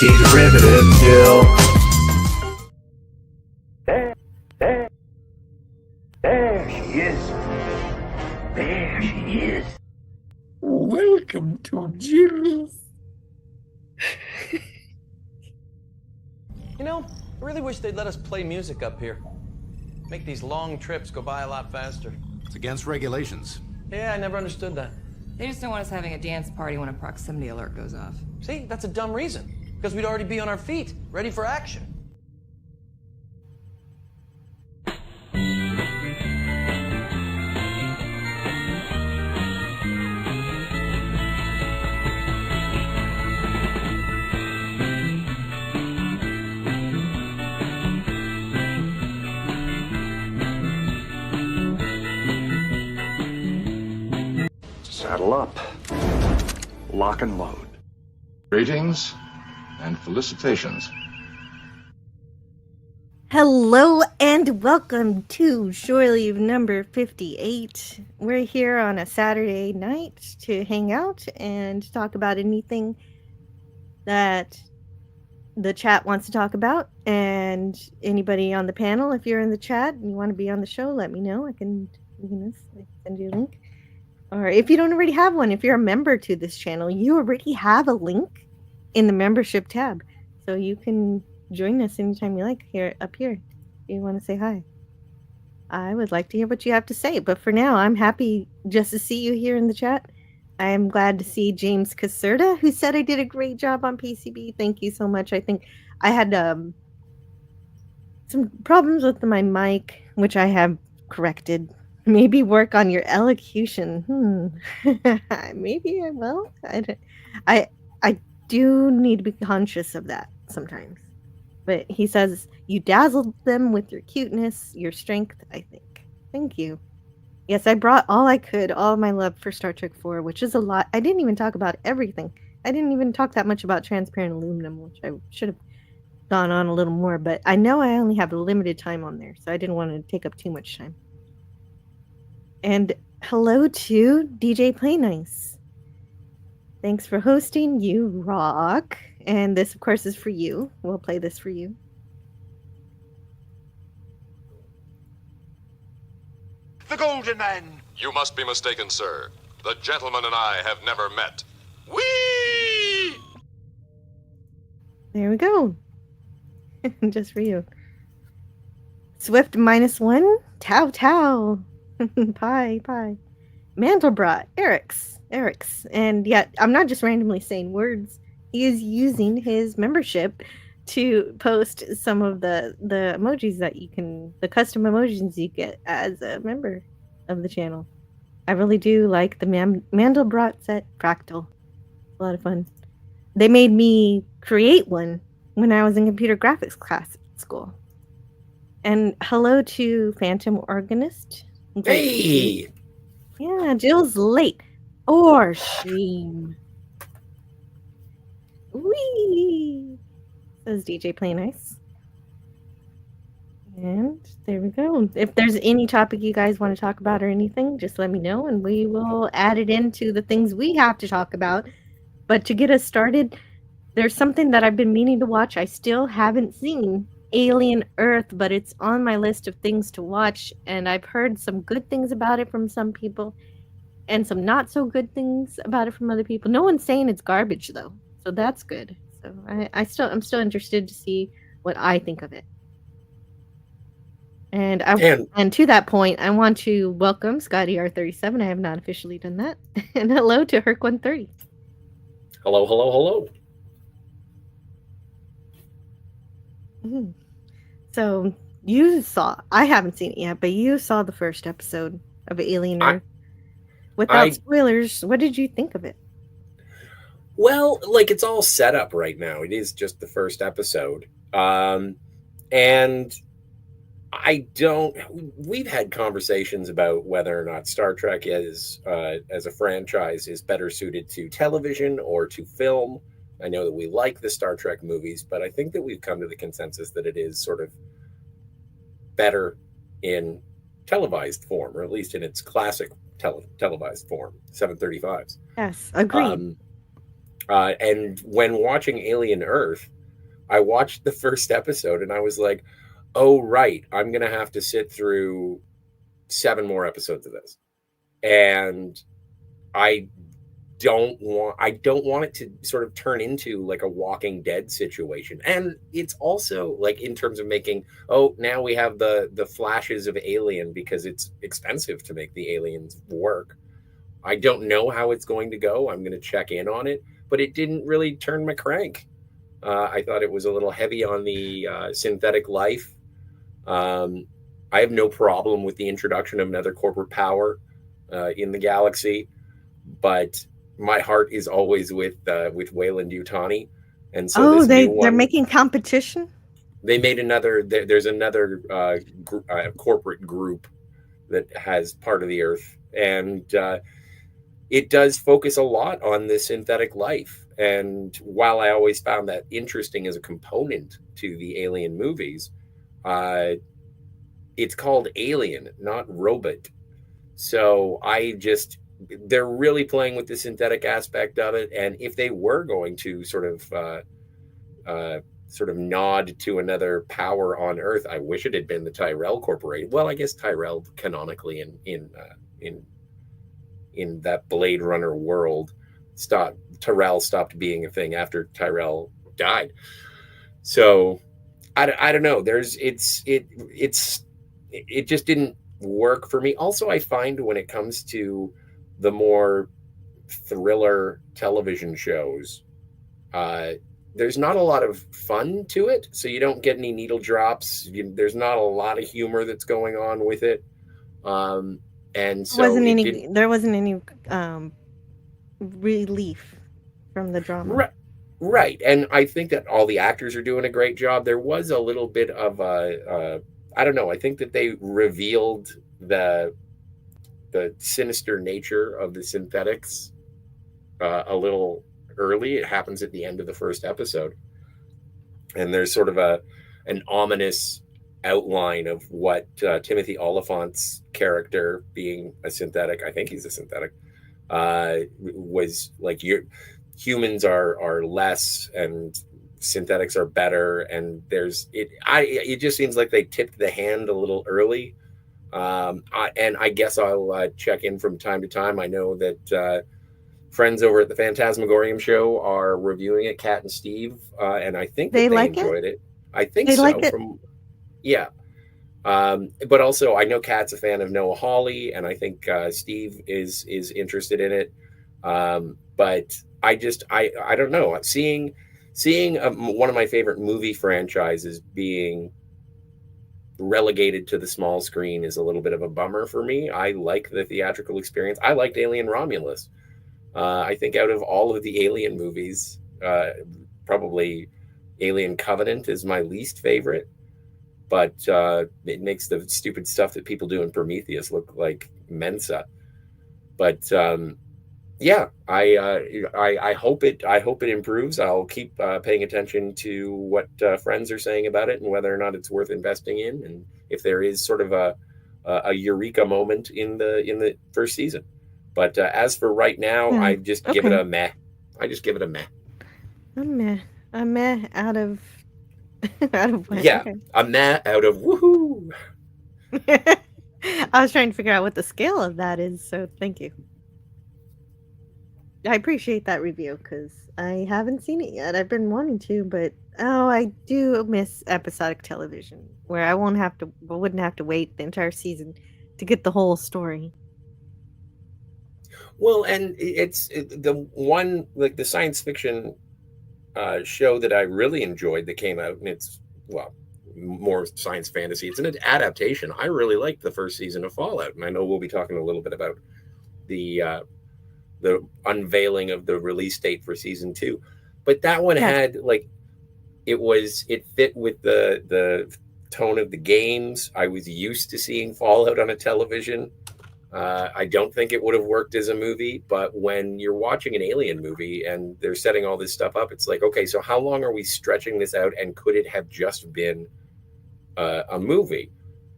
Derivative still. There she is. There she is. Welcome to Jill's. You know, I really wish they'd let us play music up here. Make these long trips go by a lot faster. It's against regulations. Yeah, I never understood that. They just don't want us having a dance party when a proximity alert goes off. See, that's a dumb reason. Because we'd already be on our feet, ready for action. Saddle up. Lock and load. Greetings and felicitations. Hello and welcome to Shore Leave number 58. We're here on a Saturday night to hang out and talk about anything that the chat wants to talk about. And anybody on the panel, if you're in the chat and you want to be on the show, let me know. I can send you a link. Or if you don't already have one, if you're a member to this channel, you already have a link in the membership tab. So you can join us anytime you like here up here. If you want to say hi. I would like to hear what you have to say. But for now, I'm happy just to see you here in the chat. I am glad to see James Caserta, who said I did a great job on PCB. Thank you so much. I think I had some problems with my mic, which I have corrected. Maybe work on your elocution. Maybe I will. I do need to be conscious of that sometimes. But he says, you dazzled them with your cuteness, your strength, I think. Thank you. Yes, I brought all I could, all my love for Star Trek 4, which is a lot. I didn't even talk about everything. I didn't even talk that much about transparent aluminum, which I should have gone on a little more. But I know I only have a limited time on there, so I didn't want to take up too much time. And hello to DJ Play Nice. Thanks for hosting. You rock. And this, of course, is for you. We'll play this for you. The Golden Man! You must be mistaken, sir. The gentleman and I have never met. Whee! There we go. Just for you. Swift -1. Tau Tau. Pie. Mandelbrot. Eric's. And yet, I'm not just randomly saying words. He is using his membership to post some of the emojis that you can, the custom emojis you get as a member of the channel. I really do like the Mandelbrot set Fractal. A lot of fun. They made me create one when I was in computer graphics class at school. And hello to Phantom Organist. Hey! Yeah, Jill's late. Or shame. Wee! Says DJ Play Nice. And there we go. If there's any topic you guys want to talk about or anything, just let me know and we will add it into the things we have to talk about. But to get us started, there's something that I've been meaning to watch. I still haven't seen Alien Earth, but it's on my list of things to watch. And I've heard some good things about it from some people and some not so good things about it from other people. No one's saying it's garbage though. So that's good. So I'm still interested to see what I think of it. And to that point, I want to welcome Scotty R37. I have not officially done that. And hello to Herc130. Hello. Mm-hmm. So you saw, I haven't seen it yet, but you saw the first episode of Alien Earth. Without spoilers, what did you think of it? Well, like, it's all set up right now. It is just the first episode. And we've had conversations about whether or not Star Trek is, as a franchise, is better suited to television or to film. I know that we like the Star Trek movies, but I think that we've come to the consensus that it is sort of better in televised form, or at least in its classic televised form, 735s. Yes, agreed. And when watching Alien Earth, I watched the first episode and I was like, oh, right, I'm going to have to sit through 7 more episodes of this. And I don't want it to sort of turn into like a Walking Dead situation. And it's also like in terms of making, oh, now we have the flashes of Alien because it's expensive to make the aliens work. I don't know how it's going to go. I'm going to check in on it, but it didn't really turn my crank. I thought it was a little heavy on the synthetic life. I have no problem with the introduction of another corporate power in the galaxy, but my heart is always with Wayland Yutani, and so this new they're one, making competition. they made another. There's another corporate group that has part of the Earth, and it does focus a lot on the synthetic life. And while I always found that interesting as a component to the Alien movies, it's called Alien, not Robot. So they're really playing with the synthetic aspect of it. And if they were going to sort of nod to another power on Earth, I wish it had been the Tyrell Corporation. Well, I guess Tyrell canonically in that Blade Runner world, Tyrell stopped being a thing after Tyrell died. So I don't know. It just didn't work for me. Also, I find when it comes to the more thriller television shows, there's not a lot of fun to it. So you don't get any needle drops. There's not a lot of humor that's going on with it. And so there wasn't any relief from the drama. Right. And I think that all the actors are doing a great job. There was a little bit of I don't know. I think that they revealed the sinister nature of the synthetics a little early. It happens at the end of the first episode, and there's sort of an ominous outline of what Timothy Oliphant's character, being a synthetic, I think he's a synthetic, was like. Humans are less and synthetics are better, and it just seems like they tipped the hand a little early. And I guess I'll check in from time to time. I know that friends over at the Phantasmagorium show are reviewing it, Kat and Steve, and I think that they enjoyed it. I think so. Yeah. But also I know Kat's a fan of Noah Hawley, and I think Steve is interested in it. But I don't know. Seeing one of my favorite movie franchises being relegated to the small screen is a little bit of a bummer for me. I like the theatrical experience. I liked Alien Romulus. I think out of all of the Alien movies, probably Alien Covenant is my least favorite. But it makes the stupid stuff that people do in Prometheus look like Mensa. But yeah, I hope it improves. I'll keep paying attention to what friends are saying about it and whether or not it's worth investing in, and if there is sort of a eureka moment in the first season. But as for right now, I just give it a meh. I just give it a meh. A meh out of what? Yeah, okay. A meh out of woohoo. I was trying to figure out what the scale of that is, so thank you. I appreciate that review because I haven't seen it yet. I've been wanting to, but I do miss episodic television where I wouldn't have to wait the entire season to get the whole story. Well, and it's the one, like the science fiction show that I really enjoyed that came out, and it's, well, more science fantasy. It's an adaptation. I really liked the first season of Fallout, and I know we'll be talking a little bit about the unveiling of the release date for season 2, but that one had like it fit with the tone of the games. I was used to seeing Fallout on a television. I don't think it would have worked as a movie, but when you're watching an Alien movie and they're setting all this stuff up, it's like, okay, so how long are we stretching this out, and could it have just been a movie?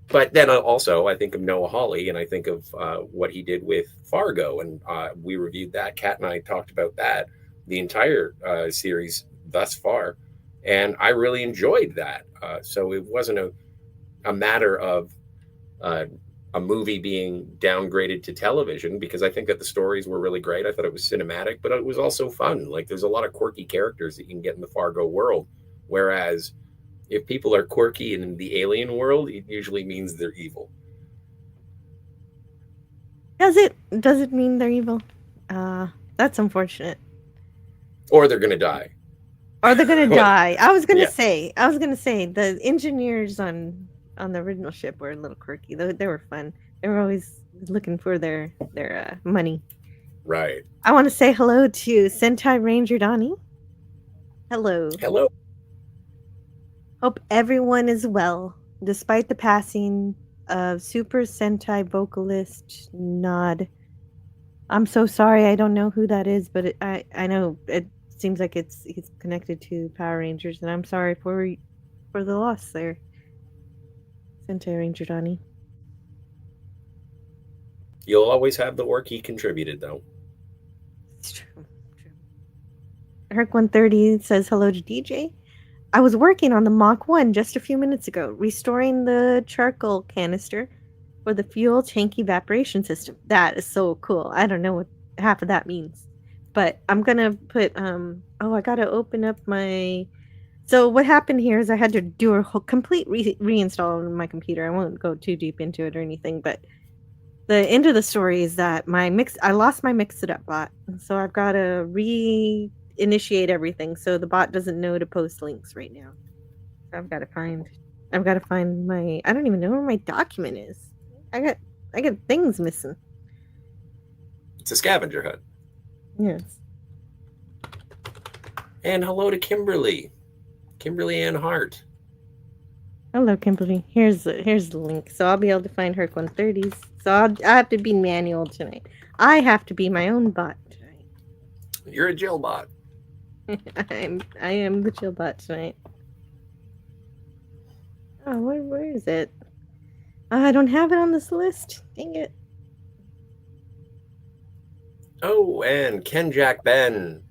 But then also I think of Noah Hawley, and I think of what he did with Fargo, and we reviewed that. Kat and I talked about that. the entire series thus far, and I really enjoyed that. So it wasn't a matter of a movie being downgraded to television, because I think that the stories were really great. I thought it was cinematic, but it was also fun. Like, there's a lot of quirky characters that you can get in the Fargo world, whereas if people are quirky in the Alien world, it usually means they're evil. Does it mean they're evil? That's unfortunate. Or they're gonna die. Or they're gonna die. I was gonna Yeah. say the engineers on the original ship were a little quirky. They were fun. They were always looking for their money. Right. I want to say hello to Sentai Ranger Donnie. Hello. Hello. Hope everyone is well, despite the passing of Super Sentai vocalist Nod. I'm so sorry. I don't know who that is, but I know it seems like he's connected to Power Rangers, and I'm sorry for the loss there. Sentai Ranger Donnie. You'll always have the work he contributed, though. It's true. Herc 130 says hello to DJ. I was working on the Mach 1 just a few minutes ago, restoring the charcoal canister for the fuel tank evaporation system. That is so cool. I don't know what half of that means, but I'm gonna put I gotta open up my. So what happened here is I had to do a whole complete reinstall on my computer. I won't go too deep into it or anything, but the end of the story is that I lost my Mix It Up bot, so I've got to reinitiate everything. So the bot doesn't know to post links right now. So I've got to find my. I don't even know where my document is. I got things missing. It's a scavenger hunt. Yes. And hello to Kimberly Ann Hart. Hello, Kimberly. Here's the link. So I'll be able to find Herc 130s. So I have to be manual tonight. I have to be my own bot tonight. You're a Jill bot. I am the chill bot tonight. Oh, where is it? I don't have it on this list. Dang it. Oh, and Ken Jack Ben.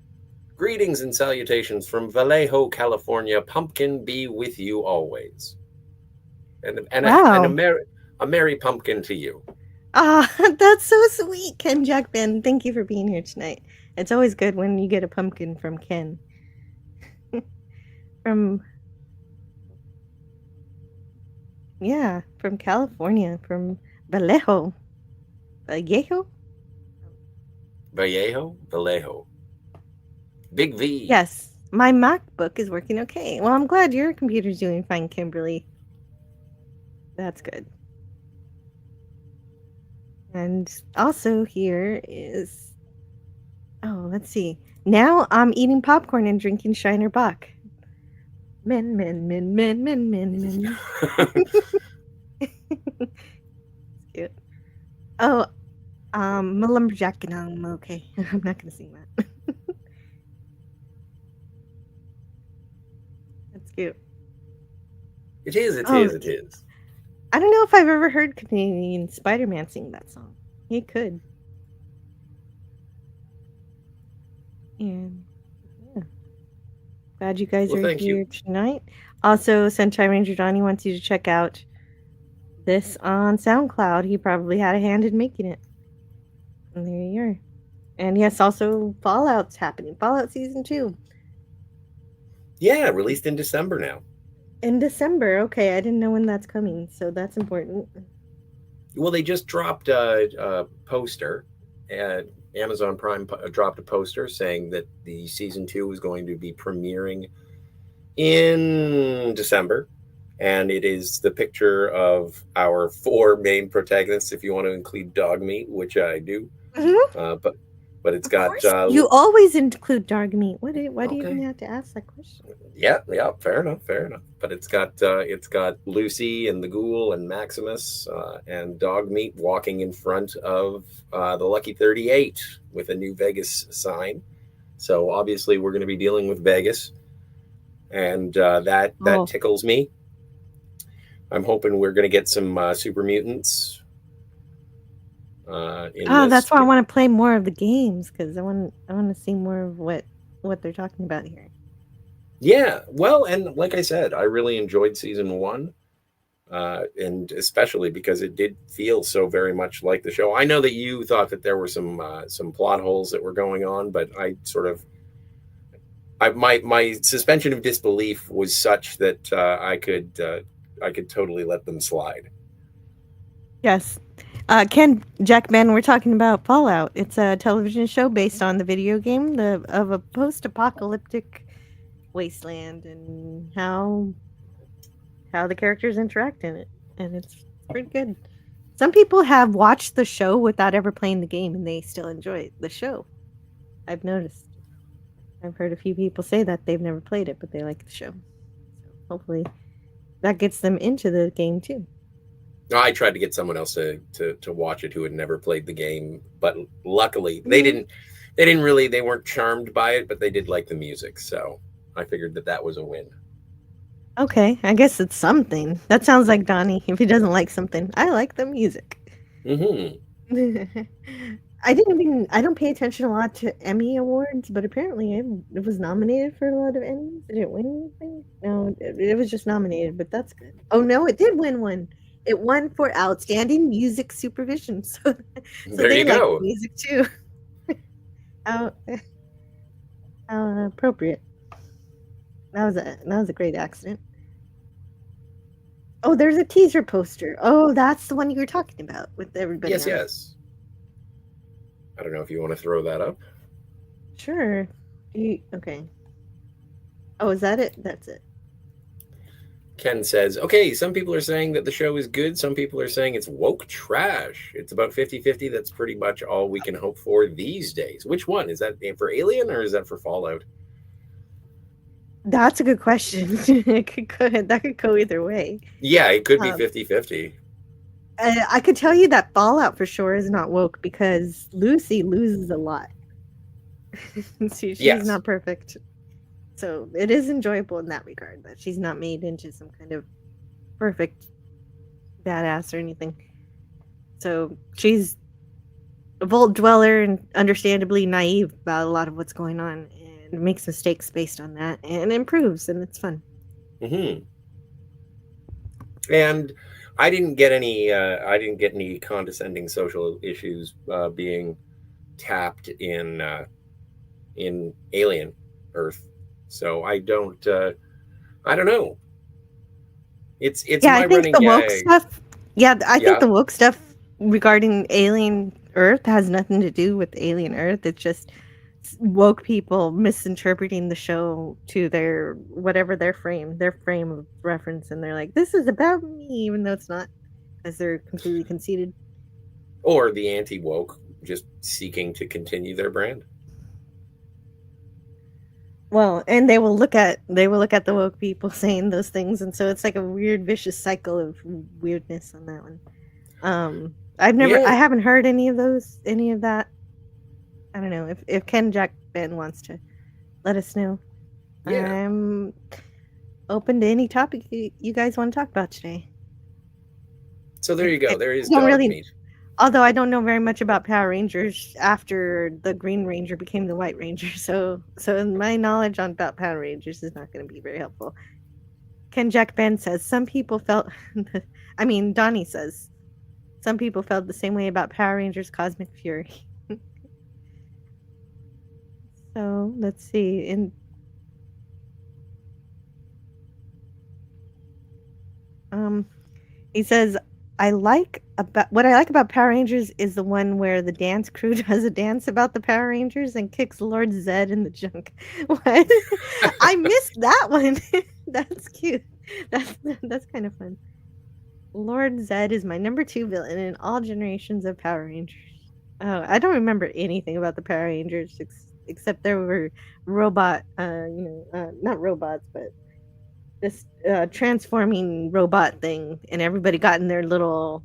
Greetings and salutations from Vallejo, California. Pumpkin be with you always. And Wow. a merry pumpkin to you. That's so sweet, Ken Jack Ben. Thank you for being here tonight. It's always good when you get a pumpkin from Ken. from California, from Vallejo. Vallejo. Big V. Yes, my MacBook is working okay. Well, I'm glad your computer's doing fine, Kimberly. That's good. And also here is... Oh, let's see. Now I'm eating popcorn and drinking Shiner Bock. Men. Cute. Oh, Lumberjack. No, okay. I'm not gonna sing that. That's cute. It is. I don't know if I've ever heard Canadian Spider-Man sing that song. He could. And yeah. Glad you guys are here tonight. Also, Sentai Ranger Donnie wants you to check out this on SoundCloud. He probably had a hand in making it. And there you are. And yes, also Fallout's happening. Fallout Season 2. Yeah, released in December now. In December. Okay, I didn't know when that's coming, so that's important. Well, they just dropped a poster. Amazon Prime dropped a poster saying that the Season 2 is going to be premiering in December. And it is the picture of our 4 main protagonists, if you want to include Dogmeat, which I do. Mm-hmm. But it's got... you always include Dogmeat. Why do you even have to ask that question? Yeah, fair enough. But it's got Lucy and the Ghoul and Maximus and Dogmeat walking in front of the Lucky 38 with a new Vegas sign. So obviously we're going to be dealing with Vegas, and that tickles me. I'm hoping we're going to get some super mutants. That's why I want to play more of the games, because I want to see more of what what they're talking about here. Yeah, well, and like I said, I really enjoyed season one, and especially because it did feel so very much like the show. I know that you thought that there were some plot holes that were going on, but I sort of my suspension of disbelief was such that I could totally let them slide. Yes. Ken Jackman, we're talking about Fallout. It's a television show based on the video game of a post-apocalyptic wasteland and how the characters interact in it, and it's pretty good. Some people have watched the show without ever playing the game, and they still enjoy the show. I've noticed. I've heard a few people say that they've never played it, but they like the show. So hopefully, that gets them into the game too. I tried to get someone else to watch it who had never played the game, but luckily they didn't. They weren't charmed by it, but they did like the music. So I figured that was a win. Okay, I guess it's something. That sounds like Donnie. If he doesn't like something, I like the music. Mm-hmm. I don't pay attention a lot to Emmy awards, but apparently it was nominated for a lot of Emmys. Did it win anything? No, it was just nominated, but that's good. Oh no, it did win one. It won for outstanding music supervision. So There they you like go. music too. How appropriate. That was a great accident. Oh, there's a teaser poster. Oh, that's the one you were talking about with everybody. Yes, on it. yes. I don't know if you want to throw that up. Sure. Okay. Oh, is that it? That's it. Ken says, okay, some people are saying that the show is good. Some people are saying it's woke trash. It's about 50-50. That's pretty much all we can hope for these days. Which one? Is that for Alien or is that for Fallout? That's a good question. That could go either way. Yeah, it could be 50-50. I could tell you that Fallout for sure is not woke because Lucy loses a lot. She's not perfect. So it is enjoyable in that regard, that she's not made into some kind of perfect badass or anything. So she's a Vault Dweller and understandably naive about a lot of what's going on and makes mistakes based on that and improves, and it's fun. Mm-hmm. And I didn't get any condescending social issues being tapped in Alien Earth. So I don't know. It's my running gag. Woke stuff. Yeah, I think the woke stuff regarding Alien Earth has nothing to do with Alien Earth. It's just woke people misinterpreting the show to their frame of reference, and they're like, "This is about me," even though it's not, because they're completely conceited. Or the anti-woke just seeking to continue their brand. Well, and they will look at the woke people saying those things, and so it's like a weird, vicious cycle of weirdness on that one. I haven't heard any of that. I don't know if Ken Jack Ben wants to let us know. Yeah. I'm open to any topic you guys want to talk about today. So there you go. There is dog meat. Although I don't know very much about Power Rangers after the Green Ranger became the White Ranger, so my knowledge about Power Rangers is not going to be very helpful. Ken Jack Ben says some people felt. Donnie says some people felt the same way about Power Rangers Cosmic Fury. So let's see. He says, what I like about Power Rangers is the one where the dance crew does a dance about the Power Rangers and kicks Lord Zed in the junk. What? I missed that one. That's cute. That's kind of fun. Lord Zed is my number 2 villain in all generations of Power Rangers. Oh, I don't remember anything about the Power Rangers except there were not robots, but this transforming robot thing, and everybody got in their little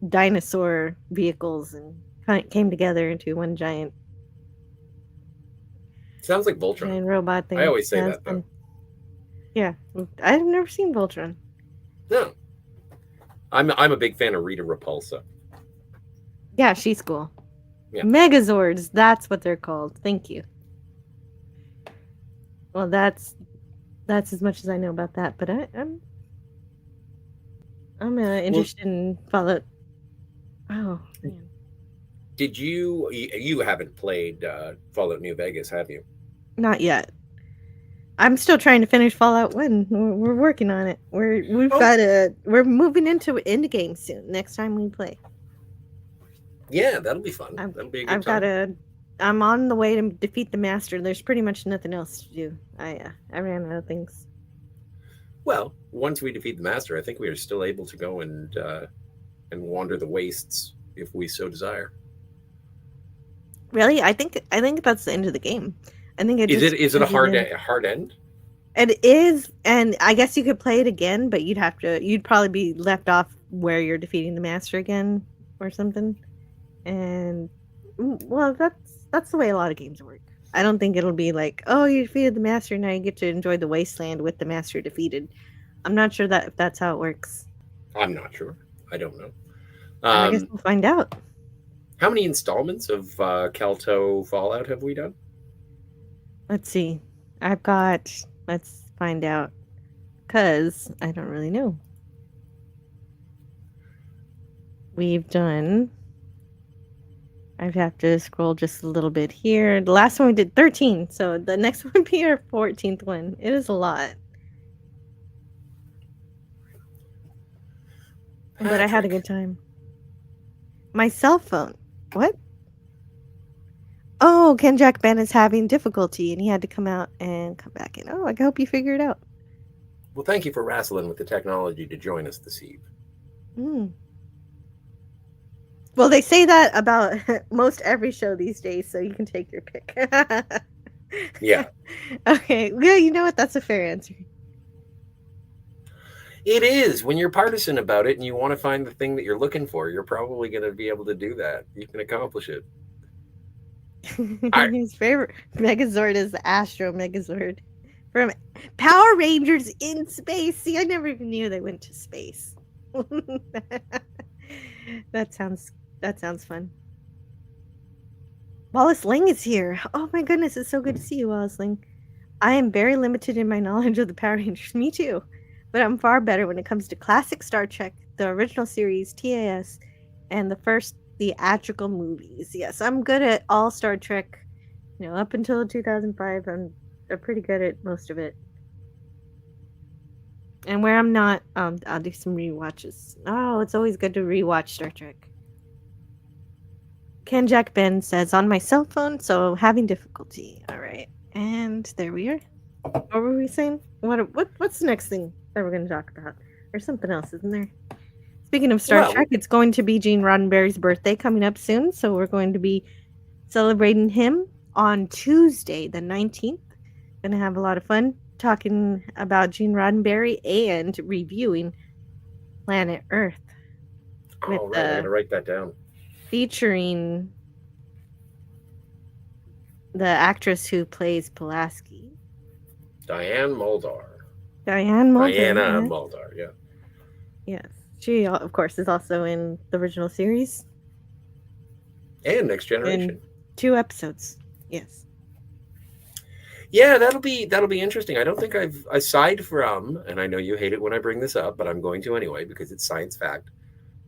dinosaur vehicles and came together into one giant. Sounds like Voltron. Giant robot thing. I always say that though. Yeah, I've never seen Voltron. No, I'm a big fan of Rita Repulsa. Yeah, she's cool. Yeah. Megazords, that's what they're called. Thank you. Well, that's as much as I know about that. But I'm interested in Fallout. Oh man, Did you haven't played Fallout New Vegas, have you? not yet. I'm still trying to finish Fallout 1. We're working on it. Oh, We're moving into end game soon. Next time we play, yeah, that'll be fun. I've That'll be a good I've got time. to. I'm on the way to defeat the master. There's pretty much nothing else to do. I ran out of things. Well, once we defeat the master, I think we are still able to go and wander the wastes if we so desire. Really, I think that's the end of the game. I think it just Is it a gives you the. hard end? It is, and I guess you could play it again, but you'd probably be left off where you're defeating the master again or something. And well, that's the way a lot of games work. I don't think it'll be like, oh, you defeated the master, now you get to enjoy the wasteland with the master defeated. I'm not sure that if that's how it works. I'm not sure. I don't know. I guess we'll find out. How many installments of Calto Fallout have we done? Let's see. Let's find out. Because I don't really know. We've done. I'd have to scroll just a little bit here. The last one we did 13, so the next one would be our 14th one. It is a lot. But I had a good time. My cell phone. What? Oh, Ken Jack Ben is having difficulty and he had to come out and come back in. Oh, I hope you figure it out. Well, thank you for wrestling with the technology to join us this eve. Well, they say that about most every show these days, so you can take your pick. Yeah. Okay. Well, you know what? That's a fair answer. It is. When you're partisan about it and you want to find the thing that you're looking for, you're probably going to be able to do that. You can accomplish it. His favorite Megazord is the Astro Megazord from Power Rangers in Space. See, I never even knew they went to space. That sounds fun. Wallace Ling is here. Oh my goodness, it's so good to see you, Wallace Ling. I am very limited in my knowledge of the Power Rangers. Me too. But I'm far better when it comes to classic Star Trek, the original series, TAS, and the first theatrical movies. Yes, I'm good at all Star Trek. Up until 2005, I'm pretty good at most of it. And where I'm not, I'll do some rewatches. Oh, it's always good to rewatch Star Trek. Ken Jack Ben says, on my cell phone, so having difficulty. All right. And there we are. What were we saying? What's the next thing that we're going to talk about? There's something else, isn't there? Speaking of Star Trek, it's going to be Gene Roddenberry's birthday coming up soon, so we're going to be celebrating him on Tuesday, the 19th. Going to have a lot of fun talking about Gene Roddenberry and reviewing Planet Earth. Oh, right. I got to write that down. Featuring the actress who plays Pulaski. Diana Muldaur, yeah. Yes. She, of course, is also in the original series. And Next Generation. In 2 episodes. Yes. Yeah, that'll be interesting. I don't think I've, aside from, and I know you hate it when I bring this up, but I'm going to anyway because it's science fact.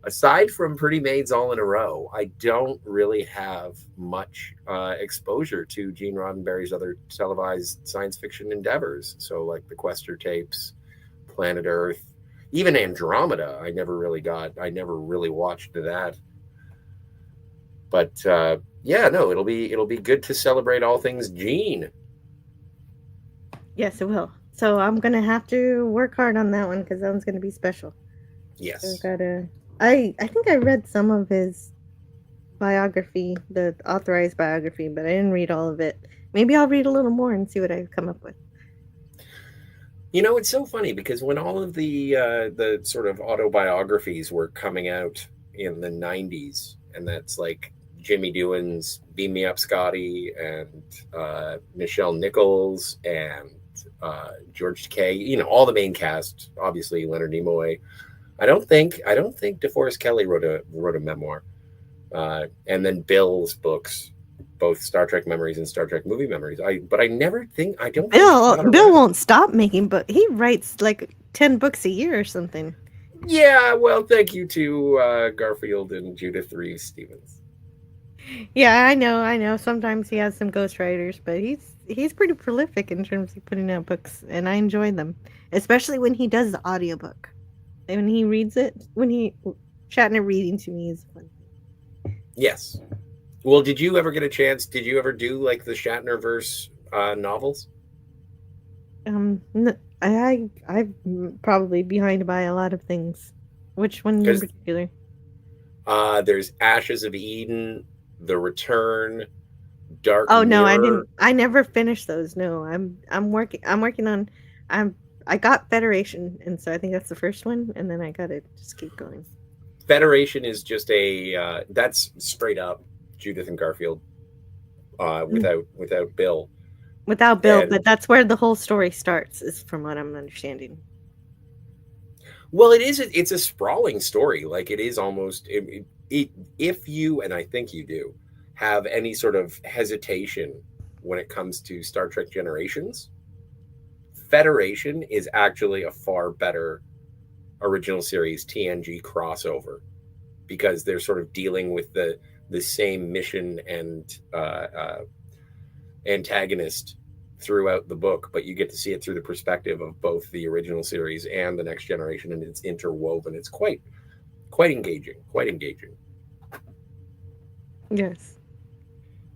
Aside from Pretty Maids All in a Row, I don't really have much exposure to Gene Roddenberry's other televised science fiction endeavors. So like the Quester tapes, Planet Earth, even Andromeda. I never really watched that. But yeah, no, it'll be good to celebrate all things Gene. Yes, it will. So I'm gonna have to work hard on that one because that one's gonna be special. Yes. So I think I read some of his biography, the authorized biography, but I didn't read all of it. Maybe I'll read a little more and see what I come up with. It's so funny because when all of the sort of autobiographies were coming out in the 90s, and that's like Jimmy Doohan's Beam Me Up, Scotty, and Nichelle Nichols, and George Takei, all the main cast, obviously Leonard Nimoy. I don't think DeForest Kelley wrote a memoir, and then Bill's books, both Star Trek memories and Star Trek movie memories. But I never think I don't think Bill it's not Bill around. won't stop making books. He writes like 10 books a year or something. Yeah, well, thank you to Garfield and Judith Reeves Stevens. Yeah, I know. Sometimes he has some ghostwriters, but he's pretty prolific in terms of putting out books, and I enjoy them, especially when he does the audiobook. And when he reads it, Shatner reading to me is fun. Yes. Well, did you ever get a chance? Did you ever do like the Shatnerverse novels? I'm probably behind by a lot of things. Which one in 'Cause- particular? There's Ashes of Eden, The Return, Dark Oh no, I Mirror. didn't. I never finished those. No, I'm working on. I got Federation, and so I think that's the first one, and then I gotta just keep going. Federation is just a that's straight up Judith and Garfield without Bill. Without Bill, And- but that's where the whole story starts, is from what I'm understanding. Well, it's a sprawling story. Like it is almost if you, and I think you do, have any sort of hesitation when it comes to Star Trek Generations, Federation is actually a far better original series TNG crossover, because they're sort of dealing with the same mission and antagonist throughout the book, but you get to see it through the perspective of both the original series and the Next Generation, and it's interwoven. It's quite engaging. Yes.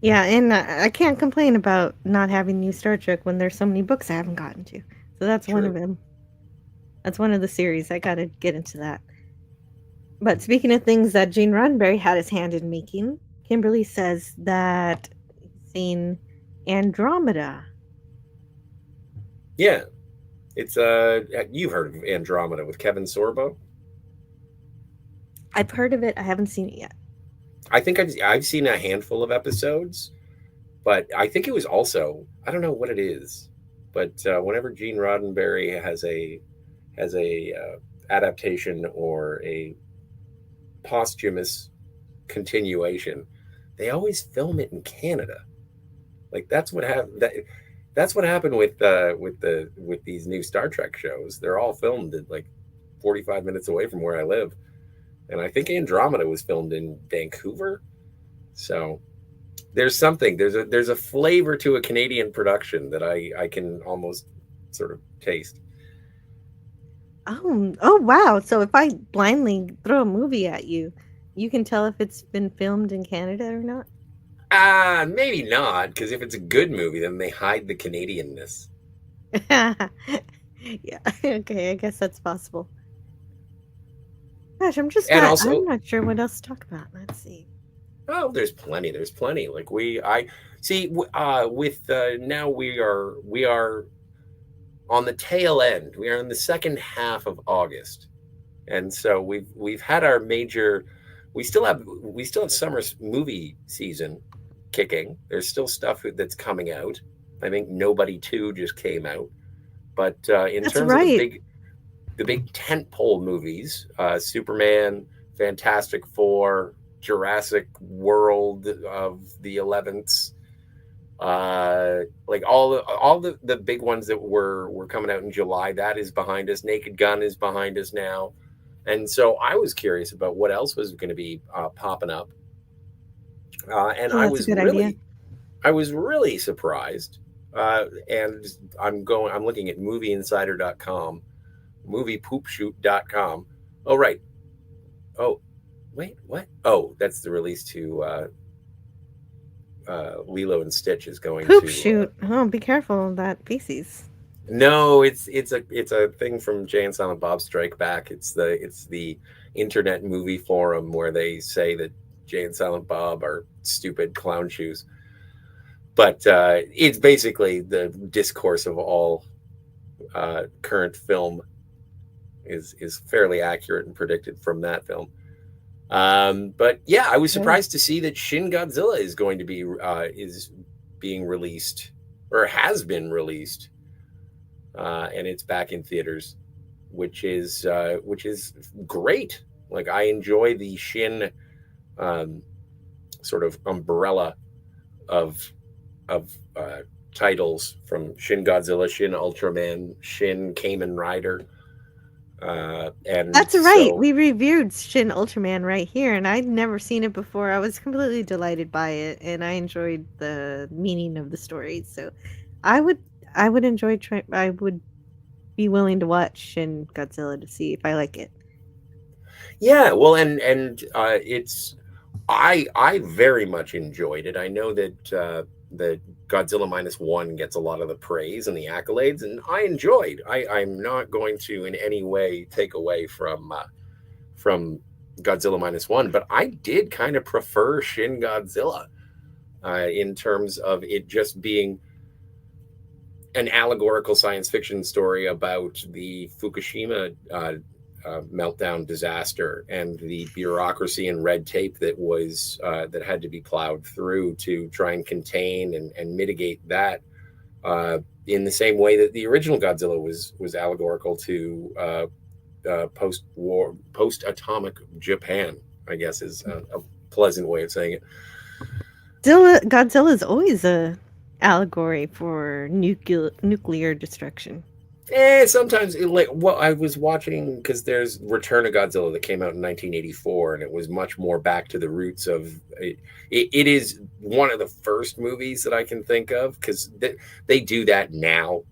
Yeah, and I can't complain about not having new Star Trek when there's so many books I haven't gotten to. So that's one True. of them. That's one of the series. I gotta get into that. But speaking of things that Gene Roddenberry had his hand in making, Kimberly says that he's seen Andromeda. Yeah, it's you've heard of Andromeda with Kevin Sorbo? I've heard of it. I haven't seen it yet. I think I've seen a handful of episodes, but I think it was also, I don't know what it is, but whenever Gene Roddenberry has a adaptation or a posthumous continuation, they always film it in Canada. Like that's what happened. That's what happened with these new Star Trek shows. They're all filmed at like 45 minutes away from where I live. And I think Andromeda was filmed in Vancouver. So there's something, there's a flavor to a Canadian production that I can almost sort of taste. Oh wow. So if I blindly throw a movie at you, you can tell if it's been filmed in Canada or not? Maybe not, because if it's a good movie, then they hide the Canadianness. Yeah, okay, I guess that's possible. Gosh, I'm not sure what else to talk about. Let's see. Oh, there's plenty. Like I see. Now we are on the tail end. We are in the second half of August, and so we've had our major. We still have summer movie season kicking. There's still stuff that's coming out. I think Nobody 2 just came out, but in That's terms right. of the big tentpole movies, Superman, Fantastic Four, Jurassic World of the 11th, like all the big ones that were coming out in July, that is behind us. Naked Gun is behind us now. And so I was curious about what else was going to be popping up. And I was really surprised. And I'm looking at movieinsider.com, moviepoopshoot.com. Oh, right. Oh, wait, what? Oh, that's the release to Lilo and Stitch is going Poop to shoot. Oh, be careful of that feces. No, it's a thing from Jay and Silent Bob Strike Back. It's the internet movie forum where they say that Jay and Silent Bob are stupid clown shoes. But it's basically the discourse of all current film is fairly accurate and predicted from that film. But yeah, I was surprised to see that Shin Godzilla is going to be is being released, or has been released, and it's back in theaters, which is great. Like, I enjoy the Shin sort of umbrella of titles from Shin Godzilla, Shin Ultraman, Shin Kamen Rider. And That's right. so, We reviewed Shin Ultraman right here, and I'd never seen it before. I was completely delighted by it, and I enjoyed the meaning of the story. So, I would, I would enjoy. I would be willing to watch Shin Godzilla to see if I like it. yeah, well, and it's I very much enjoyed it. I know that Godzilla -1 gets a lot of the praise and the accolades, and I enjoyed. I'm not going to in any way take away from Godzilla -1, but I did kind of prefer Shin Godzilla in terms of it just being an allegorical science fiction story about the Fukushima meltdown disaster and the bureaucracy and red tape that was that had to be plowed through to try and contain and mitigate that in the same way that the original Godzilla was allegorical to post-atomic Japan, I guess is a pleasant way of saying it. Godzilla is always a allegory for nuclear destruction. Sometimes like what I was watching, because there's Return of Godzilla that came out in 1984, and it was much more back to the roots of it. It is one of the first movies that I can think of, because they do that now,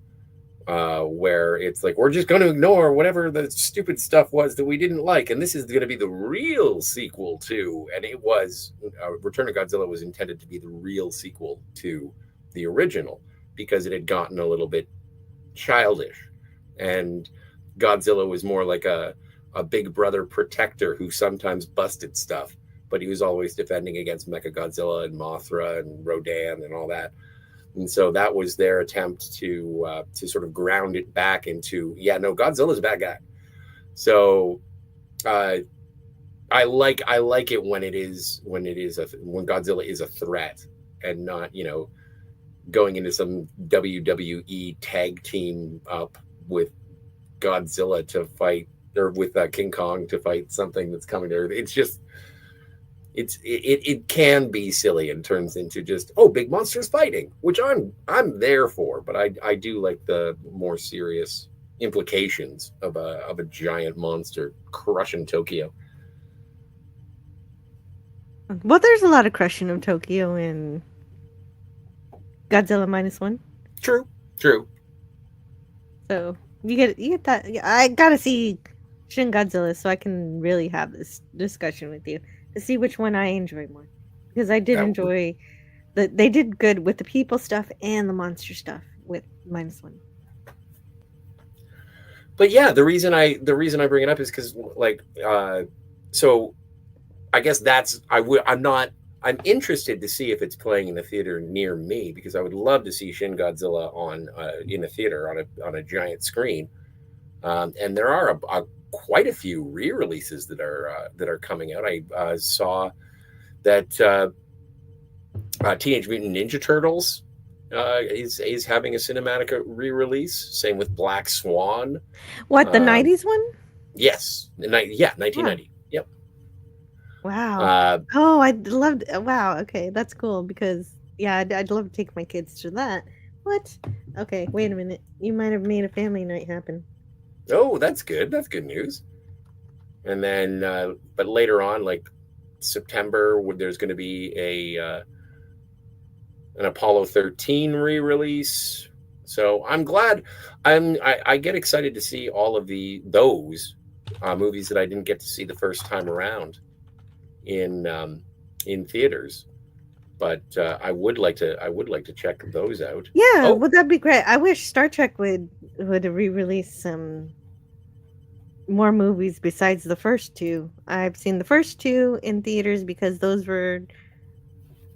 where it's like, we're just going to ignore whatever the stupid stuff was that we didn't like, and this is going to be the real sequel to, and it was Return of Godzilla was intended to be the real sequel to the original, because it had gotten a little bit childish, and Godzilla was more like a big brother protector who sometimes busted stuff, but he was always defending against Mechagodzilla and Mothra and Rodan and all that. And so that was their attempt to sort of ground it back into, yeah, no, Godzilla's a bad guy. So I like it when when Godzilla is a threat and not, going into some WWE tag team up with Godzilla to fight, or with King Kong to fight something that's coming there. It's just, it can be silly and turns into just, oh, big monsters fighting, which I'm there for, but I do like the more serious implications of a giant monster crushing Tokyo. Well, there's a lot of crushing of Tokyo in Godzilla -1. True. So you get that. Yeah, I gotta see Shin Godzilla so I can really have this discussion with you to see which one I enjoy more, because I did enjoy they did good with the people stuff and the monster stuff with -1. But yeah, the reason I bring it up is because so I guess I'm interested to see if it's playing in a theater near me, because I would love to see Shin Godzilla in a theater on a giant screen. And there are quite a few re-releases that are coming out. I saw that Teenage Mutant Ninja Turtles is having a cinematic re-release. Same with Black Swan. What, the 90s one? Yes, 1990. Yep. Wow. Oh, I'd love to, wow. Okay, that's cool, because yeah, I'd love to take my kids to that. What? Okay, wait a minute. You might have made a family night happen. Oh, that's good. That's good news. And then, but later on, like September, there's going to be an Apollo 13 re-release. So I'm glad. I get excited to see all of those movies that I didn't get to see the first time around in theaters. But I would like to check those out. Yeah, well, that'd be great. I wish Star Trek would re-release some more movies besides the first two. I've seen the first two in theaters because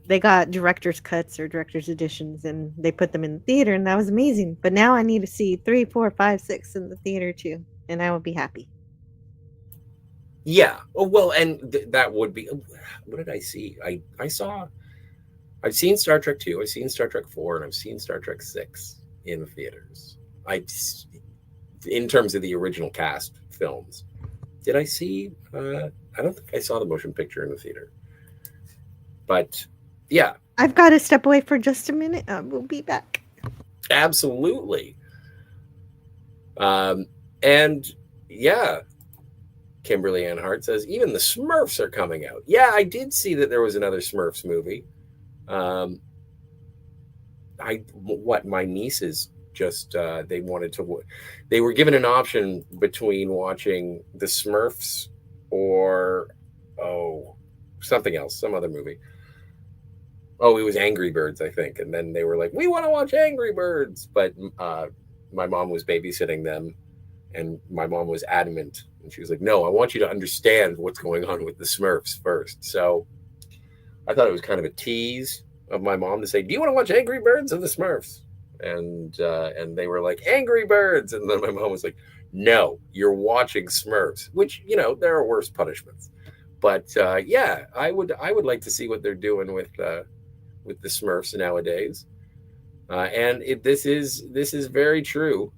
they got director's cuts or director's editions, and they put them in the theater, and that was amazing. But now I need to see 3, 4, 5, 6 in the theater too, and I will be happy. Yeah. Oh, well, and that would be. What did I see? I've seen Star Trek 2, I've seen Star Trek 4, and I've seen Star Trek 6 in the theaters. In terms of the original cast films. Did I see? I don't think I saw the motion picture in the theater. But yeah, I've got to step away for just a minute. We'll be back. Absolutely. And yeah, Kimberly Ann Hart says even the Smurfs are coming out. Yeah, I did see that there was another Smurfs movie. My nieces just they were given an option between watching the Smurfs or something else, some other movie. Oh, it was Angry Birds, I think. And then they were like, we want to watch Angry Birds. But my mom was babysitting them, and my mom was adamant. And she was like, no, I want you to understand what's going on with the Smurfs first. So I thought it was kind of a tease of my mom to say, do you want to watch Angry Birds or the Smurfs? And they were like, Angry Birds. And then my mom was like, no, you're watching Smurfs, which, there are worse punishments. But yeah, I would like to see what they're doing with the Smurfs nowadays. And this is very true.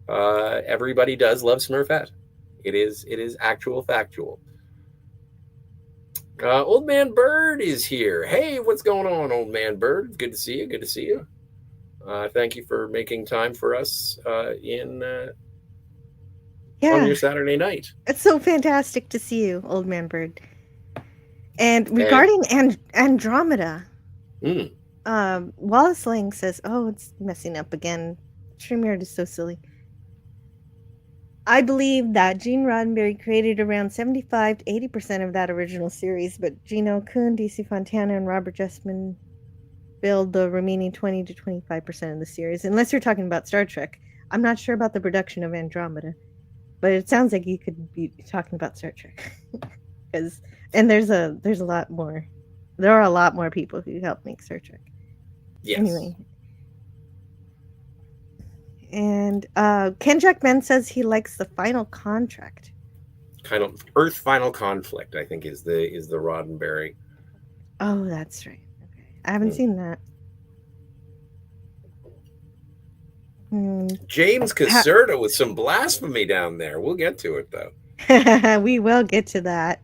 Everybody does love Smurfette. It is actual factual. Old Man Bird is here. Hey, what's going on, Old Man Bird? Good to see you. Good to see you. Thank you for making time for us on your Saturday night. It's so fantastic to see you, Old Man Bird. And regarding Andromeda, Wallace Lang says, oh, it's messing up again. StreamYard is so silly. I believe that Gene Roddenberry created around 75 to 80% of that original series, but Gino Kuhn, DC Fontana, and Robert Justman build the remaining 20 to 25% of the series. Unless you're talking about Star Trek. I'm not sure about the production of Andromeda, but it sounds like you could be talking about Star Trek. And there's a lot more. There are a lot more people who helped make Star Trek. Yes. Anyway. And Ken Jack Ben says he likes the Final Contract. Kind of Earth Final Conflict, I think, is the Roddenberry. Oh, that's right. Okay, I haven't seen that. James Caserta with some blasphemy down there. We'll get to it though. We will get to that.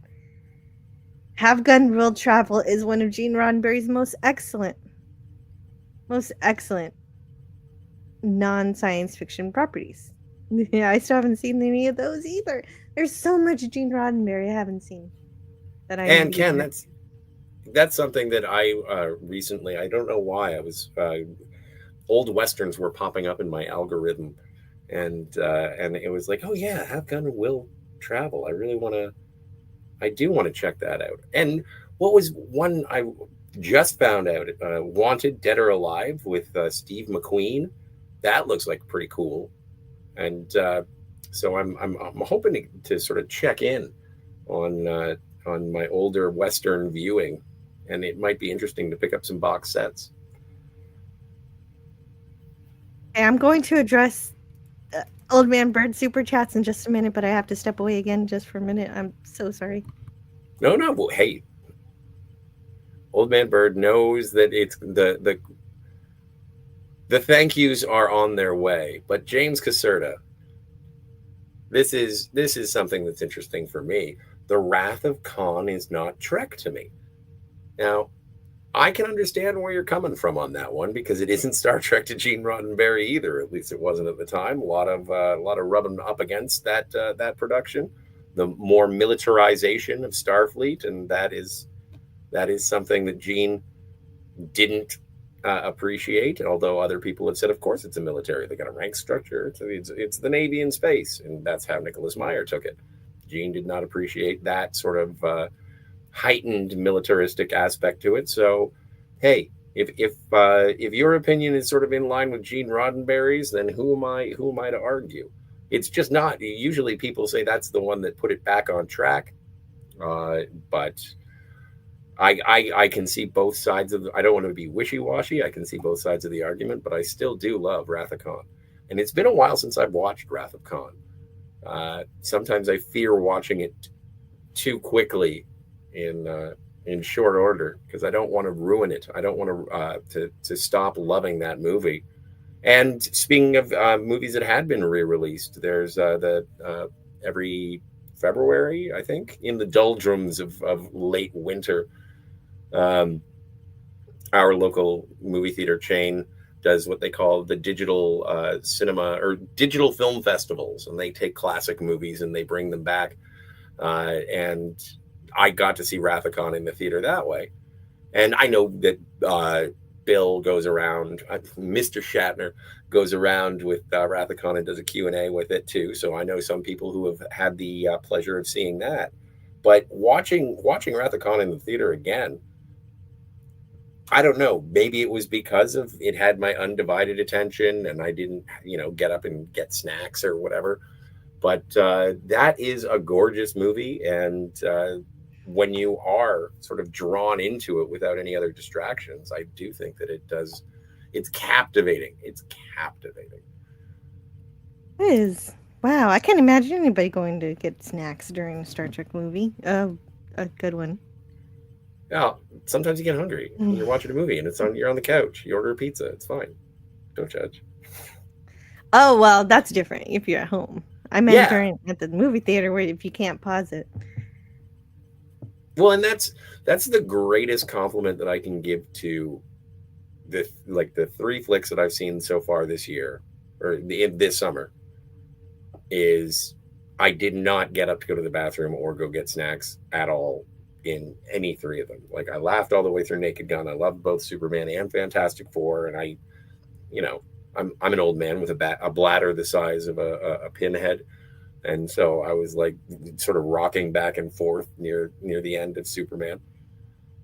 Have Gun Will Travel is one of Gene Roddenberry's most excellent non-science fiction properties. Yeah, I still haven't seen any of those either. There's so much Gene Roddenberry I haven't seen. And Ken, that's something that I recently, I don't know why, I was old westerns were popping up in my algorithm, and it was like, oh yeah, Have Gun Will Travel. I do want to check that out. And what was one I just found out? Wanted Dead or Alive with Steve McQueen. That looks like pretty cool, and so I'm hoping to sort of check in on my older Western viewing, and it might be interesting to pick up some box sets. I'm going to address Old Man Bird super chats in just a minute, but I have to step away again just for a minute. I'm so sorry. No. Well, hey, Old Man Bird knows that it's the thank yous are on their way. But James Caserta, this is something that's interesting for me. The Wrath of Khan is not Trek to me. Now, I can understand where you're coming from on that one, because it isn't Star Trek to Gene Roddenberry either. At least it wasn't at the time. A lot of rubbing up against that production, the more militarization of Starfleet, and that is something that Gene didn't appreciate. Although other people have said, of course, it's a military. They got a rank structure. It's the Navy in space, and that's how Nicholas Meyer took it. Gene did not appreciate that sort of heightened militaristic aspect to it. So, hey, if your opinion is sort of in line with Gene Roddenberry's, then who am I to argue? It's just not. Usually, people say that's the one that put it back on track, but I can see both sides of. I don't want to be wishy-washy. I can see both sides of the argument, but I still do love Wrath of Khan, and it's been a while since I've watched Wrath of Khan. Sometimes I fear watching it too quickly in short order, because I don't want to ruin it. I don't want to stop loving that movie. And speaking of movies that had been re-released, there's every February, I think, in the doldrums of late winter, our local movie theater chain does what they call the digital cinema or digital film festivals, and they take classic movies and they bring them back. And I got to see Rathacon in the theater that way. And I know that Bill goes around, Mr. Shatner goes around with Rathacon and does a Q&A with it too. So I know some people who have had the pleasure of seeing that. But watching Rathacon in the theater again, I don't know. Maybe it was because of it had my undivided attention and I didn't, get up and get snacks or whatever. But that is a gorgeous movie. And when you are sort of drawn into it without any other distractions, I do think that it does. It's captivating. It's captivating. It is. Wow, I can't imagine anybody going to get snacks during a Star Trek movie. A good one. Yeah, sometimes you get hungry when you're watching a movie and you're on the couch. You order a pizza. It's fine. Don't judge. Oh, well, that's different if you're at home. I meant during at the movie theater where if you can't pause it. Well, and that's the greatest compliment that I can give to the 3 flicks that I've seen so far this year or this summer is I did not get up to go to the bathroom or go get snacks at all in any 3 of them. Like I laughed all the way through Naked Gun. I loved both Superman and Fantastic Four, and I'm an old man with a bladder the size of a pinhead. And so I was like sort of rocking back and forth near the end of Superman.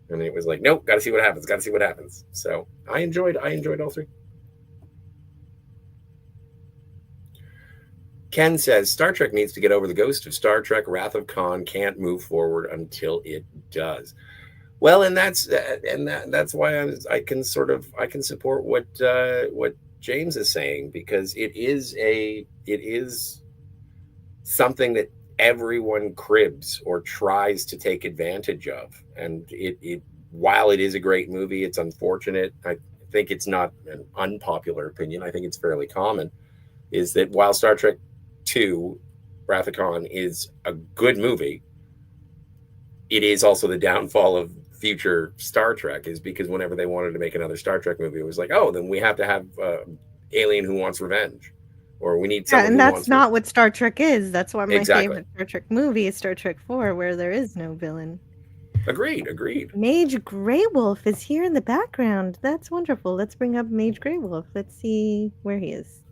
And it was like, nope, got to see what happens. So I enjoyed all 3. Ken says Star Trek needs to get over the ghost of Star Trek. Wrath of Khan can't move forward until it does. Well, and that's why I can support what James is saying, because it is something that everyone cribs or tries to take advantage of. And it while it is a great movie, it's unfortunate. I think it's not an unpopular opinion. I think it's fairly common, is that while Star Trek 2, Wrath of Khan is a good movie, it is also the downfall of future Star Trek, is because whenever they wanted to make another Star Trek movie, it was like, oh, then we have to have alien who wants revenge. Or we need someone. And that's not what Star Trek is. That's why my Exactly. favorite Star Trek movie is Star Trek 4, where there is no villain. Agreed. Mage Grey Wolf is here in the background. That's wonderful. Let's bring up Mage Grey Wolf. Let's see where he is.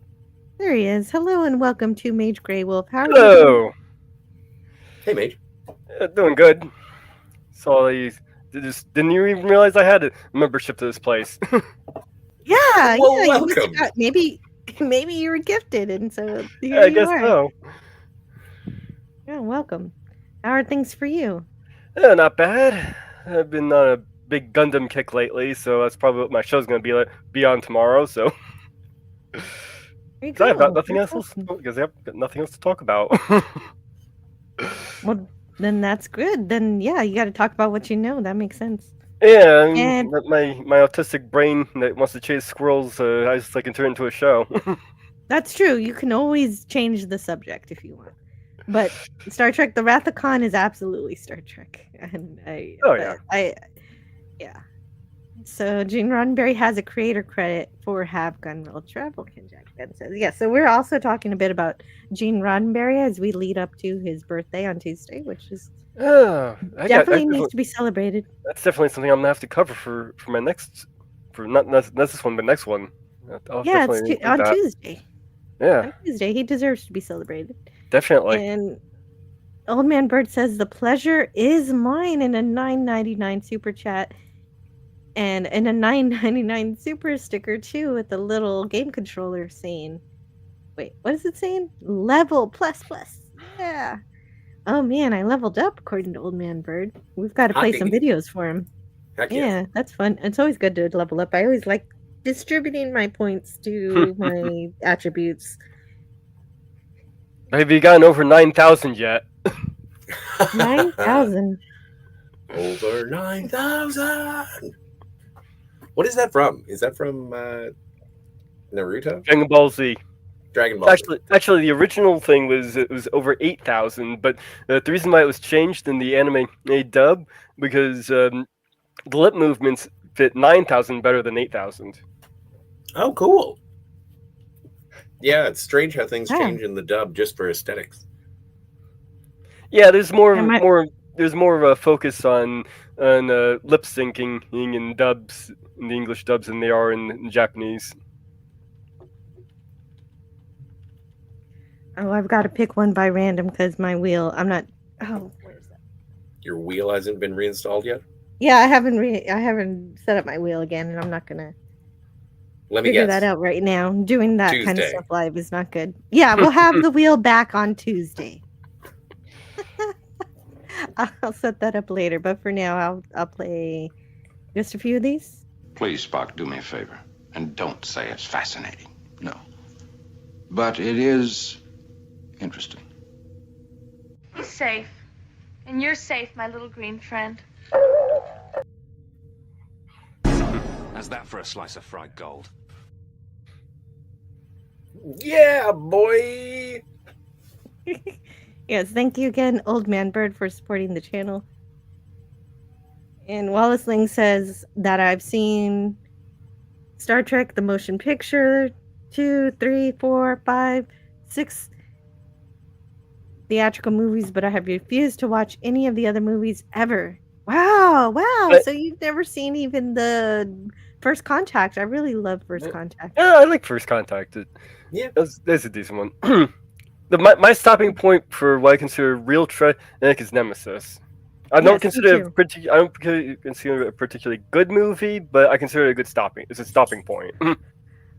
There he is. Hello and welcome to Mage Grey Wolf. How are you doing? Hello. Hey, Mage. Doing good. Saw these. Didn't you even realize I had a membership to this place? Yeah, Well, yeah. welcome. Maybe you were gifted, and so here I you guess are. so. Yeah, welcome. How are things for you? Yeah, not bad. I've been on a big Gundam kick lately, so that's probably what my show's going to be on tomorrow. So There you I've got go. nothing That's else awesome. because I've got nothing else to talk about. Well, then that's good. Then yeah, you got to talk about what you know. That makes sense. Yeah, And my autistic brain that wants to chase squirrels, I just can turn it into a show. that's true. You can always change the subject if you want. But Star Trek: The Wrath of Khan is absolutely Star Trek, and yeah. So Gene Roddenberry has a creator credit for Have Gun Will Travel. Ken Jack Ben says, yeah. So we're also talking a bit about Gene Roddenberry as we lead up to his birthday on Tuesday, which is definitely needs to be celebrated. That's definitely something I'm gonna have to cover for my next, for not this one, but next one. Yeah, it's on Tuesday. Yeah, On Tuesday, he deserves to be celebrated. definitely. And Old Man Bird says the pleasure is mine in a $9.99 super chat, and in a $9.99 super sticker too, with the little game controller saying, "Wait, what is it saying? Level plus plus." Yeah. Oh man, I leveled up according to Old Man Bird. We've got to play some videos for him. Heck Yeah, that's fun. It's always good to level up. I always like distributing my points to my attributes. Have you gotten over 9,000 yet? 9,000. Over 9,000. What is that from? Is that from Naruto? Dragon Ball Z. Dragon Ball. Actually, the original thing was over 8,000, but the reason why it was changed in the anime dub because the lip movements fit 9,000 better than 8,000. Oh, cool. Yeah, it's strange how things Yeah. change in the dub just for aesthetics. Yeah, there's more Am I- there's more of a focus on lip syncing in dubs, in the English dubs, than they are in Japanese. Oh, I've got to pick one by random because my wheel. I'm not. Oh, where's that? Your wheel hasn't been reinstalled yet? Yeah, I haven't set up my wheel again, and I'm not gonna Let me figure guess. that out right now. Doing that kind of Tuesday. stuff live is not good. Yeah, we'll have the wheel back on Tuesday. I'll set that up later, but for now, I'll play just a few of these. Please, Spock, do me a favor. And don't say it's fascinating. No. But it is interesting. He's safe. And you're safe, my little green friend. How's that for a slice of fried gold? Yeah, boy. Yes, thank you again, Old Man Bird, for supporting the channel. And Wallace Ling says that I've seen Star Trek, the motion picture, 2, 3, 4, 5, 6 theatrical movies, but I have refused to watch any of the other movies ever. Wow. So you've never seen even the First Contact. I really love First Contact. Yeah, I like First Contact. Yeah. That's a decent one. My stopping point for what I consider real Trek is Nemesis. I don't consider it a particularly good movie, but I consider it a good stopping. It's a stopping point.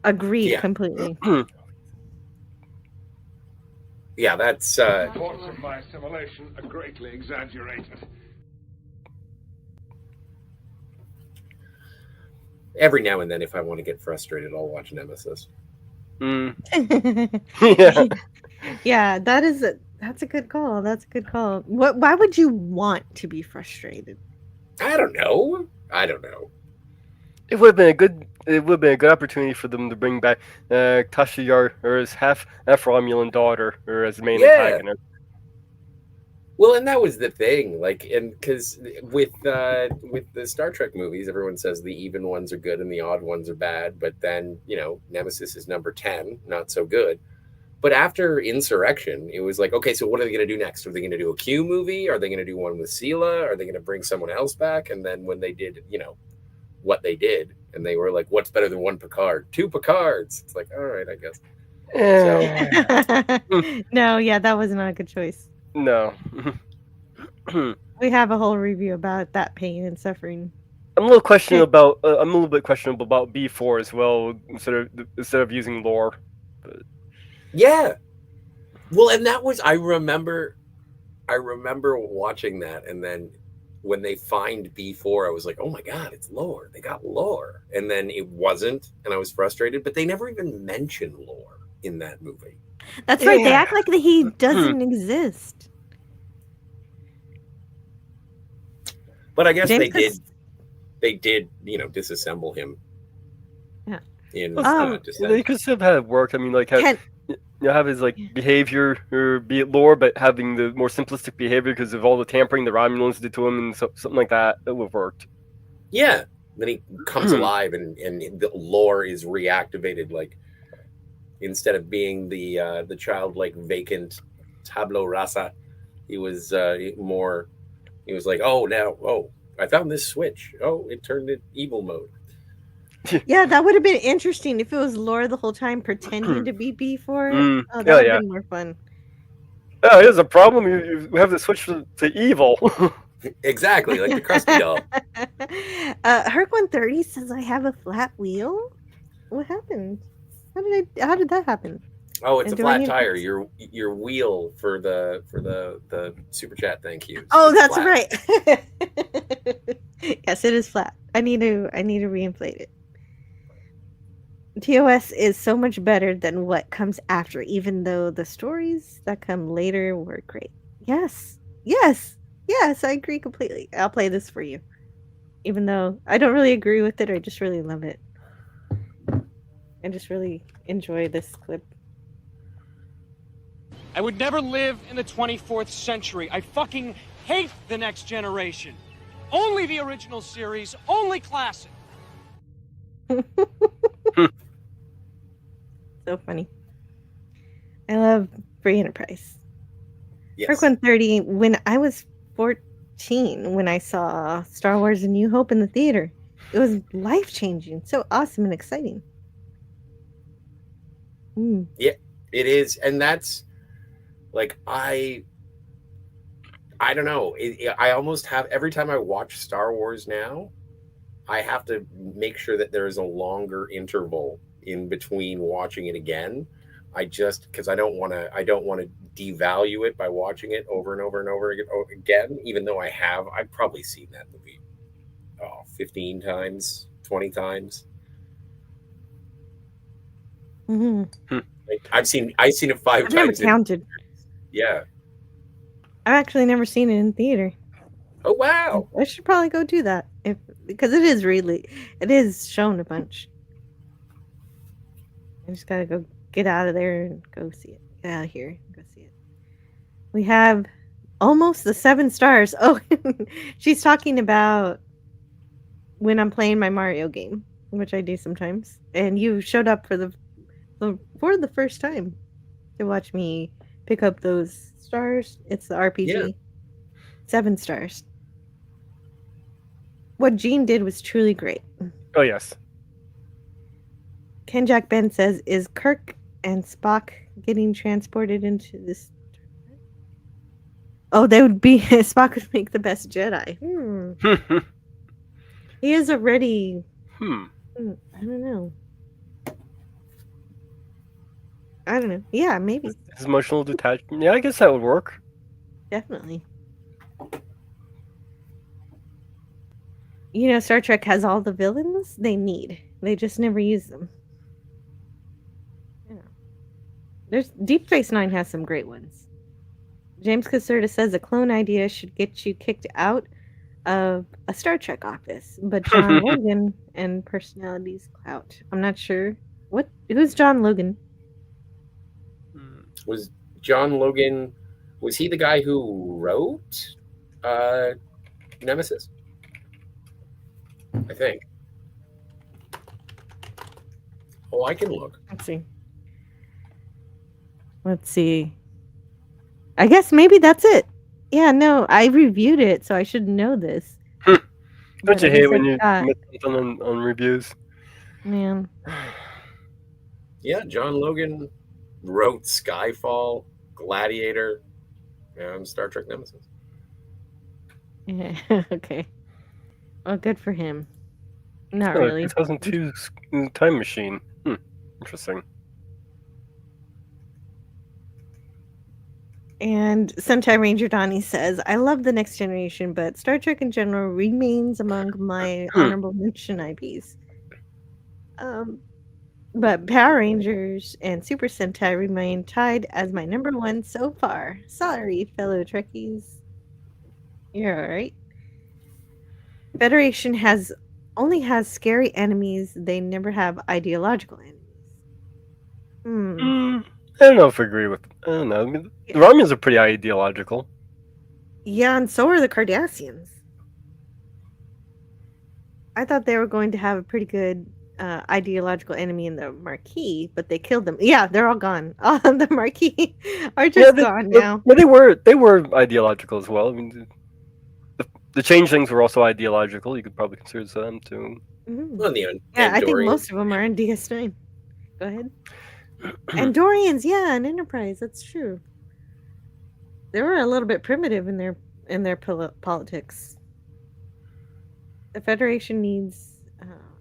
Agreed completely. Yeah, that's Reports of my assimilation are greatly exaggerated. every now and then if I want to get frustrated, I'll watch Nemesis. Yeah. Yeah, that's a good call. That's a good call. Why would you want to be frustrated? I don't know. It would have been a good opportunity for them to bring back Tasha Yar, or his half Romulan daughter, or as the main antagonist. Well, and that was the thing, like, and because with the Star Trek movies, everyone says the even ones are good and the odd ones are bad, but then Nemesis is number 10, not so good. But after Insurrection, it was like, okay, so what are they going to do next? Are they going to do a Q movie? Are they going to do one with Sela? Are they going to bring someone else back? And then when they did, what they did, and they were like, what's better than one Picard? 2 Picards. It's like, all right, I guess. No, yeah, that was not a good choice. No. We have a whole review about that pain and suffering. I'm a little questionable about. I'm a little bit questionable about B4 as well. Instead of using lore. But... Yeah. Well, and that was I remember watching that, and then when they find B4, I was like, oh my god, it's lore. They got lore, and then it wasn't, and I was frustrated. But they never even mention lore in that movie. That's right. They act like he doesn't exist. But I guess they did, disassemble him. Yeah. In Descent. They could still have had it work. I mean, like have his behavior or be it lore, but having the more simplistic behavior because of all the tampering the Romulans did to him and something like that. That would have worked. Yeah. Then he comes alive and the lore is reactivated. Like instead of being the childlike vacant tabula rasa, he was more. He was like, I found this switch. Oh, it turned it evil mode. Yeah, that would have been interesting if it was lore the whole time pretending to be B4. Oh, that would have been more fun. Oh, here's a problem. You have to switch to evil. Exactly, like the Krusty doll. Herc130 says I have a flat wheel. What happened? How did that happen? Oh, it's a flat tire. Your wheel for the super chat. Thank you. Oh, that's right. Yes, it is flat. I need to reinflate it. TOS is so much better than what comes after, even though the stories that come later were great. Yes, I agree completely. I'll play this for you, even though I don't really agree with it. I just really love it. I just really enjoy this clip. I would never live in the 24th century. I fucking hate the next generation. Only the original series, only classic. So funny. I love Free Enterprise. Yes. Kirk 130, when I was 14, when I saw Star Wars A New Hope in the theater, it was life-changing, so awesome and exciting. Yeah, it is. And that's like, I don't know. I almost have, every time I watch Star Wars now, I have to make sure that there is a longer interval in between watching it again. Because I don't want to devalue it by watching it over and over and over again, even though I've probably seen that movie 15 times, 20 times. I've seen it 5 times. I've never counted. Yeah. I've actually never seen it in theater. Oh wow! I should probably go do that because it is shown a bunch. I just gotta go get out of there and go see it. Get out of here and go see it. We have almost the 7 stars. Oh, she's talking about when I'm playing my Mario game, which I do sometimes, and you showed up for the first time to watch me pick up those stars. It's the RPG. Yeah. 7 stars. What Gene did was truly great. Oh, yes. Ken Jack Ben says, is Kirk and Spock getting transported into this? Oh, they would be... Spock would make the best Jedi. He is already... I don't know. Yeah, maybe. His emotional detachment. Yeah, I guess that would work. Definitely. You know, Star Trek has all the villains they need. They just never use them. Deep Space Nine has some great ones. James Caserta says a clone idea should get you kicked out of a Star Trek office, but John Logan and personalities clout. I'm not sure. Who's John Logan? Was John Logan, was he the guy who wrote Nemesis? I think. Oh, I can look. Let's see. I guess maybe that's it. Yeah, no, I reviewed it, so I should know this. Don't you hate when you miss something on reviews? Man. Yeah, John Logan wrote Skyfall, Gladiator, and Star Trek Nemesis. Yeah, okay. Well, good for him. Not really. 2002 Time Machine. Interesting. And Sunshine Ranger Donnie says, I love The Next Generation, but Star Trek in general remains among my honorable mention IPs. But Power Rangers and Super Sentai remain tied as my number 1 so far. Sorry, fellow Trekkies. You're alright. Federation only has scary enemies. They never have ideological enemies. I don't know if I agree with... I don't know. I mean, the Romulans are pretty ideological. Yeah, and so are the Cardassians. I thought they were going to have a pretty good ideological enemy in the Marquis, but they killed them. Yeah, they're all gone. All of the Marquis are just gone now. Yeah, they were ideological as well. I mean, the changelings were also ideological. You could probably consider them too. Well, I think most of them are in DS9. Go ahead. Andorians, yeah, and Enterprise. That's true. They were a little bit primitive in their politics. The Federation needs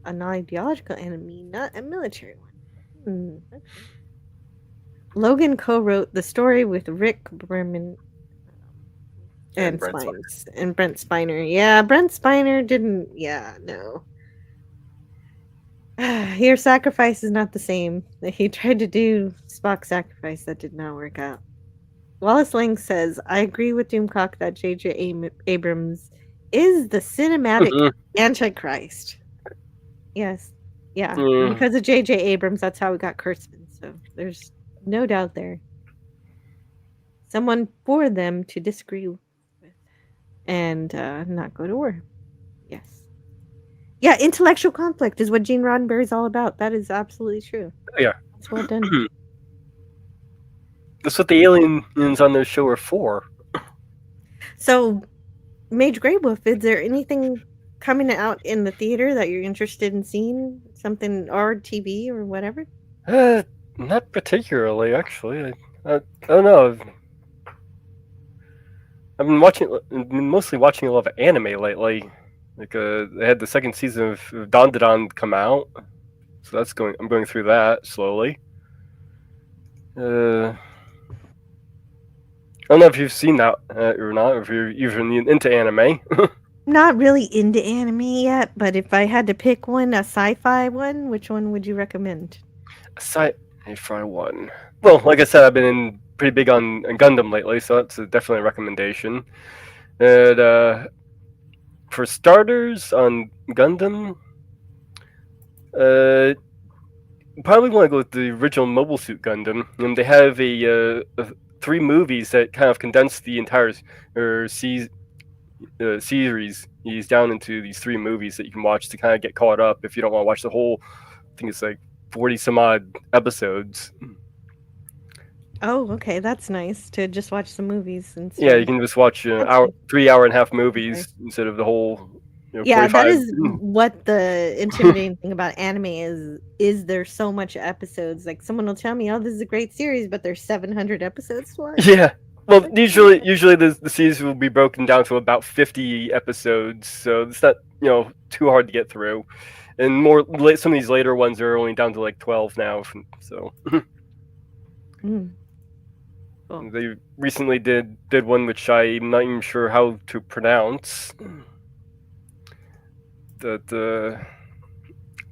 a non-ideological enemy, not a military one. Okay. Logan co-wrote the story with Rick Berman and Brent Spiner. Yeah, Brent Spiner didn't. Yeah, no. Your sacrifice is not the same. He tried to do Spock's sacrifice. That did not work out. Wallace Lang says, I agree with Doomcock that J.J. Abrams is the cinematic Antichrist. Yes. Yeah. Because of J.J. Abrams, that's how we got Kurtzman. So there's no doubt there. Someone for them to disagree with and not go to war. Yes. Yeah, intellectual conflict is what Gene Roddenberry is all about. That is absolutely true. Yeah. It's well done. That's what the aliens on their show are for. So, Mage Grey Wolf, is there anything coming out in the theater that you're interested in seeing? Something or TV or whatever? Not particularly, actually. I don't know. I've been mostly watching a lot of anime lately. Like, they had the second season of Dandadan come out, so I'm going through that slowly. I don't know if you've seen that or not, or if you're even into anime. Not really into anime yet, but if I had to pick one, a sci-fi one, which one would you recommend? Sci-fi one. Well, like I said, I've been pretty big on Gundam lately, so that's definitely a recommendation. And for starters, on Gundam, probably want to go with the original Mobile Suit Gundam. And they have a 3 movies that kind of condense the entire series. He's down into these 3 movies that you can watch to kind of get caught up if you don't want to watch the whole. I think it's like 40 some odd episodes. Oh, okay, that's nice to just watch some movies and stuff. Yeah, you can just watch 3.5 hour movies instead of the whole. Yeah, 45. that is what the intimidating thing about anime is. Is there so much episodes? Like someone will tell me, "Oh, this is a great series," but there's 700 episodes to watch. Yeah. Well, usually the series will be broken down to about 50 episodes, so it's not too hard to get through. And some of these later ones are only down to like 12 now. So. Cool. They recently did one which I'm not even sure how to pronounce. That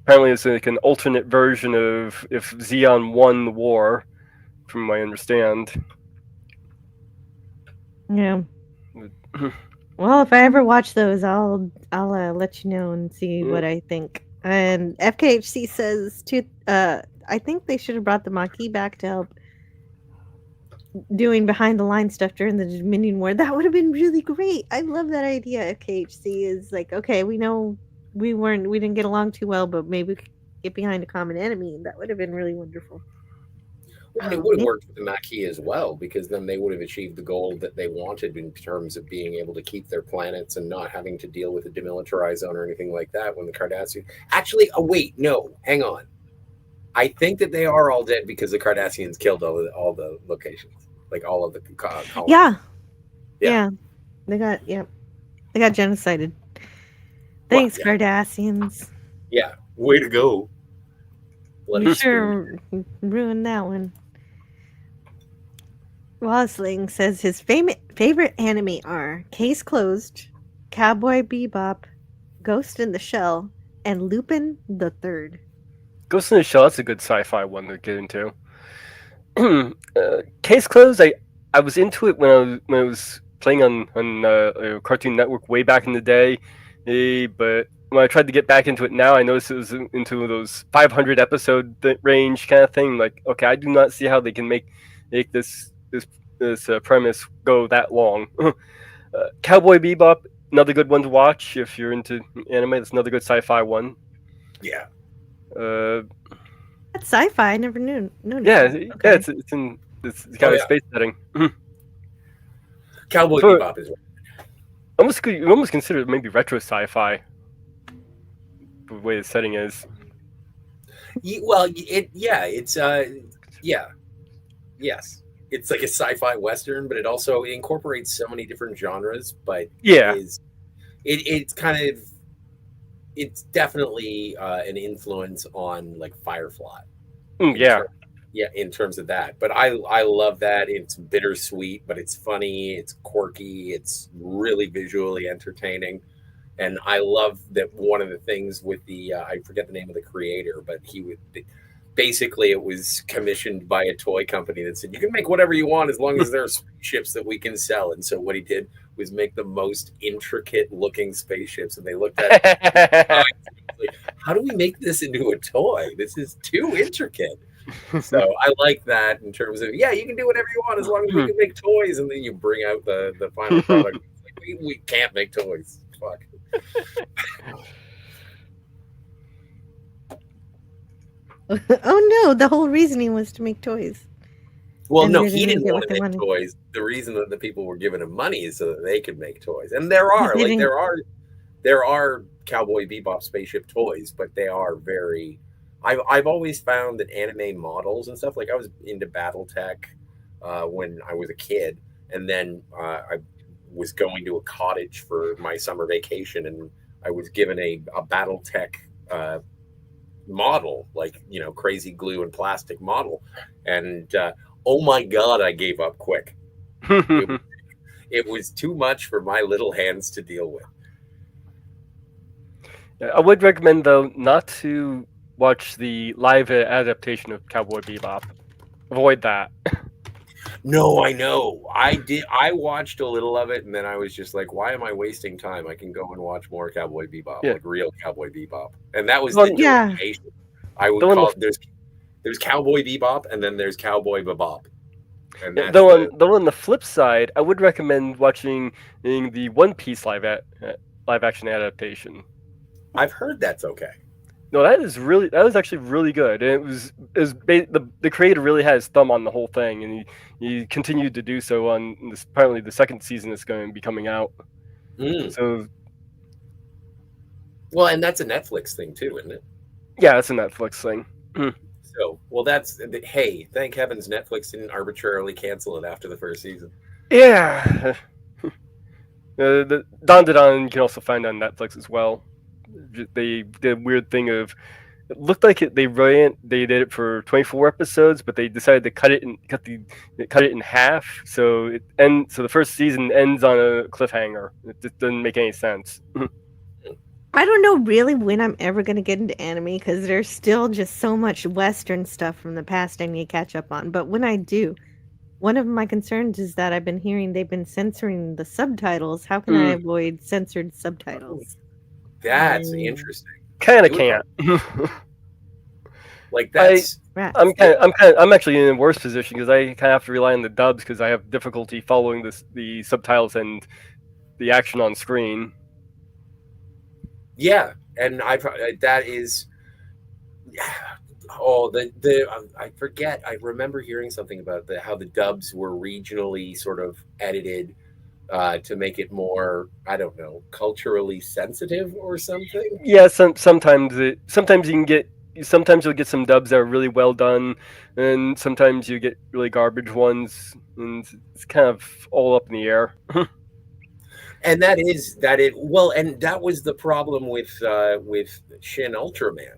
apparently it's like an alternate version of if Xeon won the war, from what I understand. Yeah. Well, if I ever watch those, I'll let you know and see what I think. And FKHC says I think they should have brought the Maquis back to help doing behind the line stuff during the Dominion War. That would have been really great. I love that idea. FKHC is like, okay, we know we didn't get along too well, but maybe we could get behind a common enemy. That would have been really wonderful. Well, it would have worked with the Maquis as well, because then they would have achieved the goal that they wanted in terms of being able to keep their planets and not having to deal with a demilitarized zone or anything like that when the Cardassians... Actually, wait, no, hang on. I think that they are all dead because the Cardassians killed all the locations, like all of the colonies. Yeah. They got genocided. Thanks, Cardassians. Yeah, way to go. You sure ruined that one. Wosling says his favorite anime are Case Closed, Cowboy Bebop, Ghost in the Shell, and Lupin the Third. Ghost in the Shell, that's a good sci-fi one to get into. Case Closed, I was into it when I was playing on Cartoon Network way back in the day, but when I tried to get back into it now, I noticed it was into those 500 episode range kind of thing. Like, okay, I do not see how they can make this premise go that long. Cowboy Bebop, another good one to watch if you're into anime. It's another good sci-fi one. Yeah. That's sci-fi. I never knew. Yeah, it's in this kind of space setting. Cowboy Bebop is you almost consider it maybe retro sci-fi. The way the setting is. Yes, it's like a sci-fi western, but it also incorporates so many different genres. But it's definitely an influence on like Firefly. In terms of that. But I love that. It's bittersweet, but it's funny, it's quirky, it's really visually entertaining. And I love that one of the things with the I forget the name of the creator, but basically it was commissioned by a toy company that said you can make whatever you want as long as there are spaceships that we can sell. And so what he did was make the most intricate looking spaceships, and they looked at it like, how do we make this into a toy? This is too intricate. So I like that in terms of you can do whatever you want as long as we can make toys, and then you bring out the final product. Like, we can't make toys. Fuck. Oh no, the whole reasoning was to make toys. Well, And no, they he didn't didn't get want what to they make wanted. toys. The reason that the people were giving him money is so that they could make toys. And there But are they like didn't. there are Cowboy Bebop spaceship toys, but they are very. I've always found that anime models and stuff, like I was into BattleTech when I was a kid, and then I was going to a cottage for my summer vacation, and I was given a BattleTech model, like, you know, crazy glue and plastic model, and oh my god, I gave up quick. It was too much for my little hands to deal with. I would recommend, though, not to watch the live adaptation of Cowboy Bebop. Avoid that. No, I know. I watched a little of it, and then I was just like, why am I wasting time? I can go and watch more Cowboy Bebop, Yeah. like real Cowboy Bebop. And that was Well, the yeah. delineation. I would The one call with- there's Cowboy Bebop, and then there's Cowboy Bebop. And Yeah, that's though on the flip side, I would recommend watching the One Piece live action adaptation. I've heard that's okay. No, that was actually really good. And the creator really had his thumb on the whole thing, and he continued to do so on this. Apparently, the second season is going to be coming out. So, well, and that's a Netflix thing too, isn't it? Yeah, it's a Netflix thing. So, well, hey, thank heavens Netflix didn't arbitrarily cancel it after the first season. Yeah. The Don Don you can also find on Netflix as well. They did a weird thing of, it looked like they did it for 24 episodes, but they decided to cut it in half. So so the first season ends on a cliffhanger. It just doesn't make any sense. I don't know really when I'm ever going to get into anime because there's still just so much Western stuff from the past I need to catch up on. But when I do, one of my concerns is that I've been hearing they've been censoring the subtitles. How can I avoid censored subtitles? That's interesting. Kind of can't. Like that's. I'm actually in a worse position because I kind of have to rely on the dubs because I have difficulty following the subtitles and the action on screen. Yeah, and that is. Oh, I forget. I remember hearing something about how the dubs were regionally sort of edited to make it more, I don't know, culturally sensitive or something. Yeah, sometimes you'll get some dubs that are really well done, and sometimes you get really garbage ones, and it's kind of all up in the air. And that was the problem with Shin Ultraman,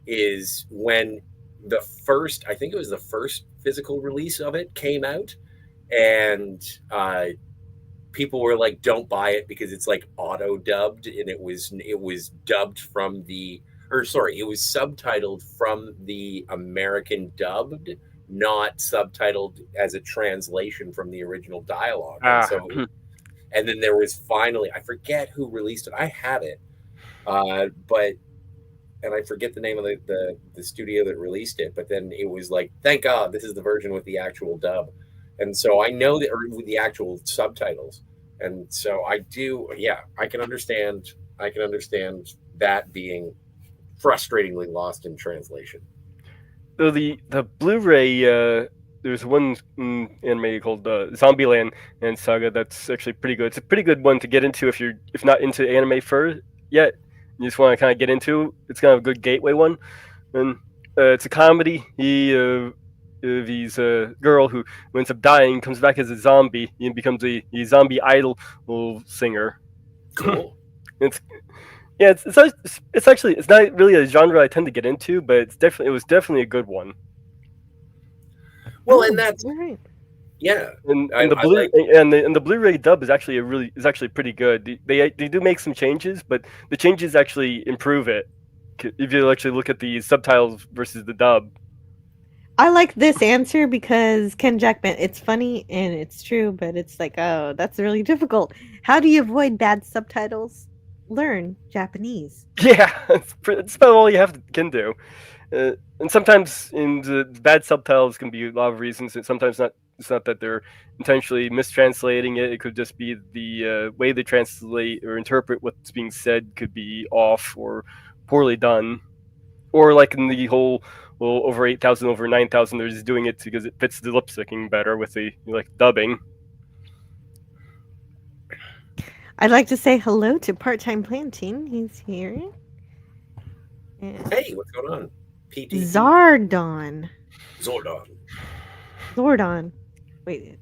is when I think it was the first physical release of it came out, and people were like, don't buy it because it's like auto dubbed, and it was dubbed from it was subtitled from the American dubbed, not subtitled as a translation from the original dialogue. And then there was finally, I forget who released it. I have it, and I forget the name of the studio that released it. But then it was like, thank God, this is the version with the actual dub. And so I know that, or with the actual subtitles. And so I do, yeah, I can understand that being frustratingly lost in translation. So the Blu-ray, there's one anime called Zombieland and Saga that's actually pretty good. It's a pretty good one to get into if not into anime yet. You just want to kind of get into. It's kind of a good gateway one, and it's a comedy. He's a girl who ends up dying, comes back as a zombie, and becomes a zombie idol singer. Cool. It's actually not really a genre I tend to get into, but it was definitely a good one. Well, and that's right. Yeah, and the Blu-ray dub is actually pretty good. They do make some changes, but the changes actually improve it if you actually look at the subtitles versus the dub. I like this answer because Ken Jackman, it's funny and it's true, but it's like, oh, that's really difficult. How do you avoid bad subtitles? Learn Japanese. Yeah, it's about all you can do. And sometimes in the bad subtitles can be a lot of reasons. Sometimes it's not that they're intentionally mistranslating it. It could just be the way they translate or interpret what's being said could be off or poorly done. Or like in the whole well, over 8,000, over 9,000. They're just doing it because it fits the lip syncing better with the dubbing. I'd like to say hello to Part-Time Planting. He's here. And Hey, what's going on? PT. Zardon. Zordon. Wait.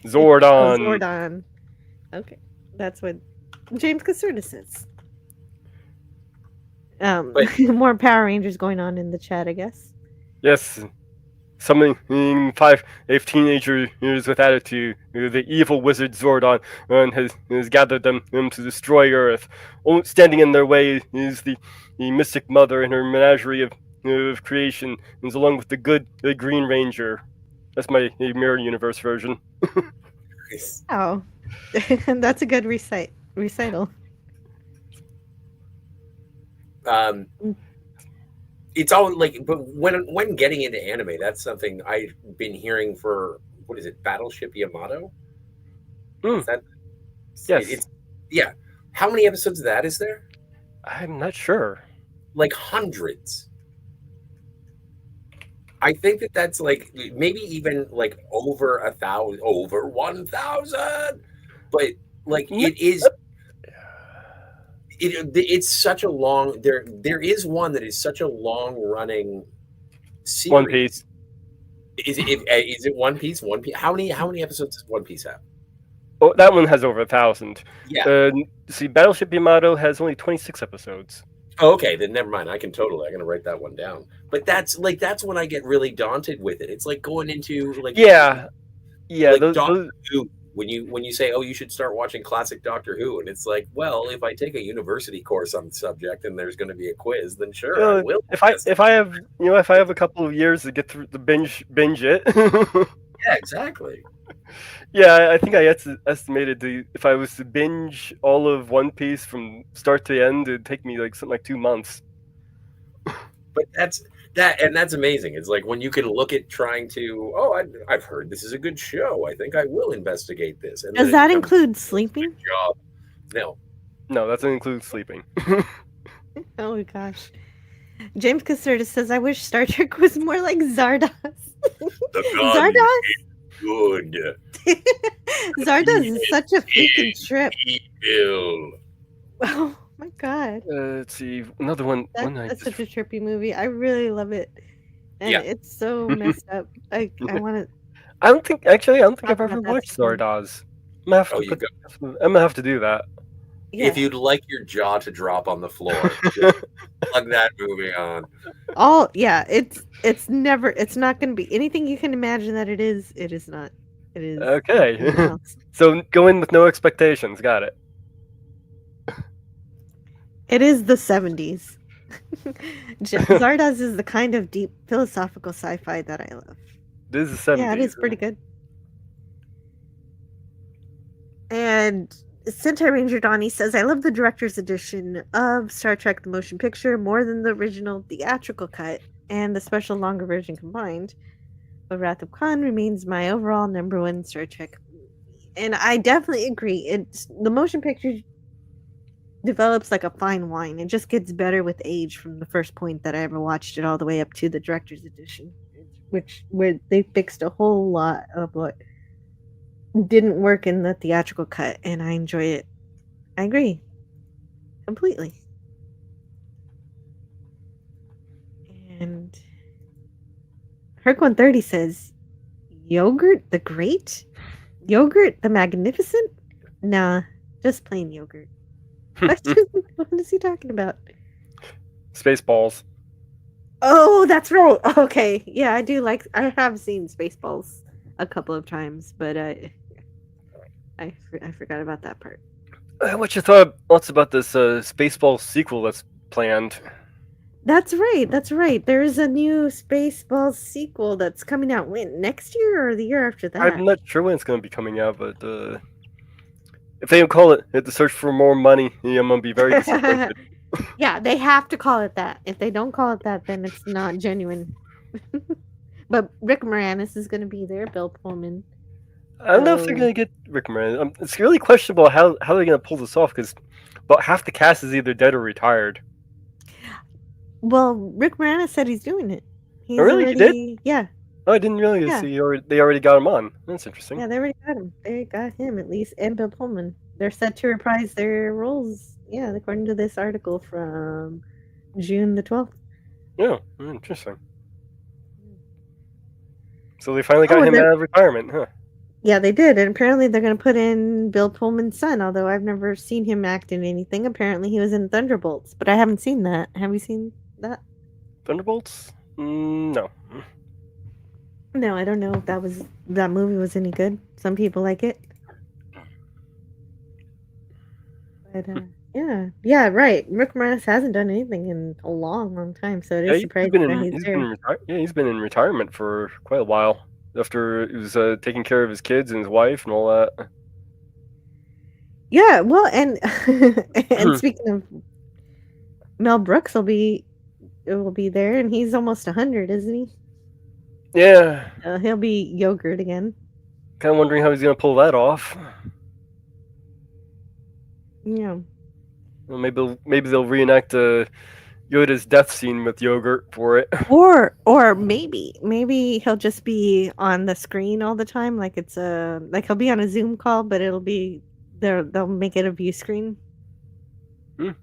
Zordon. Zordon. Okay. That's what James Caserta says. More Power Rangers going on in the chat, I guess. Yes. Summoning a teenagers with attitude, the evil wizard Zordon, has gathered them to destroy Earth. Standing in their way is the Mystic Mother and her menagerie of creation, is along with the good Green Ranger. That's my Mirror Universe version. Oh, that's a good recital. It's all like, but when getting into anime, that's something I've been hearing for, what is it, Battleship Yamato? Is that, yes. Yeah. How many episodes of that is there? I'm not sure. Like hundreds. I think that's like maybe even like over 1,000, over 1,000. But like it is. It's such a long. There is one that is such a long running series. One Piece. Is it One Piece? One Piece. How many episodes does One Piece have? Oh, that one has over 1,000. Yeah. See, Battleship Yamato has only 26 episodes. Oh, okay, then never mind. I'm gonna write that one down. But that's when I get really daunted with it. It's like going into like Doctor Who. When you say, oh, you should start watching classic Doctor Who, and it's like, well, if I take a university course on the subject and there's going to be a quiz, then sure, I will. If I have a couple of years to get through the binge it. Yeah, exactly. Yeah, I think I estimated if I was to binge all of One Piece from start to end, it'd take me something like 2 months. But that's amazing. It's like when you can look at trying to, I've heard this is a good show. I think I will investigate this. And does that include sleeping? Job. No, that doesn't include sleeping. Oh gosh. James Caserta says, I wish Star Trek was more like Zardoz. Zardoz? Good. Zardoz is such a freaking trip. Evil. Oh my god. Let's see. Another one. That's such a trippy movie. I really love it. And it's so messed up. I want to. I don't think I've ever watched Zardoz. I'm gonna have to do that. Yeah. If you'd like your jaw to drop on the floor, just plug that movie on. It's not going to be anything you can imagine that it is. It is not. It is. Okay. So go in with no expectations. Got it. It is the 70s. Zardoz is the kind of deep philosophical sci-fi that I love. It is the 70s. Yeah, it is pretty good. And Sentai Ranger Donnie says, I love the director's edition of Star Trek the Motion Picture more than the original theatrical cut and the special longer version combined. But Wrath of Khan remains my overall #1 Star Trek movie. And I definitely agree. The motion picture develops like a fine wine. It just gets better with age from the first point that I ever watched it all the way up to the director's edition, where they fixed a whole lot of what didn't work in the theatrical cut, and I enjoy it. I agree completely. And Herc 130 says, Yogurt the Great? Yogurt the Magnificent? Nah, just plain yogurt. What is he talking about? Spaceballs. Oh, that's right. Okay, yeah, I have seen Spaceballs a couple of times, but I forgot about that part. What's your thoughts about this Spaceballs sequel that's planned? That's right. There is a new Spaceballs sequel that's coming out next year or the year after that. I'm not sure when it's going to be coming out, but if they don't call it The Search for More Money, I'm going to be very disappointed. Yeah, they have to call it that. If they don't call it that, then it's not genuine. But Rick Moranis is going to be there, Bill Pullman. I don't know if they're going to get Rick Moranis. It's really questionable how they're going to pull this off, because about half the cast is either dead or retired. Well, Rick Moranis said he's doing it. He's Oh, really? He did? already, yeah. Oh, I didn't realize Yeah. they already got him on. That's interesting. Yeah, they already got him. They got him at least, and Bill Pullman. They're set to reprise their roles. Yeah, according to this article from June the 12th. Yeah, interesting. So they finally got him out of retirement, huh? Yeah, they did, and apparently they're going to put in Bill Pullman's son. Although I've never seen him act in anything. Apparently, he was in Thunderbolts, but I haven't seen that. Have you seen that? Thunderbolts? No. No, I don't know if that movie was any good. Some people like it. But yeah, right. Rick Moranis hasn't done anything in a long time, so it is surprising that he's there. He's been in retirement for quite a while after he was taking care of his kids and his wife and all that. Yeah, well, and and speaking of, Mel Brooks will be there, and he's almost 100, isn't he? Yeah. He'll be yogurt again. Kind of wondering how he's going to pull that off. Yeah. Well, maybe they'll reenact Yoda's death scene with yogurt for it. Or maybe he'll just be on the screen all the time, like it's like he'll be on a Zoom call, but it'll be they'll make it a view screen. I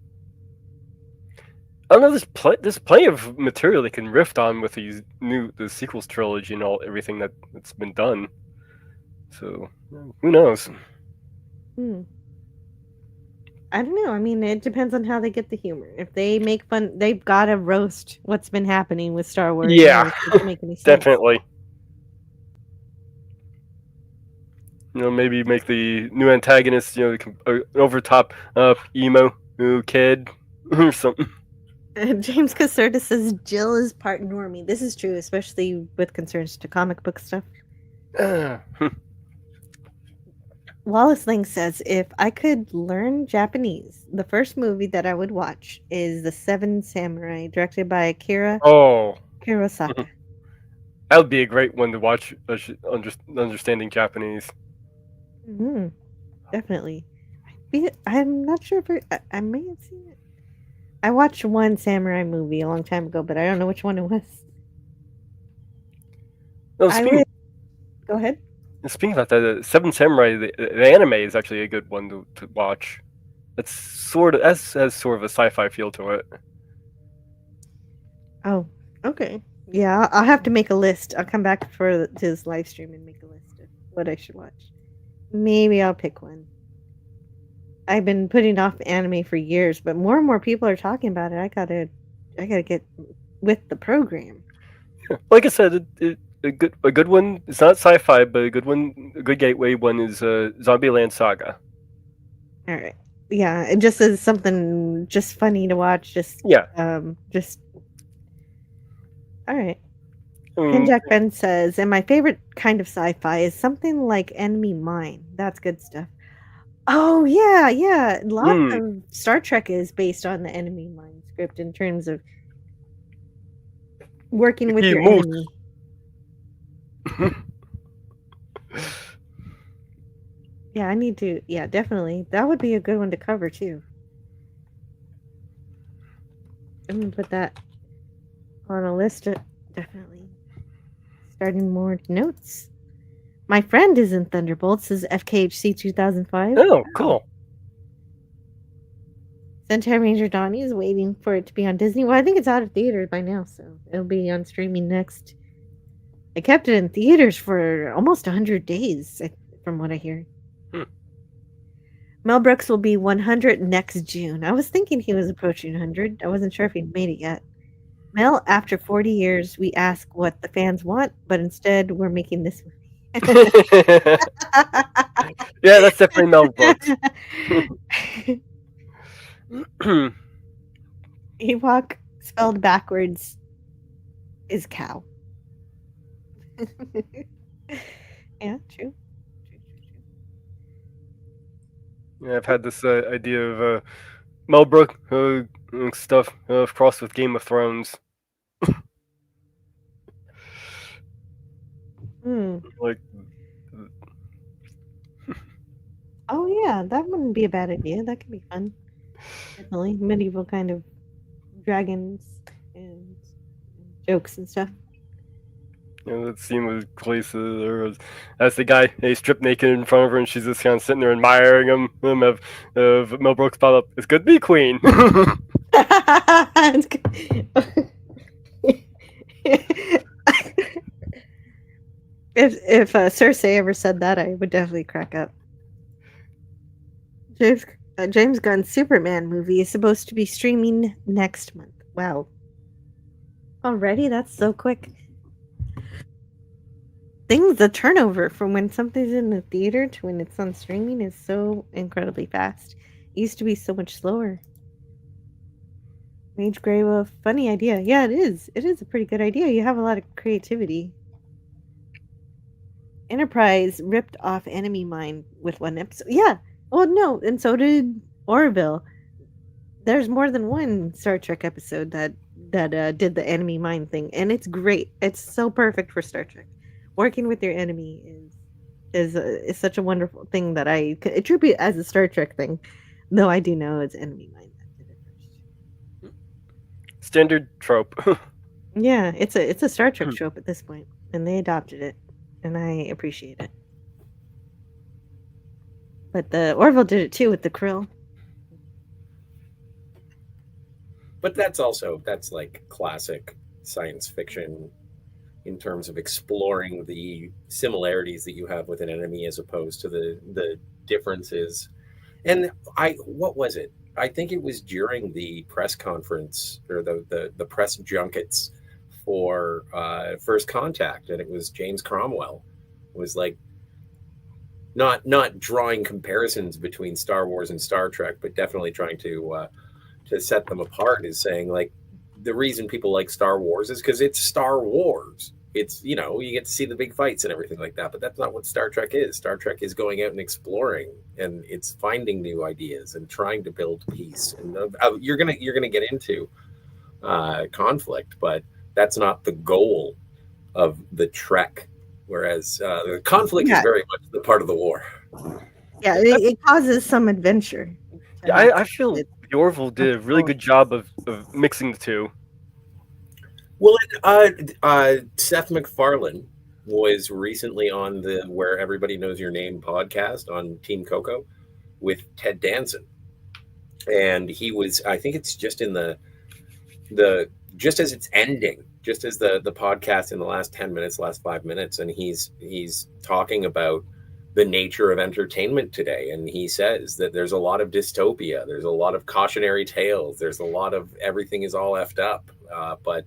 don't know. There's plenty of material they can riff on with the sequels trilogy and everything that's been done. So who knows? I don't know. I mean, it depends on how they get the humor. If they make fun, they've got to roast what's been happening with Star Wars. Yeah, it doesn't make any sense. Definitely. Maybe make the new antagonist, an over-top emo kid or something. James Caserta says Jill is part normie. This is true, especially with concerns to comic book stuff. Wallace Ling says, if I could learn Japanese, the first movie that I would watch is The Seven Samurai, directed by Akira Kurosawa. That would be a great one to watch, understanding Japanese. Definitely. I'm not sure if I may have seen it. I watched one samurai movie a long time ago, but I don't know which one it was. No, Go ahead. Speaking about that, the Seven Samurai, the anime is actually a good one to watch. It's has sort of a sci-fi feel to it. Oh, okay. Yeah, I'll have to make a list. I'll come back to this live stream and make a list of what I should watch. Maybe I'll pick one. I've been putting off anime for years, but more and more people are talking about it. I gotta get with the program. Like I said, a good one. It's not sci-fi, but a good one, a good gateway one is Zombieland Saga. All right, yeah, it just is something just funny to watch. Just all right. And Jack Ben says, and my favorite kind of sci-fi is something like Enemy Mine. That's good stuff. Oh yeah. A lot of Star Trek is based on the Enemy Mine script in terms of working with your enemy. Yeah, I need to. Yeah, definitely. That would be a good one to cover too. I'm gonna put that on a list. Definitely. Starting more notes. My friend is in Thunderbolts. Is FKHC 2005. Oh, cool. Sentai Ranger Donnie is waiting for it to be on Disney. Well, I think it's out of theaters by now, so it'll be on streaming next. I kept it in theaters for almost 100 days, from what I hear. Mel Brooks will be 100 next June. I was thinking he was approaching 100. I wasn't sure if he'd made it yet. Mel, after 40 years, we ask what the fans want, but instead we're making this movie. Yeah, that's definitely Mel Brooks. Ewok spelled backwards is cow. Yeah, true. Yeah, I've had this idea of Mel Brooks stuff crossed with Game of Thrones. Like, oh yeah, that wouldn't be a bad idea. That could be fun. Definitely medieval kind of dragons and jokes and stuff. That scene with Khaleesi, as the guy stripped naked in front of her, and she's just kind of sitting there admiring him. Of Mel Brooks pop up. It's good to be queen. If Cersei ever said that, I would definitely crack up. James Gunn's Superman movie is supposed to be streaming next month. Wow. Already? That's so quick. The turnover from when something's in the theater to when it's on streaming is so incredibly fast. It used to be so much slower. Mage Grey Wolf, funny idea. Yeah, it is. It is a pretty good idea. You have a lot of creativity. Enterprise ripped off Enemy Mine with one episode. Yeah. Oh no, and so did Orville. There's more than one Star Trek episode that did the Enemy Mine thing, and it's great. It's so perfect for Star Trek. Working with your enemy is such a wonderful thing that I could attribute as a Star Trek thing, though I do know it's Enemy Mine that did it first. Standard trope. Yeah, it's a Star Trek trope at this point, and they adopted it, and I appreciate it. But the Orville did it too with the krill. But that's like classic science fiction in terms of exploring the similarities that you have with an enemy as opposed to the differences. And what was it? I think it was during the press conference or the press junkets for First Contact, and it was James Cromwell was like not drawing comparisons between Star Wars and Star Trek, but definitely trying to set them apart, is saying like the reason people like Star Wars is because it's Star Wars. It's, you get to see the big fights and everything like that, but that's not what Star Trek is. Star Trek is going out and exploring, and it's finding new ideas and trying to build peace. And you're gonna get into conflict, but that's not the goal of the Trek. Whereas the conflict is very much the part of the war. Yeah, it causes some adventure. Yeah, I feel Orville did a really good job of mixing the two. Well, Seth MacFarlane was recently on the Where Everybody Knows Your Name podcast on Team Coco with Ted Danson. And he was, I think it's just in the just as it's ending, just as the podcast in the last 10 minutes, last 5 minutes, and he's talking about the nature of entertainment today. And he says that there's a lot of dystopia, there's a lot of cautionary tales, there's a lot of everything is all effed up, but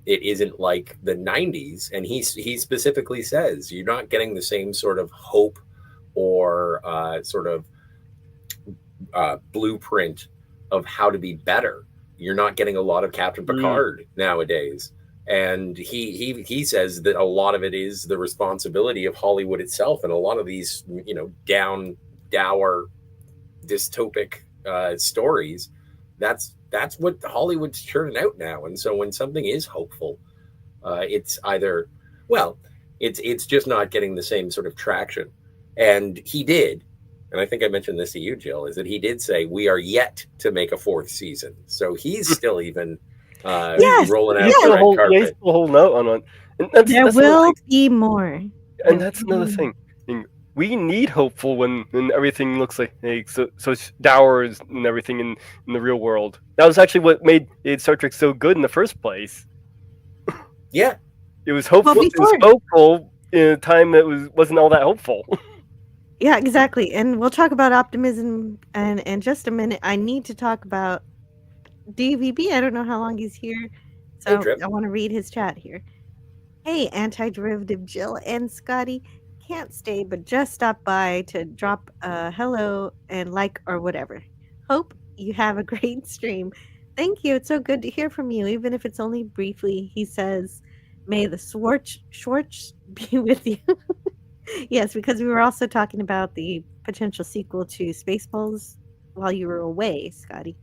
it isn't like the 90s. And he specifically says you're not getting the same sort of hope or sort of blueprint of how to be better. You're not getting a lot of Captain Picard nowadays. And he says that a lot of it is the responsibility of Hollywood itself, and a lot of these, dour, dystopic stories. That's what Hollywood's churning out now. And so when something is hopeful, it's either, it's just not getting the same sort of traction. And he did, and I think I mentioned this to you, Jill, is that he did say we are yet to make a fourth season. So he's still even rolling out the red carpet. He's still holding out on it. There will be more. And that's another thing. We need hopeful when everything looks like so dour and everything in the real world. That was actually what made Star Trek so good in the first place. Yeah, it was hopeful. It was hopeful in a time that wasn't all that hopeful. Yeah, exactly. And we'll talk about optimism in just a minute. I need to talk about DVB. I don't know how long he's here, so I want to read his chat here. Hey, anti-derivative Jill and Scotty. Can't stay, but just stop by to drop a hello and like or whatever. Hope you have a great stream. Thank you. It's so good to hear from you, even if it's only briefly. He says, may the Schwartz be with you. Yes, because we were also talking about the potential sequel to Spaceballs while you were away, Scotty.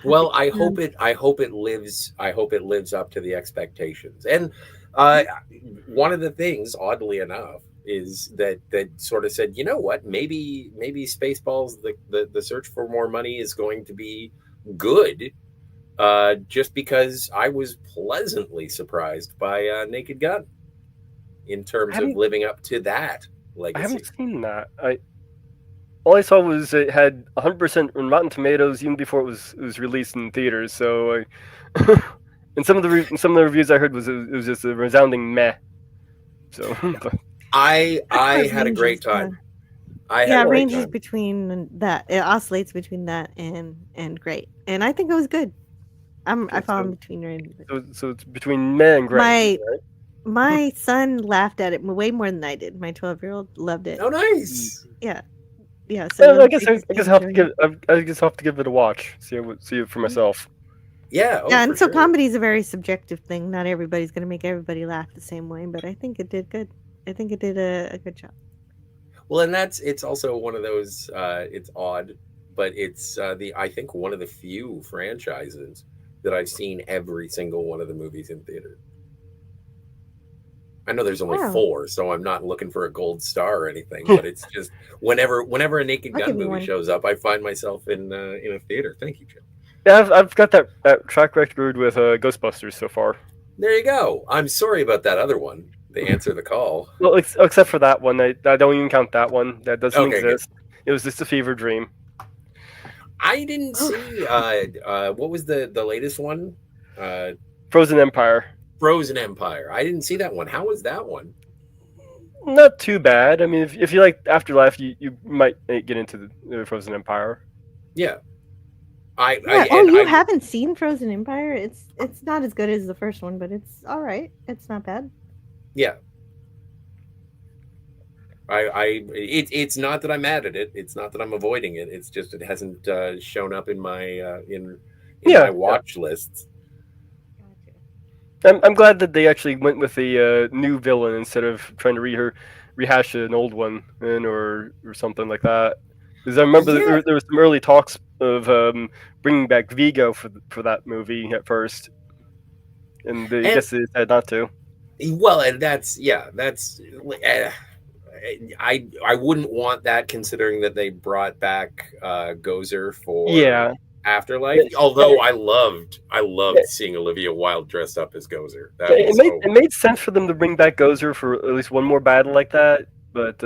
Well, I hope it lives up to the expectations. And one of the things, oddly enough, is that sort of said, you know what, maybe Spaceballs, the search for more money is going to be good. just because I was pleasantly surprised by Naked Gun in terms of living up to that legacy. I haven't seen that. All I saw was it had 100% on Rotten Tomatoes even before it was released in theaters. So, and some of the reviews I heard was it was just a resounding meh. So, I had a great time. It ranges between that. It oscillates between that and great, and I think it was good. I fall in between ranges. So it's between meh and great. My son laughed at it way more than I did. My 12-year-old loved it. Oh, nice. Yeah. So I guess I'll have to give it a watch. See it for myself. Yeah. And so comedy is a very subjective thing. Not everybody's going to make everybody laugh the same way, but I think it did good. I think it did a good job. Well, and it's also one of those. It's odd, but it's I think one of the few franchises that I've seen every single one of the movies in theater. I know there's only 4, so I'm not looking for a gold star or anything. But it's just whenever a Naked Gun movie shows up, I find myself in a theater. Thank you, Jim. Yeah, I've got that track record with Ghostbusters so far. There you go. I'm sorry about that other one. They answer the call. Well, except for that one, I don't even count that one. That doesn't exist. Good. It was just a fever dream. I didn't see. What was the latest one? Frozen Empire. Frozen Empire. I didn't see that one. How was that one? Not too bad. I mean, if you like Afterlife, you might get into the Frozen Empire. Yeah. You haven't seen Frozen Empire? It's not as good as the first one, but it's all right. It's not bad. Yeah. It's not that I'm mad at it. It's not that I'm avoiding it. It's just it hasn't shown up in my my watch lists. I'm glad that they actually went with a new villain instead of trying to rehash an old one or something like that. Because I remember there was some early talks of bringing back Vigo for that movie at first, and I guess they decided not to. Well, and that's I wouldn't want that considering that they brought back Gozer for Afterlife. Although I loved seeing Olivia Wilde dressed up as Gozer. It made sense for them to bring back Gozer for at least one more battle like that, but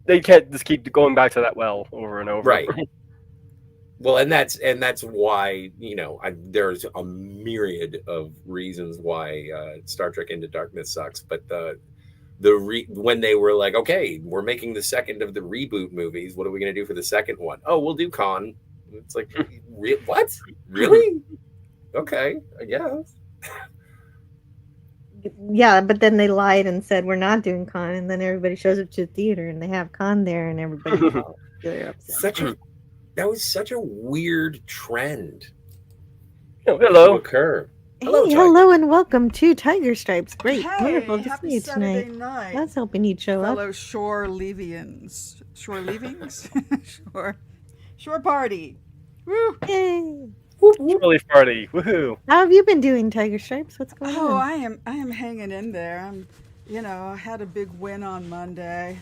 they can't just keep going back to that well over and over. Right. Well, and that's why there's a myriad of reasons why Star Trek Into Darkness sucks, but when they were like, okay, we're making the second of the reboot movies, what are we going to do for the second one? Oh, we'll do Khan. It's like, what? Really? Okay, I guess. Yeah, but then they lied and said we're not doing Khan, and then everybody shows up to the theater and they have Khan there, and everybody's all really upset. That was such a weird trend. Oh, hello. To occur. Hello, and welcome to Tiger Stripes. Great, wonderful to happy see you Saturday tonight. Night, That's helping you show up. fellow shore leavings, shore party. Woo! Yay! Really party. Woohoo! How have you been doing, Tiger Stripes? What's going on? Oh, I am hanging in there. I had a big win on Monday,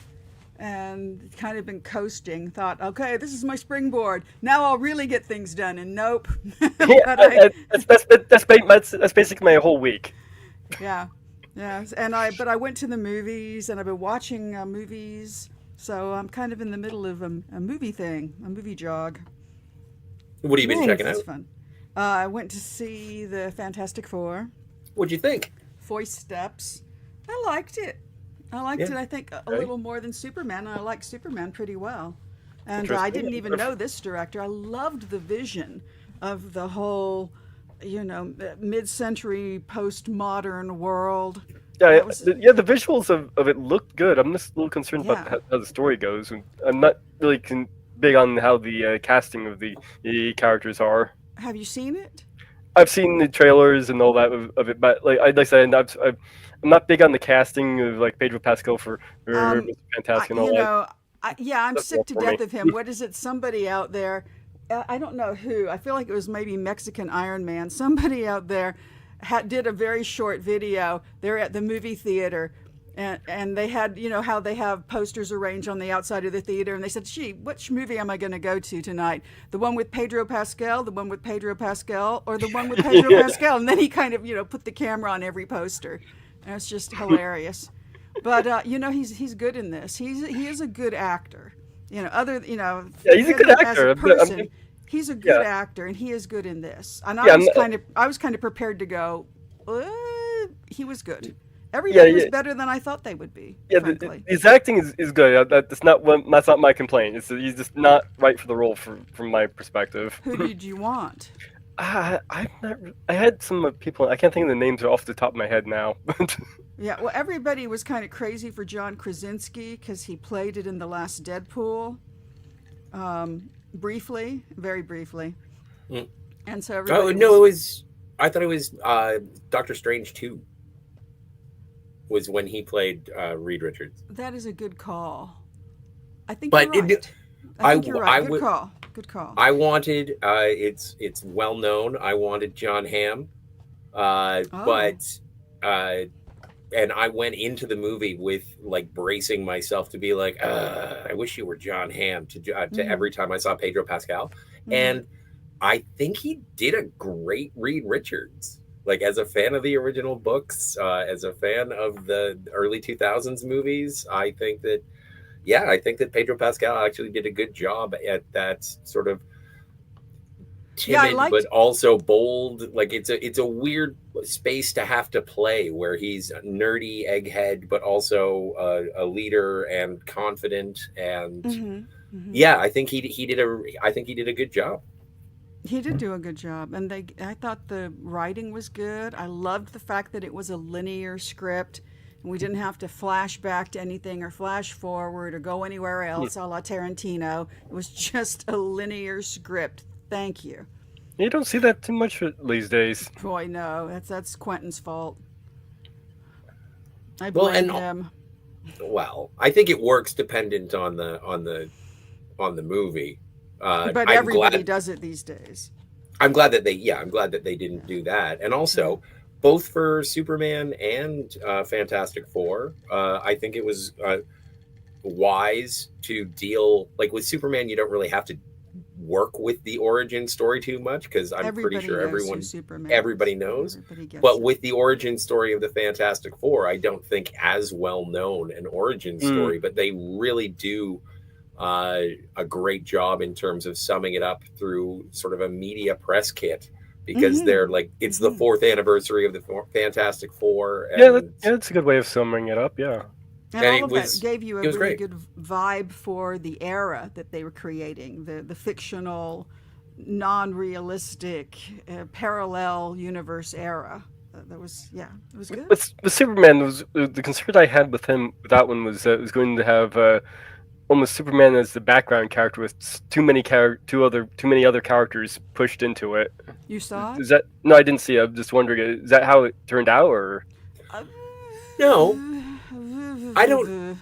and kind of been coasting. Thought, okay, this is my springboard. Now I'll really get things done. And nope. That's basically my whole week. Yeah. But I went to the movies, and I've been watching movies. So I'm kind of in the middle of a movie jog. What have you been checking out? It's fun. I went to see the Fantastic Four. What'd you think? Voice Steps. I liked it. I think a little more than Superman. I like Superman pretty well. And I didn't even know this director. I loved the vision of the whole, mid-century postmodern world. Yeah, the visuals of it looked good. I'm just a little concerned about how the story goes. I'm not really big on how the casting of the characters are. Have you seen it? I've seen the trailers and all that of it, but like I said, I'm not big on the casting of like Pedro Pascal for Fantastic and all that. I'm sick to death of him. What is it? Somebody out there, I don't know who. I feel like it was maybe Mexican Iron Man. Somebody out there did a very short video. They're at the movie theater, And they had, you know, how they have posters arranged on the outside of the theater, and they said, "Gee, which movie am I going to go to tonight? The one with Pedro Pascal, the one with Pedro Pascal, or the one with Pedro Pascal?" And then he kind of, you know, put the camera on every poster, and it's just hilarious. But you know, he's good in this. He is a good actor. You know, Yeah, he's a good actor. As a person, he's a good actor, and he is good in this. And I was kind of prepared to go, he was good. Everybody was better than I thought they would be. Yeah, his acting is good. That's not my complaint. He's just not right for the role from my perspective. Who did you want? I had some people. I can't think of the names off the top of my head now. Yeah, well, everybody was kind of crazy for John Krasinski because he played it in the last Deadpool, briefly, very briefly. And so everybody. I thought it was Doctor Strange 2. Was when he played Reed Richards. That is a good call. I think you're right. I think you're right. Good call. I wanted it's well known. I wanted John Hamm, but and I went into the movie with like bracing myself to be like, I wish you were John Hamm to every time I saw Pedro Pascal, and I think he did a great Reed Richards. Like, as a fan of the original books, as a fan of the early 2000s movies, I think that Pedro Pascal actually did a good job at that sort of timid but also bold. Like, it's a weird space to have to play where he's a nerdy egghead, but also a leader and confident. And I think he did a good job. He did do a good job, and I thought the writing was good. I loved the fact that it was a linear script, and we didn't have to flash back to anything or flash forward or go anywhere else a la Tarantino. It was just a linear script. Thank you. You don't see that too much these days. Boy, no, that's Quentin's fault. I blame him. Well, I think it works dependent on the movie. But everybody does it these days. I'm glad that they didn't do that. And also, both for Superman and Fantastic Four, I think it was wise to deal, like with Superman, you don't really have to work with the origin story too much because I'm pretty sure everybody knows. But with the origin story of the Fantastic Four, I don't think as well known an origin story, but they really do a great job in terms of summing it up through sort of a media press kit because they're like, it's the 4th anniversary of the Fantastic Four. And that's a good way of summing it up. Yeah. And all of that gave you a really good vibe for the era that they were creating, the fictional, non-realistic, parallel universe era. It was good. With Superman, the concern I had with him, with that one, was it was going to have almost Superman as the background character with too many other characters pushed into it. You saw it? Is that no? I didn't see it. I'm just wondering, is that how it turned out, or? No, I don't.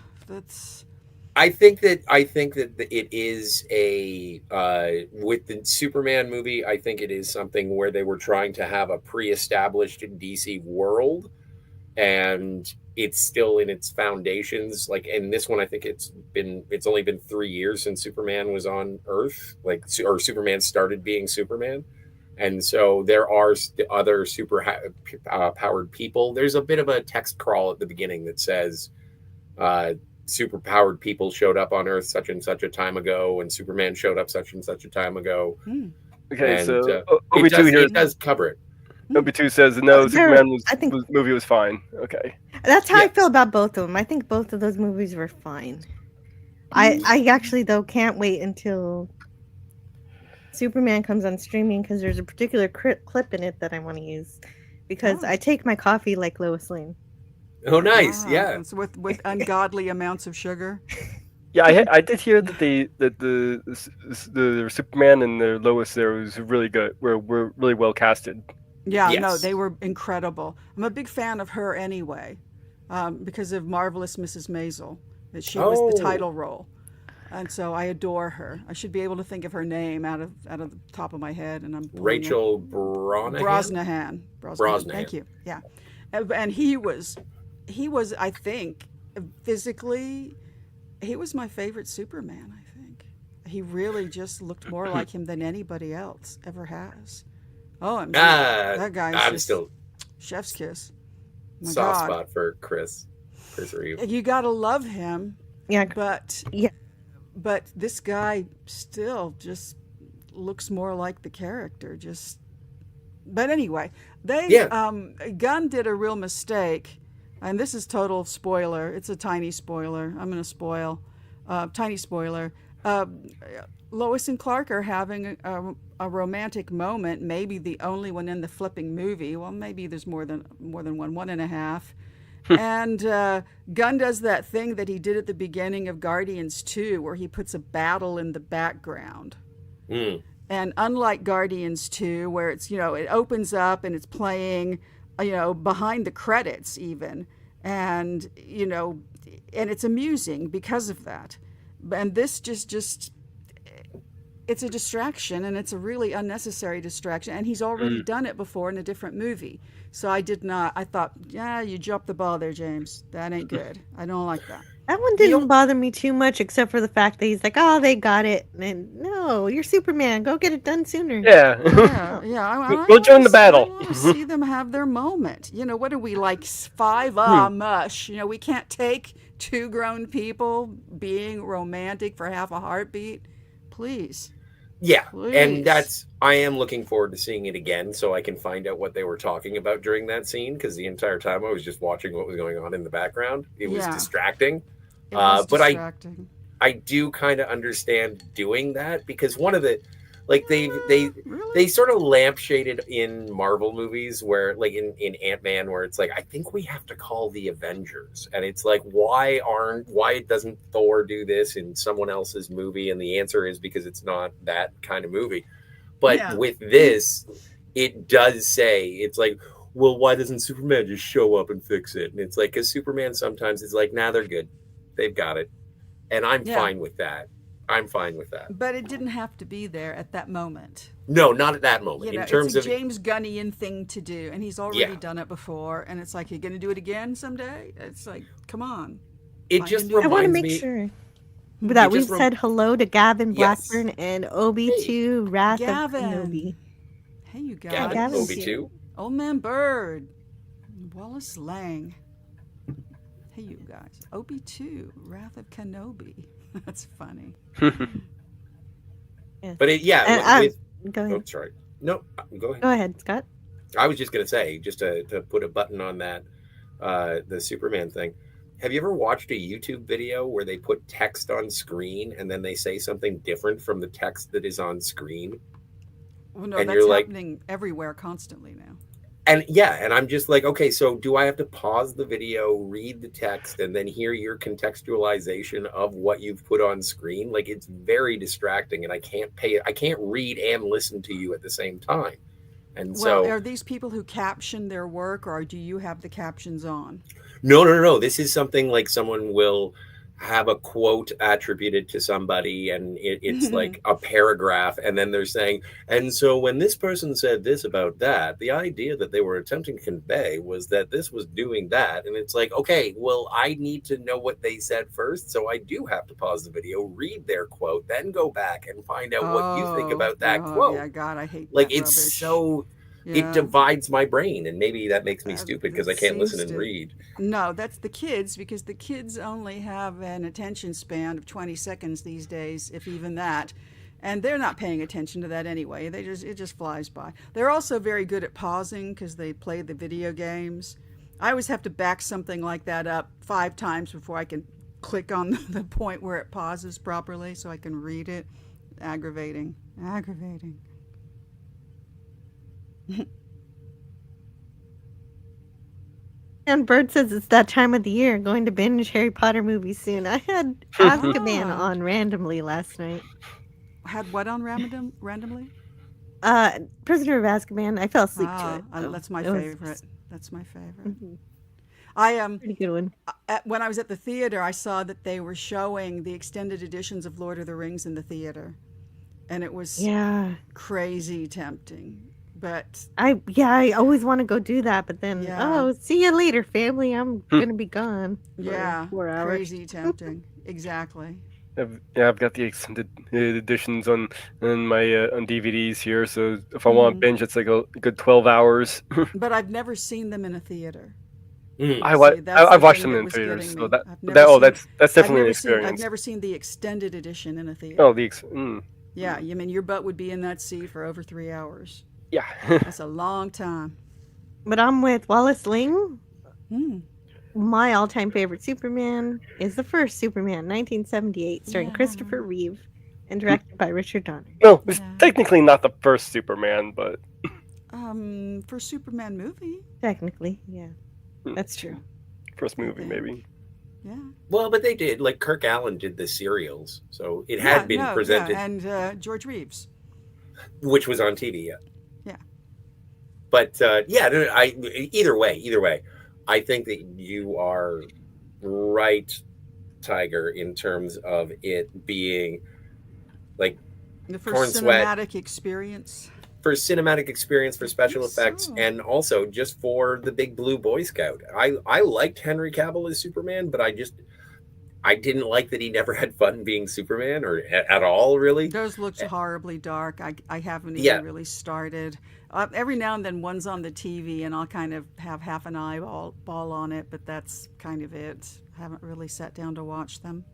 I think that it is with the Superman movie. I think it is something where they were trying to have a pre-established DC world, and it's still in its foundations. Like in this one, I think it's only been 3 years since Superman was on Earth, or Superman started being Superman. And so there are other powered people. There's a bit of a text crawl at the beginning that says super powered people showed up on Earth such and such a time ago, and Superman showed up such and such a time ago. Okay, and, so it does cover it. Obi2 says no. Superman movie was fine. Okay, that's how I feel about both of them. I think both of those movies were fine. I actually though can't wait until Superman comes on streaming because there's a particular clip in it that I want to use because I take my coffee like Lois Lane. Oh, nice! Wow. Yeah, it's with ungodly amounts of sugar. Yeah, I did hear that the Superman and the Lois there was really good. Were really well casted. Yeah, no, they were incredible. I'm a big fan of her anyway, because of Marvelous Mrs. Maisel. That she was the title role, and so I adore her. I should be able to think of her name out of the top of my head, and I'm Rachel Brosnahan. Brosnahan. Thank you. Yeah, and he was he was, I think, physically, he was my favorite Superman, I think. He really just looked more like him than anybody else ever has. Oh, that guy's I'm just still chef's kiss. My soft God. spot for Chris Reeve. You gotta love him. Yeah, but this guy still just looks more like the character. But anyway, Gunn did a real mistake, and this is total spoiler. It's a tiny spoiler. I'm going to spoil. Tiny spoiler. Lois and Clark are having a romantic moment, maybe the only one in the flipping movie. Well, maybe there's more than one and a half. And Gunn does that thing that he did at the beginning of Guardians 2, where he puts a battle in the background. And unlike Guardians 2, where it's, it opens up and it's playing, behind the credits even. And, and it's amusing because of that. And this just it's a distraction, and it's a really unnecessary distraction. And he's already done it before in a different movie. So I thought, you dropped the ball there, James. That ain't good. I don't like that. That one didn't bother me too much, except for the fact that he's like, oh, they got it. And no, you're Superman. Go get it done sooner. Yeah. We'll join the battle. I want to see them have their moment. What are we, like 5? Mush. We can't take 2 grown people being romantic for half a heartbeat. Please. Yeah, Please. And I am looking forward to seeing it again so I can find out what they were talking about during that scene, because the entire time I was just watching what was going on in the background. It was distracting. It was distracting. I do kind of understand doing that, because one of the, like, they sort of lampshaded in Marvel movies where, like in Ant-Man, where it's like, I think we have to call the Avengers, and it's like, why doesn't Thor do this in someone else's movie? And the answer is because it's not that kind of movie. But with this, it does say, it's like, well, why doesn't Superman just show up and fix it? And it's like, because Superman sometimes is like, nah, they're good, they've got it, and I'm fine with that. I'm fine with that. But it didn't have to be there at that moment. No, not at that moment. In terms it's a of James Gunnian thing to do, and he's already done it before. And it's like, you're going to do it again someday? It's like, come on. It just reminds me. I want to make sure that we've said hello to Gavin Blackburn and Obi-2, Wrath of Kenobi. Hey, you guys. Gavin, Obi-2. Old Man Bird. Wallace Lang. Hey, you guys. Obi-2, Wrath of Kenobi. That's funny. But go ahead. Oh, sorry. No, go ahead. Go ahead, Scott. I was just going to say, just to put a button on that, the Superman thing. Have you ever watched a YouTube video where they put text on screen and then they say something different from the text that is on screen? Well, no, that's happening everywhere constantly now. And I'm just like, okay, so do I have to pause the video, read the text, and then hear your contextualization of what you've put on screen? Like, it's very distracting, and I can't read and listen to you at the same time. And so, are these people who caption their work, or do you have the captions on? No. This is something like someone will have a quote attributed to somebody, and it's like a paragraph, and then they're saying, and so when this person said this about that, the idea that they were attempting to convey was that this was doing that. And it's like, okay, well, I need to know what they said first, so I do have to pause the video, read their quote, then go back and find out what you think about that quote. Yeah, God, I hate like that it's rubbish. So it divides my brain, and maybe that makes me stupid because I can't listen and read. No, that's the kids, because the kids only have an attention span of 20 seconds these days, if even that. And they're not paying attention to that anyway. It just flies by. They're also very good at pausing because they play the video games. I always have to back something like that up 5 times before I can click on the point where it pauses properly so I can read it. Aggravating. And Bird says it's that time of the year, going to binge Harry Potter movies soon. I had Azkaban on randomly last night. Had what on randomly? Prisoner of Azkaban. I fell asleep to it. That's my favorite. That's my favorite. Mm-hmm. Pretty good one. When I was at the theater, I saw that they were showing the extended editions of Lord of the Rings in the theater. And it was crazy tempting. But I always want to go do that, but then see you later, family. I'm gonna be gone. Yeah, 4 hours. crazy tempting. Exactly. I've got the extended editions on my on DVDs here, so if I want to binge, it's like a good 12 hours. But I've never seen them in a theater. I've watched them in theaters, so that's definitely an experience. I've never seen the extended edition in a theater. Oh, yeah, you mean your butt would be in that seat for over 3 hours. Yeah. That's a long time. But I'm with Wallace Ling. My all-time favorite Superman is the first Superman, 1978, starring Christopher Reeve and directed by Richard Donner. No, it's technically not the first Superman, but first Superman movie. Technically, yeah. That's true. First movie, maybe. Yeah. Well, but they did. Like Kirk Allen did the serials, so it had been presented. Yeah, and George Reeves, which was on TV. Yeah. Yeah. But either way, I think that you are right, Tiger, in terms of it being like the first cinematic experience. For cinematic experience, for special effects, and also just for the big blue Boy Scout. I liked Henry Cavill as Superman, but I didn't like that he never had fun being Superman or at all, really. Those looked horribly dark. I haven't even really started. Every now and then one's on the TV and I'll kind of have half an eyeball on it, but that's kind of it. I haven't really sat down to watch them.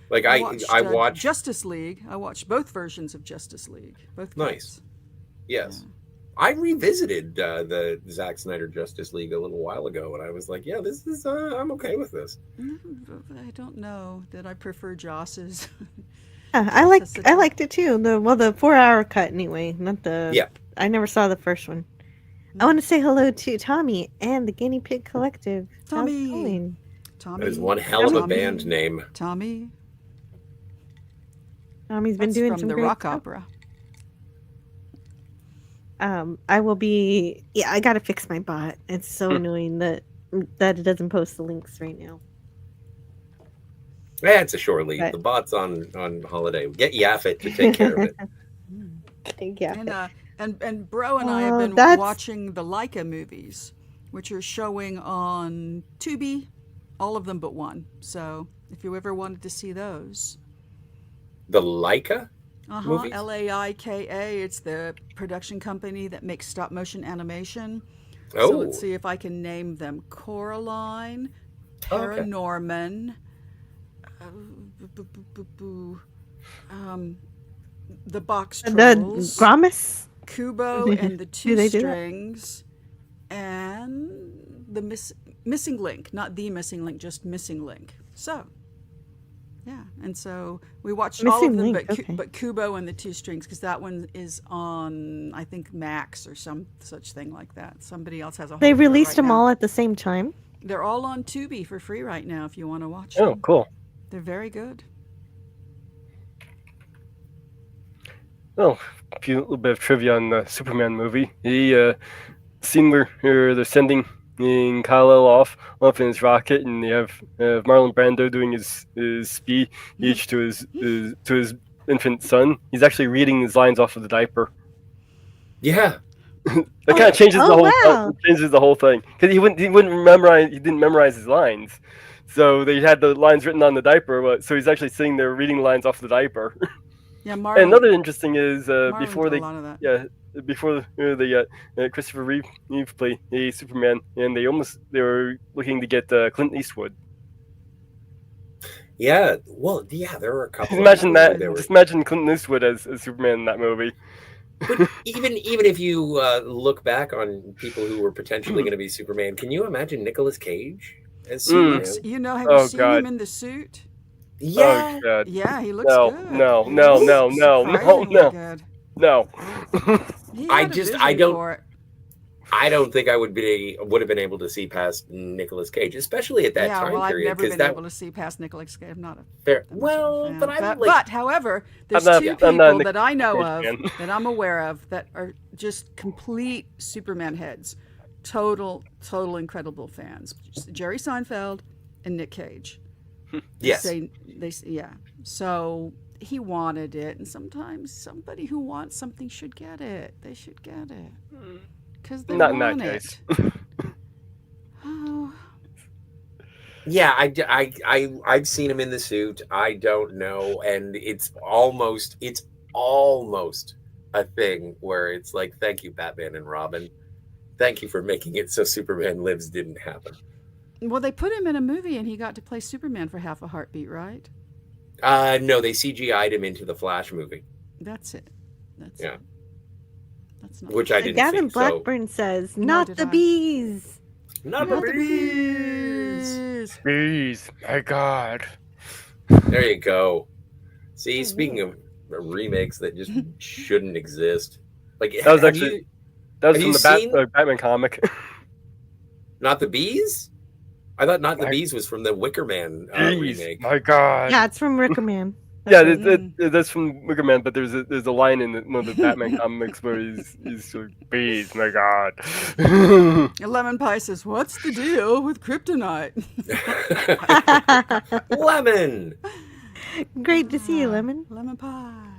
Like I watched Justice League. I watched both versions of Justice League. Both cuts. Yes. Yeah. I revisited the Zack Snyder Justice League a little while ago, and I was like, yeah, this is, I'm okay with this. I don't know that I prefer Joss's. I liked it too. The 4-hour cut anyway, not the. Yeah. I never saw the first one. I want to say hello to Tommy and the Guinea Pig Collective. Tommy. That is one hell of a band name. Tommy's been doing from some the great rock stuff. opera. I will be. Yeah, I gotta fix my bot. It's so annoying that it doesn't post the links right now. Yeah, it's a short leave. The bot's on holiday. Get Yaffet to take care of it. And Bro and I have been watching the Leica movies, which are showing on Tubi, all of them but one. So if you ever wanted to see those, the Leica. Movies? Laika. It's the production company that makes stop motion animation. So let's see if I can name them: Coraline, Paranorman, the Box Trolls, the Gromus, Kubo and the Two Strings, and the Missing Link. Not the Missing Link, just Missing Link. So. Yeah, and so we watched all of them, but Kubo and the Two Strings, because that one is on, I think, Max or some such thing like that. Somebody else has a whole. They released them all at the same time? They're all on Tubi for free right now if you want to watch them. Oh, cool. They're very good. Oh, a little bit of trivia on the Superman movie. The scene where they're sending Kal-El off in his rocket, and you have Marlon Brando doing his speech to his infant son. He's actually reading his lines off of the diaper. Yeah, that kind of changes the whole thing, because he didn't memorize his lines, so they had the lines written on the diaper. So he's actually sitting there reading lines off the diaper. Yeah, Marlon. And another interesting is before Christopher Reeve played Superman, and they were looking to get Clint Eastwood. Yeah, well, there were a couple. Imagine that. Just imagine Clint Eastwood as Superman in that movie. But even if you look back on people who were potentially going to be Superman, can you imagine Nicolas Cage as Superman? Have you seen him in the suit? Yeah. Oh, yeah, he looks good. No. I don't think I would have been able to see past Nicolas Cage, especially at that time period. I've never been able to see past Nicolas Cage. I'm not a fair. But however, there's two people that I know of that I'm aware of that are just complete Superman heads, total incredible fans. Jerry Seinfeld and Nick Cage. Yes. Yeah. So he wanted it, and sometimes somebody who wants something should get it. They should get it because they Not in want that it. case. Oh. Yeah, I've seen him in the suit. I don't know, and it's almost a thing where it's like, thank you, Batman and Robin. Thank you for making it so Superman Lives didn't happen. Well, they put him in a movie, and he got to play Superman for half a heartbeat, right? No, they CGI'd him into the Flash movie. That's it. That's yeah. It. That's not. Which I didn't Gavin see. Blackburn says, "Not the bees." Not the bees. Bees. My God. There you go. See, speaking of remakes that just shouldn't exist, like that was actually that was from the Batman comic. Not the Bees? I thought Not the Bees was from the Wicker Man remake. My God. Yeah, it's from Wicker Man. Yeah, that's from Wicker Man, but there's a line in one of the Batman comics where he's like, bees, my God. Lemon Pie says, "What's the deal with kryptonite?" Lemon. Great to see you, Lemon. Lemon Pie.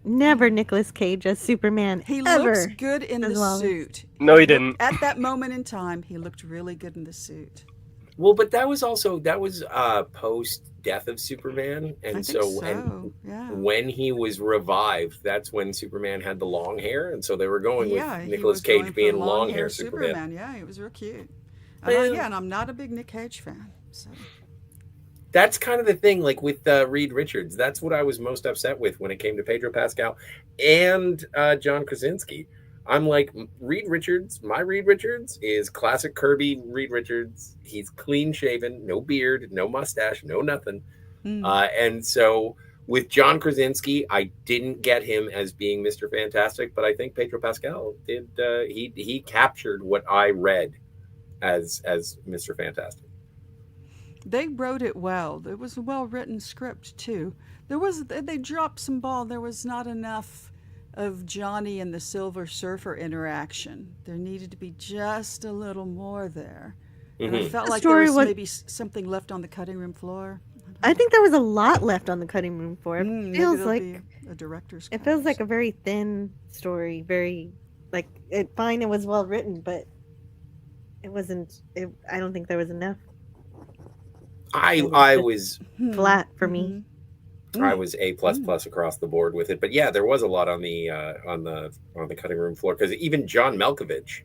Never Nicolas Cage as Superman. He ever. looks good in the suit. No, he didn't. At that moment in time, he looked really good in the suit. Well, but that was post death of Superman, and when he was revived, that's when Superman had the long hair, and so they were going with Nicolas Cage being long hair Superman. Yeah, he was real cute. And I'm not a big Nick Cage fan, so. That's kind of the thing, like with Reed Richards. That's what I was most upset with when it came to Pedro Pascal and John Krasinski. I'm like, my Reed Richards is classic Kirby Reed Richards. He's clean shaven, no beard, no mustache, no nothing. And so with John Krasinski, I didn't get him as being Mr. Fantastic, but I think Pedro Pascal did. He captured what I read as Mr. Fantastic. They wrote it well. It was a well-written script too. They dropped some ball. There was not enough of Johnny and the Silver Surfer interaction. There needed to be just a little more there. And I felt like there was maybe something left on the cutting room floor. I think there was a lot left on the cutting room floor. It feels like a director's. It feels like a very thin story. Very like it. Fine, it was well written, but it wasn't. I don't think there was enough. I was flat for me. I was A++ across the board with it, but yeah, there was a lot on the cutting room floor because even John Malkovich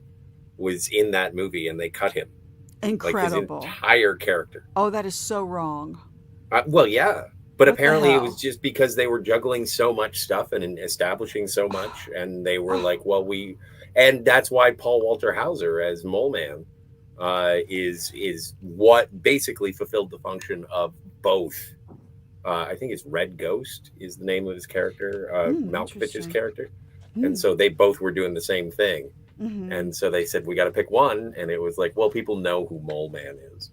was in that movie and they cut him. Incredible. Like his entire character. Oh, that is so wrong. Well, yeah, but apparently it was just because they were juggling so much stuff and establishing so much, and they were like, well, and that's why Paul Walter Hauser as Mole Man is what basically fulfilled the function of both. I think it's Red Ghost is the name of his character, Malkovich's character. And so they both were doing the same thing. And so they said, we got to pick one. And it was like, well, people know who Mole Man is.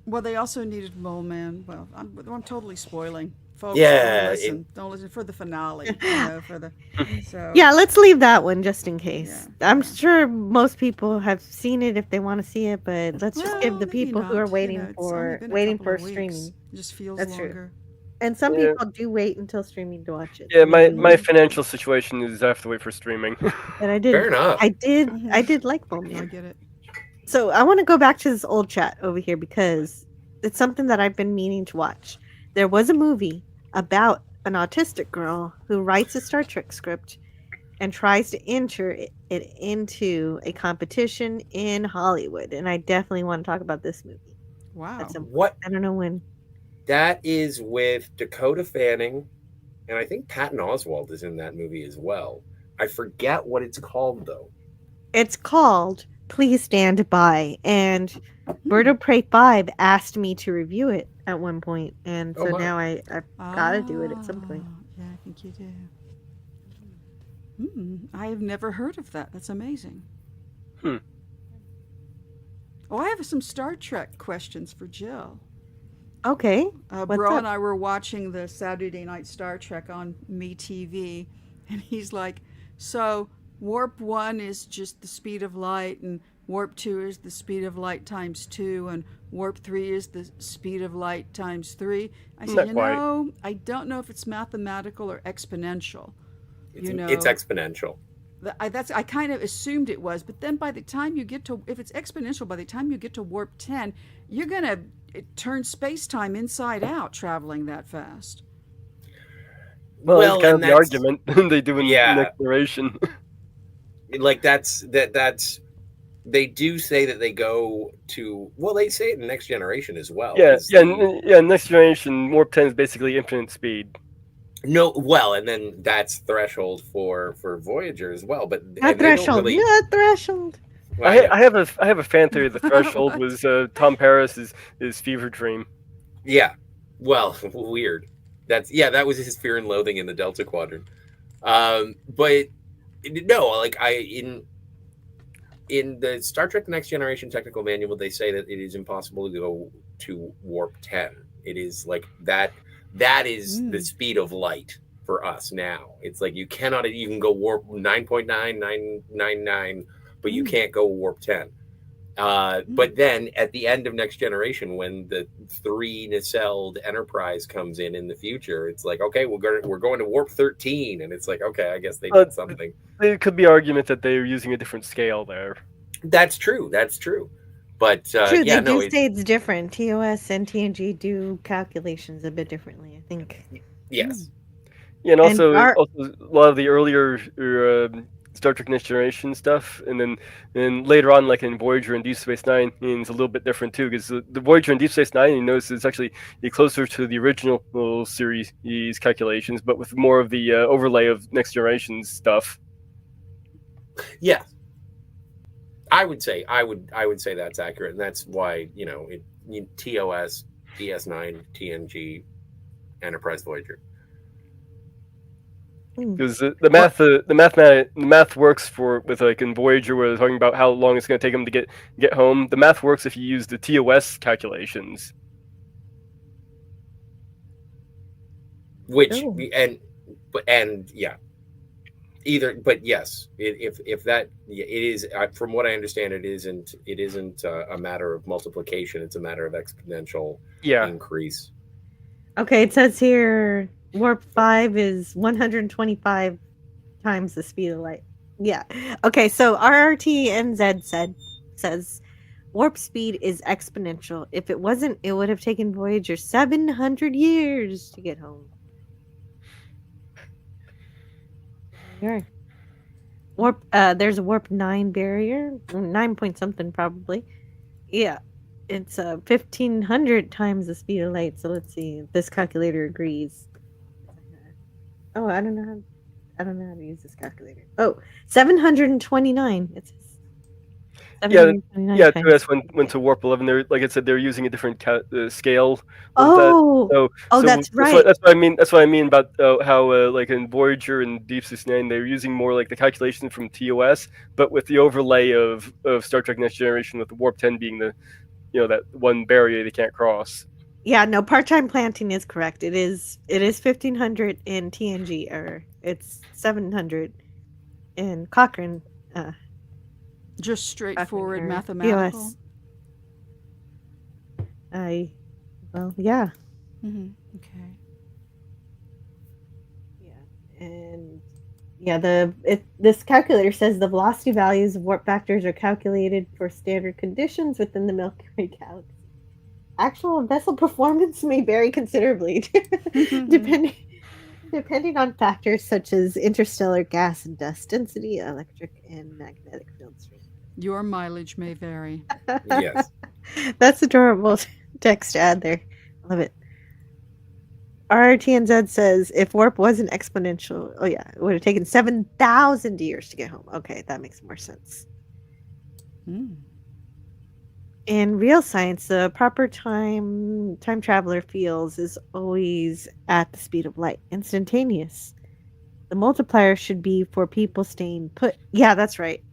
Well, they also needed Mole Man. Well, I'm totally spoiling. Folks, yeah. Don't listen for the finale. Yeah, let's leave that one just in case. Yeah. I'm sure most people have seen it if they want to see it, but let's just give the people who are waiting for streaming. It just feels That's longer. True. And some people do wait until streaming to watch it. Yeah, my financial situation is I have to wait for streaming. And I did. Fair enough. I did like Mole Man. I get it. So I want to go back to this old chat over here because it's something that I've been meaning to watch. There was a movie about an autistic girl who writes a Star Trek script and tries to enter it into a competition in Hollywood. And I definitely want to talk about this movie. Wow. What? I don't know when. That is with Dakota Fanning, and I think Patton Oswalt is in that movie as well. I forget what it's called, though. It's called Please Stand By, and Bird of Prey 5 asked me to review it at one point, and so now I've got to do it at some point. Yeah, I think you do. I have never heard of that. That's amazing. Oh, I have some Star Trek questions for Jill. Okay. Bro and I were watching the Saturday Night Star Trek on MeTV, and he's like, so warp 1 is just the speed of light, and warp 2 is the speed of light times 2, and warp 3 is the speed of light times 3. I said, Not you quite. know, I don't know if it's mathematical or exponential. It's exponential. I kind of assumed it was, but then by the time you get to, if it's exponential, by the time you get to warp 10, you're going to turn space-time inside out traveling that fast. Well, that's kind of the argument they do in Next Generation. Like that's they do say that they go to, well, they say it in Next Generation as well. Next Generation, warp 10 is basically infinite speed. No, well, and then that's threshold for Voyager as well, but not threshold. Really... Not threshold. Well, I have a fan theory. The threshold was Tom Paris' fever dream. Yeah, well, weird. That was his fear and loathing in the Delta Quadrant. But no, like in the Star Trek: The Next Generation technical manual, they say that it is impossible to go to warp 10. It is like that. That is the speed of light for us now. It's like you can go warp 9.9999, but you can't go warp 10. But then at the end of Next Generation, when the 3 nacelled Enterprise comes in the future, it's like, okay, we're going to warp 13, and it's like, okay, I guess they did something. There could be argument that they're using a different scale there. That's true. But true, they do say it's different. TOS and TNG do calculations a bit differently, I think. Yes. Yeah, and also a lot of the earlier Star Trek Next Generation stuff, and then later on, like in Voyager and Deep Space Nine, it's a little bit different too, because the Voyager and Deep Space Nine, you notice, is actually closer to the original series calculations, but with more of the overlay of Next Generation stuff. Yeah. I would say that's accurate, and that's why TOS, DS9, TNG, Enterprise, Voyager. Because the math works with like in Voyager, where they're talking about how long it's going to take them to get home. The math works if you use the TOS calculations. But yes, if that it is, from what I understand, it isn't a matter of multiplication. It's a matter of exponential increase. Okay, it says here warp 5 is 125 times the speed of light. Yeah. Okay, so RRTNZ says warp speed is exponential. If it wasn't, it would have taken Voyager 700 years to get home. Sure. Warp. There's a warp 9 barrier, 9 point something probably. Yeah, it's 1,500 times the speed of light. So let's see if this calculator agrees. Oh, I don't know how to use this calculator. Oh, 729. It says. TOS went to warp 11. They're, like I said, they're using a different scale. That's right. That's what I mean about how like in Voyager and Deep Space Nine, they're using more like the calculation from TOS, but with the overlay of Star Trek Next Generation, with the warp 10 being the that one barrier they can't cross. Yeah, no, part-time planting is correct. It is 1,500 in TNG, or it's 700 in Cochrane. Just straightforward mathematical. Yeah. Mm-hmm. Okay. Yeah, and this calculator says the velocity values of warp factors are calculated for standard conditions within the Milky Way galaxy. Actual vessel performance may vary considerably, depending on factors such as interstellar gas and dust density, electric and magnetic field strength. Your mileage may vary. Yes. That's adorable text to add there. Love it. RRTNZ says if warp wasn't exponential, it would have taken 7,000 years to get home. Okay, that makes more sense. In real science, the proper time traveler feels is always at the speed of light, instantaneous. The multiplier should be for people staying put. Yeah, that's right.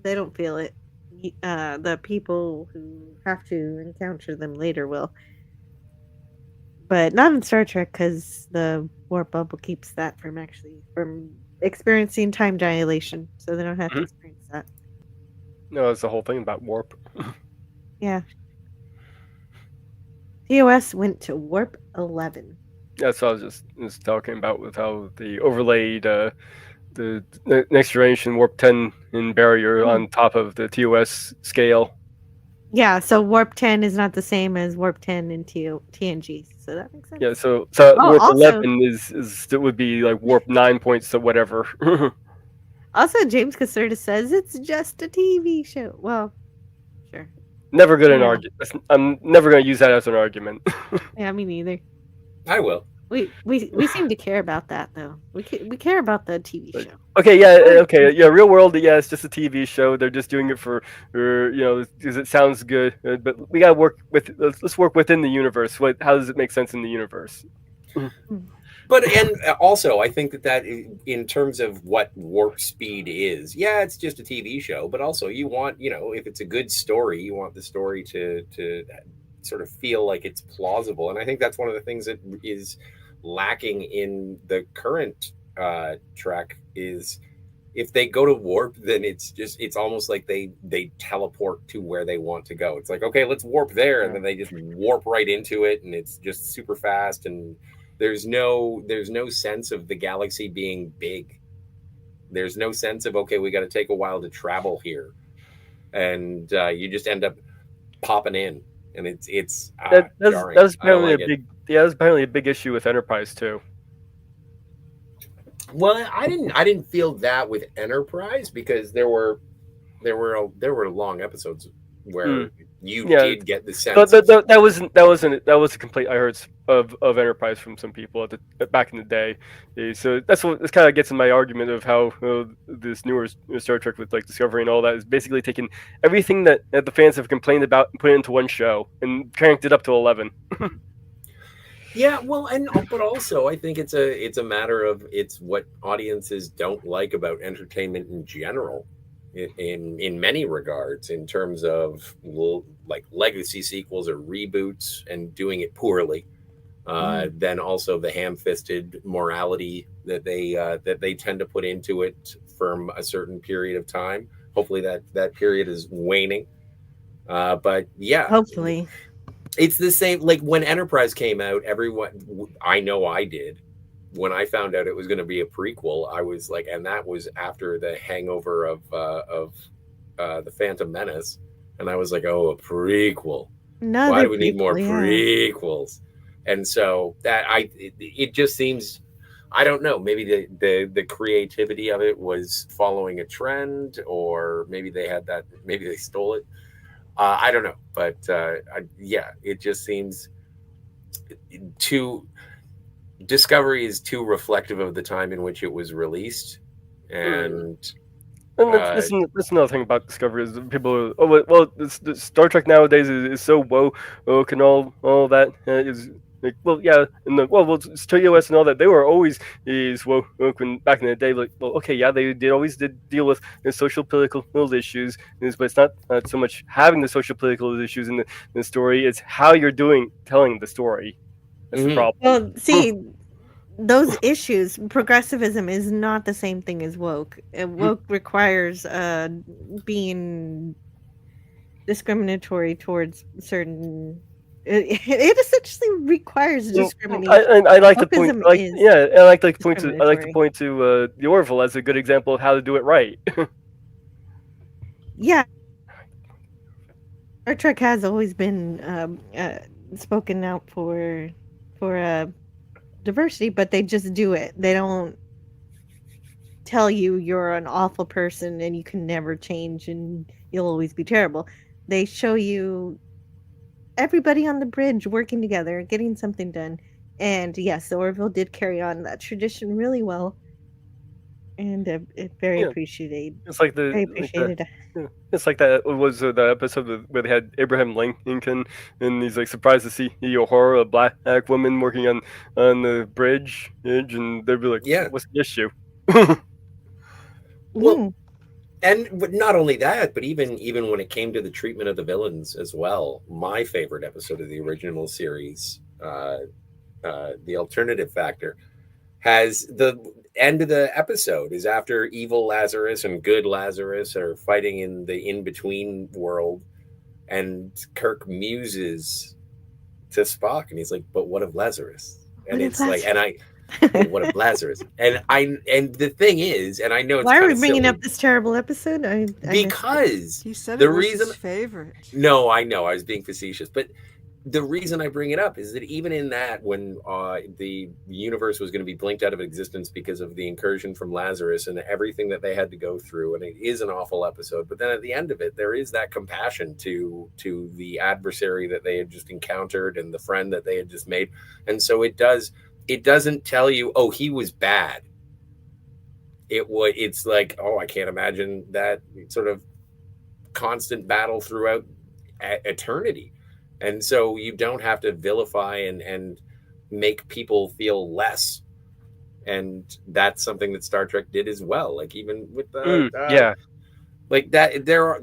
They don't feel it. The people who have to encounter them later will. But not in Star Trek, because the warp bubble keeps that from experiencing time dilation, so they don't have to experience that. No, it's the whole thing about warp. Yeah. TOS went to warp 11. That's what I was just talking about with how they overlaid the next generation warp 10 in barrier on top of the TOS scale. Yeah, so warp 10 is not the same as warp 10 in TNG, so that makes sense. Yeah, so warp also, 11 is would be like warp 9 points to whatever. Also, James Caserta says it's just a TV show. Well, sure. Never good an argument. I'm never going to use that as an argument. Yeah, me neither. I will. We seem to care about that though. We care about the TV show. Okay, yeah. Real world, yeah, it's just a TV show. They're just doing it for because it sounds good. But we gotta work with. Let's work within the universe. How does it make sense in the universe? But and also, I think that in terms of what warp speed is, yeah, it's just a TV show. But also, you want if it's a good story, you want the story to sort of feel like it's plausible. And I think that's one of the things that is lacking in the current Trek is if they go to warp, then it's almost like they teleport to where they want to go. It's like, okay, let's warp there, and then they just warp right into it, and it's just super fast, and there's no sense of the galaxy being big. There's no sense of, okay, we got to take a while to travel here, and you just end up popping in, and it's jarring. That's apparently that's apparently a big issue with Enterprise too. Well, I didn't feel that with Enterprise because there were long episodes where you did get the sense. That was a complaint I heard of Enterprise from some people back in the day. So that's what this kind of gets in my argument of how this newer Star Trek with like Discovery and all that is basically taking everything that the fans have complained about and put it into one show and cranked it up to 11. Yeah, well, but also I think it's a matter of it's what audiences don't like about entertainment in general, in many regards, in terms of like legacy sequels or reboots and doing it poorly. Then also the ham-fisted morality that they tend to put into it from a certain period of time. Hopefully that period is waning. But yeah, hopefully. It's the same, like when Enterprise came out, everyone, I know I did, when I found out it was going to be a prequel, I was like, and that was after the hangover of the Phantom Menace, and I was like, oh, a prequel. Why do we need more prequels? And so it just seems, I don't know, maybe the creativity of it was following a trend, or maybe they stole it. I don't know, but it just seems Discovery is too reflective of the time in which it was released, and that's another thing about Discovery is people are, the Star Trek nowadays is so woke and all that is. Like, well, yeah, and it's TOS and all that. They were always woke when back in the day. Like, well, okay, yeah, they always did deal with the social political issues, but it's not so much having the social political issues in the story. It's how you're telling the story. That's the problem. Well, see, those issues, progressivism is not the same thing as woke. Woke requires being discriminatory towards certain. It essentially requires discrimination. I like the point. I like to point to the Orville as a good example of how to do it right. Yeah, Star Trek has always been spoken out for diversity, but they just do it. They don't tell you you're an awful person and you can never change and you'll always be terrible. They show you everybody on the bridge working together, getting something done. And yes, the Orville did carry on that tradition really well, and very appreciated. It's like it's like that was the episode where they had Abraham Lincoln, and he's like surprised to see Uhura, a black woman, working on the bridge, and they'd be like, "Yeah, what's the issue?" Well, but not only that, but even when it came to the treatment of the villains as well, my favorite episode of the original series, The Alternative Factor, has the end of the episode is after evil Lazarus and good Lazarus are fighting in the in-between world, and Kirk muses Spock, and he's like, "But what of Lazarus?" And it's like, and well, what of Lazarus? And the thing is, and I know it's why are we kinda bringing silly, up this terrible episode? I because He said the it was reason his favorite. No, I know I was being facetious, but the reason I bring it up is that even in that, when the universe was going to be blinked out of existence because of the incursion from Lazarus and everything that they had to go through, and it is an awful episode, but then at the end of it, there is that compassion to the adversary that they had just encountered and the friend that they had just made, and so it doesn't tell you, oh, he was bad. It's like, oh, I can't imagine that sort of constant battle throughout eternity. And so you don't have to vilify and make people feel less. And that's something that Star Trek did as well. Like even with like that, there are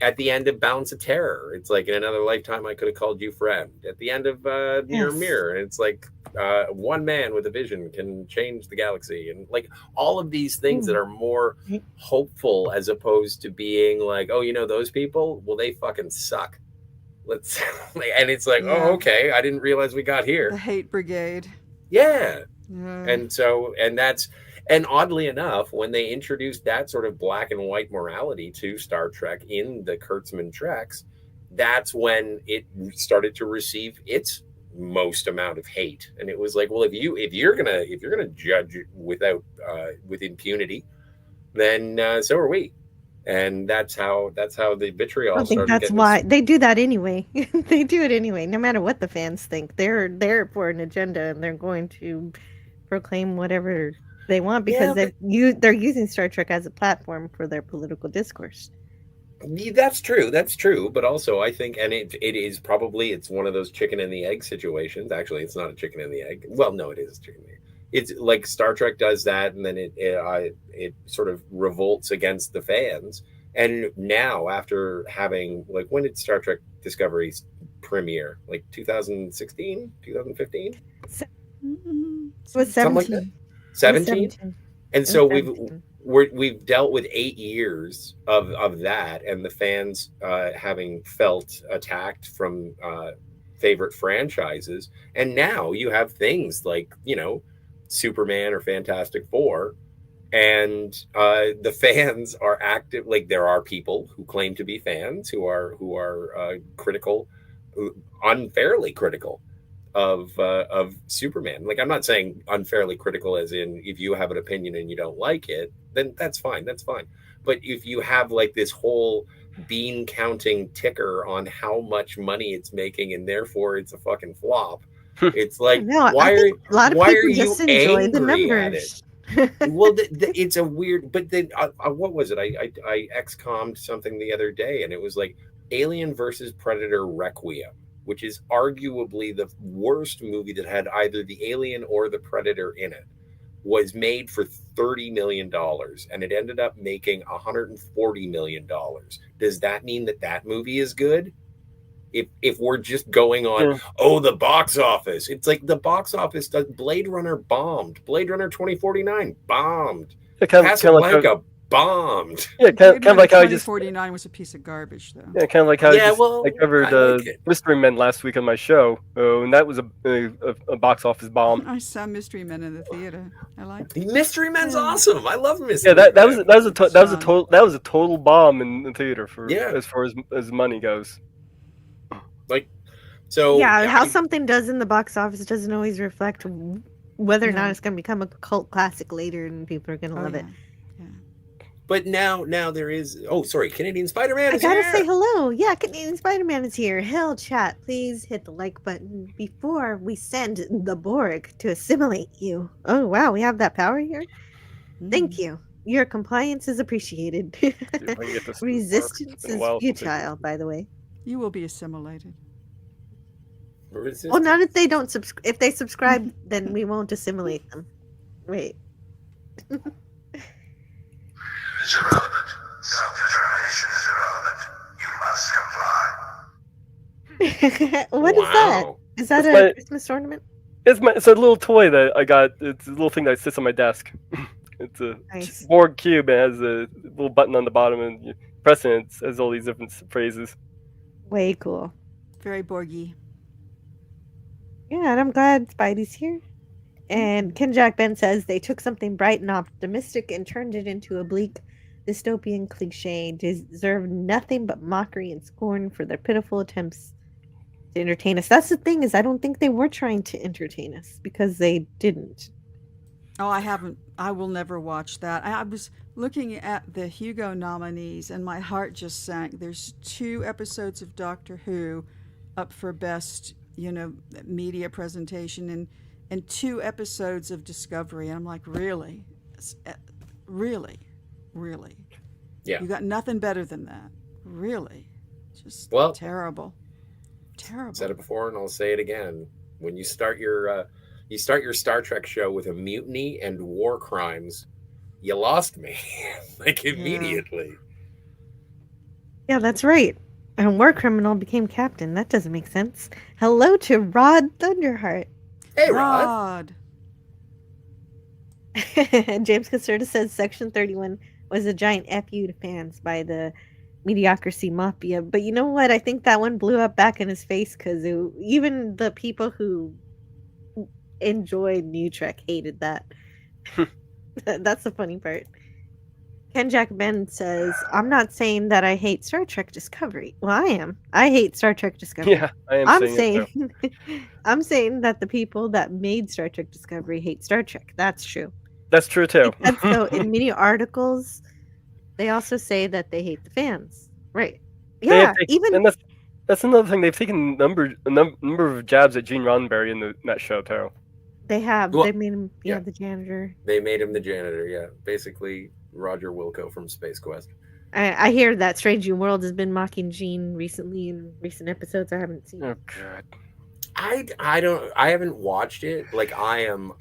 at the end of Balance of Terror, it's like, in another lifetime I could have called you friend. At the end of Mirror Mirror, it's like one man with a vision can change the galaxy, and like all of these things that are more hopeful, as opposed to being like, oh, those people, well, they fucking suck. Let's and it's like, oh, okay, I didn't realize we got here. The hate brigade. Yeah. And oddly enough, when they introduced that sort of black and white morality to Star Trek in the Kurtzman treks, that's when it started to receive its most amount of hate. And it was like, well, if you're gonna judge without with impunity, then so are we. And that's how the vitriol. I think that's why they do that anyway. They do it anyway, no matter what the fans think. They're there for an agenda, and they're going to proclaim whatever they want because they're using Star Trek as a platform for their political discourse. That's true. But also, I think, and it is probably, it's one of those chicken and the egg situations. Actually, it's not a chicken and the egg. Well, no, it is a chicken and the egg. It's like Star Trek does that, and then it sort of revolts against the fans. And now, after having, like, when did Star Trek Discovery premiere? Like 2016, 2015? It was 17. Like that? 17? And so we've dealt with 8 years of that, and the fans having felt attacked from favorite franchises. And now you have things like, Superman or Fantastic Four, and the fans are active. Like, there are people who claim to be fans who are critical, unfairly critical of Superman. Like, I'm not saying unfairly critical as in, if you have an opinion and you don't like it, then that's fine. But if you have like this whole bean counting ticker on how much money it's making and therefore it's a fucking flop, it's like, why are you just enjoy the numbers? Well, it's a weird. But then, what was it? I ex-commed something the other day, and it was like Alien versus Predator Requiem, which is arguably the worst movie that had either the alien or the Predator in it, was made for $30 million, and it ended up making $140 million. Does that mean that movie is good? If we're just going on, the box office, it's like the box office does. Blade Runner bombed. Blade Runner 2049 bombed. Casablanca bombed. Yeah, kind of like how 2049 was a piece of garbage, though. Yeah, kind of like how I covered Mystery Men last week on my show, and that was a box office bomb. I saw Mystery Men in the theater. I liked it. Mystery Men's awesome. I love Mystery. Yeah, that was a total bomb in the theater as far as money goes. Like, so how something does in the box office doesn't always reflect whether or not it's going to become a cult classic later and people are going to love it. Yeah. But now there is. Oh, sorry, Canadian Spider-Man is here. I gotta say hello. Yeah, Canadian Spider-Man is here. Hell, chat, please hit the like button before we send the Borg to assimilate you. Oh wow, we have that power here. Thank you. Your compliance is appreciated. Resistance is futile, by the way. You will be assimilated. Well, not if they don't subscribe. If they subscribe, then we won't assimilate them. Wait. It's irrelevant. Self-determination is irrelevant. You must comply. What is that? Is that a Christmas ornament? It's a little toy that I got. It's a little thing that sits on my desk. It's a Borg cube. It has a little button on the bottom, and you press it. It has all these different phrases. Way cool. Very Borgy. Yeah, and I'm glad Spidey's here. And Ken Jack Ben says they took something bright and optimistic and turned it into a bleak dystopian cliche, deserve nothing but mockery and scorn for their pitiful attempts to entertain us. That's the thing, is I don't think they were trying to entertain us, because they didn't. Oh, I haven't. I will never watch that. I was looking at the Hugo nominees and my heart just sank. There's 2 episodes of Doctor Who up for best, media presentation, and 2 episodes of Discovery. And I'm like, really? Really? Really? Yeah. You got nothing better than that. Really? Just terrible. Terrible. I've said it before and I'll say it again. When you start your Star Trek show with a mutiny and war crimes, you lost me. Like immediately. Yeah, that's right. And war criminal became captain. That doesn't make sense. Hello to Rod Thunderheart. Hey, Rod. James Caserta says Section 31 was a giant FU to fans by the Mediocrity Mafia. But you know what? I think that one blew up back in his face, because even the people who enjoyed New Trek hated that. That's the funny part. Ken Jack Ben says, I'm not saying that I hate Star Trek Discovery. Well, I am. I hate Star Trek Discovery. Yeah, I am I'm saying that the people that made Star Trek Discovery hate Star Trek. That's true. That's true too. So in media articles, they also say that they hate the fans. Right. Yeah, and that's another thing. They've taken a number of jabs at Gene Roddenberry in that show too. They have. Well, they made him the janitor. They made him the janitor, yeah. Basically, Roger Wilco from Space Quest. I hear that Strange New World has been mocking Gene recently in recent episodes. I haven't seen it. God. I haven't watched it. Like I am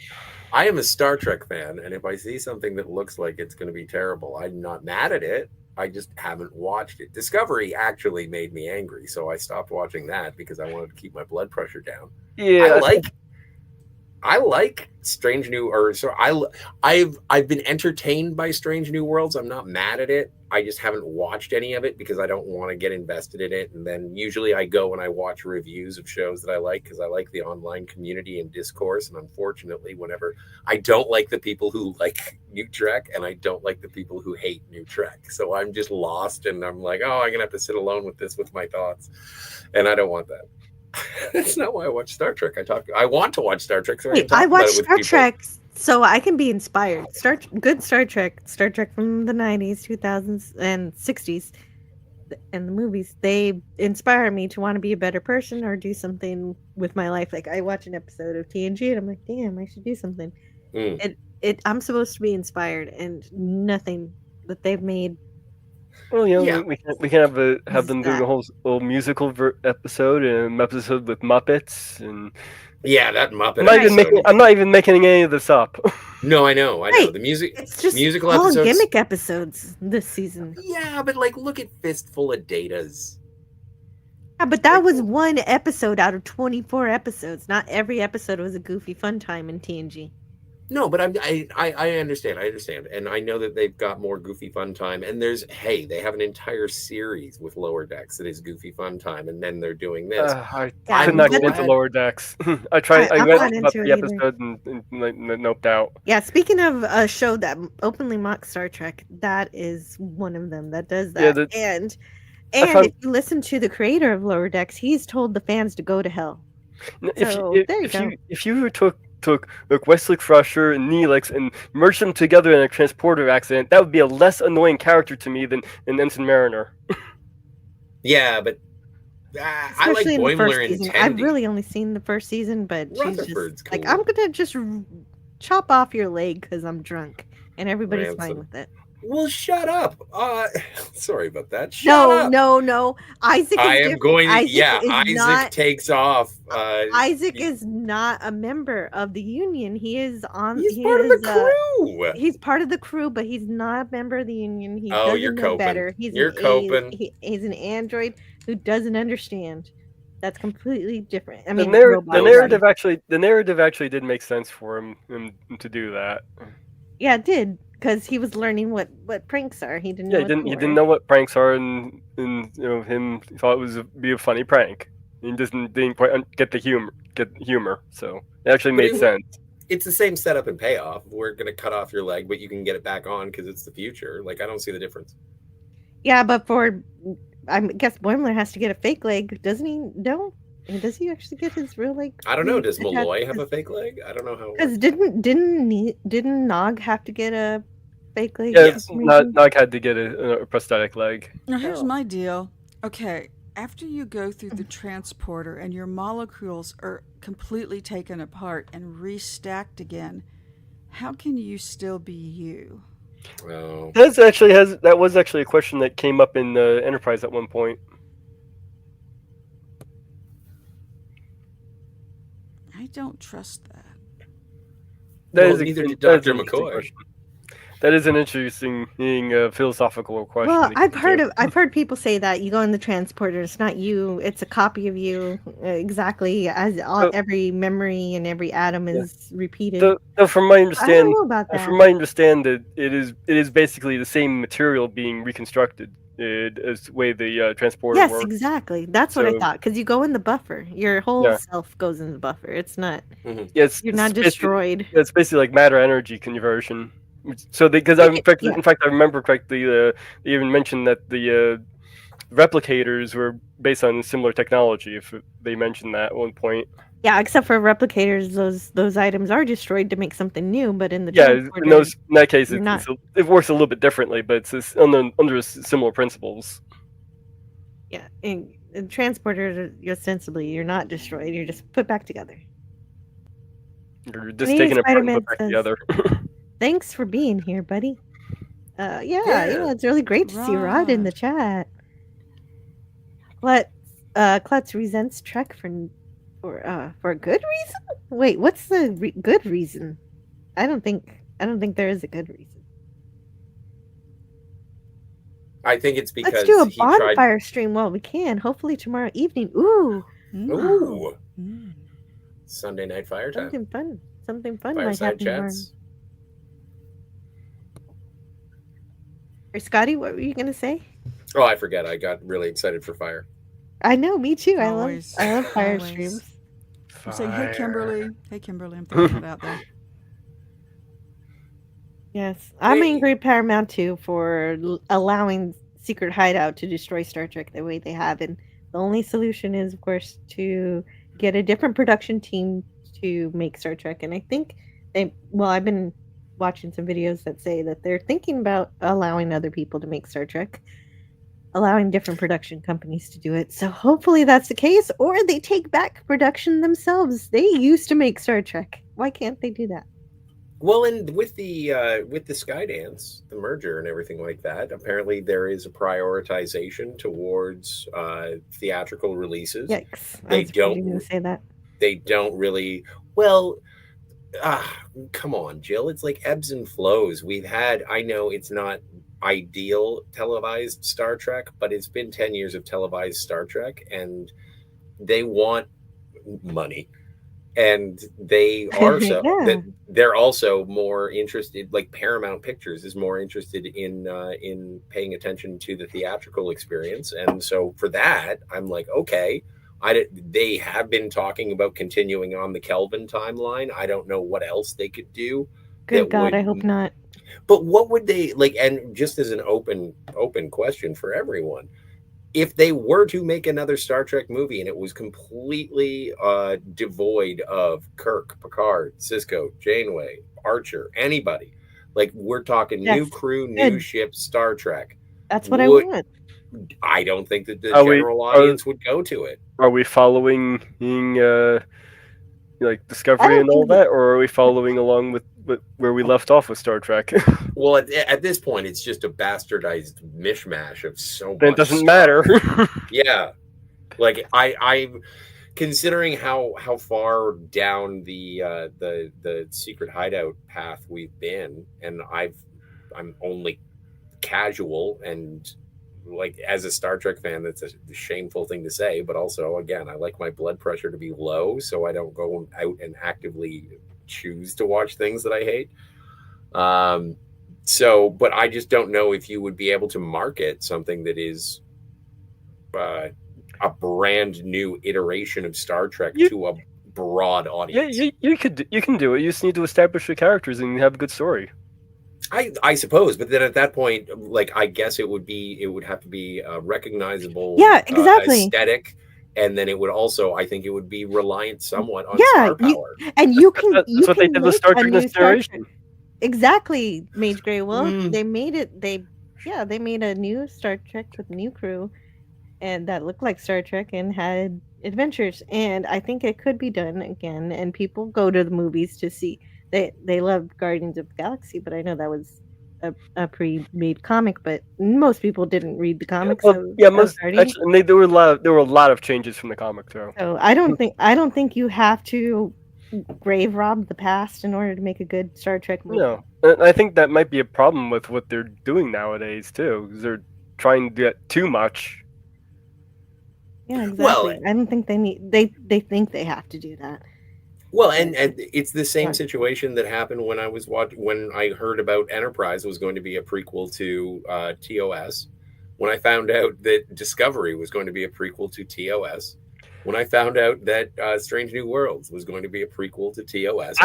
a Star Trek fan, and if I see something that looks like it's going to be terrible, I'm not mad at it. I just haven't watched it. Discovery actually made me angry, so I stopped watching that because I wanted to keep my blood pressure down. Yeah, I like Strange New, I've been entertained by Strange New Worlds. I'm not mad at it. I just haven't watched any of it because I don't want to get invested in it. And then usually I go and I watch reviews of shows that I like because I like the online community and discourse. And unfortunately, whenever I don't like the people who like New Trek and I don't like the people who hate New Trek. So I'm just lost and I'm like, oh, I'm going to have to sit alone with this with my thoughts. And I don't want that. That's not why I watch Star Trek. I want to watch Star Trek. So I watch Star Trek so I can be inspired. Good Star Trek from the 90s, 2000s, and 60s, and the movies. They inspire me to want to be a better person or do something with my life. Like I watch an episode of TNG and I'm like, damn, I should do something. I'm supposed to be inspired, and nothing that they've made. Well, we can have them do a whole musical episode and an episode with Muppets and that Muppet. I'm not even making any of this up. No, I know. The music. It's just musical all episodes. Gimmick episodes this season. Yeah, but look at Fistful of Datas. Yeah, but that was one episode out of 24 episodes. Not every episode was a goofy fun time in TNG. No, but I understand. And I know that they've got more Goofy Fun Time. And they have an entire series with Lower Decks that is Goofy Fun Time. And then they're doing this. I could not get into Lower Decks. I went about the episode and noped out. Yeah, speaking of a show that openly mocks Star Trek, that is one of them that does that. Yeah, if you listen to the creator of Lower Decks, he's told the fans to go to hell. If you took Wesley Crusher and Neelix and merged them together in a transporter accident, that would be a less annoying character to me than an Ensign Mariner. Yeah, but I like Boimler and Tendi. I've really only seen the first season, but she's just like, I'm gonna just chop off your leg because I'm drunk, and everybody's fine with it. Well, shut up. Sorry about that. Shut up. No. Isaac is Isaac takes off. Isaac is not a member of the Union. He's part of the crew. He's part of the crew, but he's not a member of the Union. He you're doesn't know coping. better. You're coping. He's an android who doesn't understand. That's completely different. I mean, the narrative actually did make sense for him to do that. Yeah, it did. Because he was learning what pranks are. He didn't know. He didn't know what pranks are, and him thought it was be a funny prank. He didn't quite get the humor. So it actually made sense. It's the same setup and payoff. We're going to cut off your leg, but you can get it back on because it's the future. Like, I don't see the difference. Yeah, but I guess Boimler has to get a fake leg, doesn't he? No? Does he actually get his real leg? I don't know. Does Malloy have a fake leg? I don't know how. Because didn't Nog have to get a fake leg? Yeah, Nog had to get a prosthetic leg. Now here's my deal. Okay, after you go through the transporter and your molecules are completely taken apart and restacked again, how can you still be you? Well, that was actually a question that came up in Enterprise at one point. I don't trust that. Neither did Dr. McCoy. That is an interesting philosophical question. Well, I've heard people say that you go in the transporter, it's not you, it's a copy of you, exactly as every memory and every atom is repeated. So from my understanding, I don't know about that. From my understanding, it is basically the same material being reconstructed as the way the transporter works. Yes, exactly. That's what I thought. Because you go in the buffer, your whole self goes in the buffer. It's not. Mm-hmm. You're not destroyed. It's basically like matter energy conversion. So because in fact I remember correctly, they even mentioned that the replicators were based on similar technology. If they mentioned that at one point. Yeah, except for replicators, those items are destroyed to make something new. But in the in that case, it works a little bit differently, but it's under similar principles. Yeah, in transporters, you're not destroyed. You're just put back together. You're just taken apart and put back together. Thanks for being here, buddy. Yeah, it's really great to see Rod in the chat. Klutz resents Trek for a good reason? Wait, what's the good reason? I don't think there is a good reason. I think it's because let's do a bonfire stream while we can. Hopefully tomorrow evening. Ooh. Sunday night fire time. Something fun Fireside might happen tomorrow. Or Scotty, what were you gonna say? Oh, I forget. I got really excited for fire. I know, me too. Always. I love fire streams. I'm saying, hey Kimberly, I'm throwing it out there. Yes, I'm angry Paramount too for allowing Secret Hideout to destroy Star Trek the way they have, and the only solution is, of course, to get a different production team to make Star Trek. And I think I've been watching some videos that say that they're thinking about allowing other people to make Star Trek, allowing different production companies to do it. So hopefully that's the case, or they take back production themselves. They used to make Star Trek. Why can't they do that? Well, and with the Skydance, the merger and everything like that, apparently there is a prioritization towards theatrical releases. Yikes! They don't say that. They don't really. Well, come on, Jill. It's like ebbs and flows. I know it's not ideal televised Star Trek, but it's been 10 years of televised Star Trek, and they want money. And they are they're also more interested, like Paramount Pictures is more interested in paying attention to the theatrical experience. And so for that, I'm like, okay, they have been talking about continuing on the Kelvin timeline. I don't know what else they could do. Good God, I hope not. But what would they like? And just as an open question for everyone, if they were to make another Star Trek movie and it was completely devoid of Kirk, Picard, Sisko, Janeway, Archer, anybody, like we're talking new crew, new ship, Star Trek. That's what I want. I don't think that the general audience would go to it. Are we following like Discovery and all that, or are we following along with where we left off with Star Trek? Well, at this point, it's just a bastardized mishmash of so much. It doesn't matter. Yeah, like I considering how far down the Secret Hideout path we've been, and I'm only casual, and like as a Star Trek fan, that's a shameful thing to say, but also again, I like my blood pressure to be low, so I don't go out and actively choose to watch things that I hate. But I just don't know if you would be able to market something that is a brand new iteration of Star Trek to a broad audience. Yeah, you can do it. You just need to establish the characters and have a good story. I suppose, but then at that point, like I guess it would have to be a recognizable, aesthetic, and then it would also, I think, it would be reliant somewhat on star power. You can. That's what they did with Star Trek Next Generation. Exactly, Mage Grey Wolf. They made it. They made a new Star Trek with a new crew, and that looked like Star Trek and had adventures. And I think it could be done again. And people go to the movies to see. They loved Guardians of the Galaxy, but I know that was a pre-made comic. But most people didn't read the comics. Actually, there were a lot of changes from the comic too. So I don't think you have to grave rob the past in order to make a good Star Trek movie. No, I think that might be a problem with what they're doing nowadays too, because they're trying to get too much. Yeah, exactly. Well, I don't think they need. They think they have to do that. Well, and it's the same situation that happened when I was when I heard about Enterprise was going to be a prequel to TOS. When I found out that Discovery was going to be a prequel to TOS. When I found out that Strange New Worlds was going to be a prequel to TOS.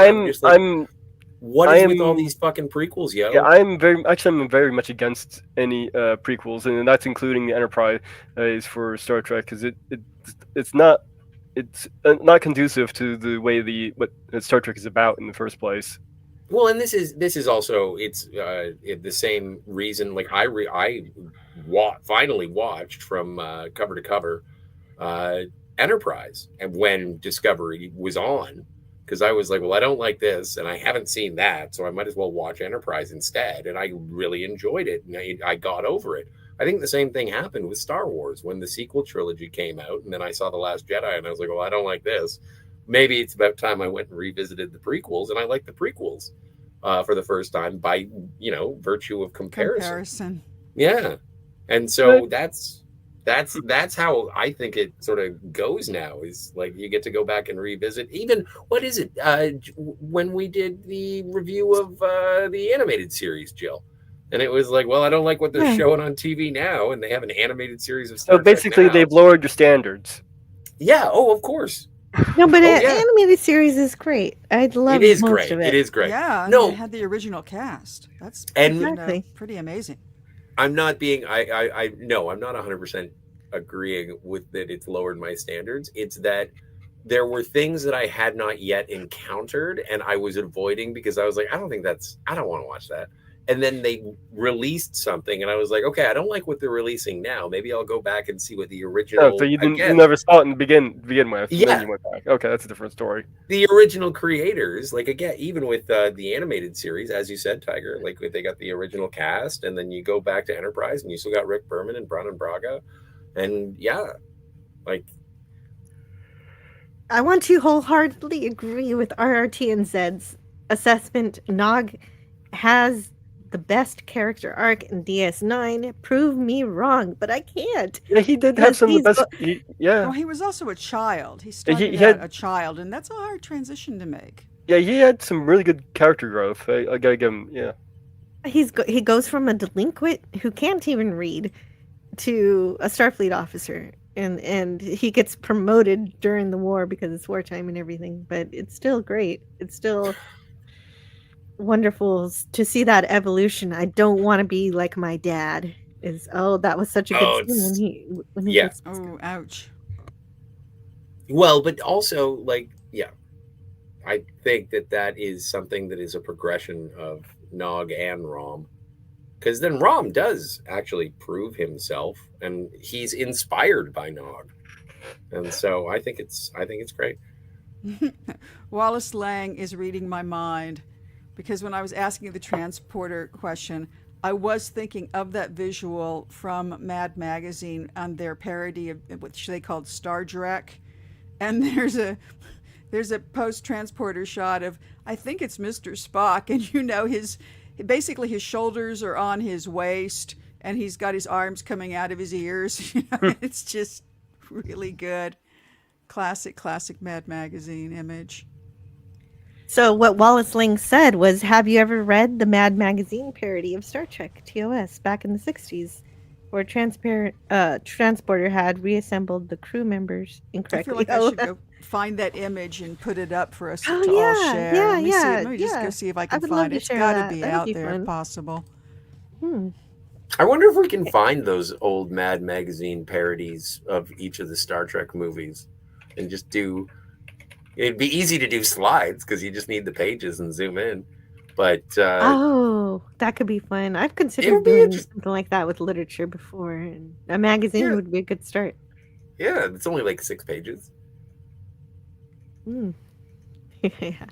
What is with all these fucking prequels, yo? Yeah, I'm very much against any prequels, and that's including the Enterprise for Star Trek, because it's not conducive to the way what Star Trek is about in the first place. Well, and this is also the same reason. Like I finally watched from cover to cover Enterprise, and when Discovery was on, because I was like, well, I don't like this, and I haven't seen that, so I might as well watch Enterprise instead. And I really enjoyed it, and I got over it. I think the same thing happened with Star Wars when the sequel trilogy came out, and then I saw The Last Jedi, and I was like, well, I don't like this. Maybe it's about time I went and revisited the prequels, and I like the prequels for the first time by, virtue of comparison. Yeah. And so that's how I think it sort of goes now, is like you get to go back and revisit. Even, what is it? When we did the review of the animated series, Jill. And it was like, well, I don't like what they're showing on TV now, and they have an animated series of Star Trek basically, now. they've lowered your standards. Yeah. Oh, of course. No, but an animated series is great. I love most of it. It is great. Yeah. No, they had the original cast. That's pretty amazing. I'm not being. I'm not 100% agreeing with that. It's lowered my standards. It's that there were things that I had not yet encountered, and I was avoiding because I was like, I don't want to watch that. And then they released something, and I was like, okay, I don't like what they're releasing now. Maybe I'll go back and see what the original. Oh, so you never saw it in begin with. Yeah. Then you went back. Okay, that's a different story. The original creators, like again, even with the animated series, as you said, Tiger, like they got the original cast, and then you go back to Enterprise, and you still got Rick Berman and Brannon Braga, and I want to wholeheartedly agree with RRT and Zed's assessment. Nog has the best character arc in DS9. Prove me wrong, but I can't. Yeah, he did have some of the best. Well, he was also a child. He started out a child, and that's a hard transition to make. Yeah, he had some really good character growth. I gotta give him. Yeah, he goes from a delinquent who can't even read to a Starfleet officer, and he gets promoted during the war because it's wartime and everything. But it's still great. It's still wonderful to see that evolution. I don't want to be like my dad. That was such a good scene when he gets... ouch. Well, but also I think that is something that is a progression of Nog and Rom, because then Rom does actually prove himself, and he's inspired by Nog, and so I think it's great. Wallace Lang is reading my mind. Because when I was asking the transporter question, I was thinking of that visual from Mad Magazine on their parody of which they called Star Trek. And there's a post-transporter shot of, I think it's Mr. Spock, and his shoulders are on his waist, and he's got his arms coming out of his ears. It's just really good. Classic Mad Magazine image. So what Wallace Lang said was, have you ever read the Mad Magazine parody of Star Trek TOS back in the 60s? or transporter had reassembled the crew members I incorrectly. feel like I should go find that image and put it up for us Oh, to all yeah, share. yeah, Let me see. yeah, Let me just yeah. go see if I I can would love find to it. It's share got to that. be That would out be there fun. if possible. I wonder if we can find those old Mad Magazine parodies of each of the Star Trek movies and just do. It'd be easy to do slides because you just need the pages and zoom in. But Oh, that could be fun. I've it considered would be doing interesting. something like that with literature before, and a magazine Yeah. would be a good start. Yeah, it's only like 6 pages. Yeah.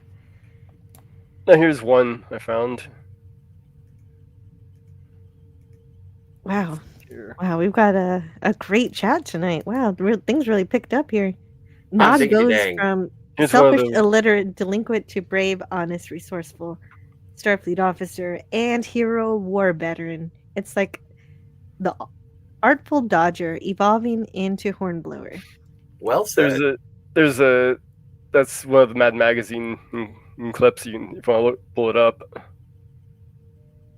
Now here's one I found. Wow. Here. Wow, we've got a great chat tonight. Wow, things really picked up here. I'm Nod thinking goes dang. from Here's one of selfish, those. illiterate, delinquent to brave, honest, resourceful Starfleet officer and hero war veteran. It's like the artful dodger evolving into hornblower. Well said. That's one of the Mad Magazine clips. If you want to pull it up.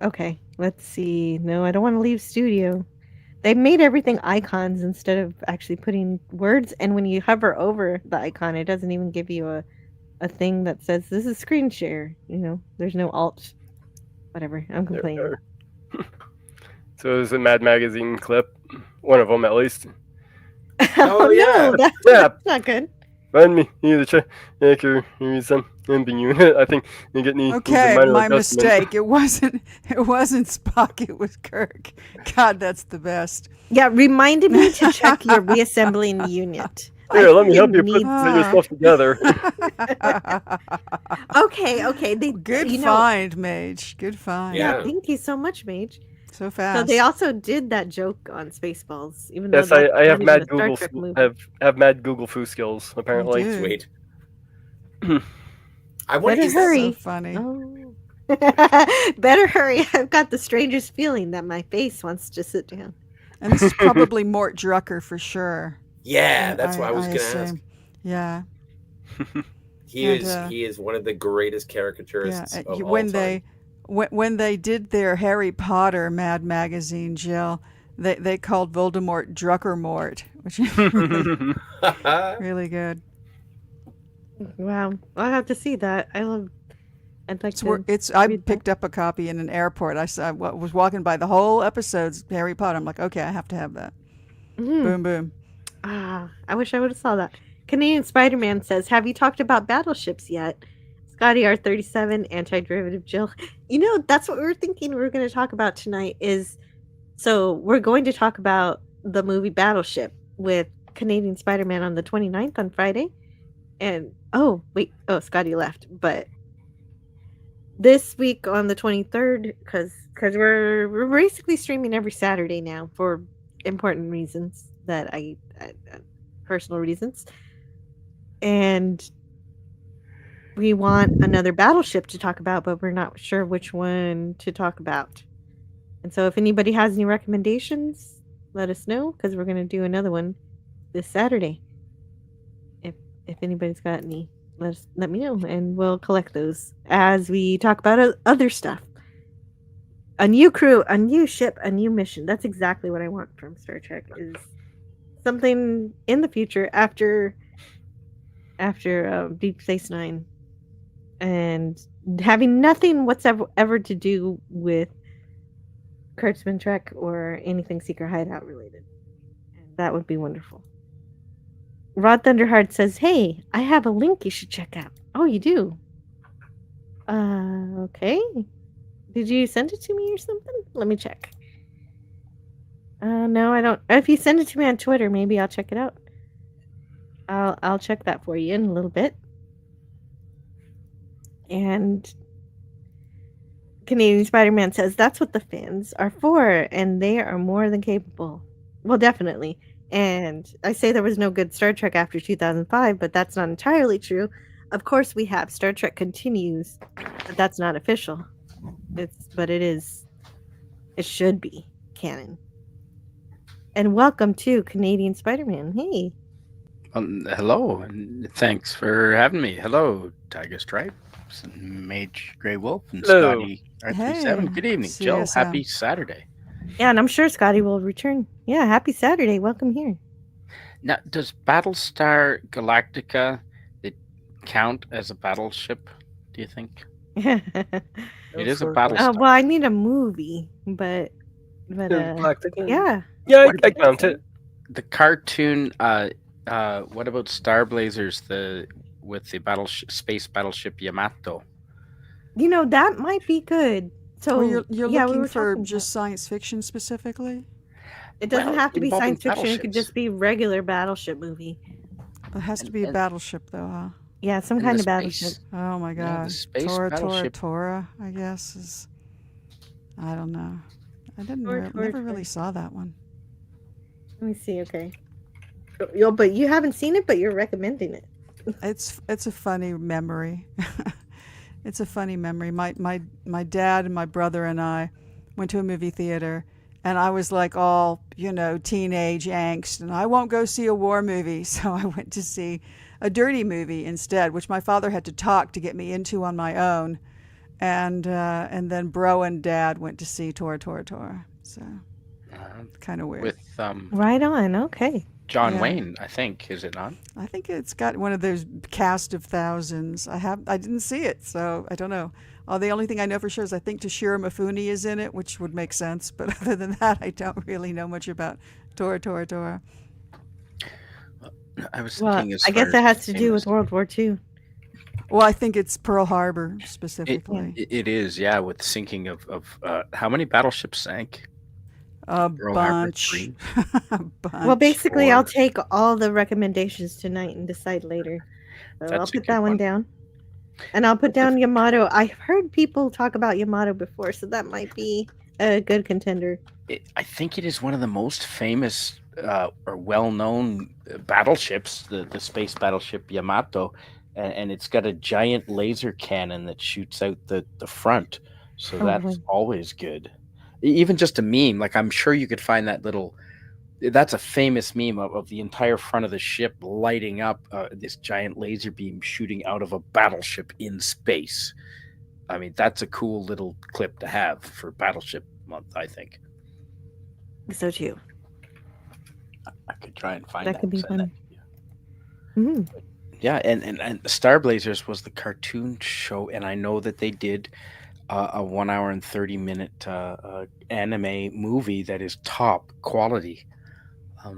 Okay, let's see. No, I don't want to leave studio. They made everything icons instead of actually putting words, and when you hover over the icon, it doesn't even give you a thing that says this is screen share. There's no alt. Whatever, I'm complaining. So there's a Mad Magazine clip, one of them at least. Oh, yeah. No, that's not good. Find me either check your reason unit. I think you get me. Okay, my mistake. It wasn't Spock. It was Kirk. God, that's the best. Yeah, reminded me to check your reassembling unit. Here, let me help you put yourself together. Okay. Good find, Mage. Good find. Yeah, thank you so much, Mage. So fast. So they also did that joke on Spaceballs, even yes, though that's I have not mad even a Star Google Trek movie. have mad Google foo skills apparently. You do. Sweet. I want Better hurry. So funny. Oh. Better hurry. I've got the strangest feeling that my face wants to sit down. And this is probably Mort Drucker for sure. Yeah, that's what I was going to ask. Yeah. He is one of the greatest caricaturists of all time. When they did their Harry Potter Mad Magazine, Jill, they called Voldemort Druckermort, which is really, really good. Wow, I'll have to see that. I'd like to. I picked up a copy in an airport. I was walking by the whole episode's Harry Potter. I'm like, okay, I have to have that. Boom, boom. I wish I would have saw that. Canadian Spider-Man says, "Have you talked about Battleships yet?" Scotty R37, anti-derivative Jill. That's what we were thinking we were going to talk about tonight so we're going to talk about the movie Battleship with Canadian Spider-Man on the 29th on Friday. And, Scotty left. But this week on the 23rd, because we're basically streaming every Saturday now for important reasons that personal reasons. And we want another Battleship to talk about, but we're not sure which one to talk about. And so if anybody has any recommendations, let us know, because we're going to do another one this Saturday. If anybody's got any, let me know, and we'll collect those as we talk about other stuff. A new crew, a new ship, a new mission. That's exactly what I want from Star Trek, is something in the future after Deep Space Nine. And having nothing whatsoever to do with Kurtzman Trek or anything Secret Hideout related. And that would be wonderful. Rod Thunderheart says, "Hey, I have a link you should check out." Oh, you do? Okay. Did you send it to me or something? Let me check. No, I don't. If you send it to me on Twitter, maybe I'll check it out. I'll check that for you in a little bit. And Canadian Spider-Man says, "That's what the fans are for, and they are more than capable." Well, definitely. And I say there was no good Star Trek after 2005, but that's not entirely true. Of course, we have Star Trek Continues, but that's not official. But it is. It should be canon. And welcome to Canadian Spider-Man. Hey. Hello, and thanks for having me. Hello, Tiger Stripe, Mage Grey Wolf, and Hello. Scotty R37. Good evening, Jill. CSM. Happy Saturday. Yeah, and I'm sure Scotty will return. Yeah, happy Saturday. Welcome here. Now, does Battlestar Galactica count as a battleship? Do you think? It is a battlestar. Well, I need a movie, but yeah. Yeah, I count it. The cartoon. What about Star Blazers? With the space battleship Yamato. You know, that might be good. So you're looking for just science fiction specifically? It doesn't have to be science fiction. It could just be regular battleship movie. It has to be a battleship, though, huh? Yeah, some kind of battleship. Oh my god. the space Tora, battleship. Tora, I guess is. I don't know. I never really saw that one. Let me see. Okay. But you haven't seen it, but you're recommending it. It's a funny memory. It's a funny memory. My dad and my brother and I went to a movie theater, and I was like all, teenage angst, and I won't go see a war movie, so I went to see a dirty movie instead, which my father had to talk to get me into on my own, and then Bro and Dad went to see Tora Tora Tora. So kind of weird. With right on. Okay. John Wayne, I think, is it not? I think it's got one of those cast of thousands. I didn't see it, so I don't know. The only thing I know for sure is I think Toshiro Mifune is in it, which would make sense. But other than that, I don't really know much about Tora Tora Tora. I was thinking I guess it has to do with World War II. Well, I think it's Pearl Harbor specifically. It is, yeah, with the sinking of how many battleships sank? A bunch. Well, basically, I'll take all the recommendations tonight and decide later. So I'll put that one down. And I'll put down Yamato. I've heard people talk about Yamato before, so that might be a good contender. I think it is one of the most famous or well-known battleships, the space battleship Yamato, and it's got a giant laser cannon that shoots out the front, so that's always good. Even just a meme, like I'm sure you could find that's a famous meme of the entire front of the ship lighting up, this giant laser beam shooting out of a battleship in space. I mean, that's a cool little clip to have for Battleship Month, I think. So too. I could try and find that. That could be fun. Yeah, and Star Blazers was the cartoon show, and I know that they did a 1 hour and 30-minute anime movie that is top quality.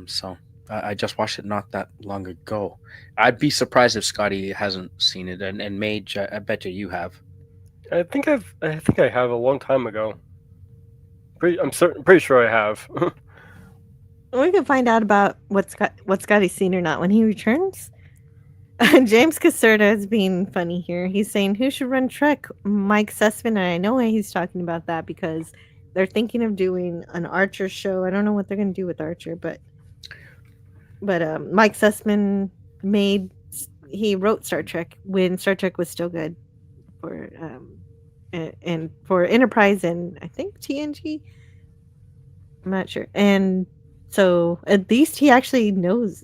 So I just watched it not that long ago. I'd be surprised if Scotty hasn't seen it, and Mage, I bet you have. I think I have a long time ago. Pretty sure I have. We can find out about what Scotty's seen or not when he returns. James Caserta is being funny here. He's saying, who should run Trek? Mike Sussman. And I know why he's talking about that, because they're thinking of doing an Archer show. I don't know what they're going to do with Archer, but Mike Sussman he wrote Star Trek when Star Trek was still good for and for Enterprise and I think TNG. I'm not sure. And so at least he actually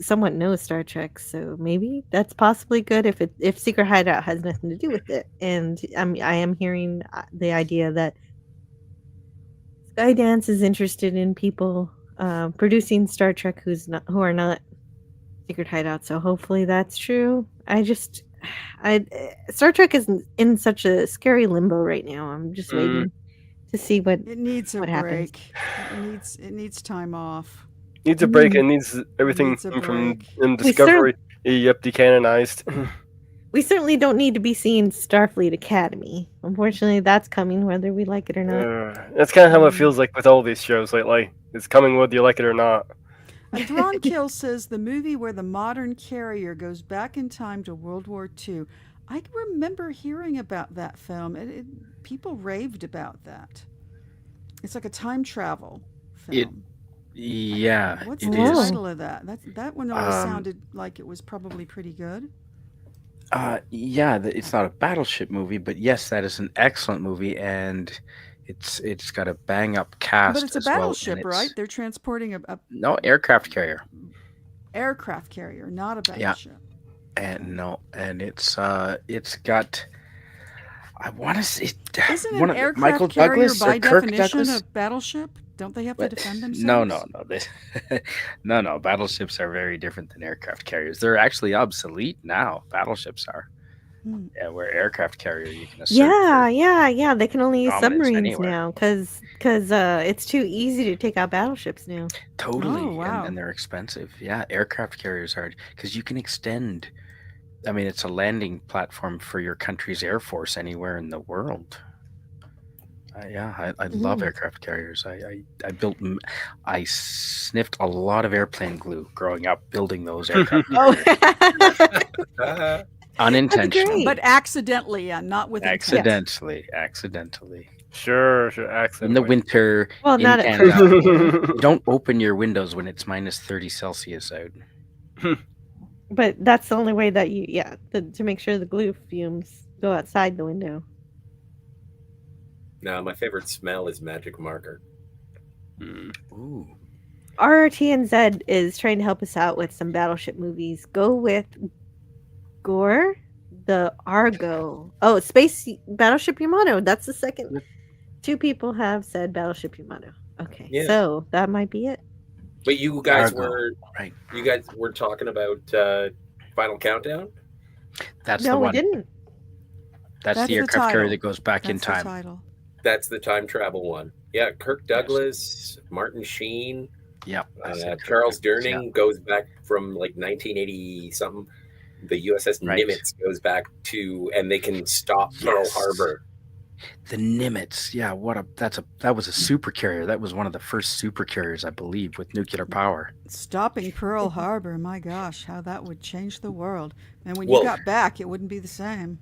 somewhat knows Star Trek, so maybe that's possibly good if Secret Hideout has nothing to do with it. And I am hearing the idea that Skydance is interested in people producing Star Trek who are not Secret Hideout. So hopefully that's true. Star Trek is in such a scary limbo right now. I'm just waiting to see what it needs a happens. break. It needs time off. Needs a break and needs everything from Discovery. Yep, decanonized. We certainly don't need to be seeing Starfleet Academy. Unfortunately, that's coming whether we like it or not. That's kind of how it feels like with all these shows lately. It's coming whether you like it or not. Thrawn Kill says the movie where the modern carrier goes back in time to World War II. I remember hearing about that film. People raved about that. It's like a time travel film. What's the title of that? That one always sounded like it was probably pretty good. It's not a battleship movie, but yes, that is an excellent movie, and it's got a bang up cast. But it's a battleship, right? They're transporting a aircraft carrier. Aircraft carrier, not a battleship. And it's got I want to see. Isn't one an of aircraft Michael carrier Douglas by or Kirk definition Douglas? a battleship? Don't they have to defend themselves? No. No. Battleships are very different than aircraft carriers. They're actually obsolete now. Battleships are. Yeah, where aircraft carrier you can assert Yeah. They can only use dominance submarines anywhere. now because it's too easy to take out battleships now. Totally. Oh, wow. And they're expensive. Yeah, aircraft carriers are because you can extend. I mean, it's a landing platform for your country's air force anywhere in the world. I love aircraft carriers. I sniffed a lot of airplane glue growing up building those aircraft carriers. Unintentionally. But accidentally, not with accidentally. Sure, accidentally. In the winter, Well, not at Canada, don't open your windows when it's minus 30 Celsius out. But that's the only way that to make sure the glue fumes go outside the window. No, my favorite smell is magic marker. Ooh. RRTNZ is trying to help us out with some battleship movies. Go with Gore, the Argo. Oh, Space Battleship Yamato. That's the second. 2 people have said Battleship Yamato. Okay, so that might be it. But you guys Argo. You guys were talking about Final Countdown? That's the one. No, we didn't. That's the aircraft carrier that goes back in time. Title. That's the time travel one. Yeah, Kirk Douglas, Martin Sheen. Yeah. Charles Durning goes back from like 1980 something. The USS Nimitz goes back to, and they can stop Pearl Harbor. The Nimitz, yeah, that was a super carrier. That was one of the first super carriers, I believe, with nuclear power. Stopping Pearl Harbor, my gosh, how that would change the world. And when you got back, it wouldn't be the same.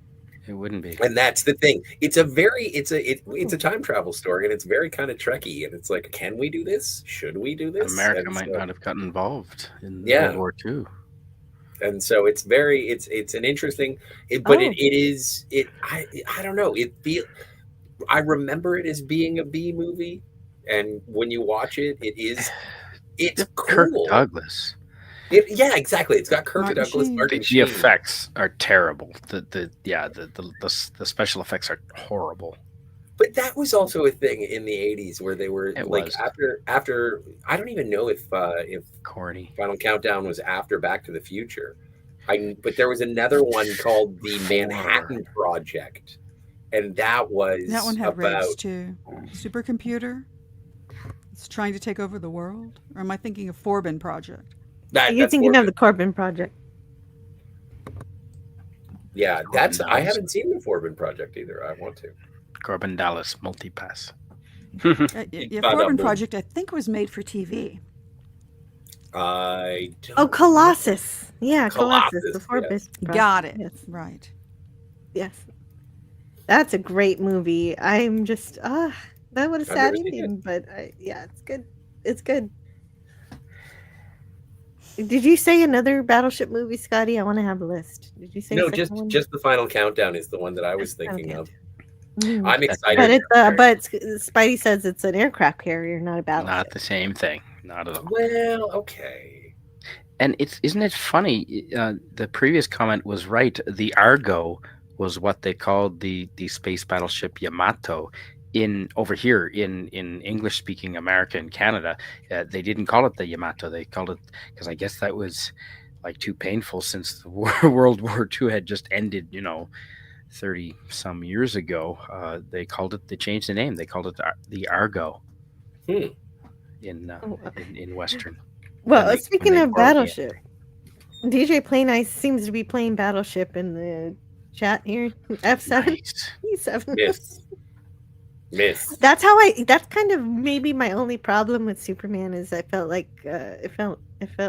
It wouldn't be. And that's the thing. It's a time travel story, and it's very kind of Trekky. And it's like, can we do this? Should we do this? America might not have gotten involved in World War II. And so it's an interesting, but it is I don't know. I remember it as being a B movie, and when you watch it, it's cool. Kirk Douglas. Yeah, exactly. It's got Kirk Douglas, Martin Sheen. The effects are terrible. The special effects are horrible. But that was also a thing in the 80s where they were after I don't even know if corny Final Countdown was after Back to the Future. But there was another one called the Manhattan Project. And that one had race too. Supercomputer. It's trying to take over the world. Or am I thinking of Forbin Project? You're thinking of the Corbin Project. Yeah, I haven't seen the Forbin Project either. I want to. Corbin Dallas Multipass. Forbin Project, I think, was made for TV. Colossus. Yeah, Colossus. The Forbin Project. Got it. Yes. Right. Yes. That's a great movie. I'm just that would have sad ending, but it's good. It's good. Did you say another Battleship movie, Scotty? I want to have a list. Did you say no? Just the Final Countdown is the one that I was thinking of. I'm excited. But Spidey says it's an aircraft carrier, not a battleship. Not the same thing. Not at all. Well, okay. And isn't it funny? The previous comment was right. The Argo was what they called the space battleship Yamato. Over here in English speaking America and Canada, they didn't call it the Yamato. They called it, because I guess that was like too painful since the World War II had just ended, 30 some years ago. They changed the name. They called it the Argo in Western. Well, speaking of Battleship, DJ Play Nice seems to be playing Battleship in the chat here. F7. Nice. E7. Miss. That's kind of maybe my only problem with Superman is I felt like it felt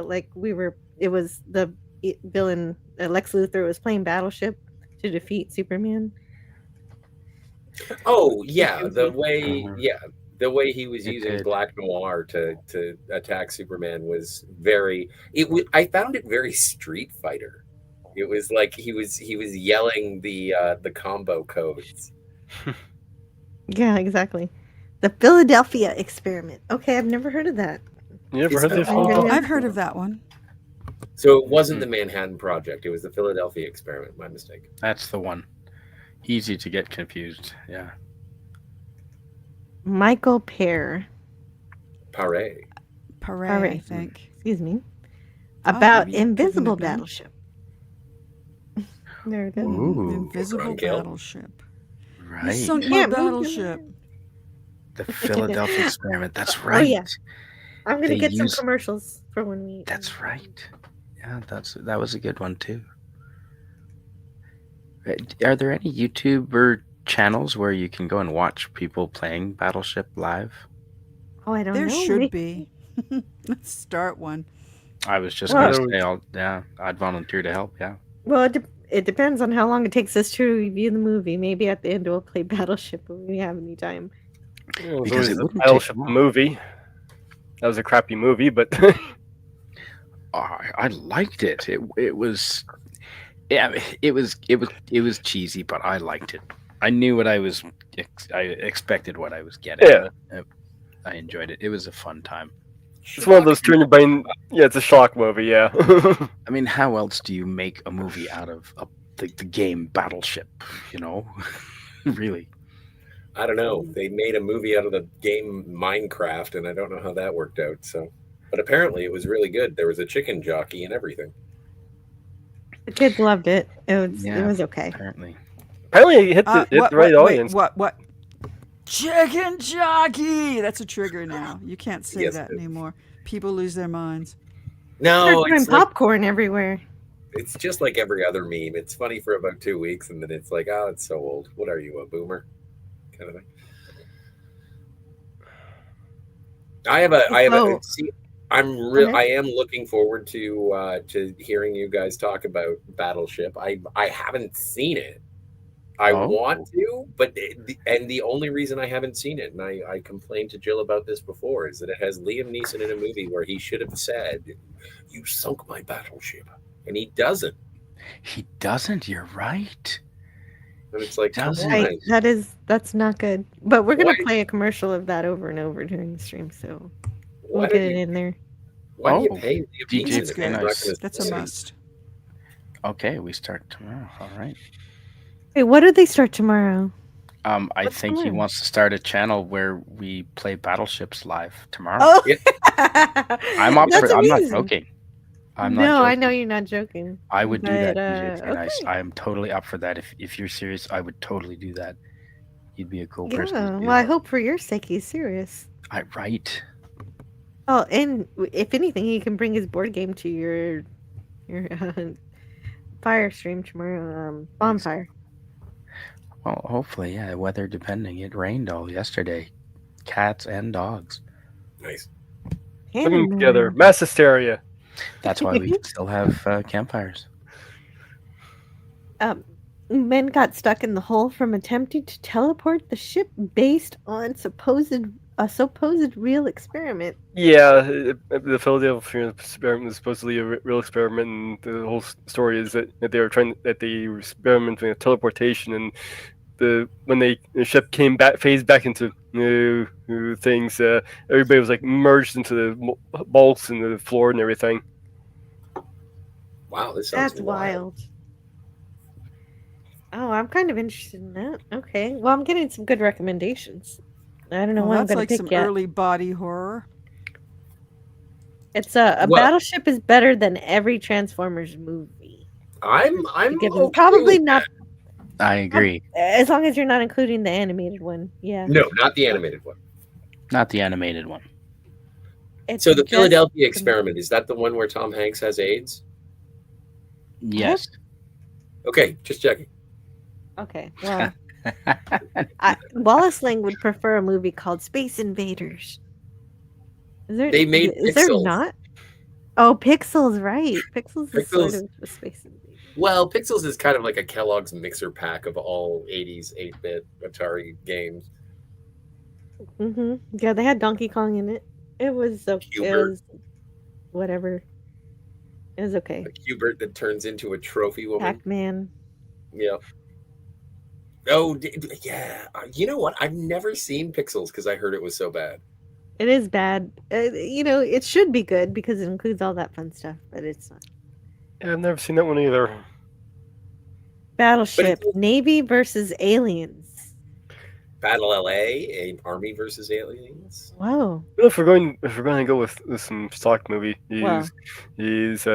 like it was the villain Lex Luthor was playing Battleship to defeat Superman. Oh yeah, the way he was using Black Noir to attack Superman was I found it very Street Fighter. It was like he was yelling the combo codes. Yeah, exactly. The Philadelphia Experiment. Okay, I've never heard of that. You ever heard of this? I've heard of that one. So it wasn't the Manhattan Project. It was the Philadelphia Experiment. My mistake. That's the one. Easy to get confused. Yeah. Michael Pear. Paré. Paré, I think. Excuse me. Oh, About maybe you've given Invisible it name. Battleship. There it is. Ooh. Invisible Kill. Battleship. You Right. sunk my Can't move battleship. The Philadelphia experiment. That's Oh, right. yeah. I'm gonna They get some use- commercials for when we. That's right. Yeah, that was a good one too. Are there any YouTuber channels where you can go and watch people playing Battleship live? Oh, I don't There know. should be. Let's start one. I was just Well- going to say, I'd volunteer to help. Yeah. Well, it depends on how long it takes us to review the movie. Maybe at the end we'll play Battleship when we have any time. It was Because always it the wouldn't take Battleship long. movie. That was a crappy movie, but I liked it. It was, yeah, it was cheesy, but I liked it. I knew what I was. I expected what I was getting. Yeah. I enjoyed it. It was a fun time. it's one of those turn your brain. Yeah, it's a shock movie. Yeah. I mean, how else do you make a movie out of the game Battleship? You know, really. I don't know. They made a movie out of the game Minecraft, and I don't know how that worked out. So, but apparently it was really good. There was a chicken jockey and everything. The kids loved it. It Yeah, was okay. Apparently. Apparently, he hit the right audience. What? Chicken jockey! That's a trigger now. You can't say Yes, that it is. anymore. People lose their minds. No, They're throwing it's like, popcorn everywhere. it's just like every other meme. It's funny for about 2 weeks, and then it's like, oh, it's so old. What are you, a boomer? Kind of thing. I Oh. see. I am looking forward to hearing you guys talk about Battleship. I haven't seen it. I want to, but the only reason I haven't seen it, and I complained to Jill about this before, is that it has Liam Neeson in a movie where he should have said, "You sunk my battleship," and he doesn't. He doesn't. You're right. And it's like, come on. Right, that's not good. But we're gonna Why- play a commercial of that over and over during the stream, so Why we'll do get it you- in there. Why do you Oh, pay Liam DJ Neeson if you're not nice. gonna That's a say- must. Okay, we start tomorrow. All right. Wait, what do they start tomorrow? I What's think he tomorrow? wants to start a channel where we play Battleships live tomorrow. Oh, I'm up that's for. I'm not amazing. joking. I'm not. No, joking. I know you're not joking. I would do that. But, DJ Free Nice. okay. I am totally up for that. If you're serious, I would totally do that. You'd be a cool person. Yeah, to do well, I that. hope for your sake he's serious. Right. Oh, and if anything, he can bring his board game to your fire stream tomorrow. Bonfire. Well, hopefully, yeah. Weather depending. It rained all yesterday. Cats and dogs. Nice. Living together, mass hysteria. That's why we still have campfires. Men got stuck in the hole from attempting to teleport the ship based on a supposed real experiment. Yeah, the Philadelphia experiment is supposedly a real experiment, and the whole story is that they were experimenting with teleportation, and when the ship came back, phased back into things, everybody was like merged into the bolts and the floor and everything. Wow, this sounds That's wild. Oh, I'm kind of interested in that. Okay, well, I'm getting some good recommendations. I don't know Well, what I'm that's going like to some pick yet. early body horror. It's a Well- Battleship is better than every Transformers movie. I'm Given, okay probably with not I agree. as long as you're not including the animated one. Yeah. that. No, not the animated one. Not the animated one. It's So the just- Philadelphia experiment, is that the one where Tom Hanks has AIDS? Yes. Okay, just checking. Okay. Well, Wallace Lang would prefer a movie called Space Invaders. They made Is there Pixels. not? Oh, Pixels, right? Pixels is sort Pixels. of a Space Invaders. Well, Pixels is kind of like a Kellogg's mixer pack of all 80s 8-bit Atari games. Mm-hmm. Yeah, they had Donkey Kong in it. It was whatever. It was okay. A Hubert that turns into a trophy woman. Pac-Man. Yeah. Oh, yeah. You know what? I've never seen Pixels because I heard it was so bad. It is bad. It should be good because it includes all that fun stuff, but it's not. Yeah, I've never seen that one either. Battleship, Navy versus aliens. Battle LA, Army versus aliens. Whoa. Well, if we're going to go with some stock movie, use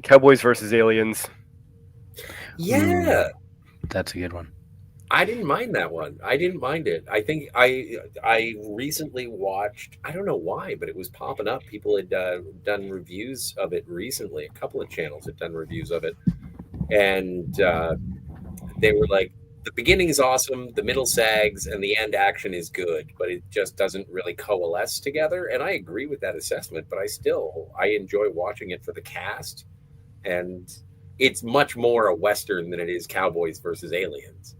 Cowboys versus Aliens. Yeah, that's a good one. I didn't mind that one. I didn't mind it. I think I recently watched. I don't know why, but it was popping up. People had done reviews of it recently. A couple of channels had done reviews of it, and they were like, the beginning is awesome, the middle sags, and the end action is good, but it just doesn't really coalesce together. And I agree with that assessment, but I enjoy watching it for the cast, and it's much more a Western than it is Cowboys versus Aliens.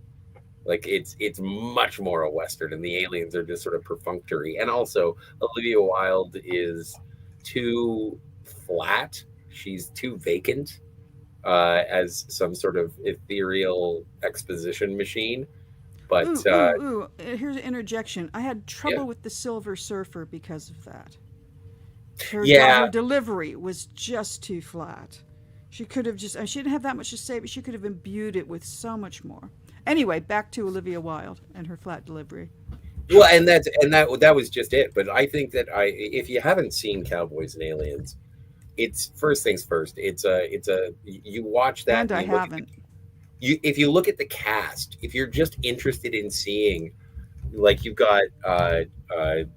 Like it's much more a Western, and the aliens are just sort of perfunctory. And also, Olivia Wilde is too flat. She's too vacant as some sort of ethereal exposition machine. But here's an interjection. I had trouble with the Silver Surfer because of that. Her delivery was just too flat. She could have she didn't have that much to say, but she could have imbued it with so much more. Anyway, back to Olivia Wilde and her flat delivery. Well, and that was just it. But I think that if you haven't seen Cowboys and Aliens, it's first things first. It's a you watch that. And I haven't. If you look at the cast, if you're just interested in seeing, like, you've got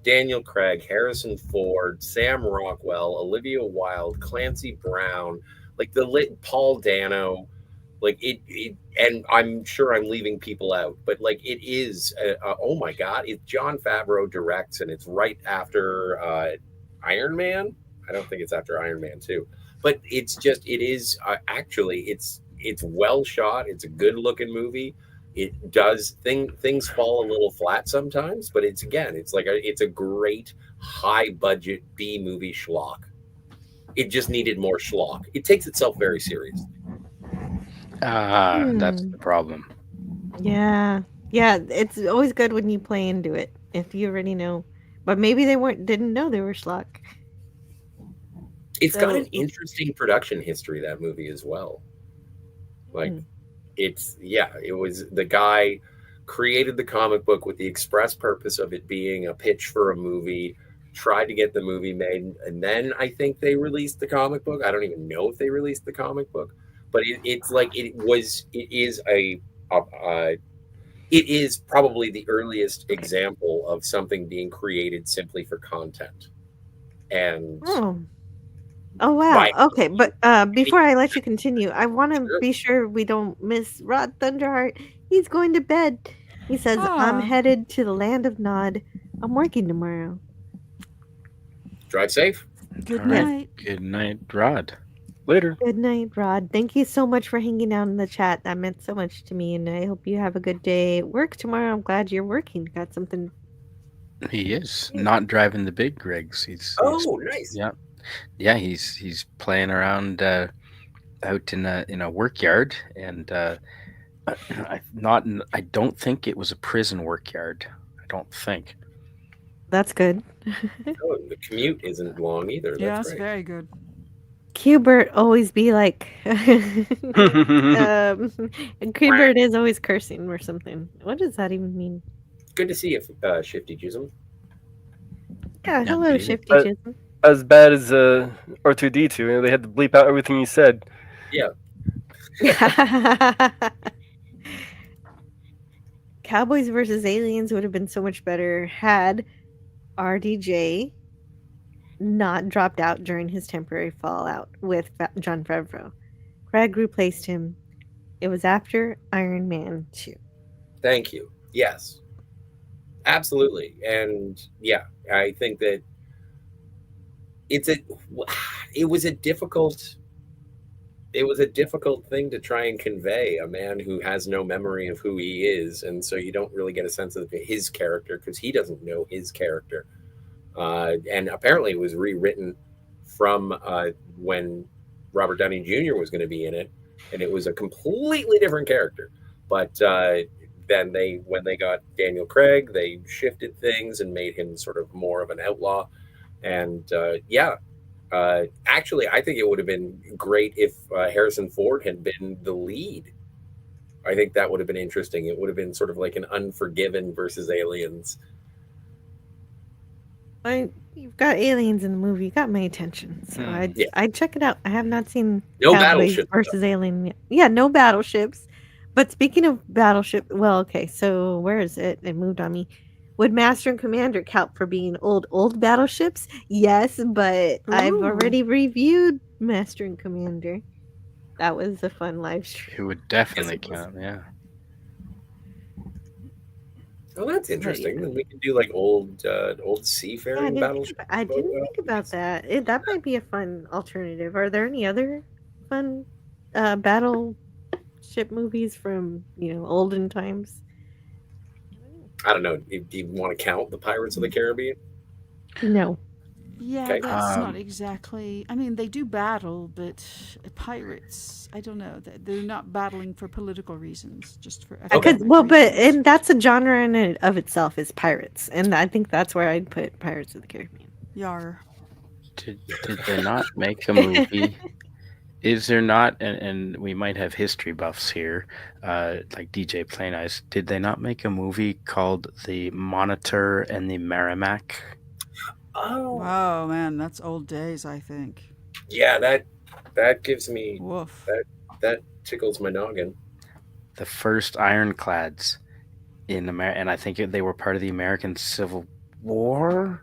Daniel Craig, Harrison Ford, Sam Rockwell, Olivia Wilde, Clancy Brown, like Paul Dano. Like it, and I'm sure I'm leaving people out, but like it is. Oh my God! It's Jon Favreau directs, and it's right after Iron Man. I don't think it's after Iron Man 2, but it's just actually it's well shot. It's a good looking movie. It does things fall a little flat sometimes, but it's a great high budget B movie schlock. It just needed more schlock. It takes itself very seriously. That's the problem. Yeah. It's always good when you play into it if you already know, but maybe they didn't know they were schlock. It's got an interesting production history, that movie, as well. Like, it was the guy created the comic book with the express purpose of it being a pitch for a movie, tried to get the movie made, and then I think they released the comic book. I don't even know if they released the comic book, but it is probably the earliest example of something being created simply for content. And oh wow. Okay, but before I let you continue, I want to be sure we don't miss Rod Thunderheart. He's going to bed. He says, I'm headed to the land of Nod. I'm working tomorrow. Drive safe. Good night. Good night, Rod. Later. Good night, Rod. Thank you so much for hanging out in the chat. That meant so much to me, and I hope you have a good day at work tomorrow. I'm glad you're working. Got something. He is not driving the big rigs. He's nice. Yeah. He's playing around out in a work yard, and I don't think it was a prison work yard. I don't think. That's good. The commute isn't long either. That's very good. Qbert always be like, Qbert is always cursing or something. What does that even mean? Good to see you, Shifty Chisholm. Yeah, hello, Shifty Chisholm. As bad as R2D2, they had to bleep out everything he said. Yeah. Cowboys versus Aliens would have been so much better had RDJ not dropped out during his temporary fallout with Jon Favreau. Craig replaced him. It was after Iron Man 2. Thank you. Yes. Absolutely. And yeah, I think that it was a difficult thing to try and convey, a man who has no memory of who he is, and so you don't really get a sense of his character because he doesn't know his character. And apparently it was rewritten from when Robert Downey Jr. was going to be in it, and it was a completely different character. But then when they got Daniel Craig, they shifted things and made him sort of more of an outlaw. And actually, I think it would have been great if Harrison Ford had been the lead I think that would have been interesting. It would have been sort of like an Unforgiven versus Aliens. You've got aliens in the movie. You got my attention, so I'd check it out. I have not seen No Cowboys battleships versus Alien yet. Yeah, no battleships. But speaking of battleship, well, okay, so where is it? It moved on me. Would Master and Commander count for being old battleships? Yes, but I've already reviewed Master and Commander. That was a fun live stream. It would definitely count, yeah. Oh, that's interesting. Then we can do like old seafaring battleships. I didn't think about that. That might be a fun alternative. Are there any other fun battleship movies from olden times? I don't know. Do you want to count the Pirates of the Caribbean? No. Yeah, Okay. that's not exactly. I mean, they do battle, but pirates, I don't know. They're not battling for political reasons, just for economic reasons. That's a genre in and of itself is pirates, and I think that's where I'd put Pirates of the Caribbean. Yar. Did they not make a movie? Is there not, and we might have history buffs here, like DJ Plain Eyes, did they not make a movie called The Monitor and the Merrimack? Oh man, that's old days, I think. Yeah, that gives me woof. That tickles my noggin. The first ironclads in America, and I think they were part of the American Civil War,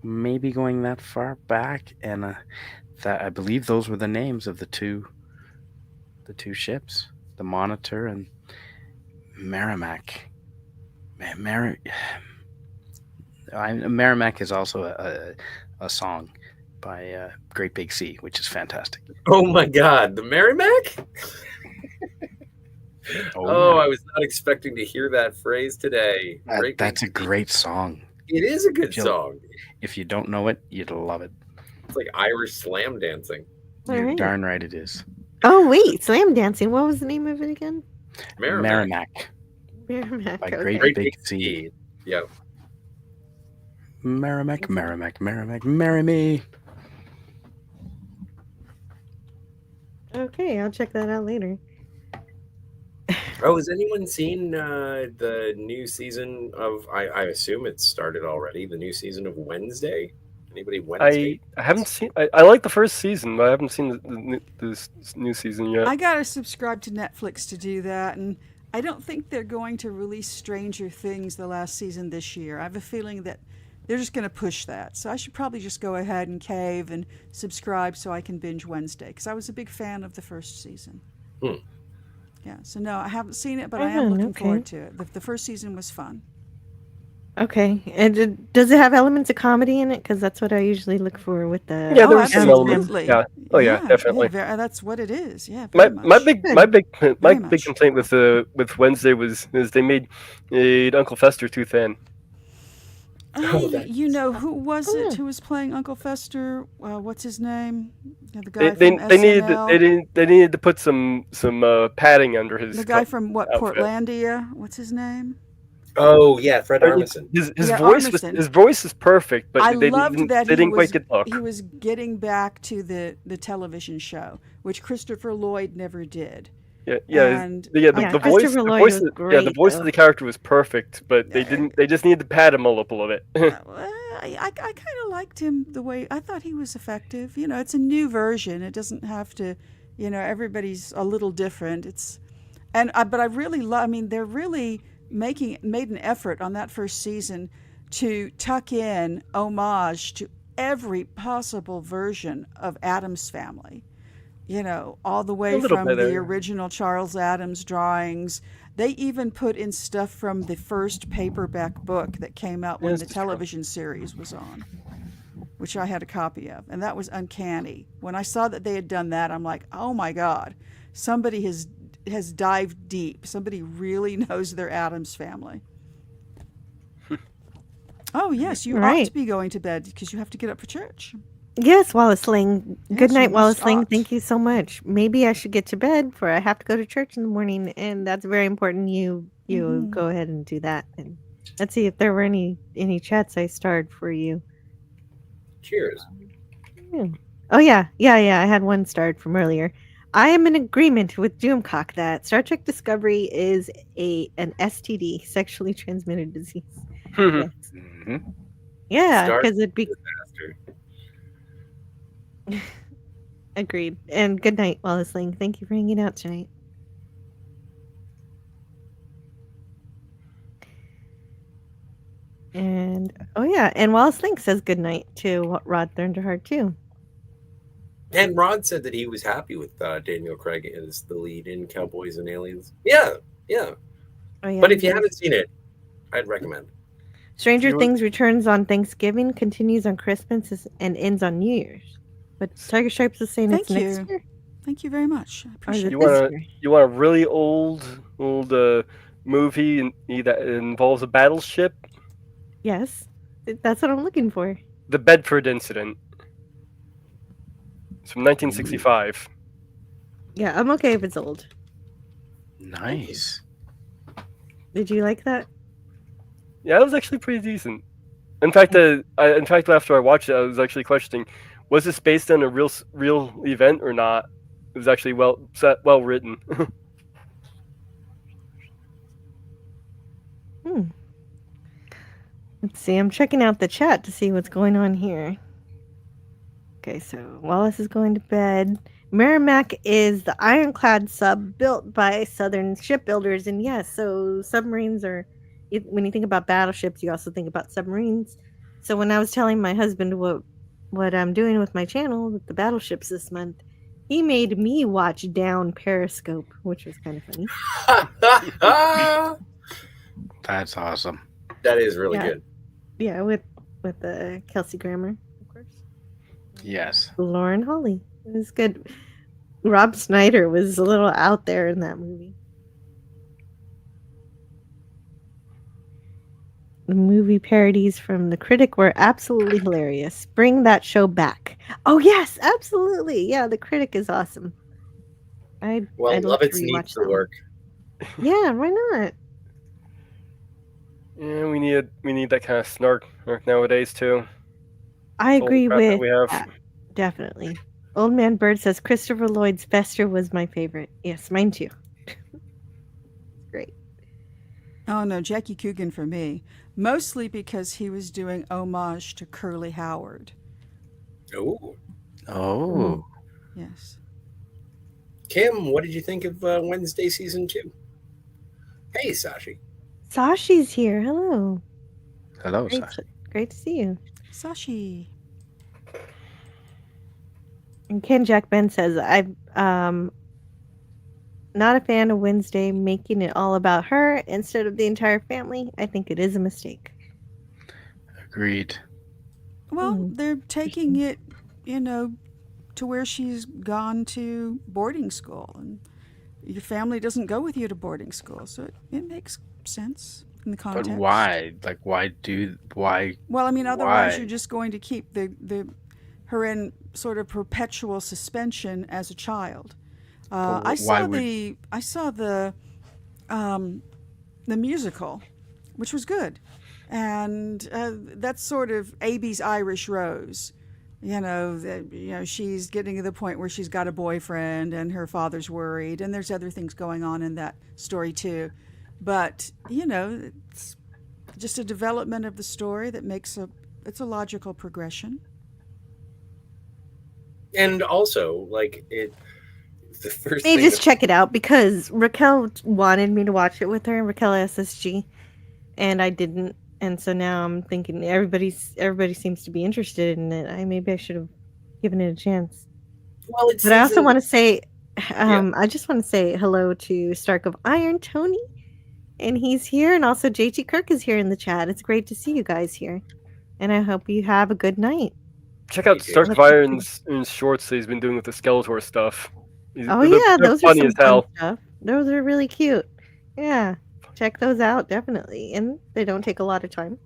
maybe going that far back, and that I believe those were the names of the two ships, the Monitor and Merrimack. Merrimack is also a song by Great Big Sea, which is fantastic. Oh my God, the Merrimack! Yeah. I was not expecting to hear that phrase today. That's a great song. It is a good song. If you don't know it, you'd love it. It's like Irish slam dancing. You're darn right it is. Oh wait, slam dancing. What was the name of it again? Merrimack. Merrimack. By Okay. Great Big Sea. Yep. Merrimack, marry me. Okay, I'll check that out later. Oh, has anyone seen the new season of? I assume it's started already. The new season of Wednesday. Anybody Wednesday? I haven't seen. I like the first season, but I haven't seen this new season yet. I gotta subscribe to Netflix to do that, and I don't think they're going to release Stranger Things the last season this year. I have a feeling that they're just going to push that. So I should probably just go ahead and cave and subscribe so I can binge Wednesday, because I was a big fan of the first season. Yeah, so no, I haven't seen it, but I am looking forward to it. The first season was fun. Okay, and does it have elements of comedy in it? Because that's what I usually look for with the. Yeah, there was some elements. Yeah. Oh yeah, definitely. Yeah, that's what it is. Yeah. My big complaint with Wednesday is they made Uncle Fester too thin. You know, who was it who was playing Uncle Fester? What's his name? The guy they from SNL. They needed to put some padding under his. The guy from Portlandia. What's his name? Oh yeah, Fred Armisen. His voice is perfect, but they didn't quite get the hook. He was getting back to the television show, which Christopher Lloyd never did. The voice of the character was perfect, but they just needed to pad him up a little bit. I kind of liked him the way I thought he was effective. You know, it's a new version. It doesn't have to, everybody's a little different. But I really love. I mean, they're really made an effort on that first season to tuck in homage to every possible version of Addams Family. All the way from the original Charles Addams drawings. They even put in stuff from the first paperback book that came out when the television series was on, which I had a copy of. And that was uncanny. When I saw that they had done that, I'm like, oh my God, somebody has dived deep. Somebody really knows their Addams Family. Oh, yes, you ought to be going to bed because you have to get up for church. Yes, Wallace Ling. Good night, Wallace Ling. Thank you so much. Maybe I should get to bed for I have to go to church in the morning, and that's very important. You go ahead and do that. And let's see if there were any chats I starred for you. Cheers. Yeah. Oh yeah. I had one starred from earlier. I am in agreement with Doomcock that Star Trek Discovery is an STD, sexually transmitted disease. Yes. Yeah, because it'd be agreed. And good night, Wallace Ling. Thank you for hanging out tonight. And and Wallace Link says good night to Rod Thunderheart too. And Rod said that he was happy with Daniel Craig as the lead in Cowboys and Aliens. Yeah. Oh, yeah, but if you haven't seen it, I'd recommend. Stranger Things returns on Thanksgiving, continues on Christmas, and ends on New Year's. But Tiger Stripes is saying it's next year. Thank you very much. I appreciate it. You want a really old movie that involves a battleship? Yes, that's what I'm looking for. The Bedford Incident. It's from 1965. Yeah, I'm okay if it's old. Nice. Did you like that? Yeah, it was actually pretty decent. In fact, after I watched it, I was actually questioning: was this based on a real event or not? It was actually well written. Let's see. I'm checking out the chat to see what's going on here. Okay, so Wallace is going to bed. Merrimack is the ironclad sub built by Southern shipbuilders, and yes, so submarines are. When you think about battleships, you also think about submarines. So when I was telling my husband what I'm doing with my channel with the battleships this month, he made me watch Down Periscope, which was kind of funny. That's awesome. That is really good. Yeah, with Kelsey Grammer, of course. Yes. Lauren Holly. It was good. Rob Schneider was a little out there in that movie. The movie parodies from The Critic were absolutely hilarious. Bring that show back. Oh, yes, absolutely. Yeah, The Critic is awesome. I'd Lovitz needs the work. Yeah, why not? Yeah, we need that kind of snark nowadays too. I agree with that. Definitely. Old Man Bird says Christopher Lloyd's Fester was my favorite. Yes, mine too. Great. Oh no, Jackie Coogan for me. Mostly because he was doing homage to Curly Howard. Oh. Yes. Kim, what did you think of Wednesday season 2? Hey, Sashi. Sashi's here. Hello. Hello, Sashi. Great to see you. Sashi. And Ken Jack Ben says, I'm not a fan of Wednesday making it all about her instead of the entire family. I think it is a mistake. Agreed. Well, they're taking it, to where she's gone to boarding school. And your family doesn't go with you to boarding school. So it makes sense in the context. But why? Like, why? Well, I mean, otherwise you're just going to keep her in sort of perpetual suspension as a child. I saw the musical, which was good, and that's sort of Abby's Irish Rose. She's getting to the point where she's got a boyfriend, and her father's worried, and there's other things going on in that story too. But it's just a development of the story that makes it's a logical progression. And also, the first thing just check it out because Raquel wanted me to watch it with her, Raquel SSG, and I didn't. And so now I'm thinking everybody seems to be interested in it. Maybe I should have given it a chance. Well, but I also want to say, I just want to say hello to Stark of Iron, Tony, and he's here, and also JT Kirk is here in the chat. It's great to see you guys here, and I hope you have a good night. Check out Stark of Iron's shorts that he's been doing with the Skeletor stuff. Those are some fun stuff. Those are really cute. Yeah. Check those out, definitely. And they don't take a lot of time.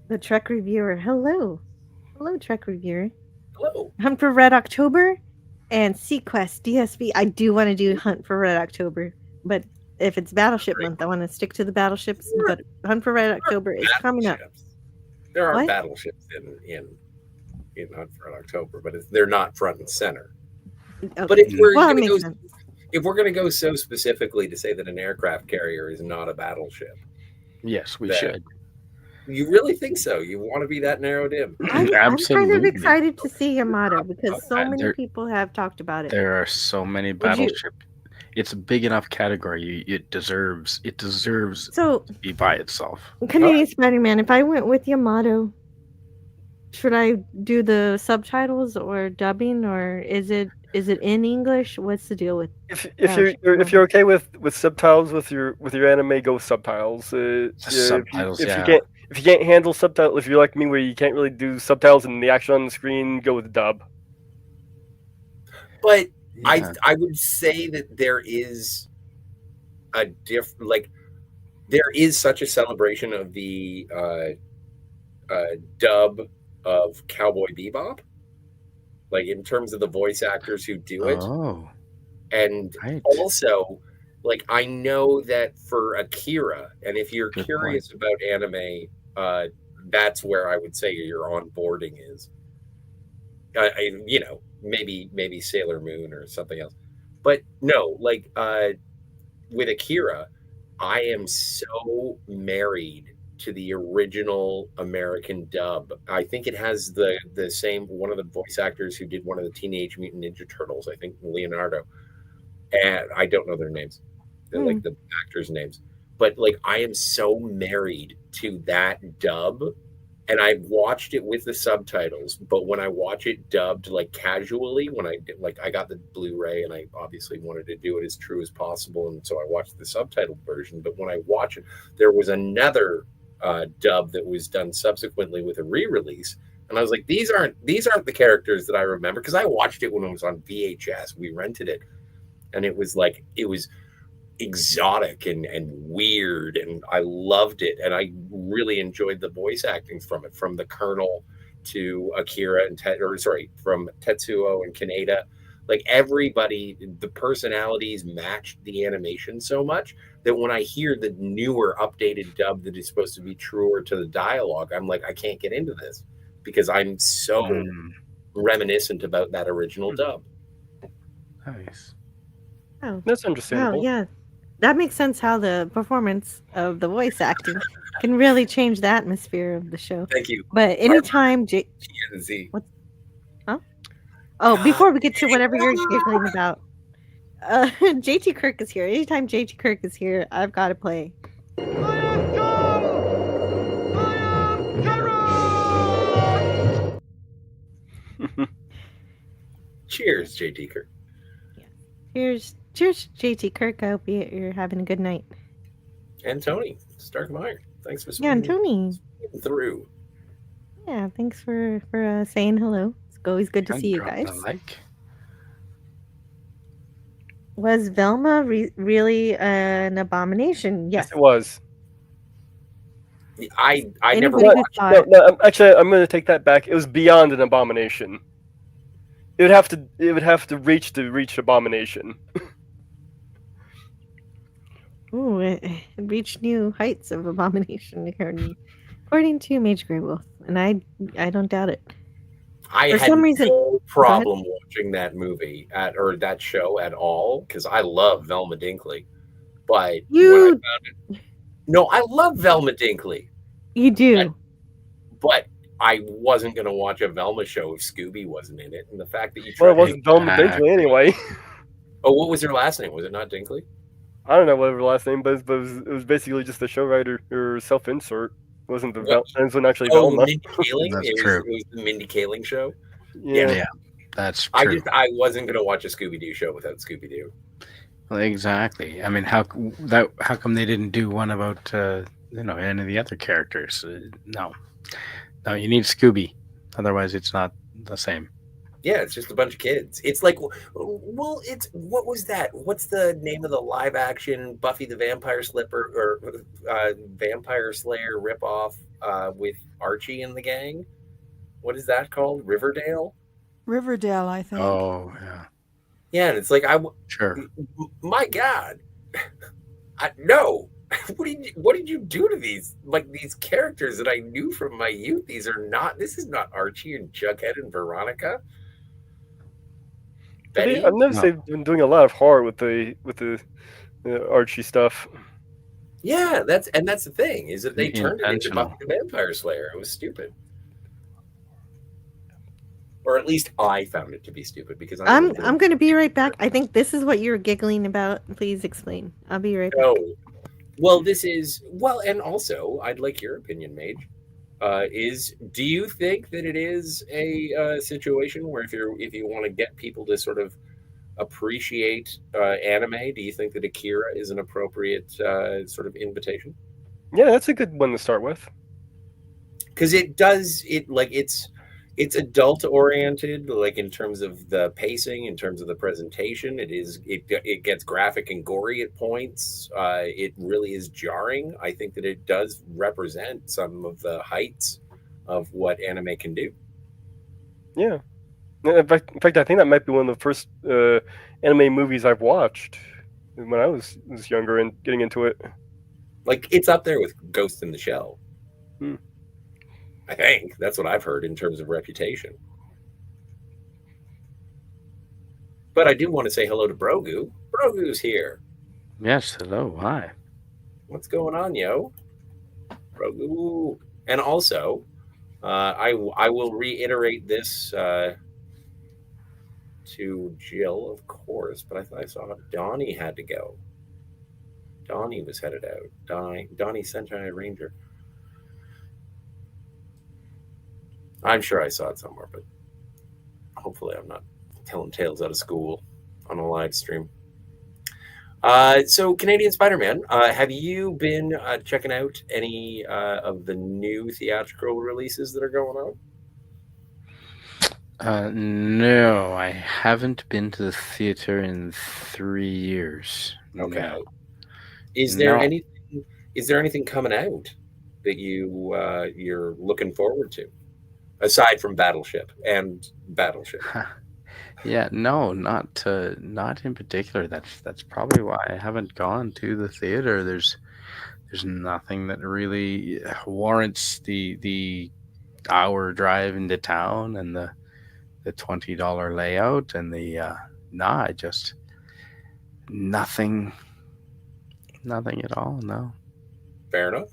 The Trek Reviewer. Hello. Hello, Trek Reviewer. Hello. Hunt for Red October and Sequest DSV. I do want to do Hunt for Red October, but if it's Battleship month, I want to stick to the battleships. But Hunt for Red October is coming up. There are battleships in Hunt for Red October, but they're not front and center. But if we're Well, it going to makes go, sense. if we're going to go so specifically to say that an aircraft carrier is not a battleship, Yes, we that- should. You really think so? You want to be that narrowed in? I'm kind of Absolutely. excited to see Yamato because so many There- people have talked about it. There are so many Would you- battleship. It's a big enough category. It deserves So, to be by itself. Canadian Spider-Man, if I went with Yamato, should I do the subtitles or dubbing, or is it in English? What's the deal with? If you're okay with subtitles with your anime, go with subtitles. Subtitles, if yeah. you can't handle subtitles, if you're like me where you can't really do subtitles and the action on the screen, go with dub. But I would say that there is a there is such a celebration of the dub of Cowboy Bebop, like in terms of the voice actors who do it. Oh, and also, like, I know that for Akira, and if you're curious about anime, that's where I would say your onboarding is. Maybe Sailor Moon or something else, but no, like with Akira, I am so married to the original American dub. I think it has the same one of the voice actors who did one of the Teenage Mutant Ninja Turtles. I think Leonardo, and I don't know their names. They're like the actors' names, but like I am so married to that dub. And I watched it with the subtitles, but when I watch it dubbed like casually, when I got the Blu-ray and I obviously wanted to do it as true as possible, and so I watched the subtitled version. But when I watch it, there was another dub that was done subsequently with a re-release, and I was like, these aren't the characters that I remember, because I watched it when it was on VHS. We rented it, and it was exotic and weird, and I loved it, and I really enjoyed the voice acting from it, from the Colonel to Akira and from Tetsuo and Kaneda. Like everybody, the personalities matched the animation so much that when I hear the newer updated dub that is supposed to be truer to the dialogue, I'm like, I can't get into this because I'm so reminiscent about that original dub. Nice. Oh, that's understandable. Oh, yeah. That makes sense how the performance of the voice acting can really change the atmosphere of the show. Thank you. But anytime What? Huh? Oh, before we get to whatever you're giggling about, JT Kirk is here. Anytime JT Kirk is here, I've got to play. Cheers, JT Kirk. Cheers, JT Kirk. I hope you're having a good night. And Tony Starkmeyer, thanks for and Tony through. Yeah, thanks for saying hello. It's always good to see you guys. Was Velma really an abomination? Yes, it was. I never Anybody watched. No, actually, I'm going to take that back. It was beyond an abomination. It would have to reach abomination. Ooh, it reached new heights of abomination according to Mage Grey Wolf, and I don't doubt it. I For had some reason, no problem watching that movie or that show at all because I love Velma Dinkley. But when I found it, no, I love Velma Dinkley. You do, but I wasn't going to watch a Velma show if Scooby wasn't in it, and the fact that you it wasn't Velma Dinkley anyway. Oh, what was her last name? Was it not Dinkley? I don't know what her last name was, but it was basically just a show writer or self-insert. It wasn't it wasn't actually Velma. Mindy Kaling? That's true. It was the Mindy Kaling show. Yeah, that's true. I wasn't going to watch a Scooby-Doo show without Scooby-Doo. Well, exactly. I mean, how come they didn't do one about any of the other characters? No, you need Scooby, otherwise it's not the same. Yeah, it's just a bunch of kids. It's like, well, it's what was that? What's the name of the live action Buffy the Vampire Vampire Slayer ripoff with Archie and the gang? What is that called? Riverdale, I think. Oh, yeah. Yeah, and it's like sure. My God, no. What did you do to these characters that I knew from my youth? This is not Archie and Jughead and Veronica. Betty? I've noticed they've been doing a lot of horror with the Archie stuff. Yeah, that's the thing, is that they turned it into Intentional. Buffy the Vampire Slayer. It was stupid. Or at least I found it to be stupid because I'm going to be right back. I think this is what you're giggling about. Please explain. I'll be right back. Well, this is and also I'd like your opinion, Mage. Do you think that it is a situation where if you want to get people to sort of appreciate anime, do you think that Akira is an appropriate sort of invitation? Yeah, that's a good one to start with. Because it's adult oriented, like in terms of the pacing, in terms of the presentation. It gets graphic and gory at points. It really is jarring. I think that it does represent some of the heights of what anime can do. Yeah. In fact, I think that might be one of the first anime movies I've watched when I was younger and getting into it. Like, it's up there with Ghost in the Shell. Hmm. I think that's what I've heard in terms of reputation. But I do want to say hello to Brogu. Brogu's here. Yes, hello, hi. What's going on, yo? Brogu. And also, I will reiterate this to Jill, of course, but I thought I saw Donnie had to go. Donnie was headed out. Donnie Sunshine Ranger. I'm sure I saw it somewhere, but hopefully I'm not telling tales out of school on a live stream. So, Canadian Spider-Man, have you been checking out any of the new theatrical releases that are going on? No, I haven't been to the theater in 3 years. Okay. No. Is there anything coming out that you're looking forward to? Aside from Battleship. Yeah, no, not in particular. That's probably why I haven't gone to the theater. There's nothing that really warrants the hour drive into town and the $20 layout and just nothing at all. No. Fair enough.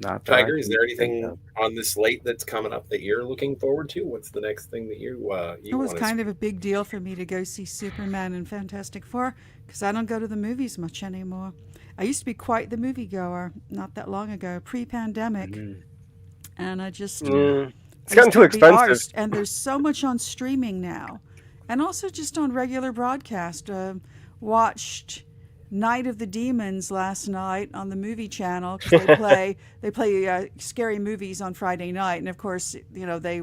Not Tiger, is there anything on the slate that's coming up that you're looking forward to? What's the next thing that you It was kind of a big deal for me to go see Superman and Fantastic Four because I don't go to the movies much anymore. I used to be quite the moviegoer not that long ago, pre-pandemic, and I just it's gotten too expensive. And there's so much on streaming now, and also just on regular broadcast. Watched Night of the Demons last night on the movie channel because they play scary movies on Friday night, and of course they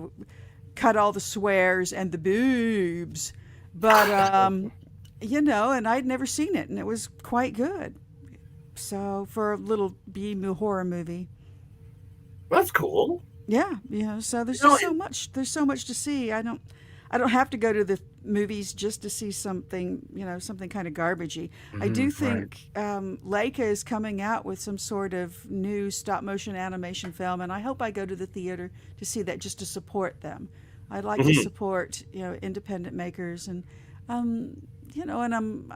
cut all the swears and the boobs, but and I'd never seen it, and it was quite good. So for a little B horror movie, that's cool. Yeah, so there's just so much. There's so much to see. I don't have to go to the movies just to see something, something kind of garbagey. I do think Leica is coming out with some sort of new stop motion animation film, and I hope I go to the theater to see that just to support them. I'd like to support, independent makers, and and I'm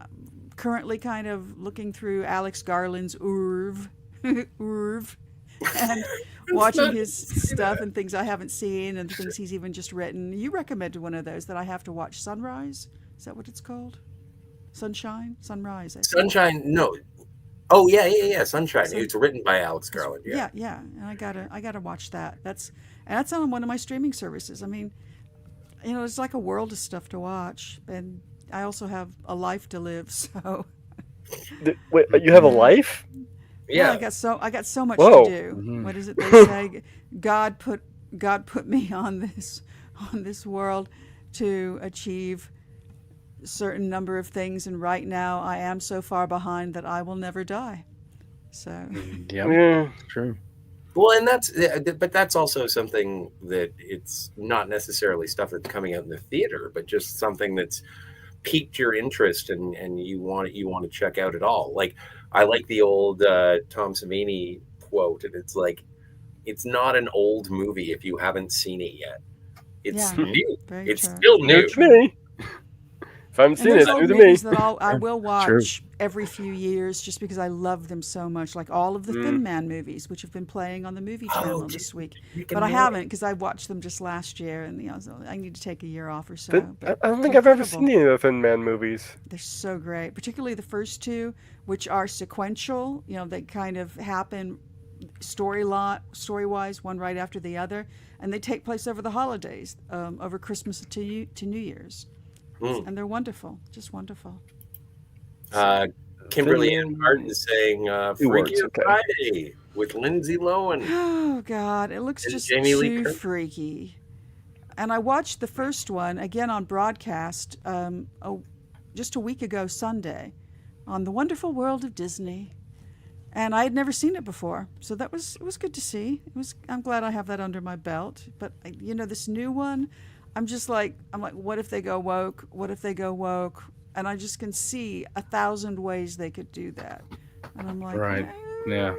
currently kind of looking through Alex Garland's Urv, and watching his stuff and things I haven't seen and things he's even just written. You recommended one of those that I have to watch, Sunrise. Is that what it's called? Sunshine? Sunrise. Sunshine, no. Oh, yeah. Sunshine. It's written by Alex Garland. Yeah. And I gotta watch that. That's on one of my streaming services. I mean, it's like a world of stuff to watch, and I also have a life to live. So. Wait, you have a life? Yeah, well, I got so much to do. Mm-hmm. What is it they say? God put me on this world to achieve a certain number of things, and right now I am so far behind that I will never die. So yeah, true. Well, and that's also something that it's not necessarily stuff that's coming out in the theater, but just something that's piqued your interest and you want to check out at all. Like, I like the old Tom Savini quote, and it's like, it's not an old movie if you haven't seen it yet. It's new. It's still new. If I haven't seen it, there's it's old new to me. movies that I will True. watch every few years just because I love them so much, like all of the Thin Man movies, which have been playing on the movie channel this week. But I haven't because I watched them just last year, and so I need to take a year off or so. I don't think I've ever seen any of the Thin Man movies. They're so great, particularly the first two, which are sequential. They kind of happen story-wise, one right after the other, and they take place over the holidays, over Christmas to New Year's. And they're wonderful, just wonderful. Kimberly Ann Martin is saying Freaky Friday with Lindsay Lohan. Oh, God, it looks just too freaky. And I watched the first one again on broadcast just a week ago Sunday on The Wonderful World of Disney. And I had never seen it before, so it was good to see. I'm glad I have that under my belt. But this new one, I'm like, what if they go woke? What if they go woke? And I just can see 1,000 ways they could do that. And I'm like, right, yeah.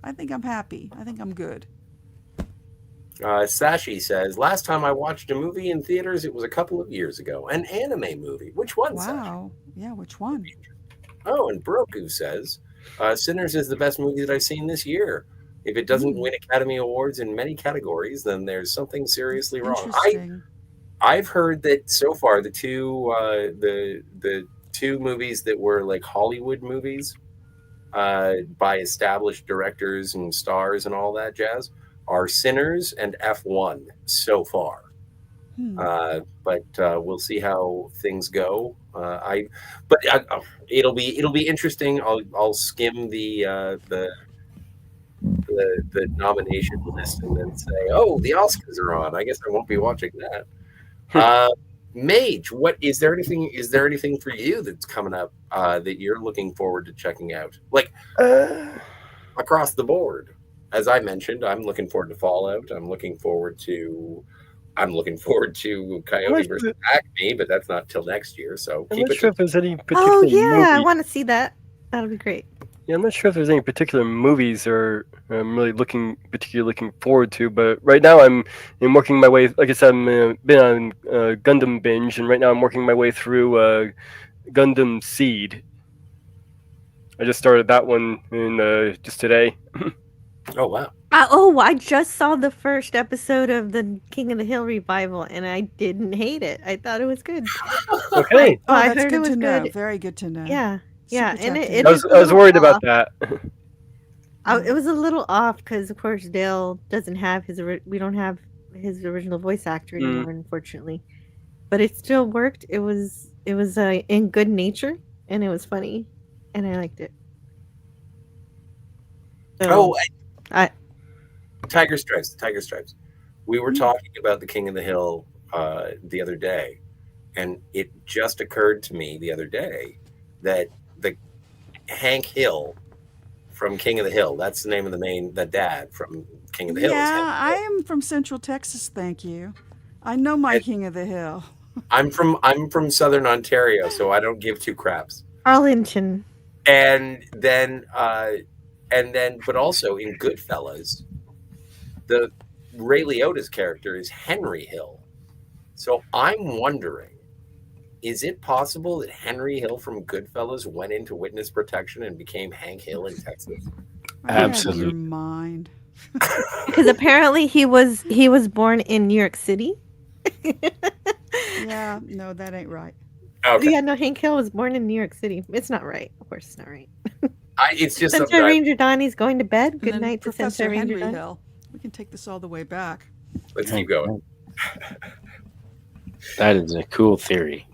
I think I'm happy. I think I'm good. Sashi says, last time I watched a movie in theaters, it was a couple of years ago. An anime movie. Which one, Wow. Sashi? Yeah, which one? Oh, and Broku says, Sinners is the best movie that I've seen this year. If it doesn't win Academy Awards in many categories, then there's something seriously wrong. I've heard that so far the two movies that were like Hollywood movies by established directors and stars and all that jazz are Sinners and F1 so far. But we'll see how things go. It'll be interesting. I'll skim the nomination list and then say, oh, the Oscars are on. I guess I won't be watching that. Mage, is there anything for you that's coming up that you're looking forward to checking out? Like across the board. As I mentioned, I'm looking forward to Fallout. I'm looking forward to Coyote versus Acme, but that's not till next year. So I'm not sure if there's any particular Oh yeah, movie. I want to see that. That'll be great. Yeah, I'm not sure if there's any particular movies or I'm really particularly looking forward to. But right now I'm working my way. Like I said, I've been on Gundam binge, and right now I'm working my way through Gundam Seed. I just started that one in just today. Oh wow! I just saw the first episode of the King of the Hill revival, and I didn't hate it. I thought it was good. Okay. I that's heard good it was to know. good. Very good to know. Yeah, yeah, and I was worried about that. It was a little off because, of course, Dale doesn't have we don't have his original voice actor anymore, unfortunately. But it still worked. It was in good nature, and it was funny, and I liked it. So, Tiger Stripes. We were talking about the King of the Hill the other day, and it just occurred to me the other day that the Hank Hill from King of the Hill, that's the name of the dad from King of the Hill. Yeah, I am from Central Texas, thank you. I know my King of the Hill. I'm from Southern Ontario, so I don't give two craps. Arlington. And then but also in Goodfellas, the Ray Liotta's character is Henry Hill. So I'm wondering, is it possible that Henry Hill from Goodfellas went into witness protection and became Hank Hill in Texas? Absolutely. Your mind. Because apparently he was born in New York City. Yeah, no, that ain't right. Okay. Yeah, no, Hank Hill was born in New York City. It's not right. Of course, it's not right. It's just Senator Ranger Donnie's going to bed. Good night to Professor Senator Ranger Henry Donnie. Hill. We can take this all the way back. Let's keep going. That is a cool theory.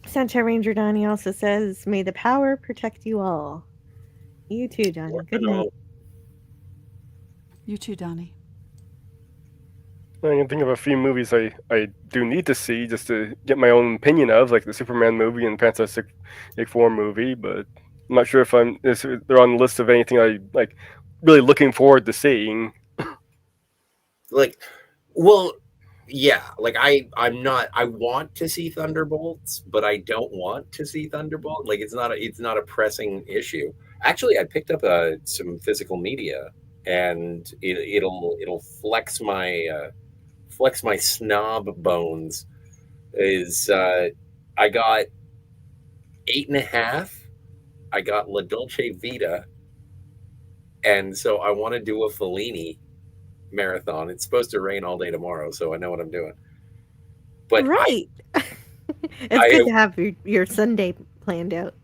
Senator Ranger Donnie also says, "May the power protect you all." You too, Donnie. Good night. You too, Donnie. I can think of a few movies I do need to see just to get my own opinion of, like the Superman movie and Fantastic Four movie, but I'm not sure if they're on the list of anything I like really looking forward to seeing. Like, well, yeah, like I want to see Thunderbolts, but I don't want to see Thunderbolt. Like it's not a pressing issue. Actually, I picked up some physical media, and it'll flex my snob bones is I got 8.5. I got La Dolce Vita, and so I want to do a Fellini marathon. It's supposed to rain all day tomorrow, so I know what I'm doing. But right. It's good to have your Sunday planned out.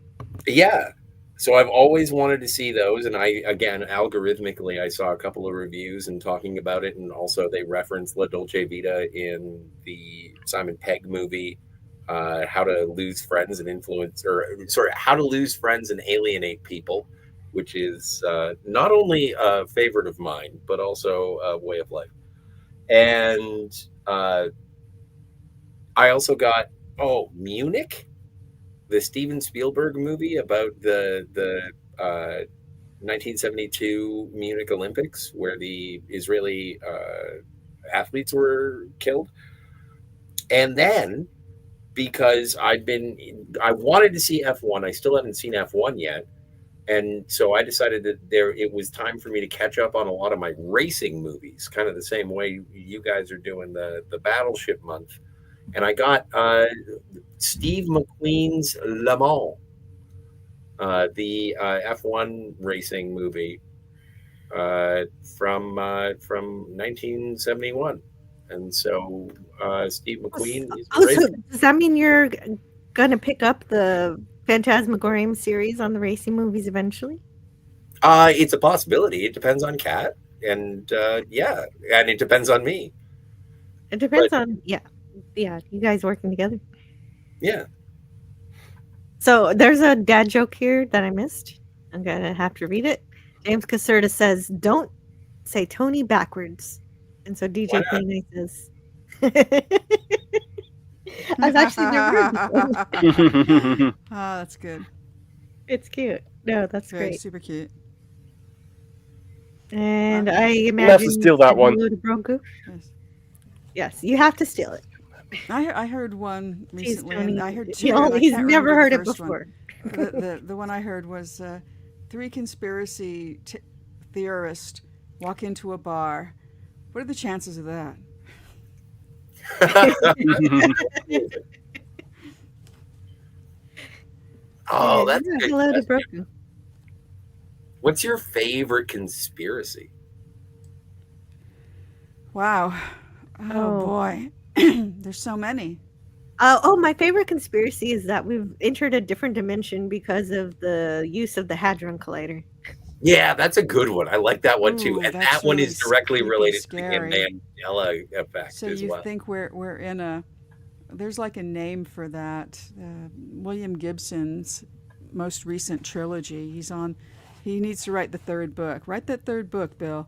Yeah. So I've always wanted to see those, and again, algorithmically, I saw a couple of reviews and talking about it, and also they referenced La Dolce Vita in the Simon Pegg movie, How to Lose Friends and Influence, or sorry, How to Lose Friends and Alienate People, which is not only a favorite of mine, but also a way of life. And I also got, Munich, the Steven Spielberg movie about the 1972 Munich Olympics, where the Israeli athletes were killed. And then, because I wanted to see F1, I still haven't seen F1 yet, and so I decided that it was time for me to catch up on a lot of my racing movies, kind of the same way you guys are doing the Battleship month. And I got Steve McQueen's Le Mans, the F1 racing movie from 1971. And so Steve McQueen is so does that mean you're going to pick up the Phantasmagorium series on the racing movies eventually? It's a possibility. It depends on Kat, and and it depends on me. It depends on you guys working together. Yeah. So there's a dad joke here that I missed. I'm gonna have to read it. James Caserta says, "Don't say Tony backwards," and so DJ Playnight says, "I've actually never heard this one." Oh, that's good. It's cute. No, that's great. Super cute. And I imagine you have to steal that one. Yes, you have to steal it. I heard one recently, and I heard two. He's never heard it before. The one I heard was 3 conspiracy theorists walk into a bar. What are the chances of that? Oh, that's a good hello to question. Broken. What's your favorite conspiracy? Wow. Oh boy. There's so many. My favorite conspiracy is that we've entered a different dimension because of the use of the Hadron Collider. Yeah, that's a good one. I like that one too. Ooh, And that's that one really is directly creepy, related scary. to the Mandela effect So as you well. think we're in a, there's like a name for that. William Gibson's most recent trilogy. He needs to write the 3rd book. Write that 3rd book, Bill.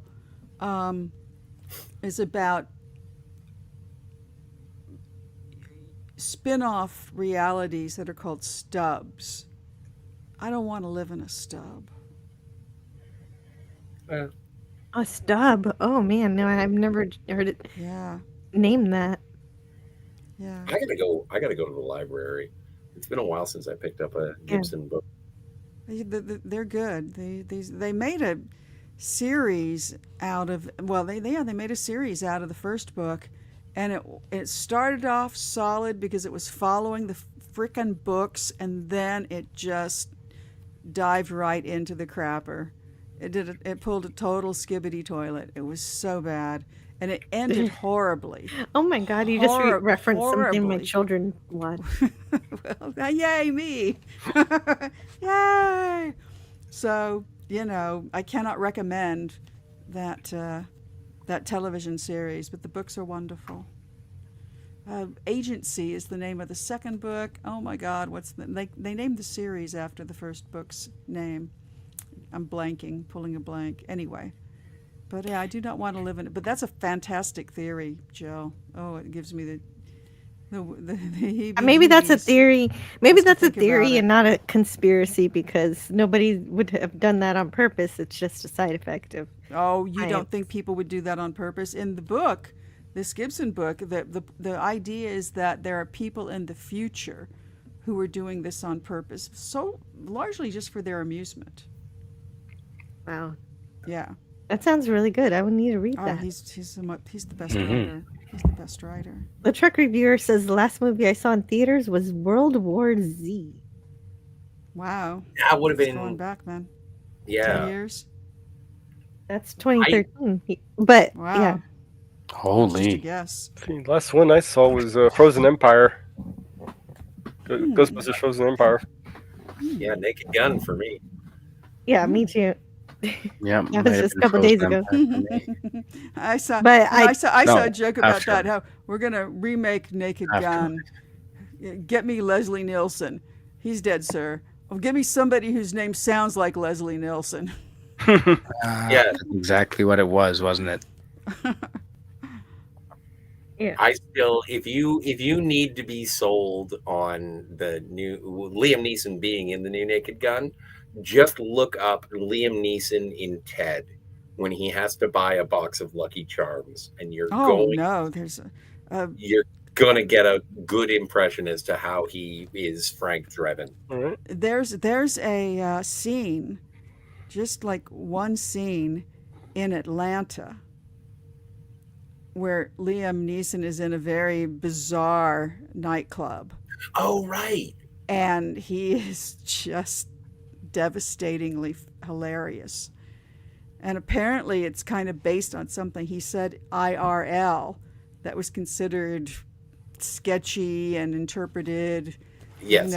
Is about spin-off realities that are called stubs. I don't want to live in a stub. A stub? Oh man, no, I've never heard it. Yeah. Name that. Yeah. I gotta go to the library. It's been a while since I picked up a Gibson book. They're good. They made a series out of they made a series out of the first book, and it started off solid because it was following the frickin' books, and then it just dived right into the crapper. It pulled a total skibbity toilet. It was so bad, and it ended horribly. Oh my God! You just referenced something my children want. Well, yay me! Yay! So I cannot recommend that television series, but the books are wonderful. Agency is the name of the 2nd book. Oh my God, they named the series after the first book's name. I'm pulling a blank. Anyway, but yeah, I do not want to live in it. But that's a fantastic theory, Jill. Oh, it gives me the maybe that's a theory. Maybe that's a theory and not a conspiracy, because nobody would have done that on purpose. It's just a side effect of. Oh, you don't think people would do that on purpose? In the book, this Gibson book, the idea is that there are people in the future who are doing this on purpose, so largely just for their amusement. Wow. Yeah. That sounds really good. I would need to read that. He's the best writer. He's the best writer. The truck reviewer says the last movie I saw in theaters was World War Z. Wow. That would have been going back, man. Yeah. 10 years. That's 2013. But wow. yeah. Holy. Yes. The last one I saw was Frozen Empire. Ghostbusters Frozen Empire. Yeah, Naked Gun for me. Yeah, me too. Yeah, that was just a couple days ago. I saw, but I saw a joke about after. that. How we're gonna remake Naked Gun. Get me Leslie Nielsen. He's dead, sir. Well, give me somebody whose name sounds like Leslie Nielsen. Yeah, that's exactly what it was, wasn't it? Yeah. I still, if you need to be sold on the new Liam Neeson being in the new Naked Gun, just look up Liam Neeson in Ted when he has to buy a box of Lucky Charms, and you're you're gonna get a good impression as to how he is Frank Drebin. Right. There's a scene, just like one scene in Atlanta, where Liam Neeson is in a very bizarre nightclub. Oh, right. And he is just devastatingly hilarious. And apparently it's kind of based on something he said IRL that was considered sketchy and interpreted. Yes.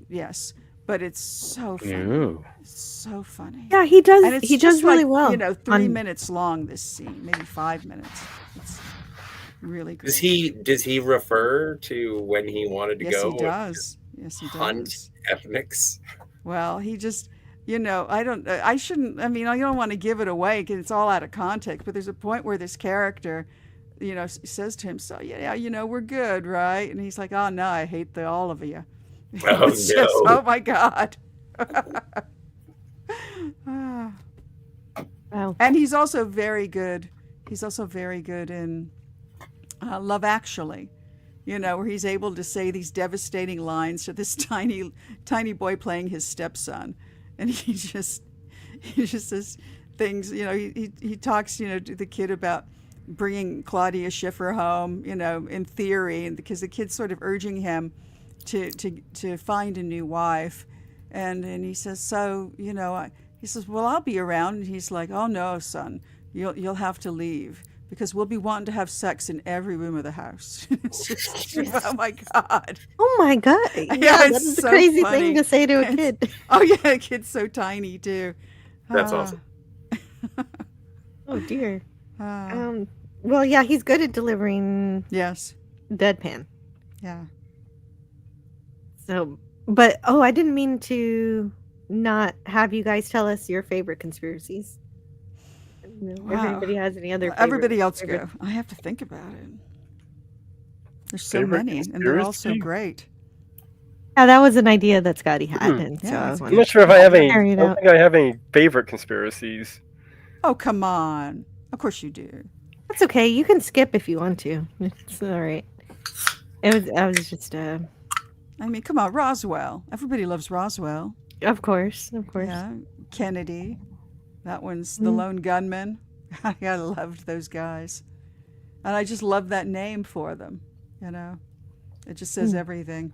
Yes. But it's so funny. Ooh. It's so funny. Yeah, he does. And it's he does just really like, well. 3 minutes long, this scene, maybe 5 minutes. It's really great. Does he refer to when he wanted to Yes, go? he does. Yes, he hunt does. ethnics. Well, he just, I don't want to give it away because it's all out of context, but there's a point where this character, says to him, so yeah, we're good, right? And he's like, oh no, I hate all of you. Oh, It's no. just, oh my God. Wow. And he's also very good. He's also very good in Love Actually, where he's able to say these devastating lines to this tiny boy playing his stepson, and he just says things. He talks to the kid about bringing Claudia Schiffer home, in theory, and because the kid's sort of urging him to find a new wife, and he says, so he says, well, I'll be around, and he's like, oh no, son, you'll have to leave. Because we'll be wanting to have sex in every room of the house. It's just, oh my God. Oh my God. Yeah, that's so a crazy funny. thing to say to a kid. Oh yeah, a kid's so tiny too. That's awesome. Oh dear. Well, yeah, he's good at delivering. Yes. Deadpan. Yeah. So, but I didn't mean to not have you guys tell us your favorite conspiracies. If anybody has any other everybody else go. I have to think about it. There's so many, and they're all so great. Yeah, that was an idea that Scotty had, and so I was I'm not sure if I have any. I don't think I have any favorite conspiracies. Oh come on! Of course you do. That's okay. You can skip if you want to. It's all right. I was just. I mean, come on, Roswell. Everybody loves Roswell. Of course. Yeah, Kennedy. That one's the lone gunman. I loved those guys. And I just love that name for them. It just says everything.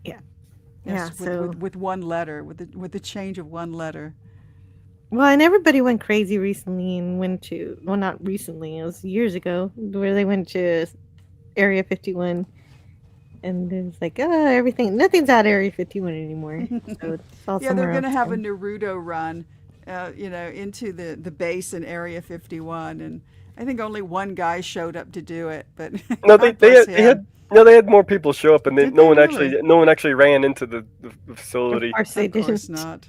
Yeah. Yes, yeah. With one letter, with the change of one letter. Well, and everybody went crazy recently and went to, well, not recently, it was years ago, where they went to Area 51. And it's like, nothing's at Area 51 anymore. So it's all yeah, they're going to have a a Naruto run, into the base in Area 51. And I think only one guy showed up to do it. But no, they had more people show up, and no one actually ran into the facility. Of course they didn't. Of course not.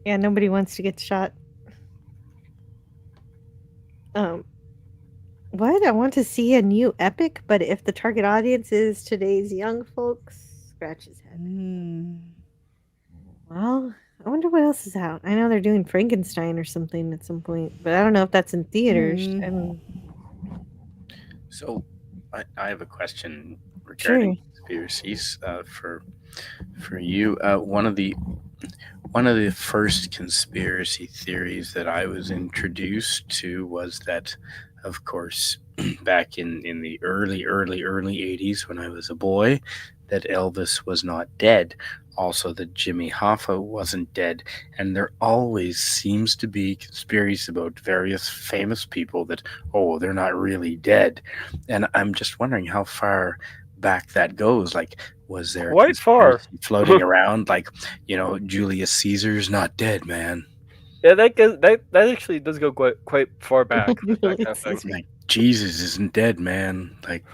Yeah, nobody wants to get shot. What? I want to see a new epic, but if the target audience is today's young folks, scratch his head. Well, I wonder what else is out. I know they're doing Frankenstein or something at some point, but I don't know if that's in theaters. So, I have a question regarding conspiracies for you. One of the first conspiracy theories that I was introduced to was that, of course, back in the early 80s when I was a boy, that Elvis was not dead. Also, that Jimmy Hoffa wasn't dead. And there always seems to be conspiracies about various famous people that, oh, they're not really dead. And I'm just wondering how far back that goes. Like, was there quite far floating around? Like, Julius Caesar's not dead, man. Yeah, that actually does go quite far back. That kind of thing. Like, Jesus isn't dead, man. Like,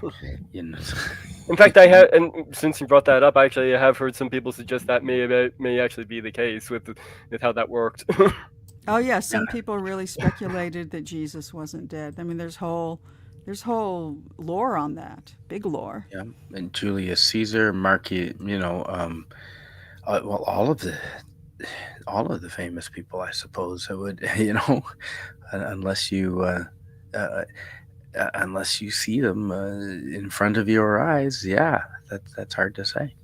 In fact, I have, and since you brought that up, actually, I have heard some people suggest that may actually be the case with how that worked. Oh yeah, some people really speculated that Jesus wasn't dead. I mean, there's whole lore on that, big lore. Yeah, and Julius Caesar, well, all of the famous people, I suppose. I would, unless you see them in front of your eyes, yeah, that's hard to say.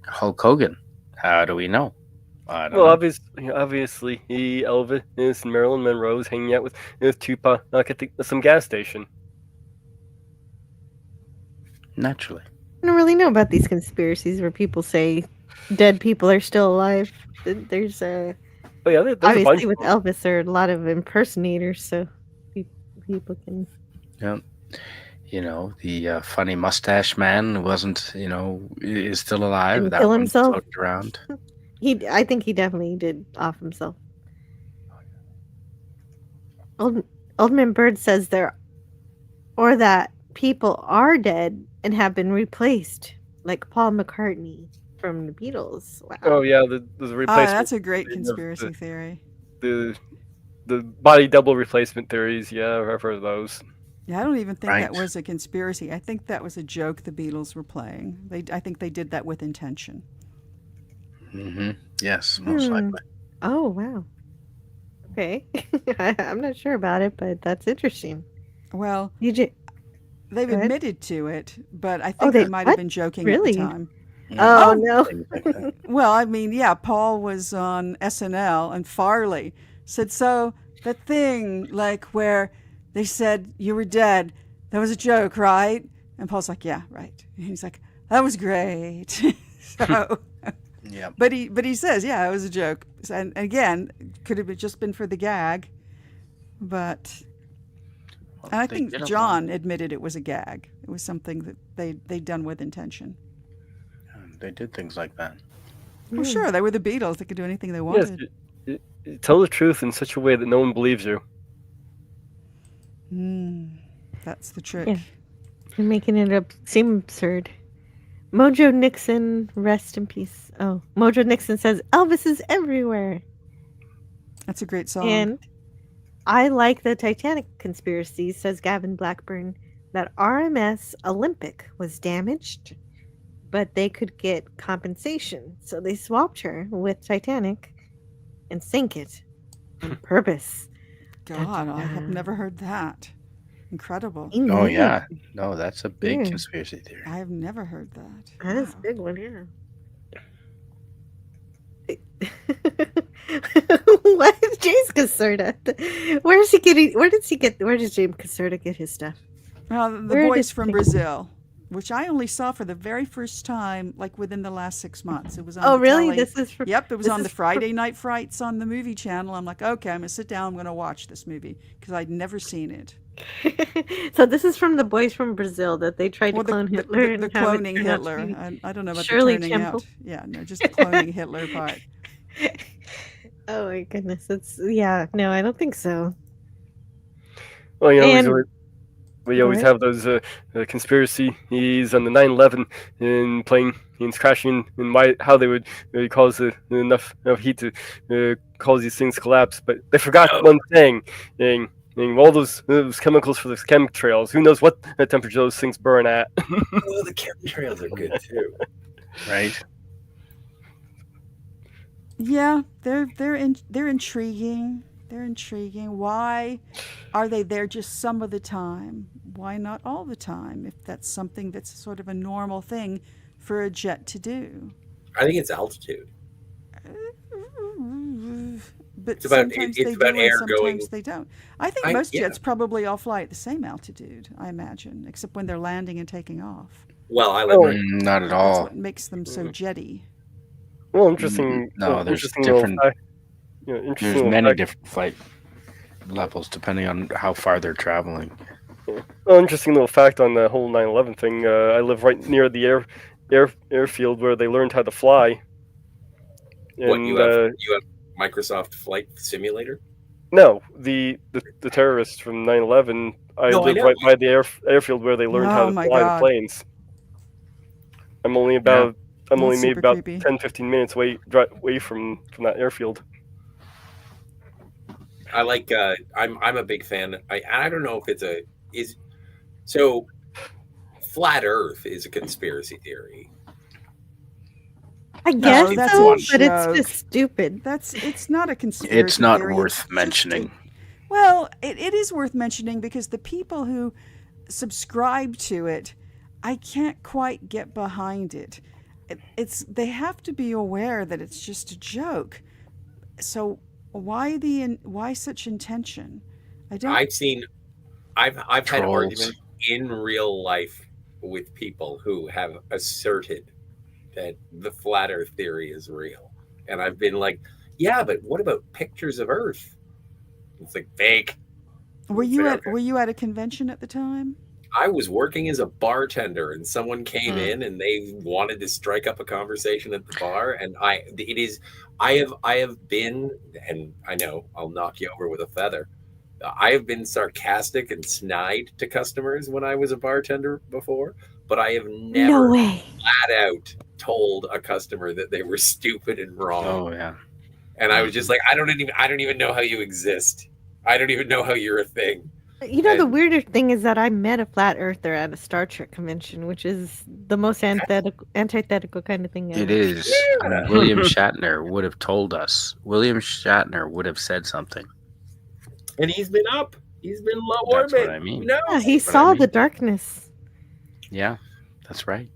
Hulk Hogan, how do we know? I don't know. Obviously, Elvis and Marilyn Monroe's hanging out with Tupac at some gas station. Naturally. I don't really know about these conspiracies where people say dead people are still alive. There's there's a obviously bunch with Elvis there are a lot of impersonators, so people can. Yeah. The funny mustache man wasn't, is still alive. Didn't That kill one himself? floated around. I think he definitely did off himself. Oldman Bird says that people are dead and have been replaced, like Paul McCartney from the Beatles. Wow. Oh yeah, there's a replacement. That's a great conspiracy theory. The body double replacement theories. Yeah, I've heard of those. Yeah, I don't even think that was a conspiracy. I think that was a joke the Beatles were playing. I think they did that with intention. Mm-hmm. Yes, most likely. Oh, wow. Okay. I'm not sure about it, but that's interesting. Well, they've admitted to it, but I think they might have been joking at the time. Oh, no. Well, I mean, yeah, Paul was on SNL and Farley said, so the thing like where they said you were dead, that was a joke, right? And Paul's like, yeah, right. And he's like, that was great. So... Yeah, but he says, yeah, it was a joke, and again, could have just been for the gag, but and I think John admitted it was a gag. It was something that they'd done with intention. They did things like that. Well, sure, they were the Beatles. They could do anything they wanted. Yes, you tell the truth in such a way that no one believes you. That's the trick. Yeah. You're making it seem absurd. Mojo Nixon, rest in peace. Oh, Mojo Nixon says Elvis is everywhere. That's a great song. And I like the Titanic conspiracy, says Gavin Blackburn, that RMS Olympic was damaged, but they could get compensation. So they swapped her with Titanic and sank it on purpose. God, I have never heard that. Incredible. Oh, yeah. No, that's a big conspiracy theory. I have never heard that. That is a big one, yeah. What is James Caserta? Where does James Caserta get his stuff? The Boys from Brazil, which I only saw for the very first time, like within the last 6 months. It was on. Oh, really? Telly. This is. Yep, it was on the Friday Night Frights on the Movie Channel. I'm like, okay, I'm gonna sit down. I'm gonna watch this movie because I'd never seen it. So this is from the Boys from Brazil that they tried to clone Hitler. The cloning Hitler. I don't know about Shirley the turning Temple. out. Yeah, no, just the cloning Hitler part. Oh my goodness! No, I don't think so. Well, we always have those conspiracies on the 9/11 and planes crashing and how they would cause enough heat to cause these things to collapse. But they forgot one thing. All those chemicals for those chemtrails. Who knows what temperature those things burn at? Well, the chemtrails are good too, right? Yeah, they're intriguing. They're intriguing. Why are they there just some of the time? Why not all the time? If that's something that's sort of a normal thing for a jet to do. I think it's altitude. But It's about sometimes it's they about do air and sometimes going. they don't. I think most jets probably all fly at the same altitude, I imagine, except when they're landing and taking off. Well, I live right. Not at That's all. what makes them so jetty. Well, interesting. No, there's interesting different. interesting There's many fact. different flight levels depending on how far they're traveling. Well, interesting little fact on the whole 9/11 thing. I live right near the airfield where they learned how to fly. And, What you have Microsoft Flight Simulator? No, the terrorists from 9/11. I live right by the airfield where they learned how to fly the planes. I'm only maybe about creepy. 10-15 minutes away from that airfield. I like. I'm a big fan. I don't know if it's so. Flat Earth is a conspiracy theory. I guess that's so, a but it's joke. just stupid. It's not a conspiracy It's not theory. worth mentioning. Well, it is worth mentioning because the people who subscribe to it, I can't quite get behind it. They have to be aware that it's just a joke. So why such intention? I've had arguments in real life with people who have asserted that the flat Earth theory is real, and I've been like, yeah, but what about pictures of Earth? It's like fake. Were you at a convention at the time? I was working as a bartender, and someone came in and they wanted to strike up a conversation at the bar. And I have been, and I know I'll knock you over with a feather. I have been sarcastic and snide to customers when I was a bartender before, but I have never flat out told a customer that they were stupid and wrong. Oh yeah. And I was just like, I don't even know how you exist. I don't even know how you're a thing. You know, the weirder thing is that I met a flat earther at a Star Trek convention, which is the most antithetical kind of thing ever. It is. I mean, William Shatner would have told us. William Shatner would have said something. And he's been up. He's been low That's orbit. what I mean. No, Yeah, he saw the darkness. Yeah, that's right.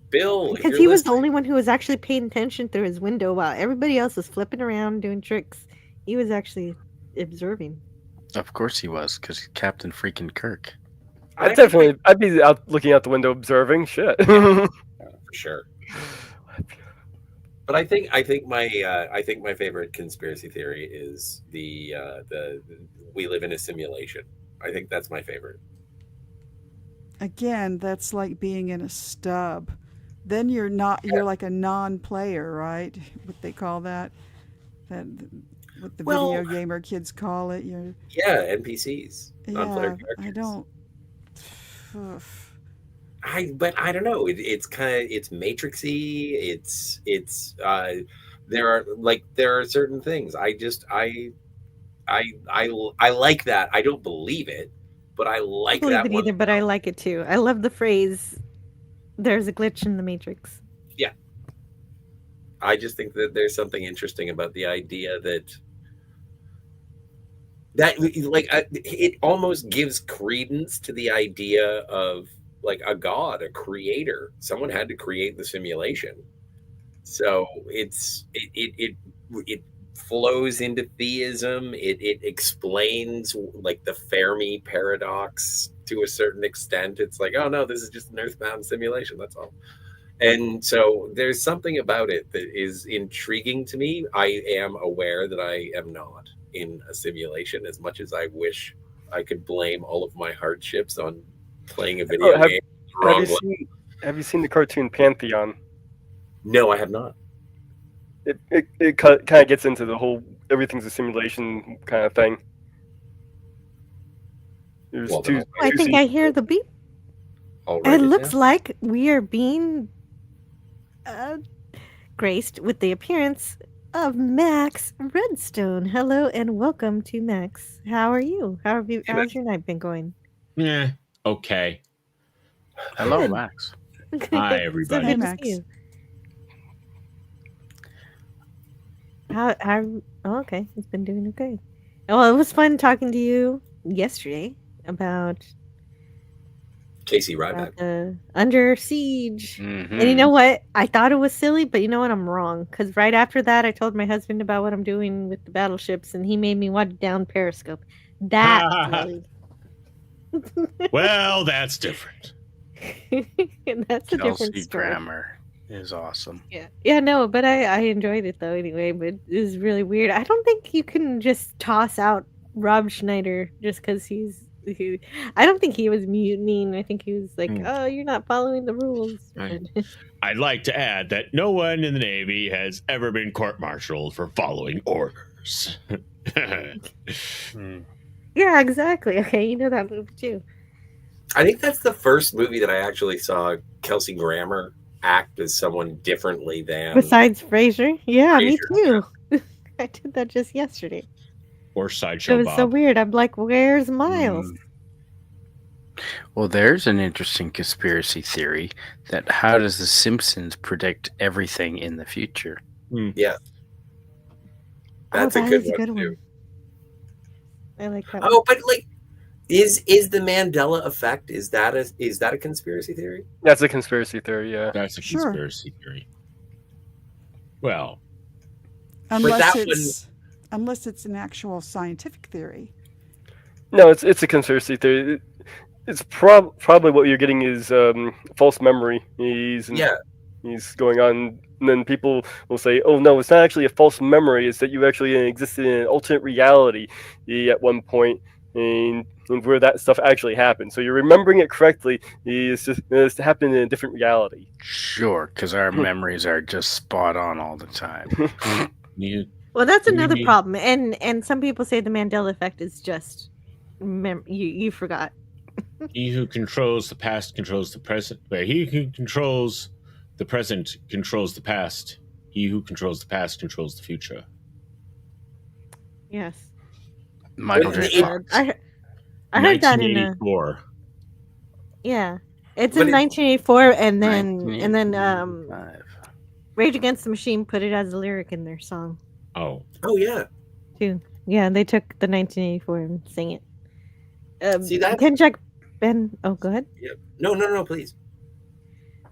Bill, because he was the only one who was actually paying attention through his window while everybody else was flipping around doing tricks. He was actually observing. Of course he was, because Captain freaking Kirk. I'd be out looking out the window observing shit. For sure. But I think my favorite conspiracy theory is the we live in a simulation. I think that's my favorite. Again, that's like being in a stub. Then you're like a non-player, right? What they call that? What the video gamer kids call it. NPCs. Non-player characters. I don't. But I don't know. It's matrixy. There are certain things. I like that. I don't believe it, but I like that. I don't believe it either, but I like it too. I love the phrase, "There's a glitch in the matrix." Yeah. I just think that there's something interesting about the idea that it almost gives credence to the idea of like a god, a creator. Someone had to create the simulation, so it flows into theism. It explains like the Fermi paradox to a certain extent. It's like, oh no, this is just an earthbound simulation. That's all. And so there's something about it that is intriguing to me. I am aware that I am not in a simulation, as much as I wish I could blame all of my hardships on playing a video game. Have you seen the cartoon Pantheon? No, I have not. It kind of gets into the whole everything's a simulation kind of thing. I think I hear the beep. It looks like we are being graced with the appearance of Max Redstone. Hello and welcome to Max. How are you? How's your night been going? Yeah, okay. Hello, Max. Hi, everybody. Good to see you. Okay, it's been doing okay. Well, it was fun talking to you yesterday about Casey Ryback. Under Siege. Mhm. And you know what? I thought it was silly, but you know what? I'm wrong. Because right after that, I told my husband about what I'm doing with the battleships, and he made me watch down Periscope. That's silly. Well, that's different. That's a different Kelsey story. Grammer is awesome. Yeah, no, but I enjoyed it though anyway, but it was really weird. I don't think you can just toss out Rob Schneider just because I don't think he was mutinying. I think he was like, oh, you're not following the rules. Right. I'd like to add that no one in the Navy has ever been court-martialed for following orders. Yeah, exactly. Okay, you know that movie too. I think that's the first movie that I actually saw Kelsey Grammer act as someone differently than Besides Frasier? Yeah, me Frasier. too. I did that just yesterday. Or It Sideshow was Bob. so weird. I'm like, where's Miles? Well, there's an interesting conspiracy theory that how does The Simpsons predict everything in the future? Yeah. That's Oh, a that good is a one good too. one. I like that. Oh, but like, is the Mandela effect? Is that a conspiracy theory? That's a conspiracy theory. Yeah, that's a conspiracy theory. Well, unless it's an actual scientific theory. No, it's a conspiracy theory. It's probably what you're getting is false memory. He's going on, and then people will say, "Oh no, it's not actually a false memory. It's that you actually existed in an alternate reality at one point, and where that stuff actually happened. So you're remembering it correctly. It's happened in a different reality." Sure, because our memories are just spot on all the time. Well, that's another problem, and some people say the Mandela effect is just you forgot. He who controls the past controls the present. But he who controls the present controls the past. He who controls the past controls the future. Yes. Michael J. Fox. I heard that in a 1984. yeah. It's in 1984, and then Rage Against the Machine put it as a lyric in their song. Oh yeah. Too. Yeah, they took the 1984 and sang it. See that? Kenjack Ben. Oh, go ahead. Yeah. No, please.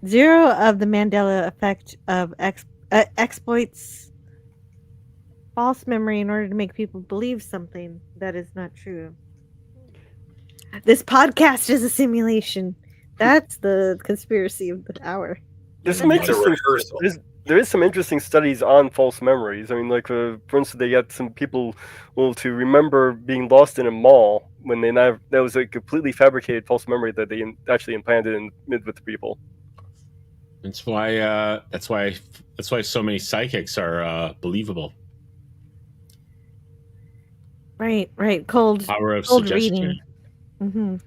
Zero of the Mandela effect of exploits false memory in order to make people believe something that is not true. This podcast is a simulation. That's the conspiracy of the hour. There's some interesting. There is some interesting studies on false memories. I mean, like for instance, they got some people to remember being lost in a mall when that was a completely fabricated false memory that they actually implanted in with people. That's why so many psychics are believable. Right. Cold suggestion. Reading.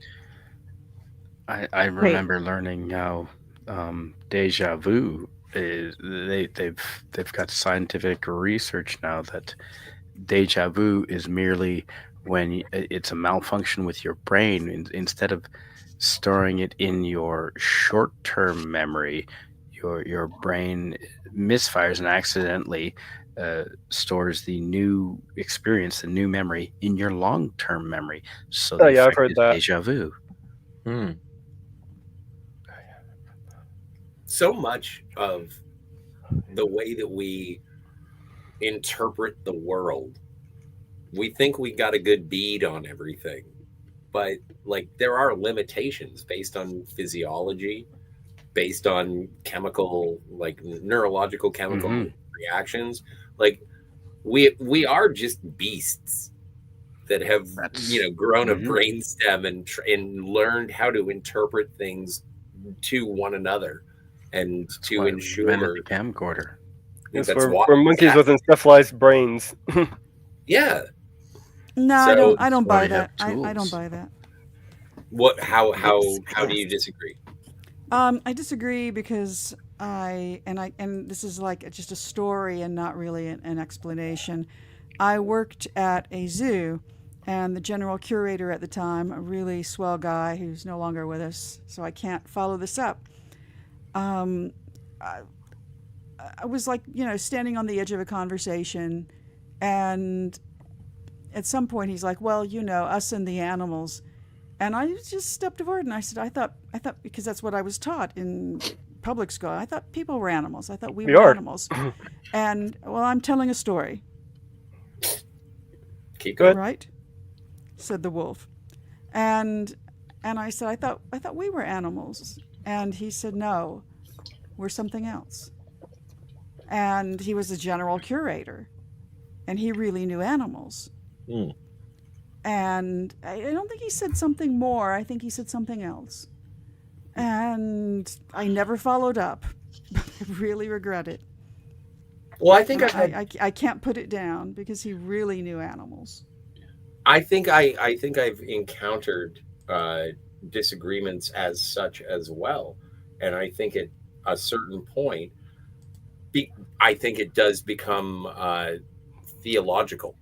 I remember learning how deja vu is. They've got scientific research now that deja vu is merely when it's a malfunction with your brain. Instead of storing it in your short-term memory, your brain misfires and accidentally stores the new experience, the new memory, in your long-term memory. So I've heard that. Deja vu. So much of the way that we interpret the world, we think we got a good bead on everything, but like there are limitations based on physiology, based on chemical, like neurological chemical reactions. Like we are just beasts that have grown a brainstem and learned how to interpret things to one another and to ensure the camcorder. Yes, we're monkeys with encephalized brains. Yeah. No, I don't buy that. I don't buy that. What? How do you disagree? I disagree because and this is like just a story and not really an explanation. I worked at a zoo, and the general curator at the time, a really swell guy who's no longer with us, so I can't follow this up. I was like, standing on the edge of a conversation, and at some point he's like, well, us and the animals, And I just stepped forward and I said, I thought, because that's what I was taught in public school. I thought people were animals. I thought we were animals. And, well, I'm telling a story. Keep going. Right? Said the wolf. And I said, I thought we were animals. And he said, no, we're something else. And he was a general curator. And he really knew animals. Mm. And I don't think he said something more. I think he said something else. And I never followed up. I really regret it. Well, I think I can't put it down because he really knew animals. I think I've encountered disagreements as such as well, and I think at a certain point, I think it does become theological.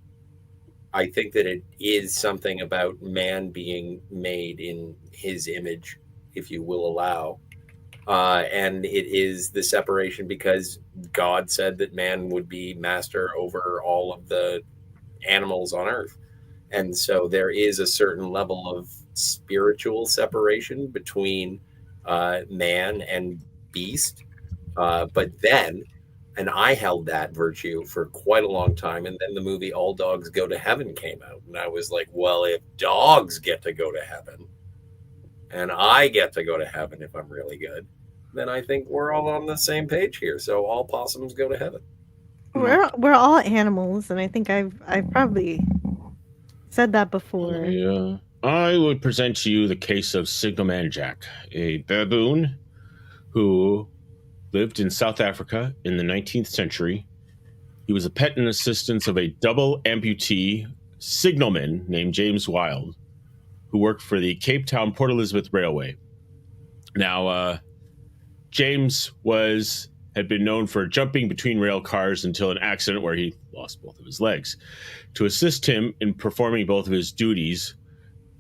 I think that it is something about man being made in his image, if you will allow. And it is the separation because God said that man would be master over all of the animals on earth. And so there is a certain level of spiritual separation between man and beast. But then, and I held that virtue for quite a long time. And then the movie All Dogs Go to Heaven came out. And I was like, well, if dogs get to go to heaven and I get to go to heaven if I'm really good, then I think we're all on the same page here. So all possums go to heaven. We're all animals, and I think I've probably said that before. Yeah. I would present to you the case of Signalman Jack, a baboon who lived in South Africa in the 19th century. He was a pet and assistant of a double amputee signalman named James Wild, who worked for the Cape Town Port Elizabeth Railway. Now, James had been known for jumping between rail cars until an accident where he lost both of his legs. To assist him in performing both of his duties,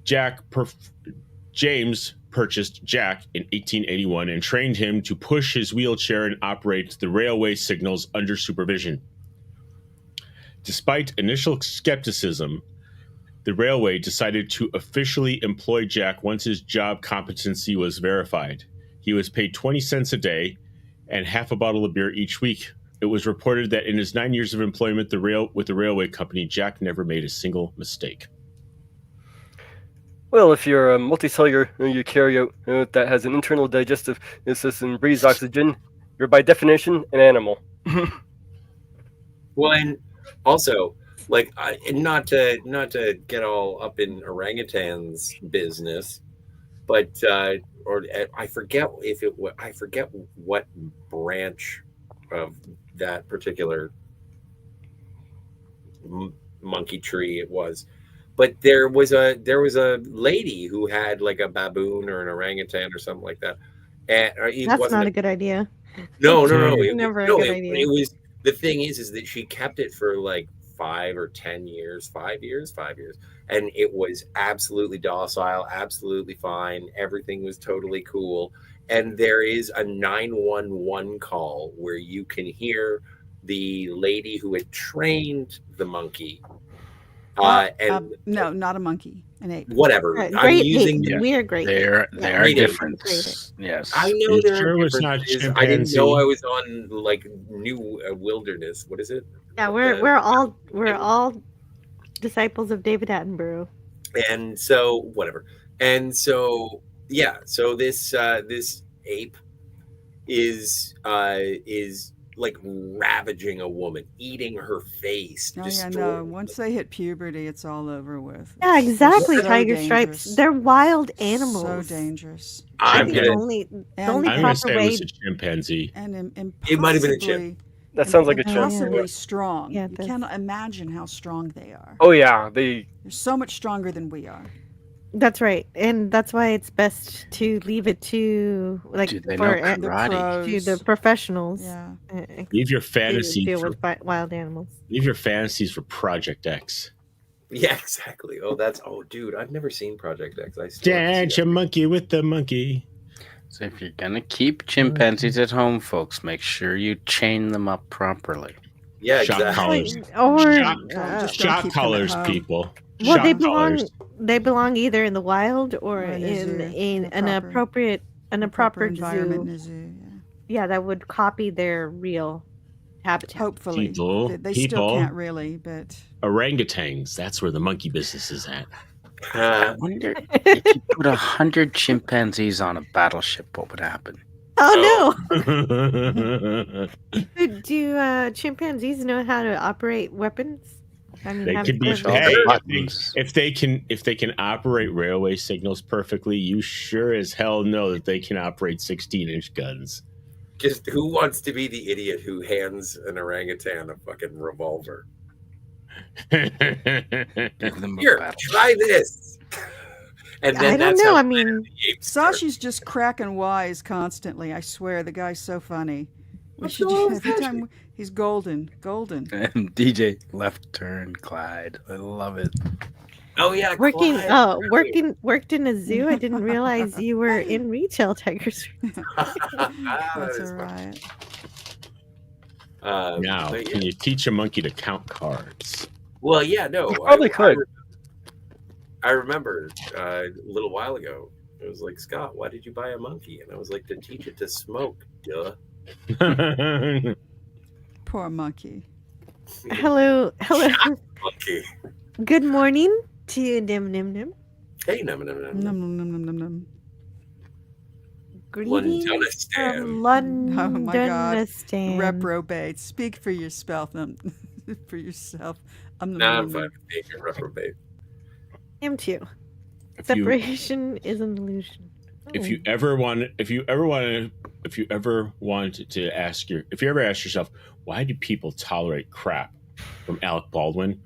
James purchased Jack in 1881 and trained him to push his wheelchair and operate the railway signals under supervision. Despite initial skepticism, the railway decided to officially employ Jack once his job competency was verified. He was paid 20 cents a day and half a bottle of beer each week. It was reported that in his 9 years of employment with the railway company, Jack never made a single mistake. Well, if you're a multicellular eukaryote that has an internal digestive system and breathes oxygen, you're by definition an animal. Well, and also, like, not to get all up in orangutans' business, but or I forget what branch of that particular monkey tree it was, but there was a lady who had like a baboon or an orangutan or something like that. And that's not a good idea. No, Never a good idea. It was, the thing is that she kept it for like 5 or 10 years, 5 years, and it was absolutely docile, absolutely fine. Everything was totally cool. And there is a 911 call where you can hear the lady who had trained the monkey. No, not a monkey, an ape. Whatever. I'm using we are great. They are different. Yes, I know there sure are was not differences. I didn't know I was on like New Wilderness. What is it? Yeah, we're all disciples of David Attenborough. And so whatever. And so yeah, so this ape is like ravaging a woman, eating her face. Oh yeah, no. Once they hit puberty, it's all over with. Yeah, exactly. So Tiger dangerous. stripes. They're wild animals. So dangerous. I'm the only proper say way. it was a chimpanzee. And it might have been a chimp. That sounds like a chimp. Impossibly strong. Yeah, you cannot imagine how strong they are. Oh yeah, They're so much stronger than we are. That's right, and that's why it's best to leave it to to the professionals. Yeah. Leave your To fantasy deal for with wild animals. leave your fantasies for Project X. Yeah, exactly. Dude, I've never seen Project X. Dance your monkey with the monkey. So if you're gonna keep chimpanzees at home, folks, make sure you chain them up properly. Yeah, Shot exactly. collars. Shot collars, people. Well, Shot collars. they belong either in the wild or in a zoo, in an proper appropriate environment zoo. in a zoo. Yeah, that would copy their real habitat. Hopefully, People, they still can't really, but orangutans. That's where the monkey business is at. I wonder if you put 100 chimpanzees on a battleship, what would happen? Oh no! Do chimpanzees know how to operate weapons? I mean, They could be. If they can operate railway signals perfectly, you sure as hell know that they can operate 16-inch guns. Just who wants to be the idiot who hands an orangutan a fucking revolver? Here, try this. And then I don't know. I mean, Sashi's just cracking wise constantly. I swear, the guy's so funny. We should every time he's golden. And DJ left turn Clyde. I love it. Oh yeah, worked in a zoo. I didn't realize you were in retail, Tigers. That's all right. Now, can you teach a monkey to count cards? Well, yeah, no. Probably could. I remember a little while ago, it was like, Scott, why did you buy a monkey? And I was like, to teach it to smoke, duh. Poor monkey. Hello. Monkey. Good morning to Nim Nim Nim. Hey, Nim Nim Nim. Num, num, num, num, num. Greetings Londonistan. from London. Oh my God. Reprobate. Speak for yourself. For yourself. I'm fine with being a reprobate. Him too. Separation is an illusion. If you ever ask yourself, why do people tolerate crap from Alec Baldwin?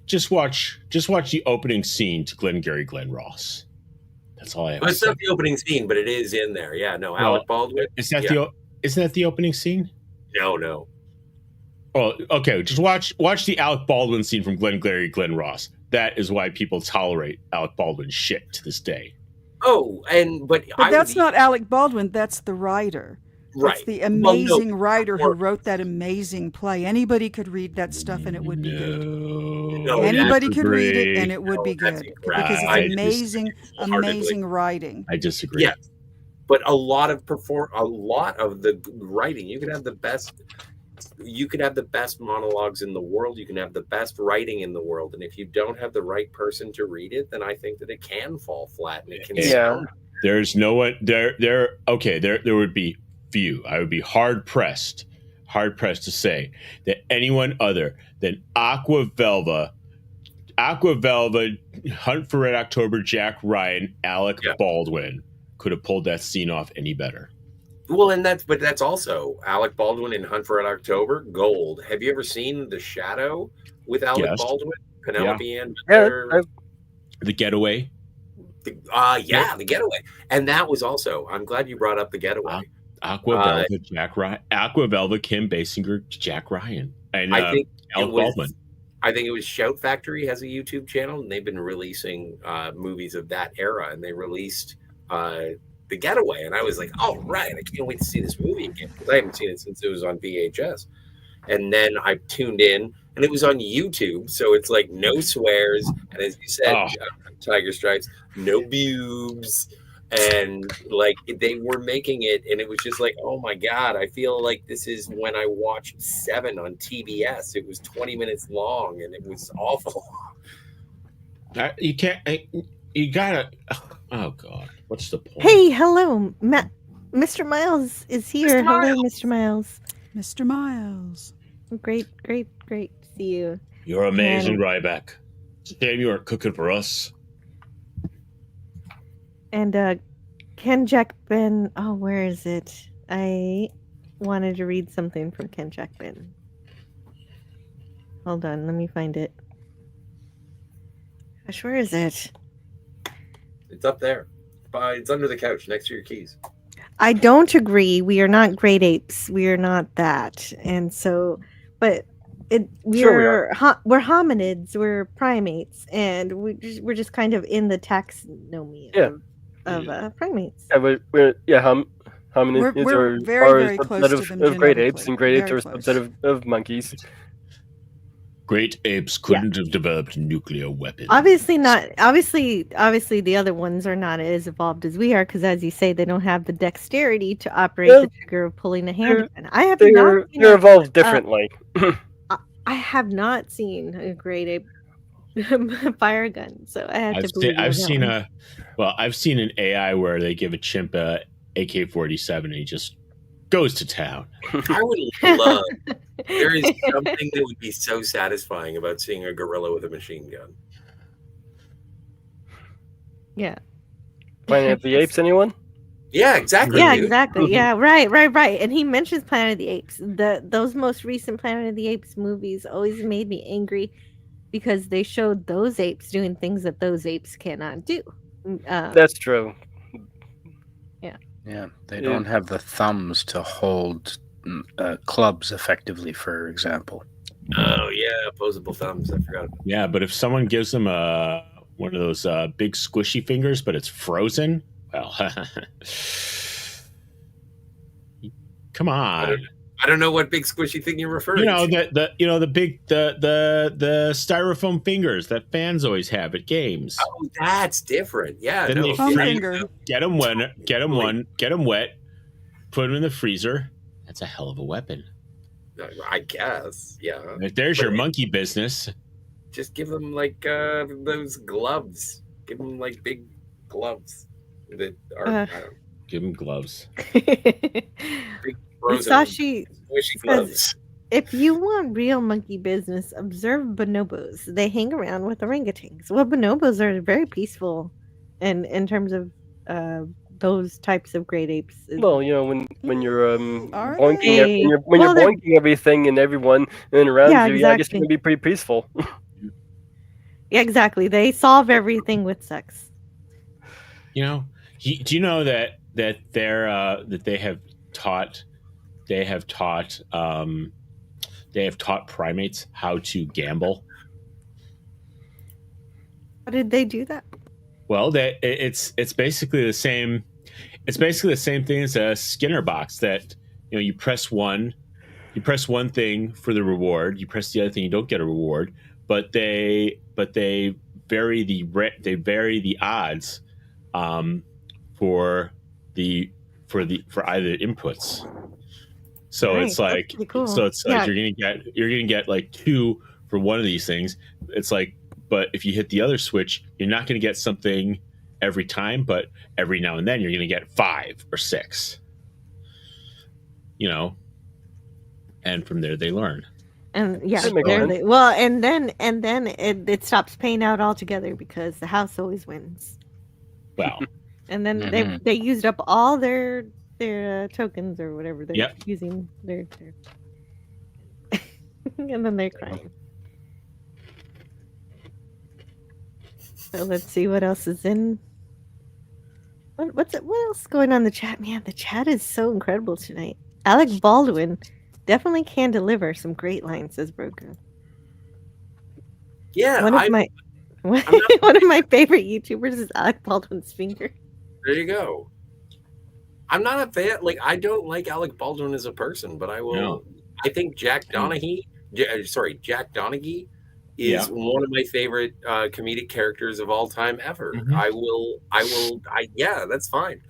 Just watch the opening scene to Glengarry Glen Ross. That's all I have. Well, it's not the opening scene, but it is in there. Yeah, no, Alec Baldwin. Isn't that the opening scene? No. Oh, okay. Just watch the Alec Baldwin scene from Glengarry Glen Ross. That is why people tolerate Alec Baldwin's shit to this day. Oh, but that's not Alec Baldwin. That's the writer. Right. That's the amazing writer who wrote that amazing play. Anybody could read that stuff and it would be good. No, anybody could read it and it would be good because it's amazing writing. I disagree. Yeah, but a lot of the writing, you could have the best monologues in the world. You can have the best writing in the world, and if you don't have the right person to read it, then I think that it can fall flat and it can. Yeah. There's no one there. There would be few. I would be hard pressed to say that anyone other than Aquavelva, Hunt for Red October, Jack Ryan, Alec Baldwin could have pulled that scene off any better. Well, that's also Alec Baldwin in Hunt for Red October, gold. Have you ever seen The Shadow with Alec Baldwin, Penelope Ann? The Getaway. The Getaway, and that was also. I'm glad you brought up The Getaway. Aquavelva, Kim Basinger, Jack Ryan, and I think Alec Baldwin. I think it was Shout Factory has a YouTube channel, and they've been releasing movies of that era, and they released The Getaway, and I was like, all right, I can't wait to see this movie again because I haven't seen it since it was on VHS. And then I tuned in, and it was on YouTube, so it's like no swears, and as you said, Tiger Stripes, no boobs. And like they were making it, and it was just like, oh my God, I feel like this is when I watched Seven on TBS. It was 20 minutes long, and it was awful. You can't. You gotta. Oh God, what's the point? Hey, hello, Mr. Miles is here. Hello, Mr. Miles. Mr. Miles. Great to see you. You're amazing, Ryback. It's a shame you aren't cooking for us. And Ken Jack Ben. Oh, where is it? I wanted to read something from Ken Jack Ben. Hold on, let me find it. Gosh, where is it? It's up there. It's under the couch next to your keys. I don't agree. We are not great apes. We are not that. And so, but we're hominids. We're primates, and we're just kind of in the taxonomy of primates. Yeah, hominids we're are very a close subset to them of great genetically. apes, and great apes Very are a subset of monkeys. Great apes couldn't have developed nuclear weapons. Obviously not. Obviously, the other ones are not as evolved as we are, because as you say, they don't have the dexterity to operate the trigger of pulling a handgun. I have not. They're evolved differently. I have not seen a great ape fire gun, so I have to believe. I've seen an AI where they give a chimp a AK-47 and he just goes to town. I would love. There is something that would be so satisfying about seeing a gorilla with a machine gun. Yeah. Planet of the Apes, anyone? Yeah, exactly. Yeah, dude. exactly. Yeah, right. And he mentions Planet of the Apes. Those most recent Planet of the Apes movies always made me angry because they showed those apes doing things that those apes cannot do. That's true. Yeah. Yeah, they don't have the thumbs to hold clubs effectively, for example. Oh yeah, opposable thumbs. I forgot. Yeah, but if someone gives them one of those big squishy fingers, but it's frozen, well, come on. I don't know what big squishy thing you're referring to. The styrofoam fingers that fans always have at games. Oh, that's different. Yeah, Then no. get them wet, put them in the freezer. That's a hell of a weapon. I guess. Yeah. If there's your monkey business. Just give them like those gloves. Give them like big gloves that are. Give them gloves. Big frozen Sashi squishy gloves. If you want real monkey business, observe bonobos. They hang around with orangutans. Well, bonobos are very peaceful, and in terms of those types of great apes. Well, when you're boinking, when you're boinking everything and everyone and around you, exactly. I guess it can be pretty peaceful. Yeah, exactly. They solve everything with sex. Do you know that they have taught primates how to gamble? How did they do that? Well, it's basically the same. It's basically the same thing as a Skinner box. That you press one thing for the reward. You press the other thing, you don't get a reward. But they vary the odds for either inputs. So Right, it's like cool. you're gonna get like 2 for one of these things. It's like, but if you hit the other switch, you're not gonna get something every time, but every now and then you're gonna get 5 or 6. And from there they learn. And yeah, sense. well, and then it stops paying out altogether because the house always wins. Well, and then they used up all their tokens or whatever they're using. Their and then they're crying. So let's see what else is in. What else is going on in the chat? Man, the chat is so incredible tonight. Alec Baldwin definitely can deliver some great lines, says Broku. Yeah, one of my favorite YouTubers is Alec Baldwin's finger. There you go. I'm not a fan. Like, I don't like Alec Baldwin as a person, but I will. No. I think Jack Donaghy is one of my favorite comedic characters of all time ever. Mm-hmm. Yeah, that's fine.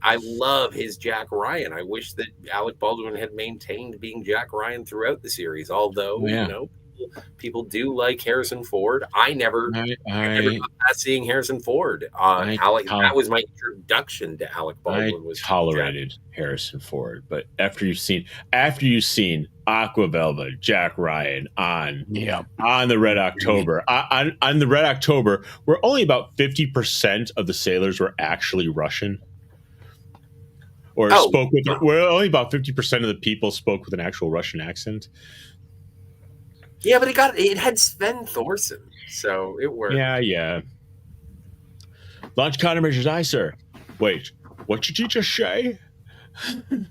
I love his Jack Ryan. I wish that Alec Baldwin had maintained being Jack Ryan throughout the series. Although, people do like Harrison Ford. I never got past seeing Harrison Ford. That was my introduction to Alec Baldwin. I tolerated Harrison Ford, but after you've seen Aqua Velva, Jack Ryan on the Red October, on the Red October, where only about 50% of the sailors were actually Russian. Or spoke with, where only about 50% of the people spoke with an actual Russian accent. Yeah, but it had Sven Thorson, so it worked. Yeah. Launch countermeasures, aye, sir. Wait, what did you just say?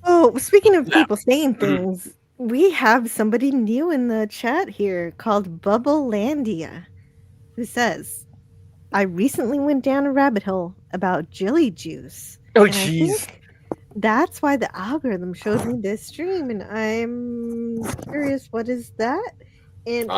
Oh, speaking of people saying things, we have somebody new in the chat here called Bubblelandia, who says, I recently went down a rabbit hole about jelly juice. Oh, jeez. That's why the algorithm shows me this stream, and I'm curious, what is that? And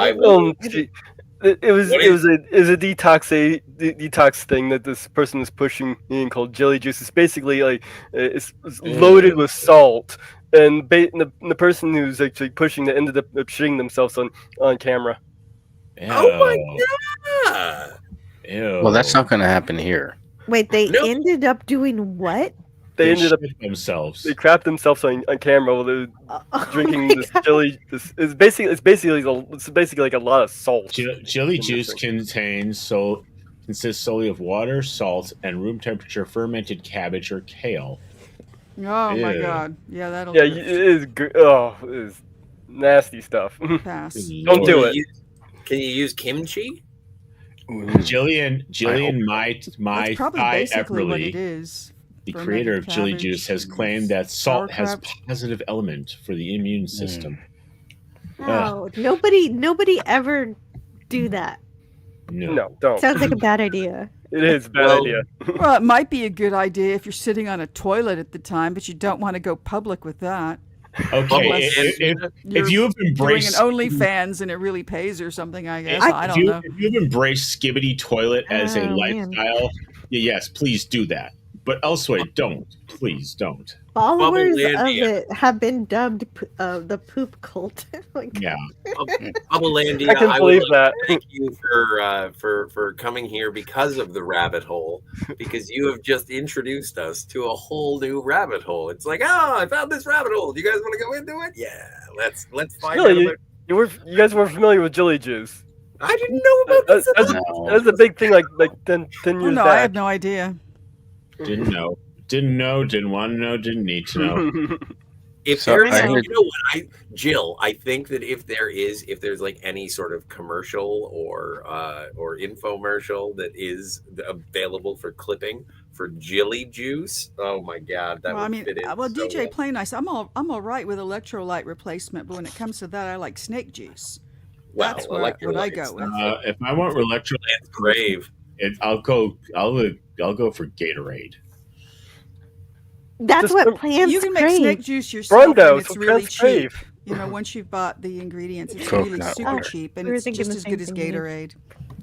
it was a detox thing that this person is pushing in called jelly juice. It's basically like it's loaded with salt, and the person who's actually pushing it ended up shitting themselves on camera. Oh my god! Ew. Well, that's not going to happen here. Wait, they ended up doing what? They ended up themselves. They crapped themselves on camera while they were drinking this jelly. It's basically like a lot of salt. Jelly juice consists solely of water, salt, and room temperature fermented cabbage or kale. Oh my god! Yeah, that'll. Yeah, it is. It is nasty stuff. Pass. Don't do it. Can you use kimchi? Jillian, my probably Thai basically what it Everly, is. the creator of jelly cabbage, juice, has claimed that salt has sauerkraut. positive element for the immune system. Wow, nobody ever do that. No, don't. Sounds like a bad idea. It is a bad idea. Well, it might be a good idea if you're sitting on a toilet at the time, but you don't want to go public with that. Okay, if you have embraced doing an OnlyFans and it really pays or something, I guess I don't know. If you've embraced skibbity toilet as a lifestyle, yes, please do that. But elsewhere, don't. Please don't. Followers of it have been dubbed the poop cult. Yeah. Bubblelandia, I can believe that. Thank you for coming here because of the rabbit hole, because you have just introduced us to a whole new rabbit hole. It's like, I found this rabbit hole. Do you guys want to go into it? Yeah, let's find out. Really, you guys weren't familiar with jelly juice. I didn't know about this. That's a big thing. Like 10 years no, back. I had no idea. Didn't know, didn't want to know, didn't need to know. If So there's, I you heard- know what, Jill, I think that if there's like any sort of commercial or infomercial that is available for clipping for jelly juice, oh my god, that would fit in. Well, so DJ well. Play Nice, I'm all right with electrolyte replacement, but when it comes to that, I like snake juice. Well, That's what I go with. If I want electrolytes, grave. I'll go for Gatorade. That's what plants You can make crave. snake juice yourself, Brundo, and it's so really plants cheap. crave. You know, once you've bought the ingredients, it's Coconut really super water. cheap, and We were it's thinking just the as same good as thing here. Gatorade.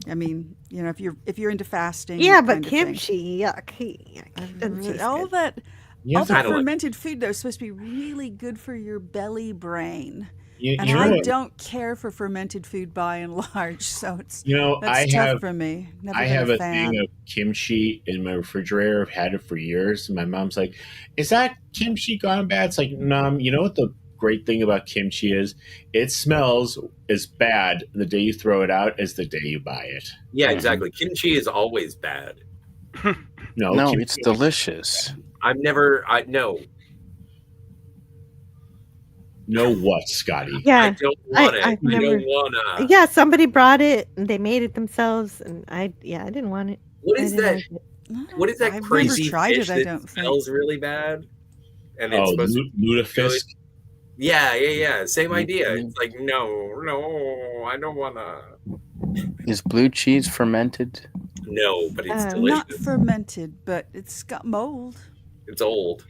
I mean, you know, if you're into fasting, Yeah, that but kind of thing. kimchi, yuck. Doesn't taste all good. that You all have to that kinda like- fermented food though is supposed to be really good for your belly brain. You And know I what? don't care for fermented food by and large, so it's You know, that's I tough have for me. Never I been have a a fan. thing of kimchi in my refrigerator. I've had it for years, and my mom's like, "Is that kimchi gone bad?" It's like, no. You know what the great thing about kimchi is? It smells as bad the day you throw it out as the day you buy it. Yeah, exactly. Kimchi is always bad. No, No, kimchi- it's delicious. No. know what, Scotty? Yeah, I don't want it. I've I never. don't wanna. Yeah, somebody brought it and they made it themselves, and I didn't want it. What I is didn't that? like it. What is that I've crazy never tried fish it, I that don't think. smells really bad? And it's Oh, supposed to be good? lutefisk. Yeah. Same idea. Mm-hmm. It's like no, I don't wanna. Is blue cheese fermented? No, but it's Not delicious. fermented, but it's got mold. It's old.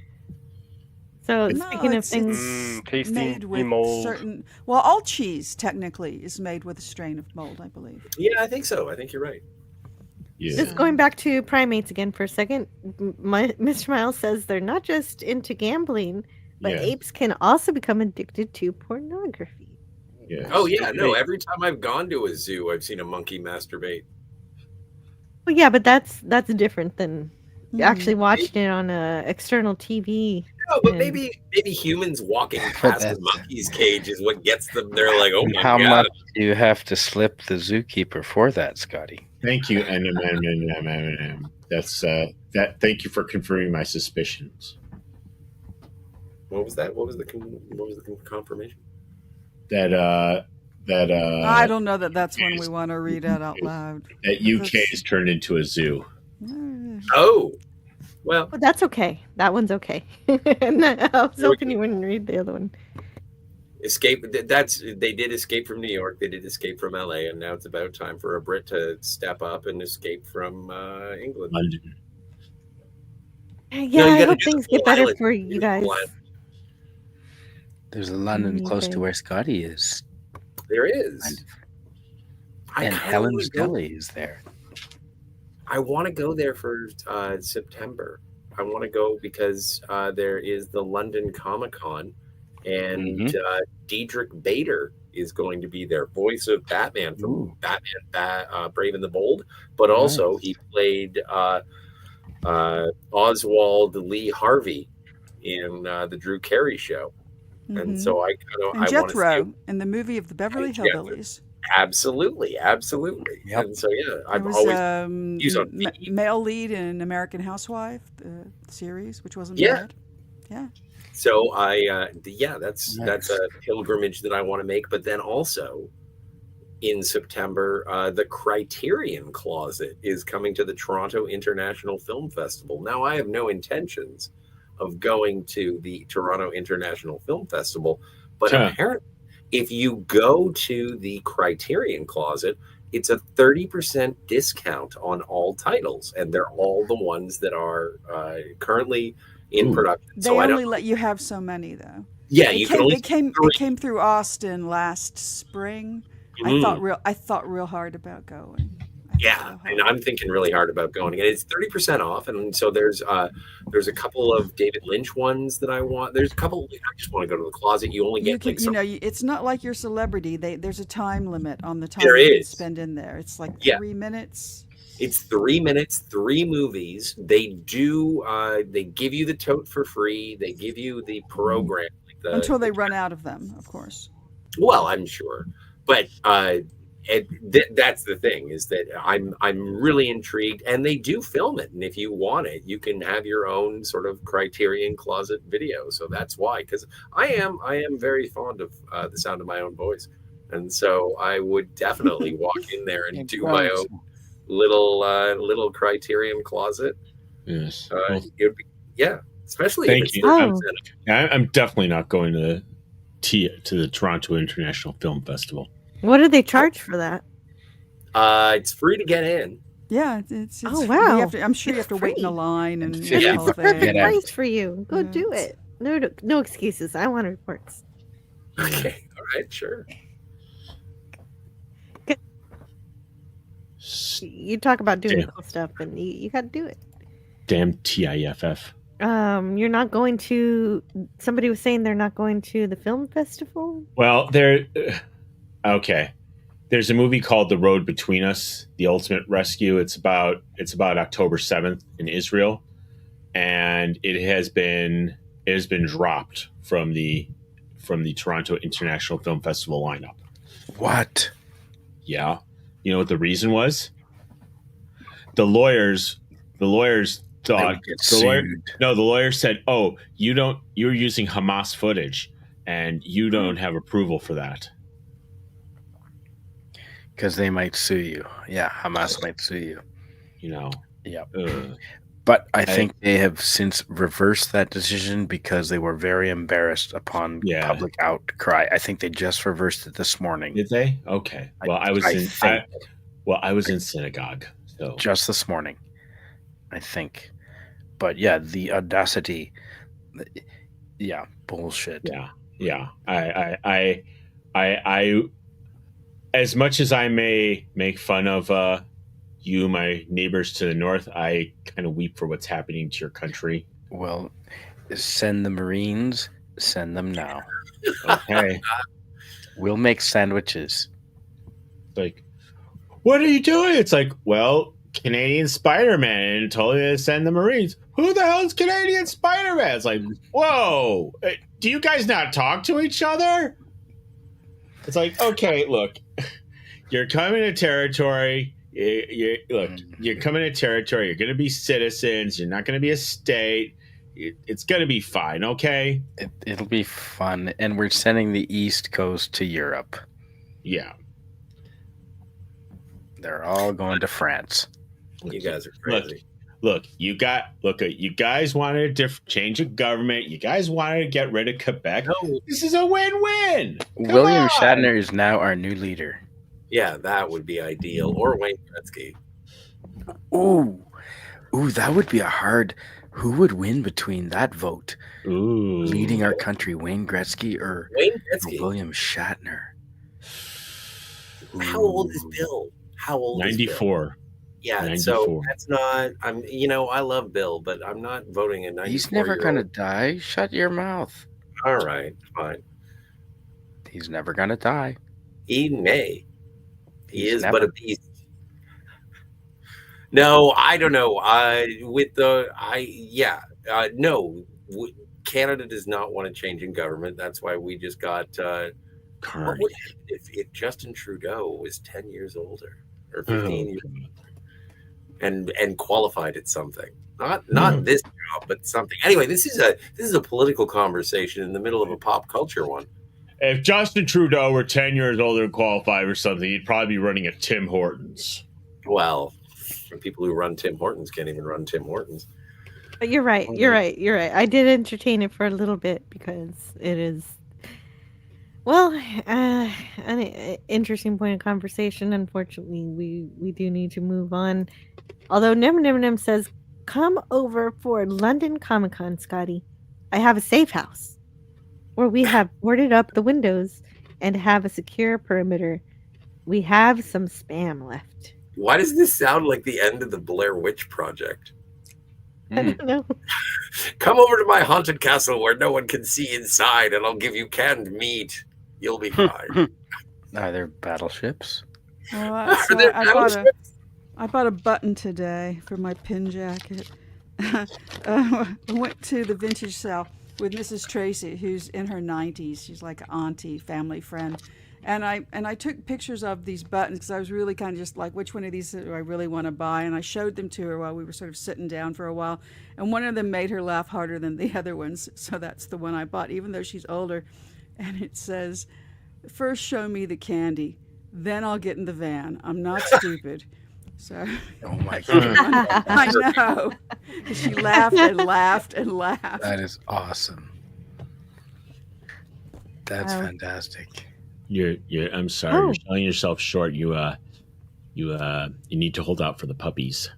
So No, speaking of it's things, tasty made with mold. certain. Well, all cheese technically is made with a strain of mold, I believe. Yeah, I think so. I think you're right. Yeah. just going back to primates again for a second, Mr. Miles says they're not just into gambling, but Yeah. apes can also become addicted to pornography. Yeah. Oh yeah, no. Every time I've gone to a zoo, I've seen a monkey masturbate. Well, yeah, but that's different than Hmm. actually watching it on a external TV. No, but and- maybe humans walking past a that's- monkey's cage is what gets them. They're like, oh my How god. much do you have to slip the zookeeper for that, Scotty? Thank you, and that's that. Thank you for confirming my suspicions. What was that? What was the confirmation? That I don't know that that's one we want to read out loud. that UK is turned into a zoo. Oh, well, But that's okay. That one's okay. And I was hoping you wouldn't read the other one. escape. They did escape from New York. They did escape from LA, and now it's about time for a Brit to step up and escape from England. London. Yeah, you I gotta hope do the things full get better island. for you guys. There's a London close to where Scotty is. There is. And Helen's Deli is there. I want to go there for September. I want to go because there is the London Comic Con, and Diedrich Bader is going to be their voice of Batman from Batman Brave and the Bold, but also he played Oswald Lee Harvey in the Drew Carey Show. And so I Jethro in the movie of the Beverly Hillbillies. Absolutely. And so I've always used on male lead in American Housewife series, which wasn't bad. Yeah. So that's a pilgrimage that I want to make. But then also in September, the Criterion Closet is coming to the Toronto International Film Festival. Now I have no intentions of going to the Toronto International Film Festival, but apparently if you go to the Criterion Closet, it's a 30% discount on all titles, and they're all the ones that are currently in production. They only let you have so many, though. Yeah, it came through Austin last spring. I thought real hard about going. And I'm thinking really hard about going, and it's 30% off. And so there's a couple of David Lynch ones that I want. There's a couple I just want to go to the closet. You only get it's not like your celebrity. There's a time limit on the time you can spend in there. It's like 3 minutes. It's 3 minutes, 3 movies. They do they give you the tote for free. They give you the program until they run out of them, of course. Well, I'm sure, but that's the thing, is that I'm really intrigued, and they do film it, and if you want it, you can have your own sort of Criterion Closet video. So that's why, because I am very fond of the sound of my own voice, and so I would definitely walk in there and do my own little Criterion Closet. Yes. It would be, especially Thank if you. I'm definitely not going to the Toronto International Film Festival. What do they charge for that? It's free to get in. Yeah, it's oh wow! I'm sure you have to wait in a line, and it's the perfect price for you. Go do it. No excuses. I want reports. Okay, all right, sure. You talk about doing cool stuff, and you got to do it. Damn TIFF. You're not going to. Somebody was saying they're not going to the film festival. Well, okay. There's a movie called The Road Between Us, The Ultimate Rescue. It's about October 7th in Israel, and it has been dropped from the Toronto International Film Festival lineup. What? Yeah. You know what the reason was? The lawyers thought the lawyer said, "Oh, you're using Hamas footage and you don't have approval for that." Because they might sue you. Yeah, Hamas might sue you. Yeah. But I think they have since reversed that decision because they were very embarrassed upon public outcry. I think they just reversed it this morning. Did they? Okay. Well, I was in synagogue. So just this morning, I think. But yeah, the audacity. Yeah, bullshit. Yeah. I as much as I may make fun of you, my neighbors to the north, I kind of weep for what's happening to your country. Well, send the Marines. Send them now. Okay. We'll make sandwiches. Like, what are you doing? It's like, well, Canadian Spider-Man told me to send the Marines. Who the hell is Canadian Spider-Man? It's like, whoa, do you guys not talk to each other? It's like, okay, look, you're coming to territory. You're coming to territory. You're going to be citizens. You're not going to be a state. It's going to be fine, okay? It'll be fun. And we're sending the East Coast to Europe. Yeah. They're all going to France. You guys are crazy. Look, you guys wanted a change of government. You guys wanted to get rid of Quebec. No. This is a win-win. William Shatner is now our new leader. Yeah, that would be ideal. Or Wayne Gretzky. Ooh, that would be a hard. Who would win between that vote? Ooh. Leading our country, Wayne Gretzky or William Shatner? How old is Bill? How old 94. is Bill? Yeah, 94. so that's not. I love Bill, but I'm not voting a 94. He's never gonna die. Shut your mouth. All right, fine. He's never gonna die. He may. He is never. but a beast. No, I don't know. No. Canada does not want to change in government. That's why we just got. What would happen if Justin Trudeau was 10 years older or 15 years older and qualified at something? Not this job, but something. Anyway, this is a political conversation in the middle of a pop culture one. If Justin Trudeau were 10 years older and qualified or something, he'd probably be running a Tim Hortons. Well, people who run Tim Hortons can't even run Tim Hortons. But you're right. I did entertain it for a little bit because it is, well, an interesting point of conversation. Unfortunately, we do need to move on. Although Nem says, come over for London Comic Con, Scotty. I have a safe house where we have boarded up the windows and have a secure perimeter. We have some spam left. Why does this sound like the end of the Blair Witch Project? I don't know. Come over to my haunted castle where no one can see inside, and I'll give you canned meat. You'll be fine. Are there battleships? Well, Are I bought a button today for my pin jacket. I went to the vintage sale with Mrs. Tracy, who's in her 90s. She's like an auntie, family friend. And I took pictures of these buttons because I was really kind of just like, which one of these do I really want to buy? And I showed them to her while we were sort of sitting down for a while. And one of them made her laugh harder than the other ones. So that's the one I bought, even though she's older. And it says, first show me the candy, then I'll get in the van. I'm not stupid. So, oh my God. I know. She laughed and laughed and laughed. That is awesome. That's fantastic. I'm sorry. You're selling yourself short. You need to hold out for the puppies.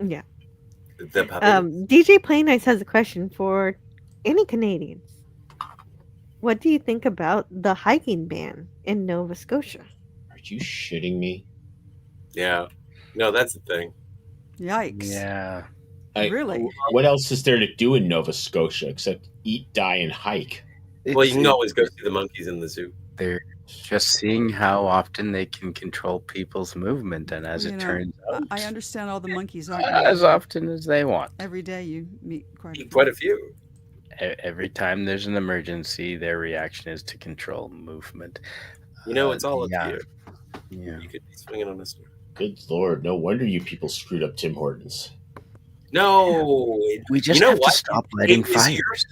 Yeah. The puppies. DJ Plain Nice has a question for any Canadians. What do you think about the hiking ban in Nova Scotia? Are you shitting me? Yeah. No, that's the thing. Yikes. Yeah. Really? What else is there to do in Nova Scotia except eat, die, and hike? Well, you can always go see the monkeys in the zoo. They're just seeing how often they can control people's movement, and as it turns out, I understand all the monkeys aren't as often as they want. Every day you meet quite a few. Every time there's an emergency, their reaction is to control movement. It's all up to you. Yeah. You could be swinging on a store. Good Lord, no wonder you people screwed up Tim Hortons. No, we just have to stop lighting fires.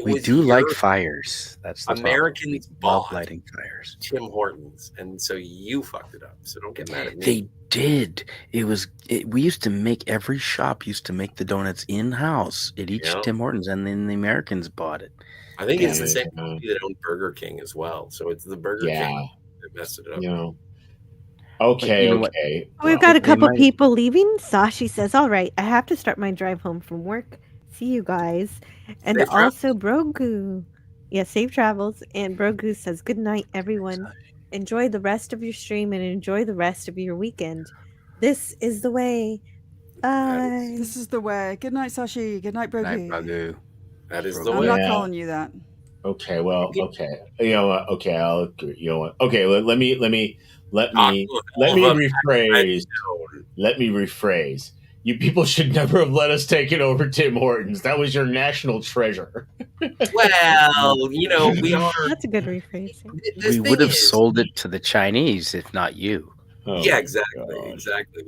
We do like fires. That's the Americans love lighting fires. Tim Hortons, and so you fucked it up. So don't get mad at me. They did. We used to make, every shop used to make the donuts in house at each Tim Hortons, and then the Americans bought it. I think it's the same company that owned Burger King as well. So it's the Burger King that messed it up. Okay. We've got a couple people leaving. Sashi says, all right, I have to start my drive home from work. See you guys. And safe also Brogu. Yeah, safe travels. And Brogu says, good night, everyone. Enjoy the rest of your stream and enjoy the rest of your weekend. This is the way. Bye. This is the way. Good night, Sashi. Good night, Brogu. That is the I'm way. not calling you that. Okay, well, okay. You know what? Okay, I'll agree. You know what? Okay, let me rephrase. Let me rephrase. You people should never have let us take it over Tim Hortons. That was your national treasure. Well, we are. That's a good rephrasing. We would have sold it to the Chinese if not you. Yeah, exactly.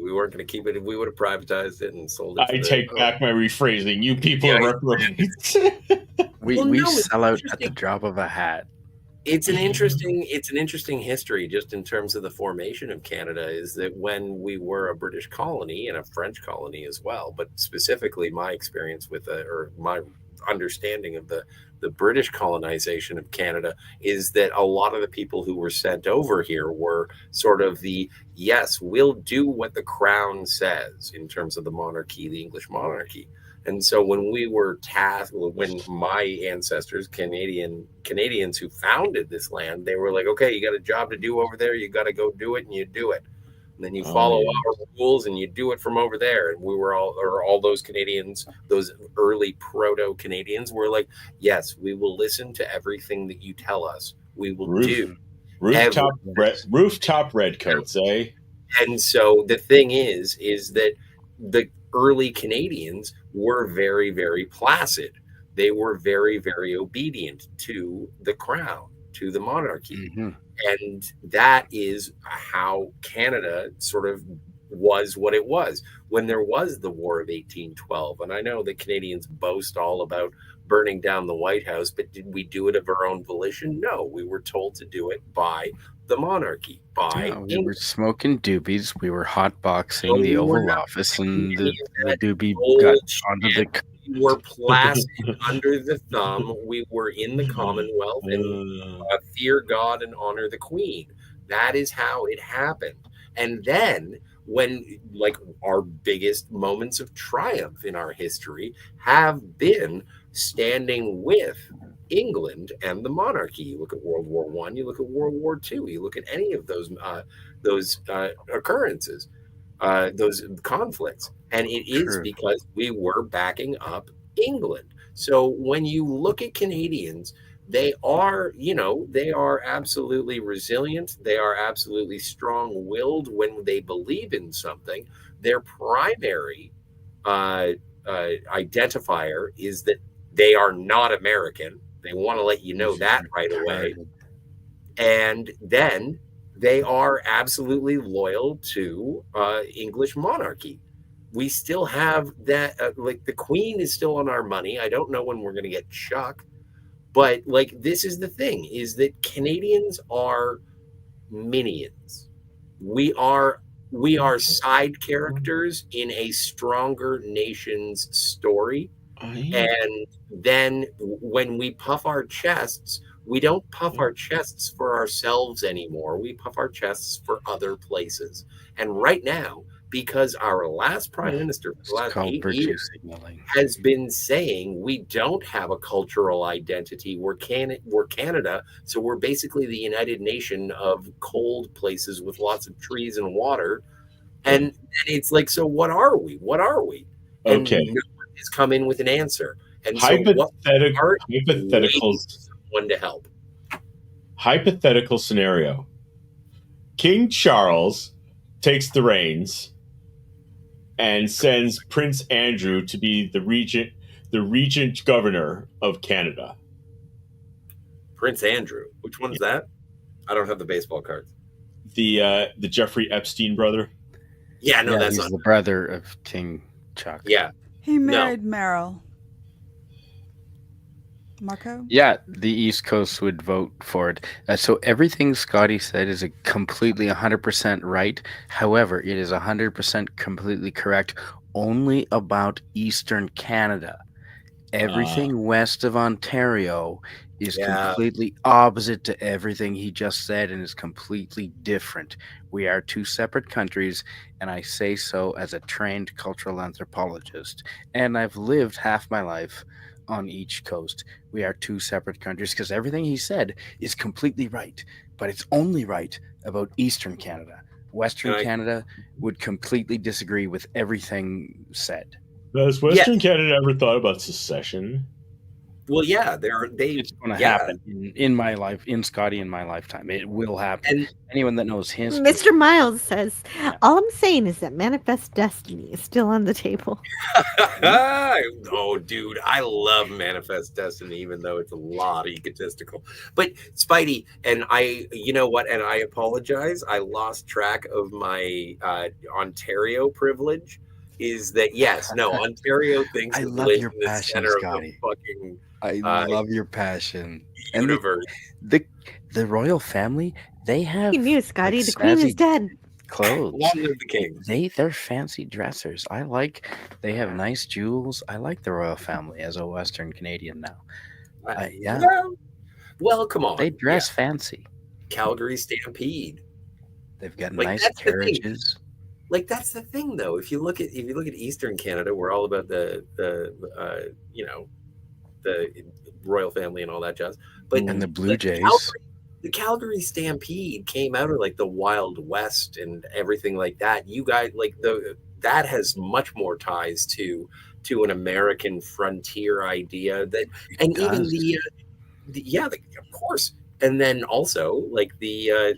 We weren't going to keep it. We would have privatized it and sold it. I take back my rephrasing. You people are reprobates. We sell out at the drop of a hat. It's an interesting history just in terms of the formation of Canada, is that when we were a British colony and a French colony as well, but specifically my experience with understanding of the British colonization of Canada is that a lot of the people who were sent over here were sort of yes, we'll do what the crown says in terms of the monarchy, the English monarchy. And so when we were tasked, when my ancestors, Canadians who founded this land, they were like, okay, you got a job to do over there. You got to go do it, and you do it. And then you follow our rules and you do it from over there. And we were all those Canadians, those early proto-Canadians were like, yes, we will listen to everything that you tell us. We will do. Rooftop redcoats, eh? And so the thing is that the early Canadians were very, very placid. They were very, very obedient to the crown, to the monarchy. Mm-hmm. And that is how Canada sort of was what it was when there was the War of 1812. And I know the Canadians boast all about burning down the White House, but did we do it of our own volition? No, we were told to do it by the monarchy. We were smoking doobies. We were hotboxing the Oval Office, and the doobie got onto the. We were placid under the thumb. We were in the Commonwealth, and fear God and honor the Queen. That is how it happened. And then when our biggest moments of triumph in our history have been standing with England and the monarchy. You look at World War I, you look at World War II, you look at any of those occurrences, those conflicts, and it is because we were backing up England. So when you look at Canadians, they are absolutely resilient. They are absolutely strong-willed when they believe in something. Their primary identifier is that they are not American. They want to let you know that right away. And then they are absolutely loyal to English monarchy. We still have that, the Queen is still on our money. I don't know when we're going to get Chuck. But this is the thing, is that Canadians are minions. We are side characters in a stronger nation's story. And then when we puff our chests, we don't puff our chests for ourselves anymore. We puff our chests for other places. And right now, because our last prime minister for the last 8 years has been saying we don't have a cultural identity. We're Canada, so we're basically the United Nation of cold places with lots of trees and water. And it's so what are we? What are we? And no one has come in with an answer. And so hypotheticals, someone to help. Hypothetical scenario. King Charles takes the reins and sends Prince Andrew to be the regent governor of Canada. Prince Andrew, which one's that? I don't have the baseball cards. The Jeffrey Epstein brother. Yeah, no, that's he's the brother of King Chuck. Yeah, he married Meryl. Marco? Yeah, the East Coast would vote for it. So everything Scotty said is completely 100% right. However, it is 100% completely correct only about Eastern Canada. Everything west of Ontario is completely opposite to everything he just said and is completely different. We are two separate countries, and I say so as a trained cultural anthropologist. And I've lived half my life on each coast. We are two separate countries because everything he said is completely right, but it's only right about Eastern Canada. Western Canada would completely disagree with everything said. Has Western Canada ever thought about secession? Well, yeah, it's going to happen in my life, in Scotty, in my lifetime. It will happen. And anyone that knows history. Mr. Miles says, all I'm saying is that Manifest Destiny is still on the table. Oh, dude, I love Manifest Destiny, even though it's a lot egotistical. But Spidey, and you know what? And I apologize. I lost track of my Ontario privilege. Is that Ontario thinks I it love lives your in the passion, center Scotty. of the fucking I love your passion. Universe. And the royal family, they have You knew, Scotty. The queen is dead. clothes. Long live the kings. They're fancy dressers. They have nice jewels. I like the royal family as a Western Canadian now. Yeah. Well, come on. They dress fancy. Calgary Stampede. They've got nice carriages. Like that's the thing, though. If you look at Eastern Canada, we're all about the royal family and all that jazz. But and the Blue Jays. The Calgary Stampede came out of like the Wild West and everything like that. You guys that has much more ties to an American frontier idea that, and even of course. And then also like it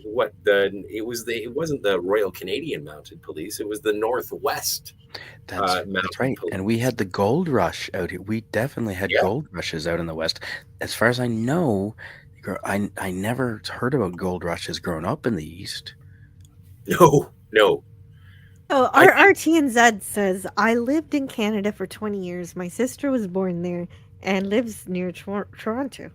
wasn't the Royal Canadian Mounted Police. It was the Northwest. That's right. Police. And we had the gold rush out here. We definitely had gold rushes out in the West. As far as I know, I never heard about gold rushes growing up in the East. No. Oh, our RTNZ says, I lived in Canada for 20 years. My sister was born there and lives near Toronto.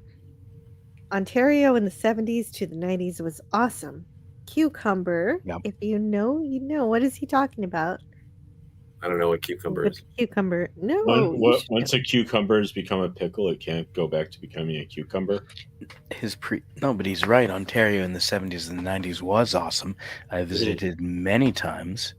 Ontario in the 70s to the 90s was awesome. Cucumber. Yep. If you know, you know. What is he talking about? I don't know what cucumber is. Cucumber. No. Once a cucumber has become a pickle, it can't go back to becoming a cucumber. No, but he's right. Ontario in the 70s and the 90s was awesome. I visited many times,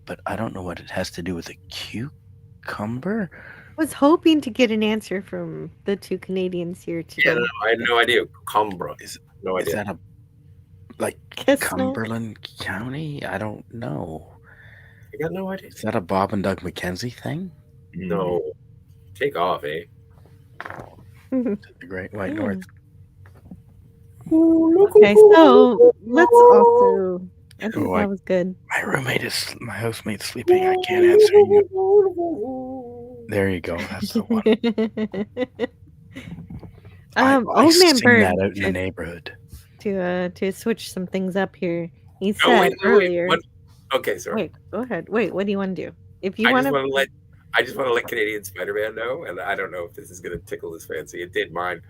but I don't know what it has to do with a cucumber. I was hoping to get an answer from the two Canadians here today. Yeah, no, I had no idea. Cumbra. No idea. Is that Cumberland County? I don't know. I got no idea. Is that a Bob and Doug McKenzie thing? No. Take off, eh? The Great White North. Okay, so let's also... I think that was good. My housemate's sleeping. I can't answer you. There you go. That's the one. Old Man Bird that out in the neighborhood. To switch some things up here. He said earlier. Okay, sorry. Wait, go ahead. Wait, what do you want to do? If you I want just want to let Canadian Spider-Man know, and I don't know if this is going to tickle his fancy. It did mine.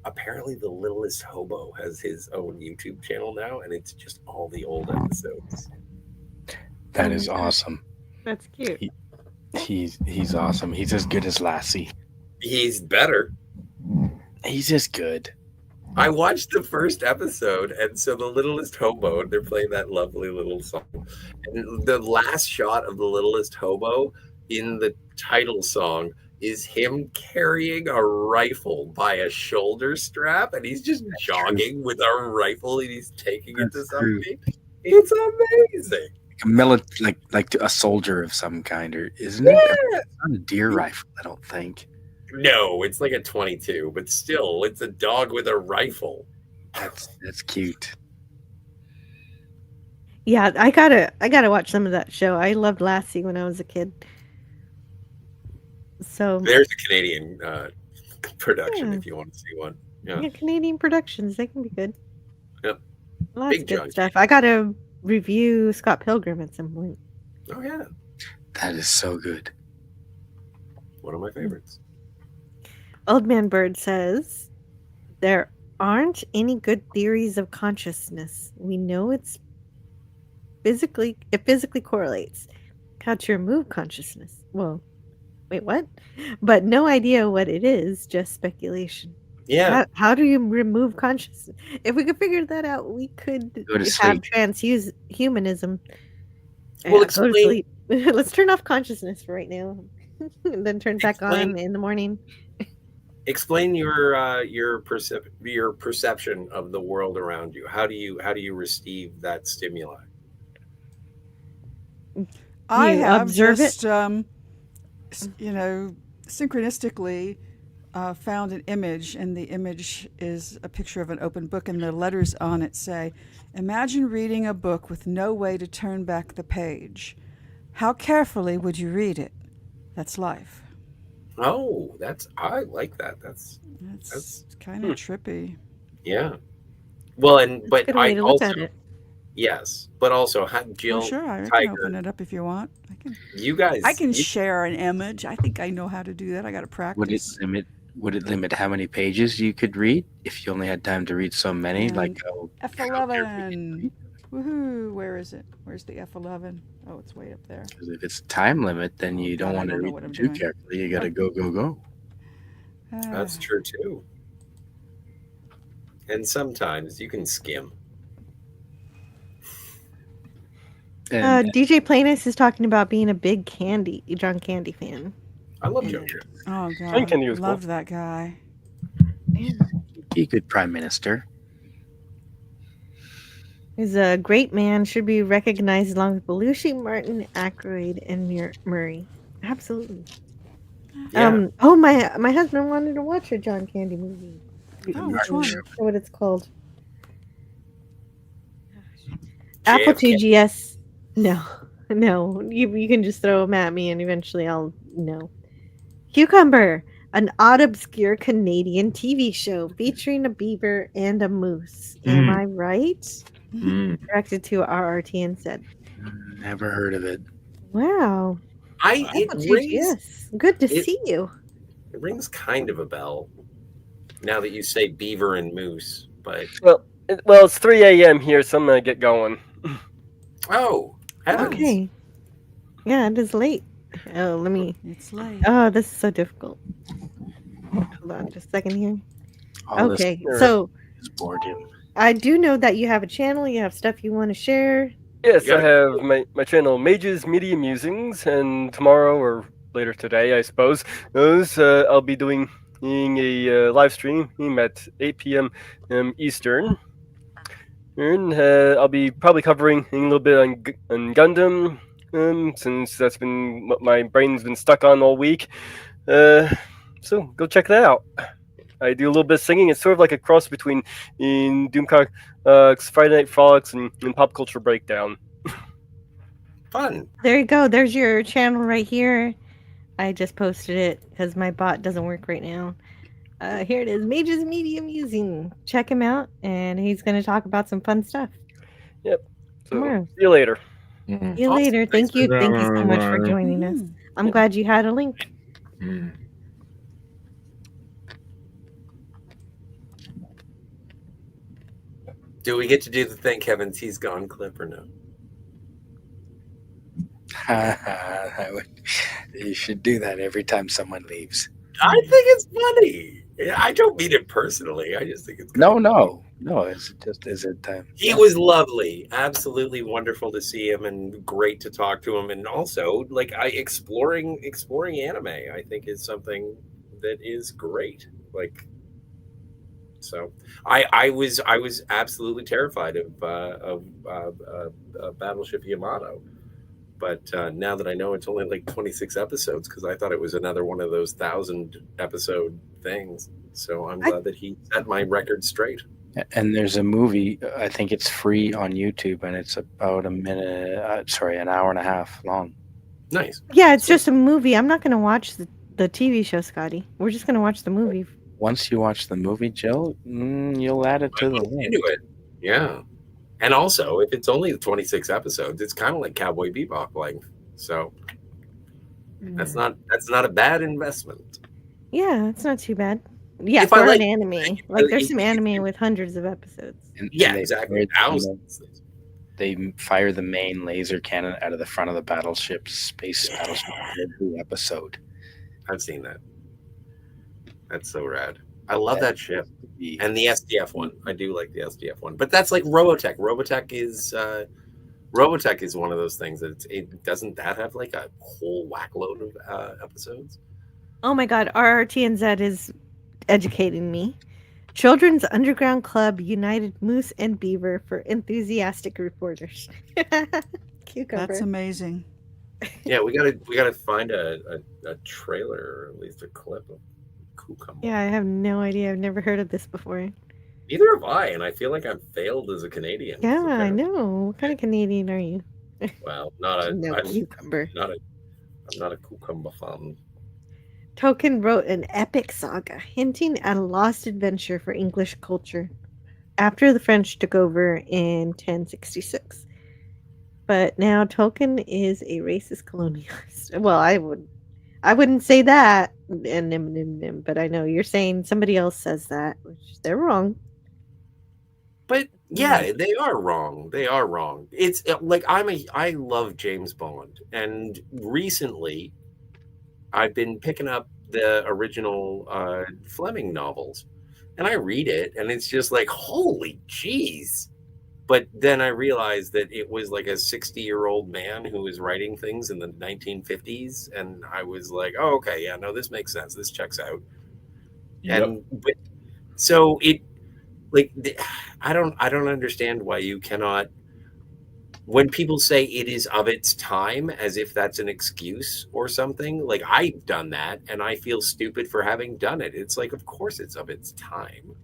Apparently, The Littlest Hobo has his own YouTube channel now, and it's just all the old episodes. That is awesome. That's cute. He's awesome. He's as good as Lassie. He's better. He's just good. I watched the first episode, and so The Littlest Hobo, they're playing that lovely little song. And the last shot of The Littlest Hobo in the title song is him carrying a rifle by a shoulder strap, and he's just jogging with a rifle, and he's taking it to somebody. It's amazing. Like a soldier of some kind, or isn't it? It's not a deer rifle, I don't think. No, it's like a 22, but still, it's a dog with a rifle. That's cute. Yeah, I gotta watch some of that show. I loved Lassie when I was a kid. So there's a Canadian production if you want to see one. Yeah, Canadian productions, they can be good. Yep. Lots of good stuff. I gotta review Scott Pilgrim at some point. Oh yeah, that is so good. One of my favorites. Old Man Bird says there aren't any good theories of consciousness. We know it physically correlates. How to remove consciousness? Well, wait, what? But no idea what it is, just speculation. Yeah. How do you remove consciousness? If we could figure that out, we could have transhumanism. Well, explain. Let's turn off consciousness for right now, and then turn back on in the morning. Explain your perception of the world around you. How do you receive that stimuli? I have observe just, synchronistically found an image, and the image is a picture of an open book, and the letters on it say, "Imagine reading a book with no way to turn back the page. How carefully would you read it? That's life." Oh, I like that. That's kind of trippy. Yeah. Well, but I also yes, but also Jill. Well, sure, I Tiger, can open it up if you want. I can share an image. I think I know how to do that. I got to practice. Would it limit how many pages you could read if you only had time to read so many? F11. Woohoo! Where is it? Where's the F11? Oh, it's way up there. Because if it's time limit, then you don't want to read it too carefully. You got to go. That's true too. And sometimes you can skim. DJ Plainus is talking about being a big John Candy fan. I love John Candy. Oh John God, Candy was loved cool. that guy. Be a good prime minister. He's a great man, should be recognized along with Belushi, Martin, Aykroyd, and Murray. Absolutely. Yeah. My husband wanted to watch a John Candy movie. Oh, which one? I don't know what it's called. Apple JFK. 2GS. No. You can just throw them at me and eventually I'll know. Cucumber, an odd obscure Canadian TV show featuring a beaver and a moose. Am I right? Directed to RRT and said. Never heard of it. Wow. It rings. Good to see you. It rings kind of a bell. Now that you say beaver and moose, but Well, it's 3 a.m. here, so I'm gonna get going. Oh, heavens. Okay. Yeah, it is late. Oh, let me. It's late. Oh, this is so difficult. Hold on just a second here. All Okay, this so has bored him. I do know that you have a channel. You have stuff you want to share. Yes, I have my channel, Mage's Media Musings, and tomorrow or later today, I suppose, I'll be doing a live stream at 8 p.m. Eastern. And I'll be probably covering a little bit on Gundam, since that's been what my brain's been stuck on all week. So go check that out. I do a little bit of singing. It's sort of like a cross between Doomcock, Friday Night Frolics, and Pop Culture Breakdown. Fun. There you go. There's your channel right here. I just posted it because my bot doesn't work right now. Here it is, Mage's Media Musing. Check him out, and he's going to talk about some fun stuff. Yep. So, tomorrow. See you later. See you later. Thank you so much for joining us. I'm glad you had a link. Do we get to do the Thank Heavens He's Gone clip or no? You should do that every time someone leaves. I think it's funny. I don't mean it personally. I just think it's No. Is it? He was lovely, absolutely wonderful to see him, and great to talk to him. And also, exploring anime, I think is something that is great. So I was absolutely terrified of Battleship Yamato. But now that I know it's only 26 episodes, because I thought it was another one of those 1,000 episode things. So I'm glad that he set my record straight. And there's a movie, I think it's free on YouTube, and it's about an hour and a half long. Nice. Yeah, it's just a movie. I'm not going to watch the TV show, Scotty. We're just going to watch the movie. Once you watch the movie, Jill, you'll add it to the list. Into it. Yeah. And also, if it's only 26 episodes, it's kind of like Cowboy Bebop length. So that's not a bad investment. Yeah, it's not too bad. Yeah, If for I an anime. There's some anime with hundreds of episodes. And exactly. Thousands. They fire the main laser cannon out of the front of the space battleship every episode. I've seen that. That's so rad. I love that ship. And the SDF one. I do like the SDF one. But that's like Robotech. Robotech is one of those things that doesn't that have like a whole whack load of episodes? Oh my god, RRTNZ is educating me. Children's Underground Club united moose and beaver for enthusiastic reporters. Cucumber. That's amazing. Yeah, we gotta find a trailer, or at least a clip of Cucumber. Yeah, I have no idea. I've never heard of this before. Neither have I, and I feel like I've failed as a Canadian. Yeah, I know. What kind of Canadian are you? Well, cucumber. I'm not a cucumber fan. Tolkien wrote an epic saga hinting at a lost adventure for English culture after the French took over in 1066. But now Tolkien is a racist colonialist. Well, I wouldn't say that, but I know you're saying somebody else says that, which they're wrong. But Yeah, they are wrong. They are wrong. It's like I love James Bond, and recently I've been picking up the original Fleming novels, and I read it, and it's just like, holy jeez. But then I realized that it was like a 60-year-old man who was writing things in the 1950s, and I was like, oh, okay, yeah, no, this makes sense. This checks out. Yep. And but so it like I don't understand why you cannot, when people say it is of its time as if that's an excuse or something. Like, I've done that and I feel stupid for having done it. It's like, of course it's of its time.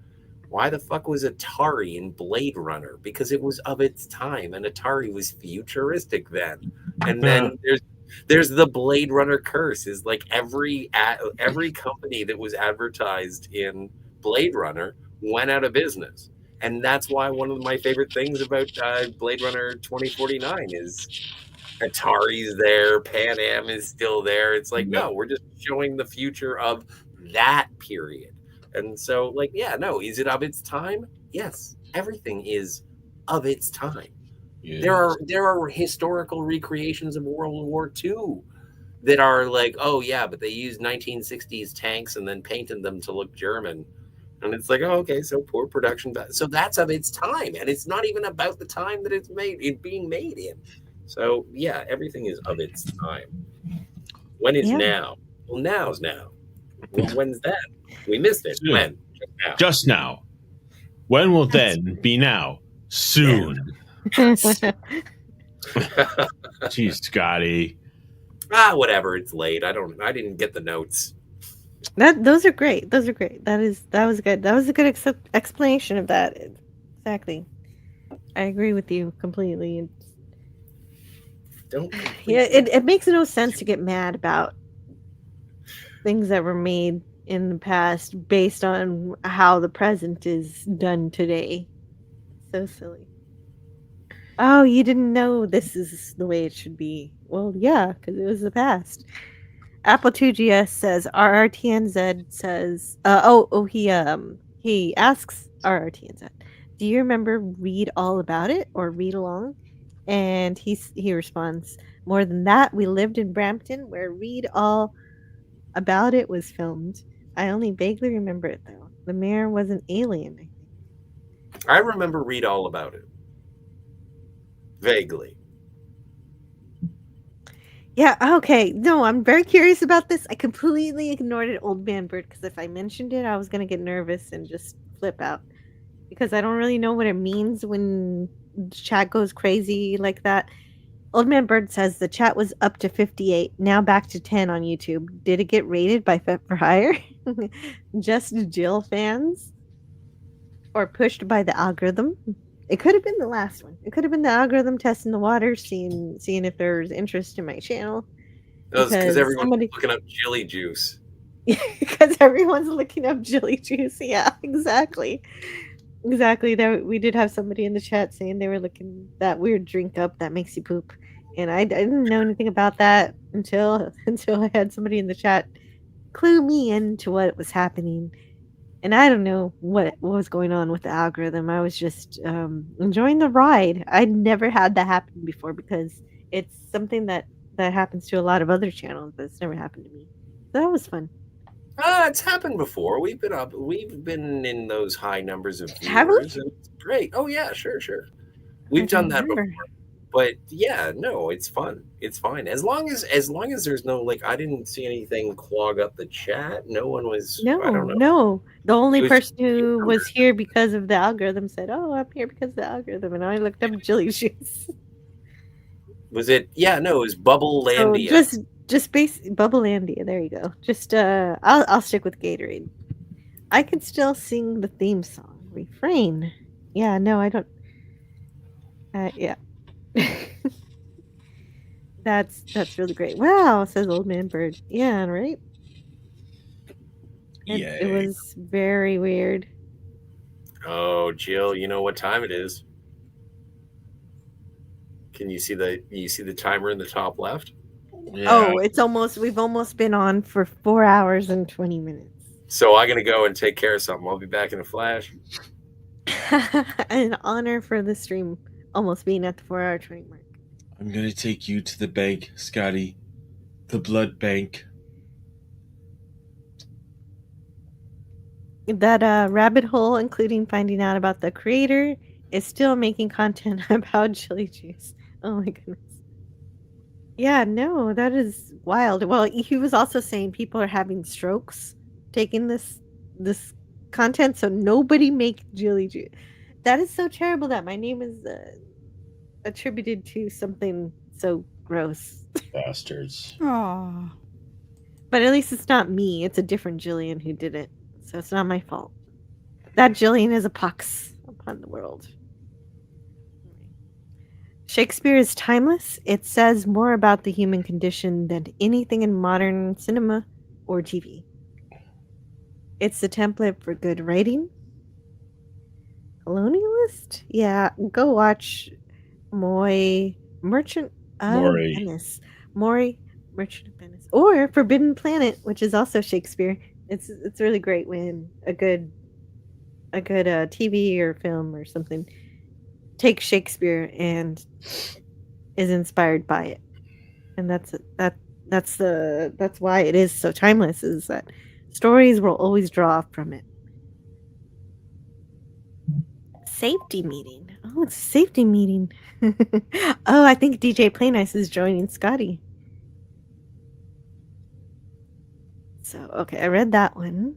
Why the fuck was Atari in Blade Runner? Because it was of its time, and Atari was futuristic then. And then there's the Blade Runner curse. Is like every company that was advertised in Blade Runner went out of business, and that's why one of my favorite things about Blade Runner 2049 is Atari's there, Pan Am is still there. It's like, no, we're just showing the future of that period. And so, like, yeah, no, is it of its time? Yes, everything is of its time. Yes. There are historical recreations of World War II that are like, oh yeah, but they used 1960s tanks and then painted them to look German. And it's like, oh, okay, so poor production. So that's of its time, and it's not even about the time that it's being made in. So yeah, everything is of its time. When is now? Well, now's now. Well, when's that? We missed it. Soon. When? Just now. When will then be now? Soon. Geez, Scotty. Whatever. It's late. I didn't get the notes. Those are great. Those are great. That was good. That was a good explanation of that. Exactly. I agree with you completely. Yeah, it makes no sense to get mad about things that were made in the past based on how the present is done today. So silly. Oh, you didn't know this is the way it should be. Well, yeah, because it was the past. Apple2GS says RRTNZ says he asks RRTNZ, do you remember Read All About It or Read Along? And he responds, more than that, we lived in Brampton where Read All About It was filmed. I only vaguely remember it though. The mayor was an alien, I think. I remember Read All About It. Vaguely. Yeah, okay. No, I'm very curious about this. I completely ignored it, Old Man Bird, because if I mentioned it, I was going to get nervous and just flip out. Because I don't really know what it means when the chat goes crazy like that. Old Man Bird says the chat was up to 58, now back to 10 on YouTube. Did it get rated by Fet for Hire? Just Jill fans? Or pushed by the algorithm? It could have been the last one. It could have been the algorithm testing the water, seeing if there's interest in my channel. Because everyone's looking up Jilly Juice. Because everyone's looking up Jilly Juice. Yeah, exactly. Exactly. We did have somebody in the chat saying they were looking that weird drink up that makes you poop. And I didn't know anything about that until I had somebody in the chat clue me into what was happening. And I don't know what was going on with the algorithm. I was just enjoying the ride. I'd never had that happen before because it's something that happens to a lot of other channels, but it's never happened to me. So that was fun. It's happened before. We've been in those high numbers of viewers. And it's great. Oh yeah, sure. We've done that before. But yeah, no, it's fun. It's fine. As long as there's no, like, I didn't see anything clog up the chat. No one was. I don't know. No. The only person who was here because of the algorithm said, "Oh, I'm here because of the algorithm," and I looked up Jilly Juice. Was it? Yeah, no, it was Bubble Landia. So just Bubble Landia. There you go. Just I'll stick with Gatorade. I can still sing the theme song. Refrain. Yeah, no, I don't. Yeah. That's really great. Wow, says Old Man Bird. Yeah, right? It was very weird. Oh, Jill, you know what time it is. Can you see the timer in the top left? Yeah. Oh, we've almost been on for 4 hours and 20 minutes. So I'm gonna go and take care of something. I'll be back in a flash. An honor for the stream almost being at the 4-hour training mark. I'm gonna take you to the bank, Scotty. The blood bank. That rabbit hole, including finding out about the creator, is still making content about chili juice. Oh my goodness. Yeah, no, that is wild. Well, he was also saying people are having strokes taking this content, so nobody make chili juice. That is so terrible that my name is attributed to something so gross. Bastards. Aww. But at least it's not me. It's a different Jillian who did it. So it's not my fault. That Jillian is a pox upon the world. Shakespeare is timeless. It says more about the human condition than anything in modern cinema or TV. It's the template for good writing. Colonialist? Yeah, go watch Merchant of Venice. Maury, Merchant of Venice. Or Forbidden Planet, which is also Shakespeare. It's really great when a good TV or film or something takes Shakespeare and is inspired by it. And that's why it is so timeless, is that stories will always draw from it. Safety meeting. Oh, it's a safety meeting. Oh, I think DJ Playnice is joining Scotty. So, okay, I read that one.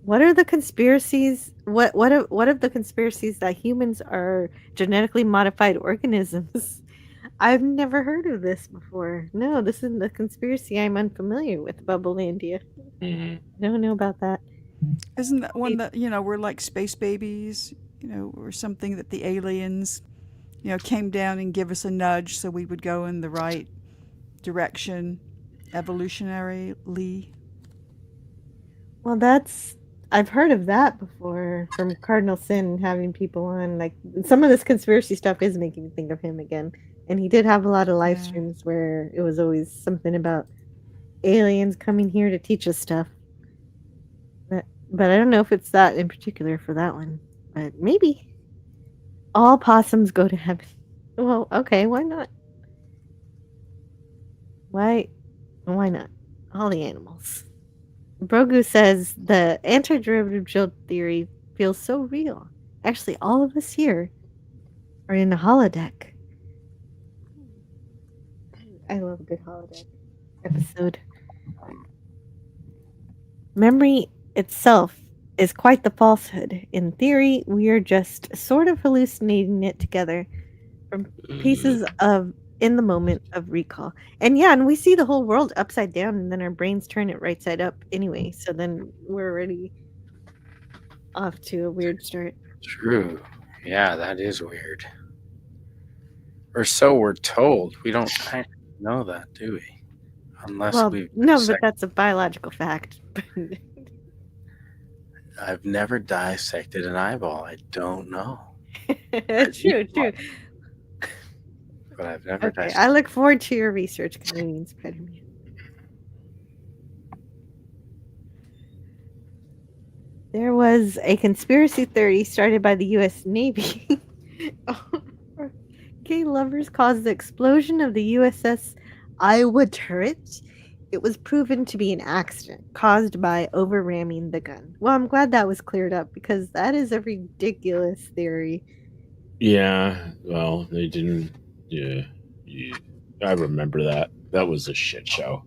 What are the conspiracies? What of the conspiracies that humans are genetically modified organisms? I've never heard of this before. No, this is the conspiracy I'm unfamiliar with, Bubblelandia. I don't know about that. Isn't that one that, we're like space babies, or something, that the aliens, came down and give us a nudge so we would go in the right direction evolutionarily? Well, I've heard of that before from Cardinal Sin having people on. Like, some of this conspiracy stuff is making me think of him again. And he did have a lot of live streams where it was always something about aliens coming here to teach us stuff. But I don't know if it's that in particular for that one. But maybe. All possums go to heaven. Well, okay, why not? Why not? All the animals. Brogu says the antiderivative Jill theory feels so real. Actually, all of us here are in a holodeck. I love a good holodeck episode. Memory itself is quite the falsehood. In theory, we are just sort of hallucinating it together from pieces of in the moment of recall. And we see the whole world upside down, and then our brains turn it right side up anyway. So then we're already off to a weird start. True. Yeah, that is weird. Or so we're told. We don't kind of know that, do we? Unless we've... No, but that's a biological fact. I've never dissected an eyeball. I don't know. True. But I've never dissected. I look forward to your research, Canadian Spider-Man. There was a conspiracy theory started by the U.S. Navy. Gay lovers caused the explosion of the USS Iowa turret. It was proven to be an accident caused by over-ramming the gun. Well, I'm glad that was cleared up, because that is a ridiculous theory. Yeah, well, they didn't... Yeah. I remember that. That was a shit show.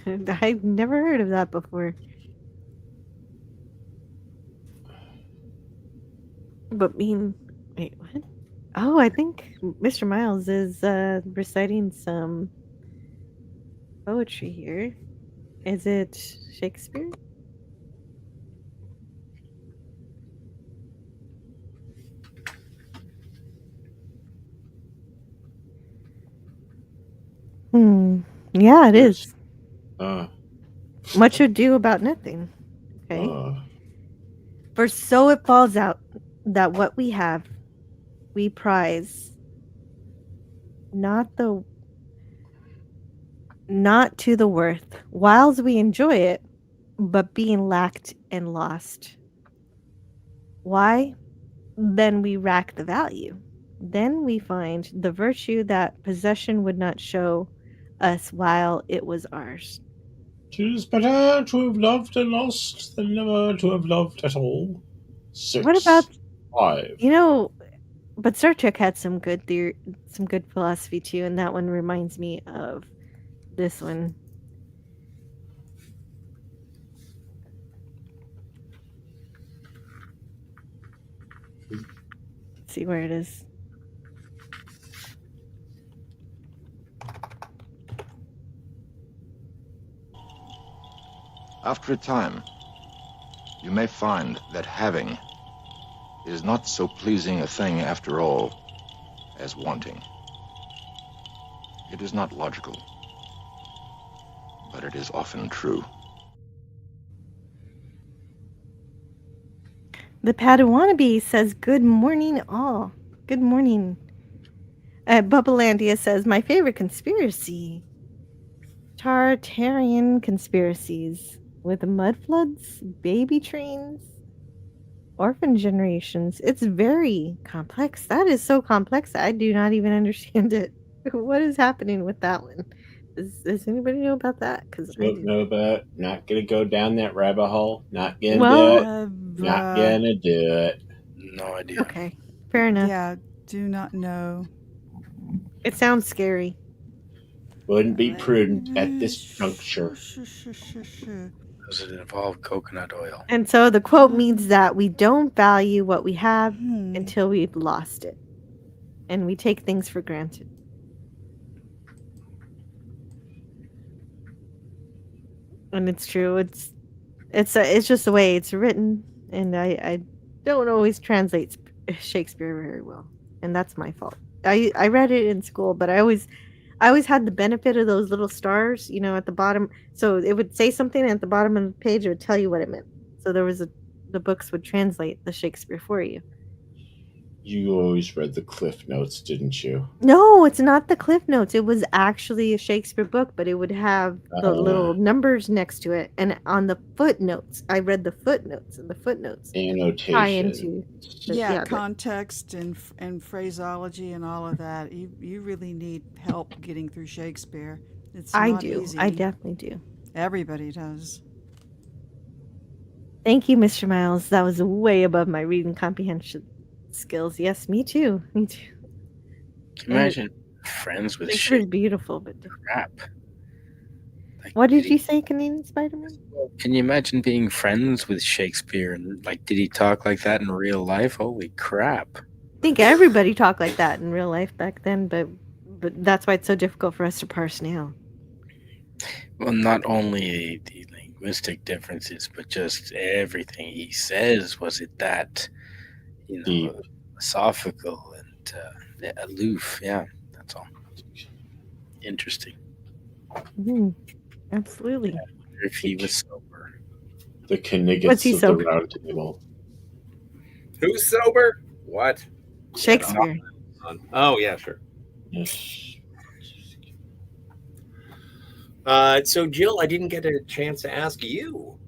I've never heard of that before. But wait, what? Oh, I think Mr. Miles is reciting some poetry here. Is it Shakespeare? Yeah, it is. Much ado about nothing. Okay. For so it falls out that what we have, we prize not to the worth, whiles we enjoy it, but being lacked and lost. Why? Then we rack the value. Then we find the virtue that possession would not show us while it was ours. 'Tis better to have loved and lost than never to have loved at all. 6, What about 5. But Star Trek had some good some good philosophy too, and that one reminds me of this one. Let's see where it is. After a time, you may find that having is not so pleasing a thing after all as wanting. It is not logical, but it is often true. The Padawannabe says, "Good morning, all. Good morning." Bubbalandia says, "My favorite conspiracy. Tartarian conspiracies with mud floods, baby trains, orphan generations. It's very complex. That is so complex. I do not even understand it. What is happening with that one? Does anybody know about that? Because I Don't know about. Not gonna go down that rabbit hole. Not gonna Well- do it. Not gonna do it. No idea. Okay, fair enough. Yeah, do not know. It sounds scary. Wouldn't be prudent at this juncture. Does it involve coconut oil? And so the quote means that we don't value what we have until we've lost it. And we take things for granted. And it's true. It's just the way it's written, and I don't always translate Shakespeare very well, and that's my fault. I read it in school, but I always had the benefit of those little stars, at the bottom. So it would say something, and at the bottom of the page, it would tell you what it meant. So the books would translate the Shakespeare for you. You always read the Cliff Notes, didn't you? No, it's not the Cliff Notes. It was actually a Shakespeare book, but it would have the little numbers next to it. And on the footnotes, I read the footnotes, and the footnotes tie into context and phraseology and all of that. You really need help getting through Shakespeare. It's not easy. I definitely do. Everybody does. Thank you, Mr. Miles. That was way above my reading comprehension skills. Yes, me too. Me too. Can you imagine friends with Shakespeare's shit? Beautiful, but Crap. What did you say, Canadian Spider-Man? Can you imagine being friends with Shakespeare and did he talk like that in real life? Holy crap. I think everybody talked like that in real life back then, but that's why it's so difficult for us to parse now. Well, not only the linguistic differences, but just everything he says. Was it that, philosophical and aloof? Yeah, that's all. Interesting. Absolutely. I wonder if he was sober. The Kniggets of the Round Table. Who's sober? What? Shakespeare. Oh, yeah, sure. So, Jill, I didn't get a chance to ask you.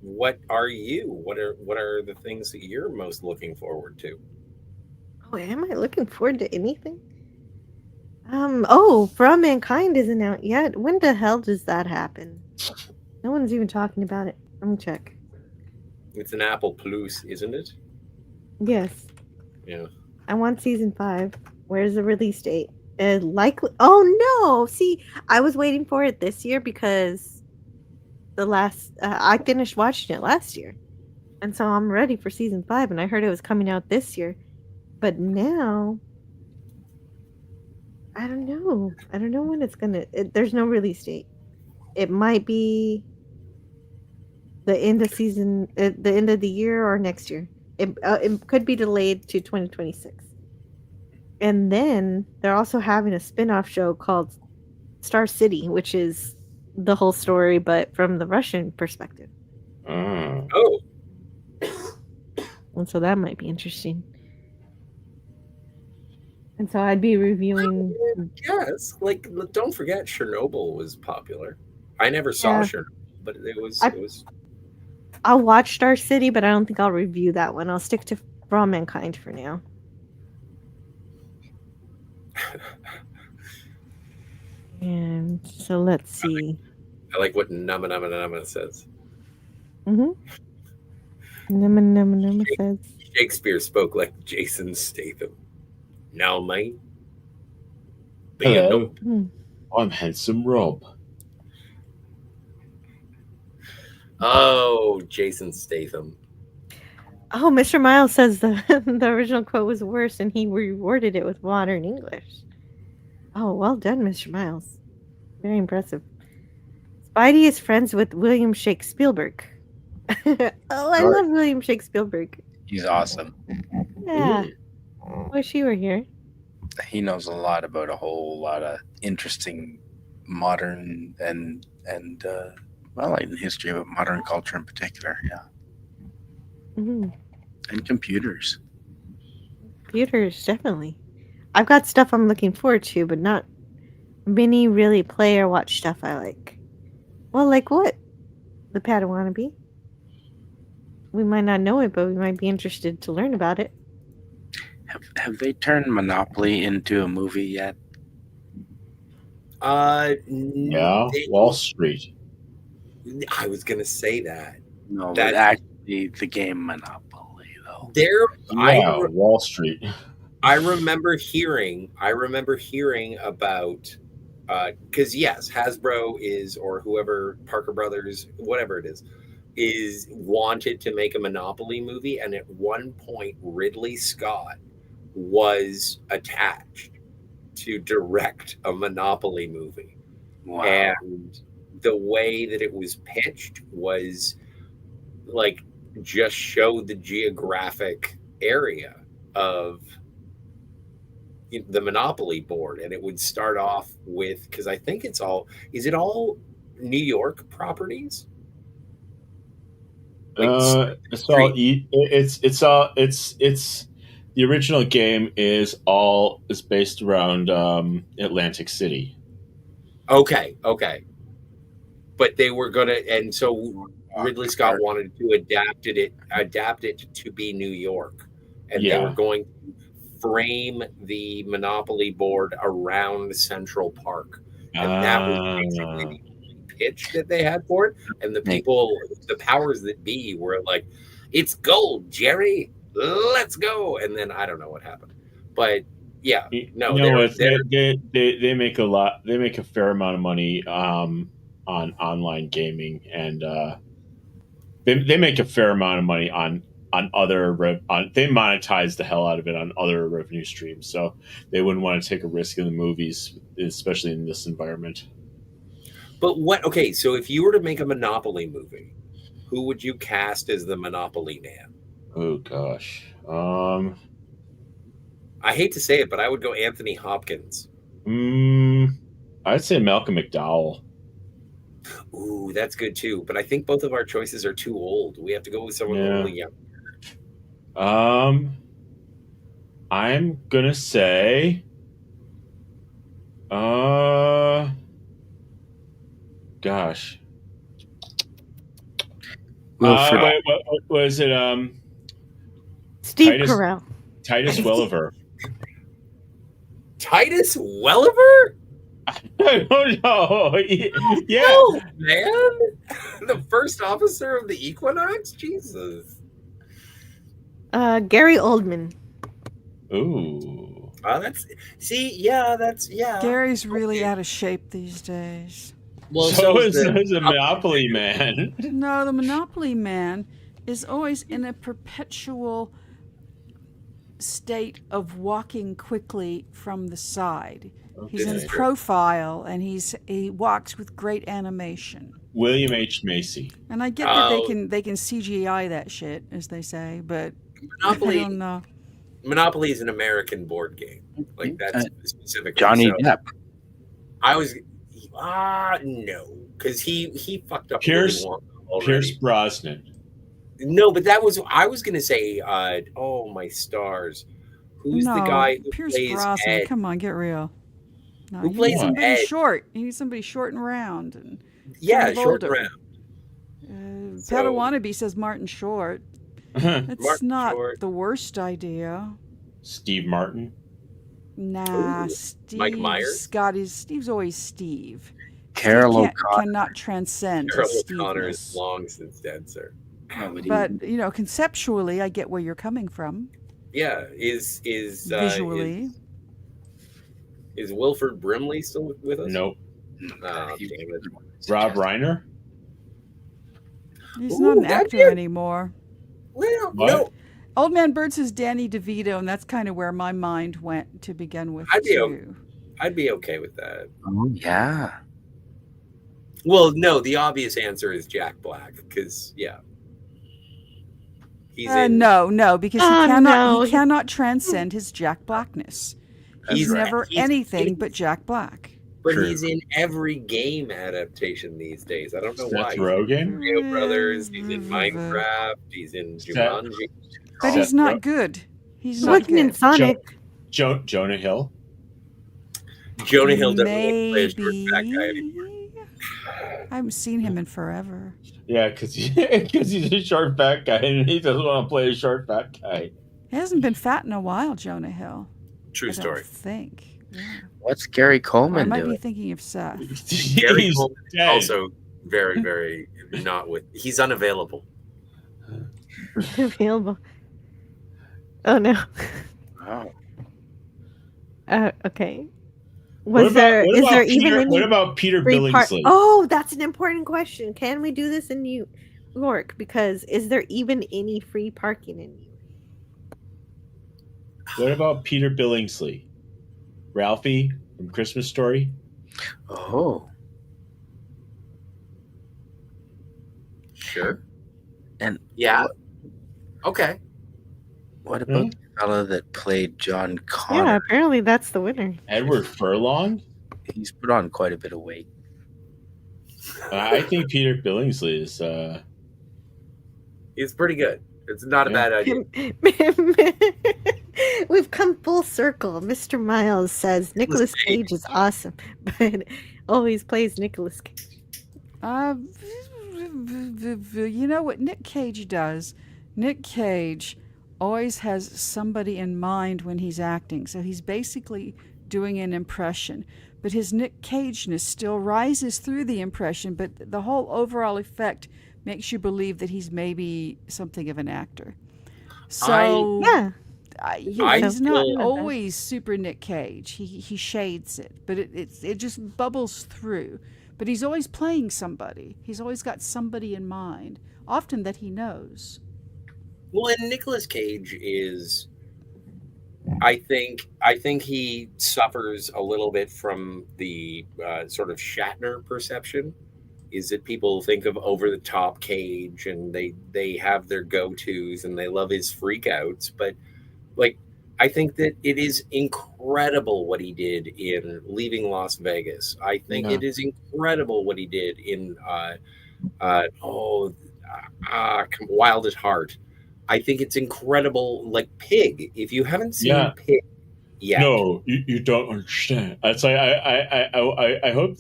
What are you? What are the things that you're most looking forward to? Oh, am I looking forward to anything? For All Mankind isn't out yet. When the hell does that happen? No one's even talking about it. Let me check. It's an Apple Plus, isn't it? Yes. Yeah. I want season 5. Where's the release date? Likely. Oh no! See, I was waiting for it this year because I finished watching it last year, and so I'm ready for season 5. And I heard it was coming out this year, but now I don't know. I don't know when it's gonna. There's no release date. It might be the end of season, the end of the year, or next year. It could be delayed to 2026. And then they're also having a spin-off show called Star City, which is the whole story, but from the Russian perspective. Oh. And so that might be interesting. And so I'd be reviewing. Yes, don't forget Chernobyl was popular. I never saw Chernobyl, but it was I'll watch Star City, but I don't think I'll review that one. I'll stick to For All Mankind for now. And so let's see. I like what Nama Nama Nama says. Mm-hmm. Nama Nama Nama says. Shakespeare spoke like Jason Statham. Now, mate. Hello. I'm Handsome Rob. Oh, Jason Statham. Oh, Mr. Miles says the original quote was worse, and he reworded it with modern English. Oh, well done, Mr. Miles. Very impressive. Spidey is friends with William Shakespeare Spielberg. Oh, I love William Shakespeare Spielberg. He's awesome. Yeah. Wish you were here. He knows a lot about a whole lot of interesting modern and well, in the history of modern culture in particular, yeah. Mm-hmm. And computers. Computers, definitely. I've got stuff I'm looking forward to, but not many really play or watch stuff I like. Well, like what? The Padawannabe? We might not know it, but we might be interested to learn about it. Have they turned Monopoly into a movie yet? Yeah, Wall Street. I was gonna say that. No, but actually the game Monopoly, though. Wall Street. I remember hearing about because yes, Hasbro is, or whoever, Parker Brothers, whatever it is wanted to make a Monopoly movie, and at one point Ridley Scott was attached to direct a Monopoly movie. Wow. And the way that it was pitched was like just show the geographic area of the Monopoly board, and it would start off with, because I think is it all New York properties? It's the original game is based around Atlantic City. Okay. But they were gonna, and so Ridley Scott wanted to adapt it to be New York, and they were going to frame the Monopoly board around Central Park, and that was basically the pitch that they had for it. And the people, the powers that be, were like, "It's gold, Jerry. Let's go!" And then I don't know what happened, but yeah, no, they make a lot. They make a fair amount of money on online gaming, and they make a fair amount of money on other they monetize the hell out of it on other revenue streams. So they wouldn't want to take a risk in the movies, especially in this environment. But okay, so if you were to make a Monopoly movie, who would you cast as the Monopoly man? Oh gosh. I hate to say it, but I would go Anthony Hopkins. I'd say Malcolm McDowell. Ooh, that's good too. But I think both of our choices are too old. We have to go with someone really young. I'm gonna say gosh. What was it? Steve Carell. Titus Welliver. Titus Welliver? I don't know. Yeah. Oh, man. The first officer of the Equinox? Jesus. Gary Oldman. Ooh. That's Gary's really out of shape these days. Well, so is the Monopoly man. No, the Monopoly man is always in a perpetual state of walking quickly from the side. He's in profile, and he walks with great animation. William H. Macy. And I get that they can CGI that shit, as they say, but Monopoly, I don't know. Monopoly is an American board game. Like, that's specific. Johnny Depp. I was no, because he fucked up. Pierce Brosnan. No, but I was gonna say, oh my stars, who's the guy who Pierce plays Brosnan? Ed? Come on, get real. No, Who plays somebody Ed? short? He needs somebody short and round, and short and round. Padawannabe says Martin Short. It's Martin not Short. the worst idea. Steve Martin. Nah, Ooh, Mike Myers? Steve's always Steve. Carol Steve O'Connor. cannot transcend Carol his O'Connor Steve-ness. is long since dead, sir. But conceptually, I get where you're coming from. Yeah, is Visually. is Wilford Brimley still with us? Nope. Oh, damn it. Rob Reiner. He's not an actor anymore. Well, What? no. Old Man Bird says Danny DeVito, and that's kind of where my mind went to begin with, I'd be okay with that. Oh yeah. Well, no, the obvious answer is Jack Black, because he's in. No, because he cannot transcend his Jack Blackness. He's never anything but Jack Black. But he's in every game adaptation these days. I don't know why. Seth Rogen? Mario Brothers. He's in Minecraft. He's in Jumanji. But he's not good. He's not good. in Sonic. Jonah Hill. Jonah Hill doesn't want to play a short fat guy anymore. I haven't seen him in forever. Yeah, because he's a short fat guy and he doesn't want to play a short fat guy. He hasn't been fat in a while, Jonah Hill. True story. I think. Yeah. What's Gary I Coleman might doing? be thinking of Seth. Gary Coleman is also very, very not with. He's unavailable. Available. Oh no. Oh. Okay. Is there even any what about Peter free Billingsley? Oh, that's an important question. Can we do this in New York? Because is there even any free parking in New York? What about Peter Billingsley? Ralphie from Christmas Story? Oh. Sure. And yeah. Okay. What about the fellow that played John Connor? Yeah, apparently that's the winner. Edward Furlong? He's put on quite a bit of weight. I think Peter Billingsley is He's pretty good. It's not a bad idea. We've come full circle. Mr. Miles says Nicolas Cage is awesome, but always plays Nicolas Cage. You know what Nick Cage does? Nick Cage always has somebody in mind when he's acting. So he's basically doing an impression. But his Nick Cage-ness still rises through the impression, but the whole overall effect makes you believe that he's maybe something of an actor. So he's not always super Nick Cage. He shades it, but it just bubbles through. But he's always playing somebody. He's always got somebody in mind, often that he knows. Well, and Nicolas Cage is, I think he suffers a little bit from the sort of Shatner perception. Is that people think of over-the-top Cage and they have their go-tos and they love his freakouts, but like I think that it is incredible what he did in Leaving Las Vegas. I think it is incredible what he did in Wild at Heart. I think it's incredible, like Pig. If you haven't seen Pig yet, no, you don't understand. It's like I hope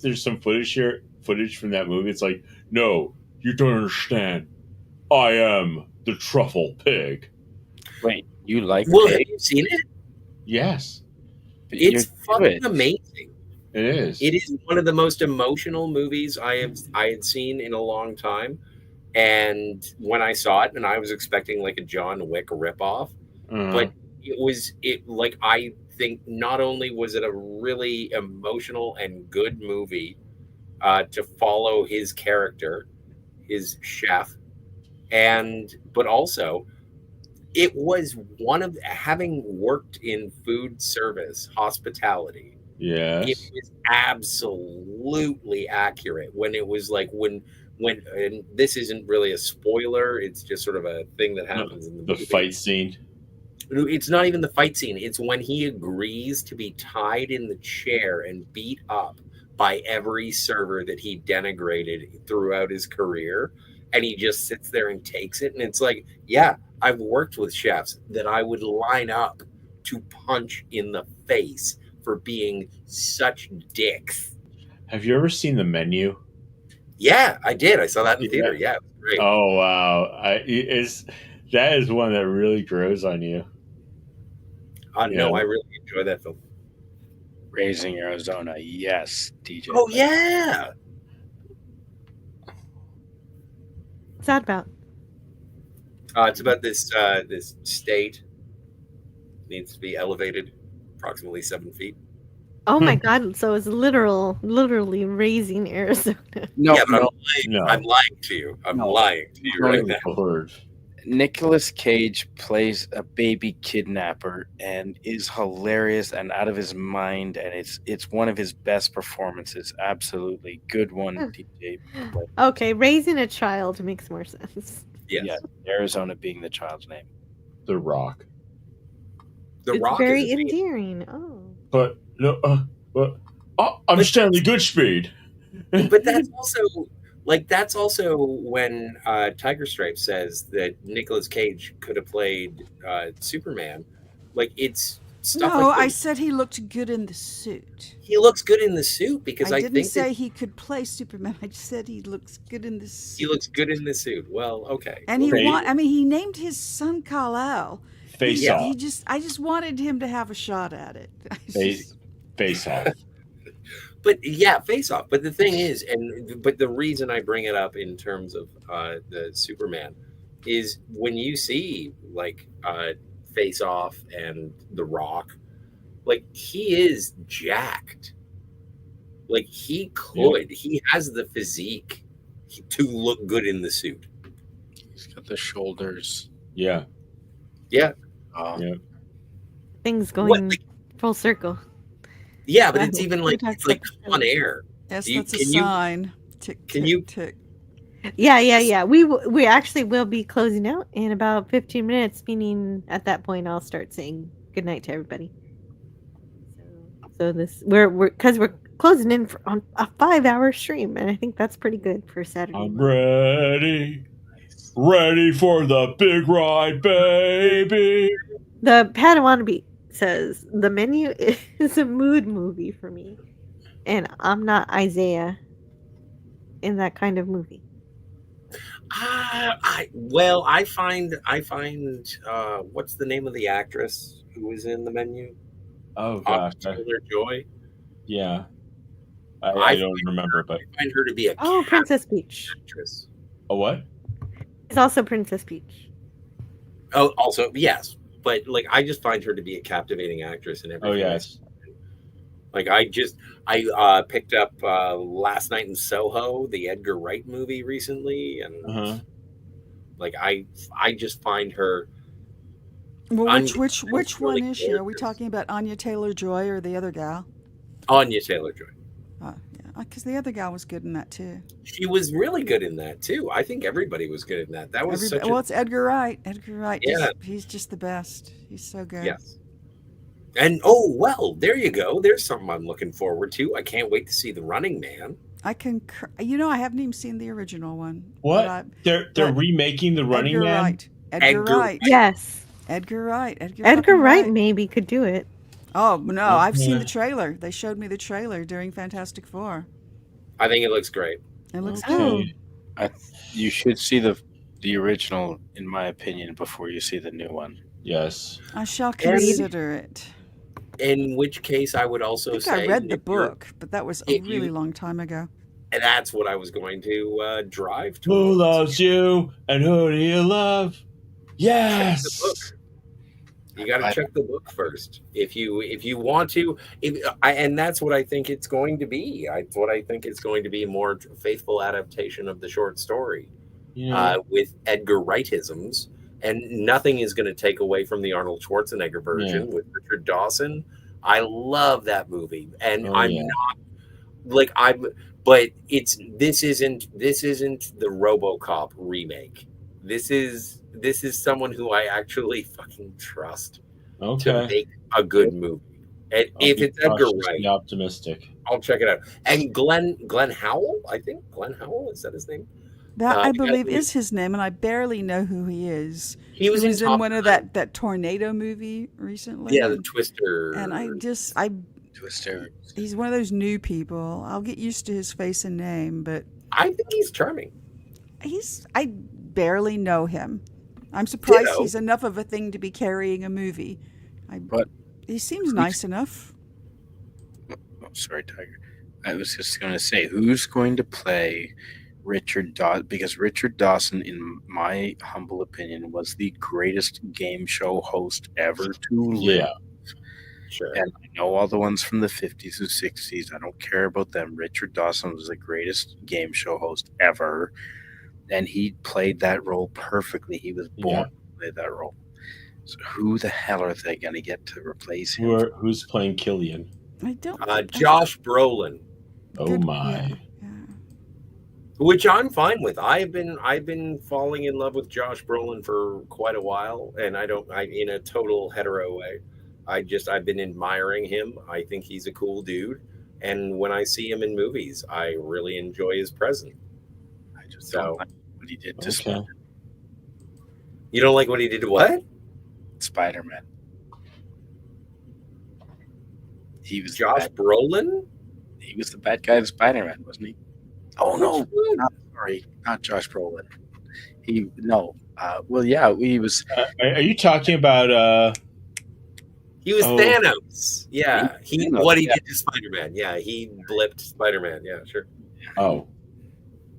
there's some footage from that movie. It's like, no, you don't understand. I am the truffle pig. Wait, you like Well, Pig? have you seen it? Yes. It's fucking amazing. It is. It is one of the most emotional movies I had seen in a long time. And when I saw it, and I was expecting like a John Wick ripoff, but I think not only was it a really emotional and good movie to follow his character, his chef, but also it was one of, having worked in food service hospitality. Yes. It was absolutely accurate when it was like when and this isn't really a spoiler, it's just sort of a thing that happens in the movie. Fight scene. It's not even the fight scene. It's when he agrees to be tied in the chair and beat up by every server that he denigrated throughout his career. And he just sits there and takes it. And it's like, yeah, I've worked with chefs that I would line up to punch in the face for being such dicks. Have you ever seen The Menu? Yeah, I did. I saw that in theater. Yeah, it was great. Oh wow, that is one that really grows on you. No, I really enjoy that film. Raising Arizona, yes, DJ. Oh yeah. What's that about? It's about this state needs to be elevated approximately 7 feet. Oh my God! So it's literally raising Arizona. No, but I'm lying to you. I'm lying to you right now. Nicolas Cage plays a baby kidnapper and is hilarious and out of his mind, and it's one of his best performances. Absolutely, good one, DJ. Okay, raising a child makes more sense. Yes. Yeah, Arizona being the child's name. The Rock. The Rock very is endearing. Oh. But no, I'm Stanley Goodspeed. But that's also when Tiger Stripe says that Nicolas Cage could have played Superman. Like it's stuff. No, like I said he looked good in the suit. He looks good in the suit because I didn't think say he could play Superman. I just said he looks good in the suit. he looks good in the suit. Well, okay. And he named his son Kal-El. Face Off. I just wanted him to have a shot at it. Face Off. But yeah, Face Off. But the thing is, but the reason I bring it up in terms of the Superman is when you see like Face Off and The Rock, like he is jacked. Like he could, he has the physique to look good in the suit. He's got the shoulders. Yeah. Yeah. Yeah. Things going full circle. Yeah, but it's even like it's like on air. Yes, that's a sign. Tick, tick, tick. Yeah. We actually will be closing out in about 15 minutes, meaning at that point I'll start saying goodnight to everybody. So this we're closing in on a 5-hour stream, and I think that's pretty good for Saturday. I'm ready for the big ride, baby. The Padawan says the menu is a mood movie for me, and I'm not Isaiah in that kind of movie. I find what's the name of the actress who was in the menu? Oh gosh, Taylor Joy. Yeah, I don't remember, but I find her to be a Princess Peach actress. A what? It's also Princess Peach. Oh, also yes, but like I just find her to be a captivating actress in everything. Oh yes. Like I picked up Last Night in Soho, the Edgar Wright movie recently, and like I just find her. Well, which one is she? Are we talking about Anya Taylor-Joy or the other gal? Anya Taylor-Joy. Yeah, because the other gal was good in that too. She was really good in that too. I think everybody was good in that. That was it's Edgar Wright. Edgar Wright. Yeah. He's just the best. He's so good. Yes. And there you go. There's something I'm looking forward to. I can't wait to see The Running Man. I concur. I haven't even seen the original one. What? They're remaking The Running Man? Wright. Edgar Wright. Yes. Edgar Wright. Edgar Wright maybe could do it. Oh, no. I've seen the trailer. They showed me the trailer during Fantastic Four. I think it looks great. It looks good. You should see the original, in my opinion, before you see the new one. Yes. I shall consider it. In which case, I would also say I read the book, but that was a really long time ago. And that's what I was going to drive to. Who loves you and who do you love? Yes. Check the book. You got to check the book first if you want to. And that's what I think it's going to be. What I think it's going to be a more faithful adaptation of the short story with Edgar Wrightisms. And nothing is going to take away from the Arnold Schwarzenegger version with Richard Dawson. I love that movie, and but this isn't the RoboCop remake. This is someone who I actually fucking trust to make a good movie. And if it's Edgar Wright, optimistic. I'll check it out. And Glenn Howell, I think Glenn Howell, is that his name? That I believe is his name, and I barely know who he is. He was in one of that tornado movie recently. Yeah, the Twister. And Twister. He's one of those new people. I'll get used to his face and name, but I think he's charming. I barely know him. I'm surprised Ditto. he's enough of a thing to be carrying a movie. But he seems nice enough. Oh, sorry, Tiger. I was just going to say, who's going to play Richard Dawson? Because Richard Dawson, in my humble opinion, was the greatest game show host ever to live. Yeah. Sure. And I know all the ones from the 50s and 60s. I don't care about them. Richard Dawson was the greatest game show host ever. And he played that role perfectly. He was born to play that role. So who the hell are they going to get to replace him? Who's playing Killian? I don't. Josh Brolin. Oh my! Yeah. Which I'm fine with. I've been falling in love with Josh Brolin for quite a while, and I in a total hetero way. I've been admiring him. I think he's a cool dude, and when I see him in movies, I really enjoy his presence. I just don't like what he did to Spider-Man. You don't like what he did to what? Spider-Man. He was Josh Brolin? He was the bad guy of Spider-Man, wasn't he? Oh no, not Josh Brolin. He was. Are you talking about? He was Thanos. Yeah, what he did to Spider-Man. Yeah, he blipped Spider-Man. Yeah, sure. Oh,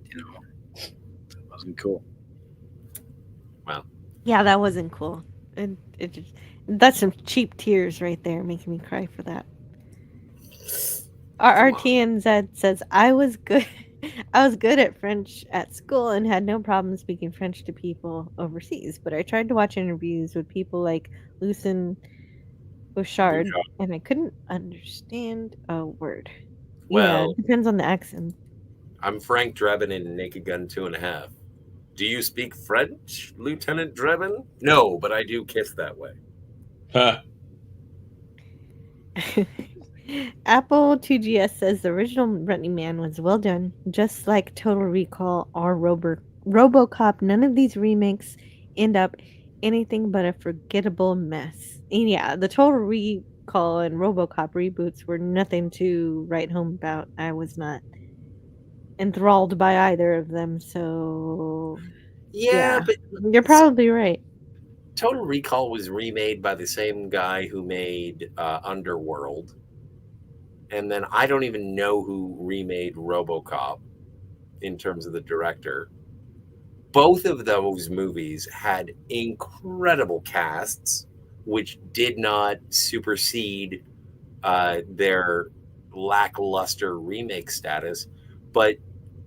it wasn't cool. Wow. Yeah, that wasn't cool. That's some cheap tears right there, making me cry for that. Our RTNZ says I was good at French at school and had no problem speaking French to people overseas, but I tried to watch interviews with people like Lucien Bouchard and I couldn't understand a word. Well, it depends on the accent. I'm Frank Drebin in Naked Gun 2.5. Do you speak French, Lieutenant Drebin? No, but I do kiss that way. Huh. Apple 2GS says the original Running Man was well done, just like Total Recall or RoboCop. None of these remakes end up anything but a forgettable mess. And yeah, the Total Recall and RoboCop reboots were nothing to write home about. I was not enthralled by either of them, so yeah, but you're probably right. Total Recall was remade by the same guy who made Underworld. And then I don't even know who remade RoboCop in terms of the director. Both of those movies had incredible casts, which did not supersede their lackluster remake status. But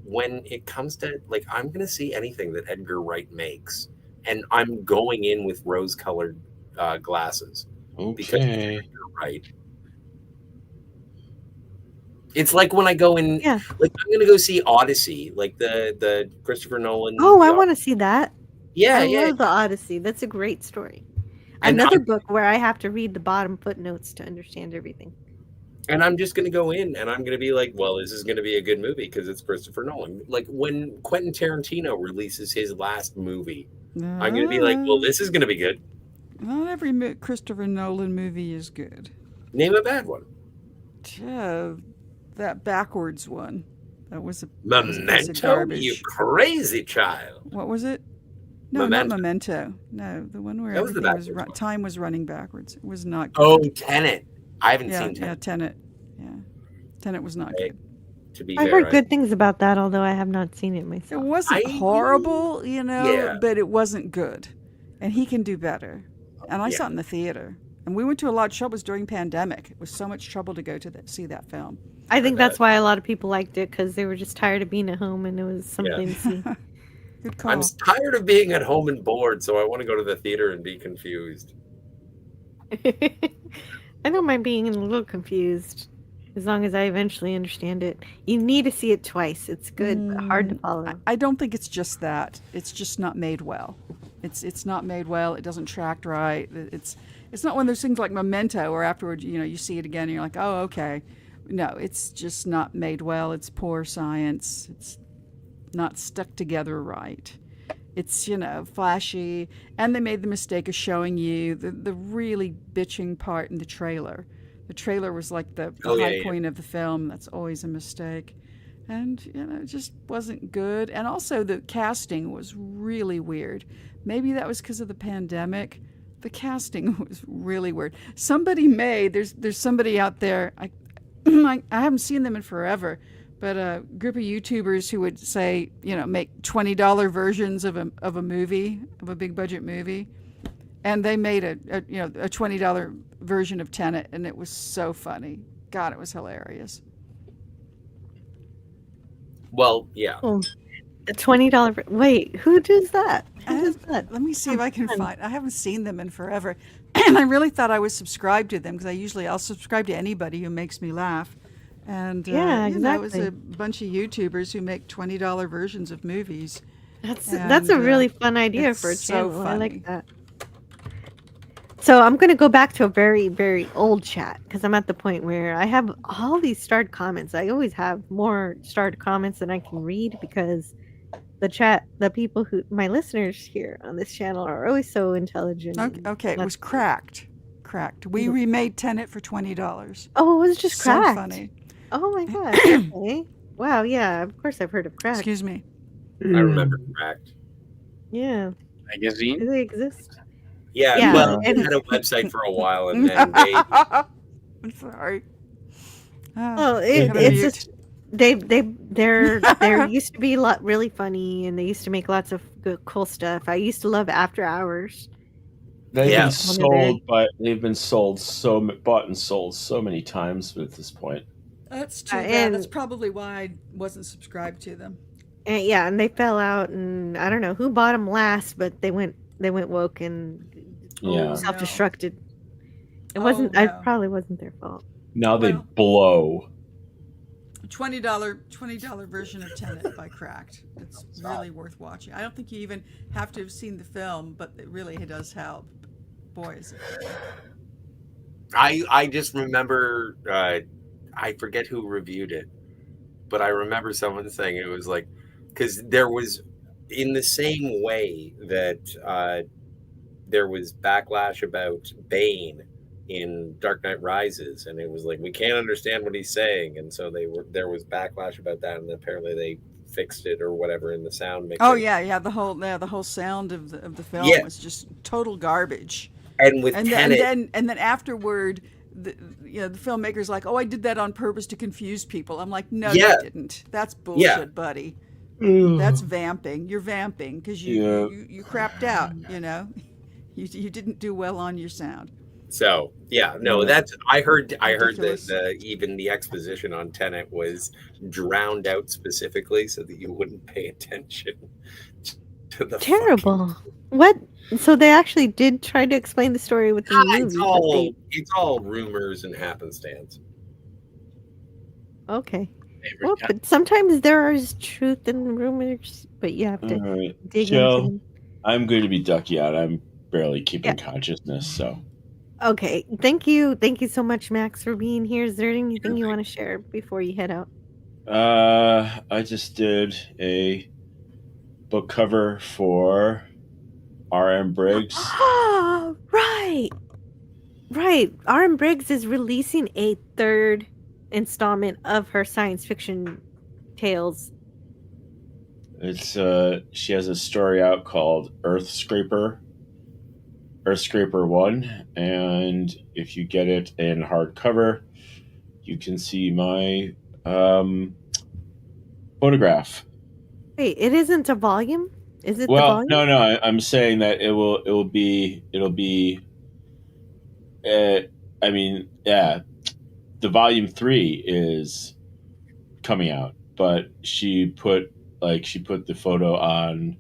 when it comes to, like, I'm going to see anything that Edgar Wright makes, and I'm going in with rose-colored glasses. Because Edgar Wright. It's like when I go in, like I'm going to go see Odyssey, like the Christopher Nolan. Oh, I want to see that. Yeah, I love the Odyssey. That's a great story. Another book where I have to read the bottom footnotes to understand everything. And I'm just going to go in and I'm going to be like, well, this is going to be a good movie because it's Christopher Nolan. Like when Quentin Tarantino releases his last movie, I'm going to be like, well, this is going to be good. Not every Christopher Nolan movie is good. Name a bad one. That backwards one. That was a Memento, you crazy child. What was it? No, not Memento. No, the one where time was running backwards. It was not good. Oh, Tenet. I haven't seen Tenet. Yeah, Tenet. Yeah. Tenet was not good. To be I heard good things about that, although I have not seen it myself. It wasn't horrible, but it wasn't good. And he can do better. And I saw it in the theater. And we went to a lot of troubles during pandemic. It was so much trouble to go to see that film. I think that's why a lot of people liked it, because they were just tired of being at home and it was something to see. Good call. I'm tired of being at home and bored, so I want to go to the theater and be confused. I don't mind being a little confused, as long as I eventually understand it. You need to see it twice. It's good, but hard to follow. I don't think it's just that. It's just not made well. It's not made well. It doesn't track right. It's not one of those things like Memento, where afterwards, you see it again and you're like, oh, okay. No, it's just not made well. It's poor science. It's not stuck together right. It's, flashy. And they made the mistake of showing you the really bitching part in the trailer. The trailer was like the high point of the film. That's always a mistake. And, it just wasn't good. And also the casting was really weird. Maybe that was because of the pandemic. The casting was really weird. There's somebody out there, I haven't seen them in forever, but a group of YouTubers who would say, make $20 versions of a movie, of a big budget movie. And they made a $20 version of Tenet, and it was so funny. God, it was hilarious. Well, yeah. Oh, the $20. Wait, who does that? Who does that? Let me see if I can find. I haven't seen them in forever, and I really thought I was subscribed to them because I'll subscribe to anybody who makes me laugh. And Yeah, it was exactly. a bunch of YouTubers who make $20 versions of movies. That's a really fun idea it's for a so channel. I like funny. that. So I'm going to go back to a very, very old chat because I'm at the point where I have all these starred comments. I always have more starred comments than I can read because the people my listeners here on this channel are always so intelligent. Okay, it was Cracked. We remade Tenet for $20. Oh, it was just So Cracked. funny. Oh my gosh. Okay. Wow. Yeah. Of course, I've heard of Cracked. Excuse me. I remember Cracked. Yeah. Magazine? Do they exist? Yeah, well, they had a website for a while, and then they. I'm sorry. Oh, it's just there used to be a lot really funny, and they used to make lots of good, cool stuff. I used to love After Hours. They've been sold, but they've been bought and sold so many times at this point. That's too bad. That's probably why I wasn't subscribed to them. And they fell out, and I don't know who bought them last, but they went woke and self-destructed. It wasn't. no. I probably wasn't their fault. Now they blow. $20 version of Tenet by Cracked. It's really worth watching. I don't think you even have to have seen the film, but it really does help. Boy, is it funny. I just remember. I forget who reviewed it, but I remember someone saying it was like, because there was, in the same way that there was backlash about Bane in Dark Knight Rises, and it was like, we can't understand what he's saying, and so there was backlash about that, and apparently they fixed it or whatever in the sound mixing. Oh yeah, the whole sound of the film was just total garbage. And with Tenet, then afterward, the filmmaker's like, oh, I did that on purpose to confuse people. I'm like, no, you didn't. That's bullshit, buddy. That's vamping. You're vamping because you crapped out. You didn't do well on your sound. So that's I heard that even the exposition on Tenet was drowned out specifically so that you wouldn't pay attention to the terrible. What? So they actually did try to explain the story with the movie. It's all rumors and happenstance. Okay. Well, but sometimes there is truth in rumors, but you have to dig Jill, into them. I'm going to be ducky out. I'm barely keeping consciousness, so. Okay. Thank you so much, Max, for being here. Is there anything you want to share before you head out? I just did a book cover for R.M. Briggs. Oh, right. R.M. Briggs is releasing a third installment of her science fiction tales. It's she has a story out called Earth Scraper 1, and if you get it in hardcover, you can see my photograph. Wait, it isn't a volume? Is it Well, the volume? no, I'm saying that it'll be the volume 3 is coming out, but she put the photo on.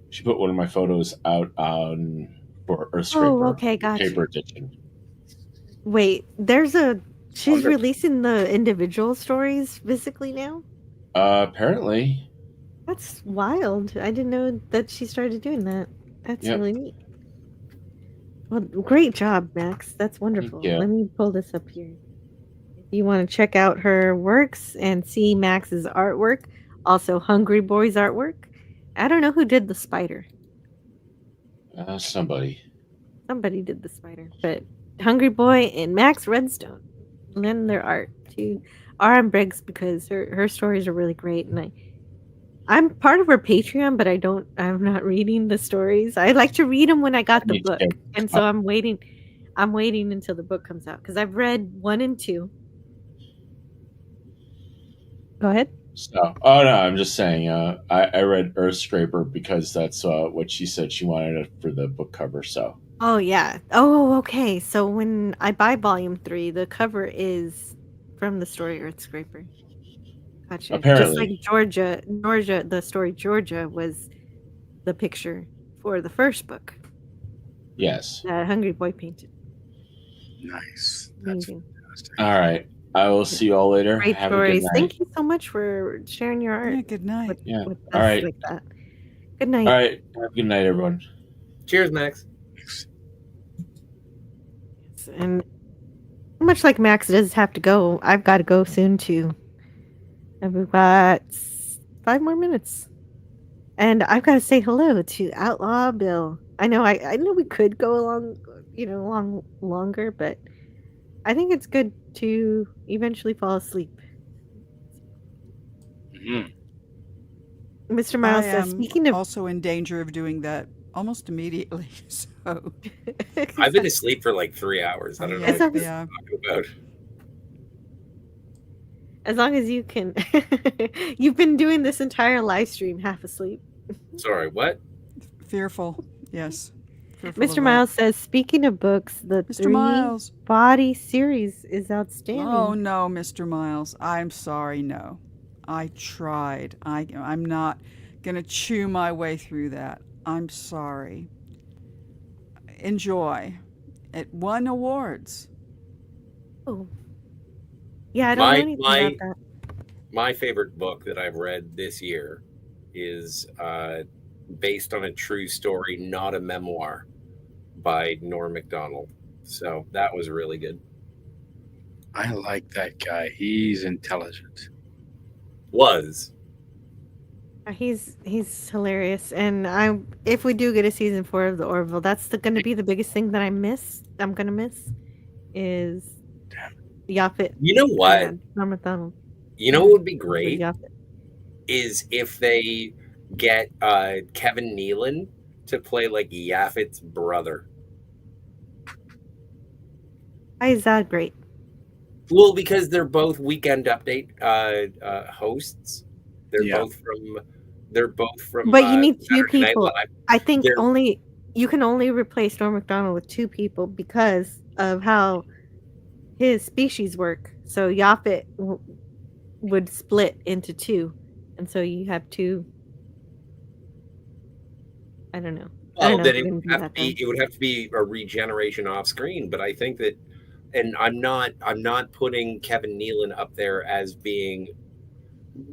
She put one of my photos out on for Earth Scraper. Oh, okay, gotcha. Paper edition. Wait, she's releasing the individual stories physically now? Apparently. That's wild. I didn't know that she started doing that. That's really neat. Well, great job, Max. That's wonderful. Thank you. Let me pull this up here. If you want to check out her works and see Max's artwork, also Hungry Boy's artwork. I don't know who did the spider. Somebody Somebody did the spider, but Hungry Boy and Max Redstone lend their art. to R.M. Briggs because her stories are really great, and I'm part of her Patreon, but I'm not reading the stories. I like to read them when I got the book, and so I'm waiting until the book comes out because I've read 1 and 2. Go ahead. So, oh no, I'm just saying. I read Earthscraper because that's what she said she wanted it for the book cover. So. Oh yeah. Oh, okay. So when I buy volume 3, the cover is from the story Earthscraper. Gotcha. Just like Apparently. Georgia, the story Georgia was the picture for the first book. Yes. That Hungry Boy painted. Nice. Amazing. All right. I will see you all later. Great Have stories. a good night. Thank you so much for sharing your art. Yeah, good night. With All us right. like that. Good night. All right. Have a good night, everyone. Cheers, Max. And much like Max does have to go, I've got to go soon too. And we've got 5 more minutes. And I've got to say hello to Outlaw Bill. I know we could go along, longer, but I think it's good to eventually fall asleep. Mr. Miles says, speaking of also in danger of doing that almost immediately. So I've been asleep for like 3 hours. I don't know what you're talking about. As long as you can. You've been doing this entire live stream half asleep. Sorry, what? Fearful. Yes. Fearful Mr. Miles says, speaking of books, the Mr. Miles. 3-body series is outstanding. Oh no, Mr. Miles. I'm sorry, no. I tried. I'm not gonna chew my way through that. I'm sorry. Enjoy. It won awards. Oh. Yeah, I don't know anything about that. My favorite book that I've read this year is based on a true story, not a memoir, by Norm Macdonald. So that was really good. I like that guy. He's intelligent. Was. He's hilarious, and if we do get a season 4 of the Orville, that's going to be the biggest thing that I'm going to miss is Yaphet. You know what? Norm Macdonald. You know what would be great is if they get Kevin Nealon to play like Yaphet's brother. Why is that great? Well, because they're both Weekend Update hosts. They're both from. But you need 2 Saturday Night people. Live. I think you can only replace Norm Macdonald with 2 people because of how his species work. So Yaphet would split into 2, and so you have 2. I don't know. Well, then it would have to be a regeneration off screen. But I think that, and I'm not putting Kevin Nealon up there as being.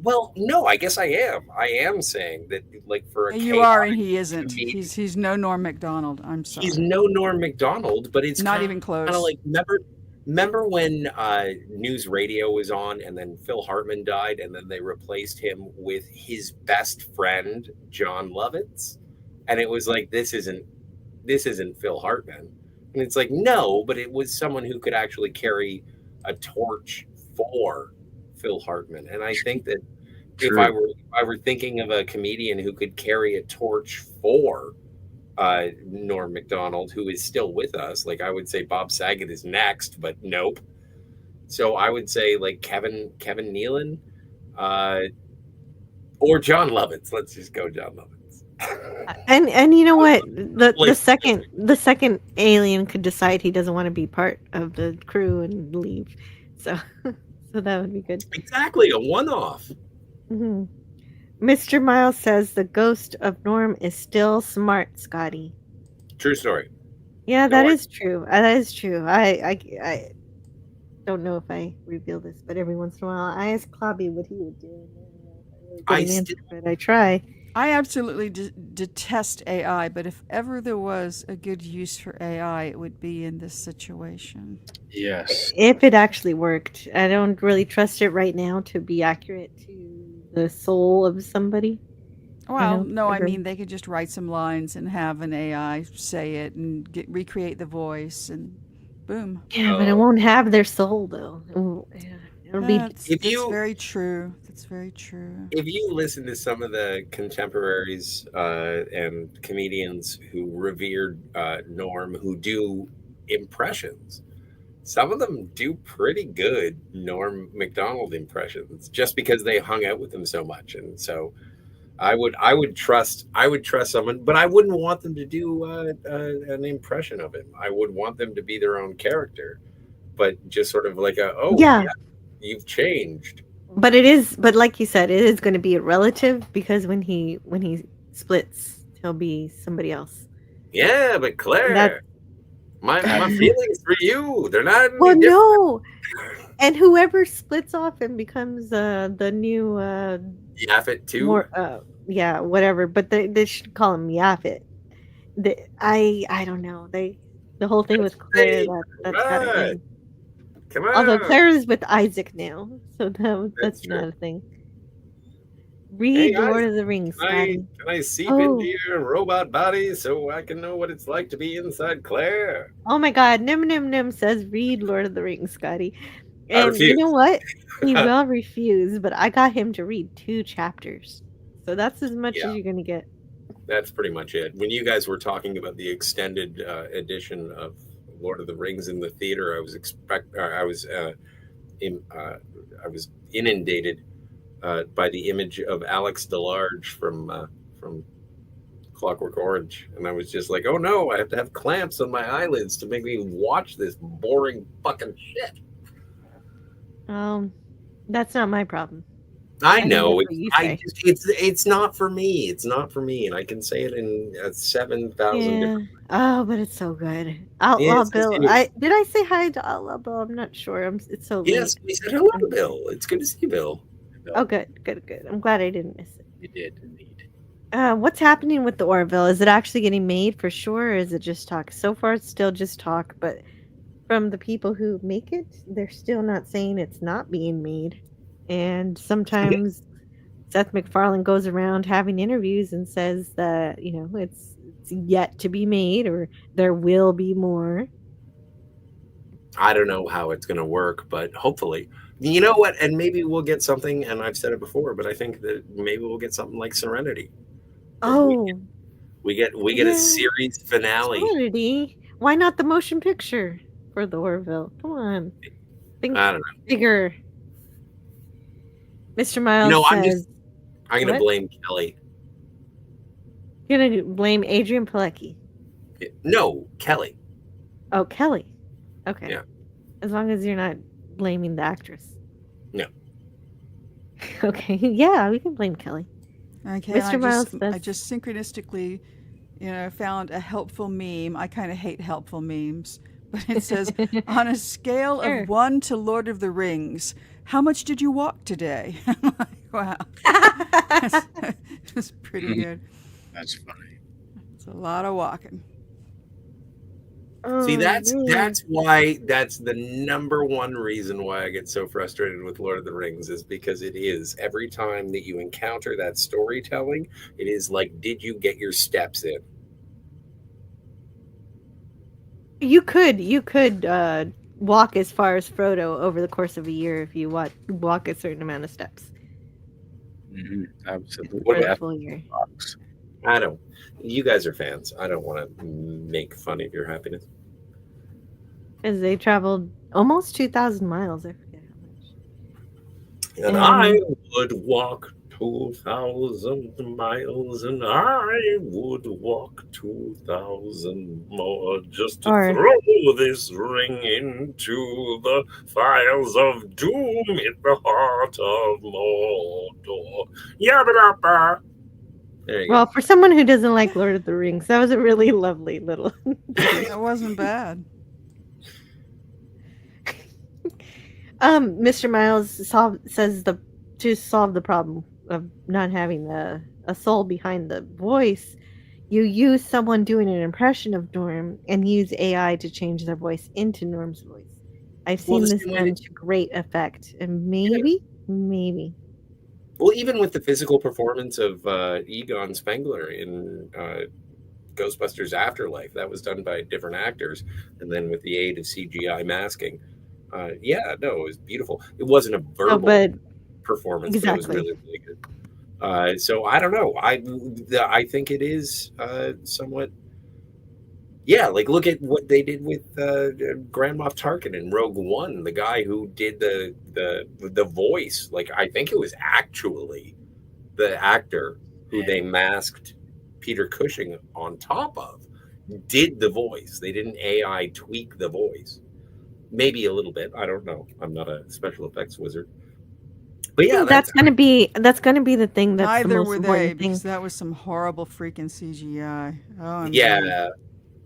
Well, no, I guess I am. I am saying that, like, for a you are, and he isn't. He's no Norm Macdonald. I'm sorry. He's no Norm Macdonald, but it's not even close. Kind of like remember when News Radio was on, and then Phil Hartman died, and then they replaced him with his best friend John Lovitz, and it was like this isn't Phil Hartman, and it's like no, but it was someone who could actually carry a torch for Phil Hartman. And I think that if I were thinking of a comedian who could carry a torch for Norm Macdonald, who is still with us, like I would say Bob Saget is next, but nope. So I would say like Kevin Nealon or John Lovitz. Let's just go John Lovitz. And you know what? The second alien could decide he doesn't want to be part of the crew and leave. So that would be good. Exactly, a one-off. Mm-hmm. Mr. Miles says the ghost of Norm is still smart, Scotty. True story. Yeah, that is true. That is true. I don't know if I reveal this, but every once in a while I ask Clobby what he would do. I try. I absolutely detest AI, but if ever there was a good use for AI, it would be in this situation. Yes. If it actually worked. I don't really trust it right now to be accurate to the soul of somebody. Well, no, I mean, they could just write some lines and have an AI say it and recreate the voice and boom. Yeah, but it won't have their soul, though. It'll be That's very true. That's very true. If you listen to some of the contemporaries and comedians who revered Norm, who do impressions, some of them do pretty good Norm Macdonald impressions, just because they hung out with him so much. And so, I would trust someone, but I wouldn't want them to do an impression of him. I would want them to be their own character, but just sort of like yeah, you've changed. But like you said, it is going to be a relative, because when he splits, he'll be somebody else. Yeah, but Claire, my feelings for you, they're not. Well, no, and whoever splits off and becomes the new Yaphet too. More, yeah, whatever. But they should call him Yaphet. I don't know. The whole thing with Claire that's got to end. Come on. Although Claire is with Isaac now, so that's not a thing. Read Lord of the Rings. Can I seep into your robot body so I can know what it's like to be inside Claire? Oh my God, Nim says read Lord of the Rings, Scotty. And you know what? He will refuse, but I got him to read 2 chapters. So that's as much as you're going to get. That's pretty much it. When you guys were talking about the extended edition of Lord of the Rings in the theater, I was inundated by the image of Alex DeLarge from Clockwork Orange, and I was just like, oh no, I have to have clamps on my eyelids to make me watch this boring fucking shit. That's not my problem. I know it's not for me. It's not for me, and I can say it in 7,000 different. Oh, but it's so good. Outlaw Bill. Did I say hi to Outlaw Bill? I'm not sure. It's so late. Yes, we said hello to Bill. It's good to see Bill. Oh, good. I'm glad I didn't miss it. You did indeed. What's happening with the Orville? Is it actually getting made for sure, or is it just talk? So far, it's still just talk, but from the people who make it, they're still not saying it's not being made. And sometimes Seth MacFarlane goes around having interviews and says that, it's yet to be made, or there will be more. I don't know how it's going to work, but hopefully. You know what? And maybe we'll get something, and I've said it before, but I think that maybe we'll get something like Serenity. Oh. We get a series finale. Serenity? Why not the motion picture for the Orville? Come on. Think I don't know. Bigger. Mr. Miles says... I'm going to blame Kelly. You're going to blame Adrian Pilecki? No, Kelly. Oh, Kelly. Okay. Yeah. As long as you're not blaming the actress. No. Okay. Yeah, we can blame Kelly. Okay. Mr. Miles says... I just synchronistically, found a helpful meme. I kind of hate helpful memes. But it says, on a scale of 1 to Lord of the Rings, how much did you walk today? I'm like, wow. It was pretty good. That's funny. It's a lot of walking. See, that's the number one reason why I get so frustrated with Lord of the Rings, is because it is every time that you encounter that storytelling, it is like, did you get your steps in? You could walk as far as Frodo over the course of a year if you walk a certain amount of steps. Mm-hmm. Absolutely. What about full year? I don't. You guys are fans. I don't want to make fun of your happiness. As they traveled almost 2,000 miles. I forget how much. And I would walk 2,000 miles, and I would walk 2,000 more just to throw this ring into the files of doom in the heart of Mordor. Yabba-dabba. There you go. For someone who doesn't like Lord of the Rings, that was a really lovely little... It wasn't bad. Mr. Miles says to solve the problem of not having a soul behind the voice, you use someone doing an impression of Norm and use AI to change their voice into Norm's voice. I've seen this done to great effect, and maybe. Well, even with the physical performance of Egon Spengler in Ghostbusters Afterlife, that was done by different actors, and then with the aid of CGI masking. Yeah, no, it was beautiful. It wasn't a verbal but performance, but it was exactly. really, really good. So I don't know. I think it is somewhat. Yeah, like look at what they did with Grand Moff Tarkin in Rogue One. The guy who did the voice, like I think it was actually the actor who they masked Peter Cushing on top of, did the voice. They didn't AI tweak the voice. Maybe a little bit. I don't know. I'm not a special effects wizard. But yeah, that's gonna be the thing. That's the Neither most were important they, thing. because that was some horrible freaking CGI. Oh, yeah,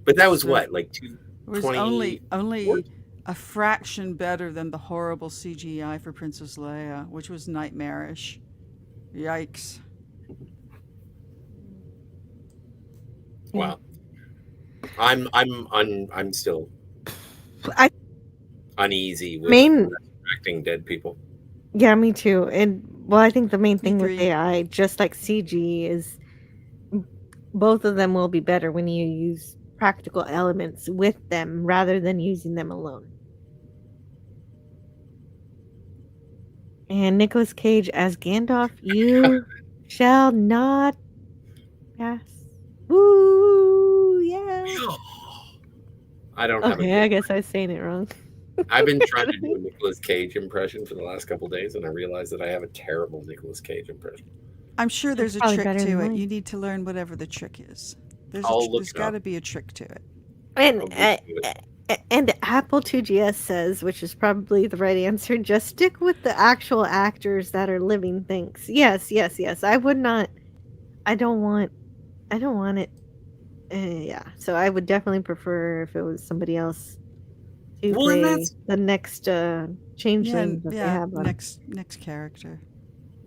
but that was So, what, like it was only a fraction better than the horrible CGI for Princess Leia, which was nightmarish. Yikes! Wow. I'm still uneasy with resurrecting dead people. Yeah, me too. And well, I think the main thing with three. AI, just like CG, is both of them will be better when you use practical elements with them rather than using them alone. And Nicolas Cage as Gandalf, you shall not pass. Woo! Yeah. I don't have a Okay, good I guess I was saying it wrong. I've been trying to do a Nicolas Cage impression for the last couple of days, and I realized that I have a terrible Nicolas Cage impression. I'm sure there's a probably trick better to than it. mine. You need to learn whatever the trick is. There's got to be a trick to it. And Apple 2GS says, which is probably the right answer, just stick with the actual actors that are living things. Yes. I would not. I don't want it. Yeah. So I would definitely prefer if it was somebody else to play the next changeling that they have on. Next character.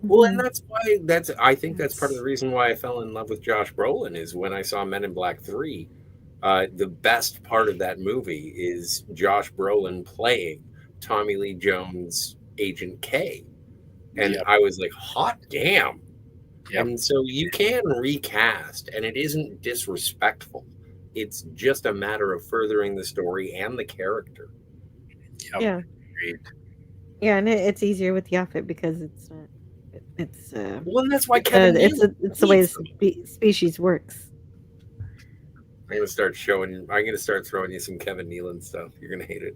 Well, and that's why I think that's part of the reason why I fell in love with Josh Brolin is when I saw Men in Black 3. The best part of that movie is Josh Brolin playing Tommy Lee Jones' Agent K. And I was like, hot damn. Yep. And so you can recast, and it isn't disrespectful. It's just a matter of furthering the story and the character. Yep. Yeah. Agreed. Yeah, and it's easier with the outfit because it's well, and that's why Kevin it's the way the species works. I'm gonna start throwing you some Kevin Nealon stuff. You're gonna hate it.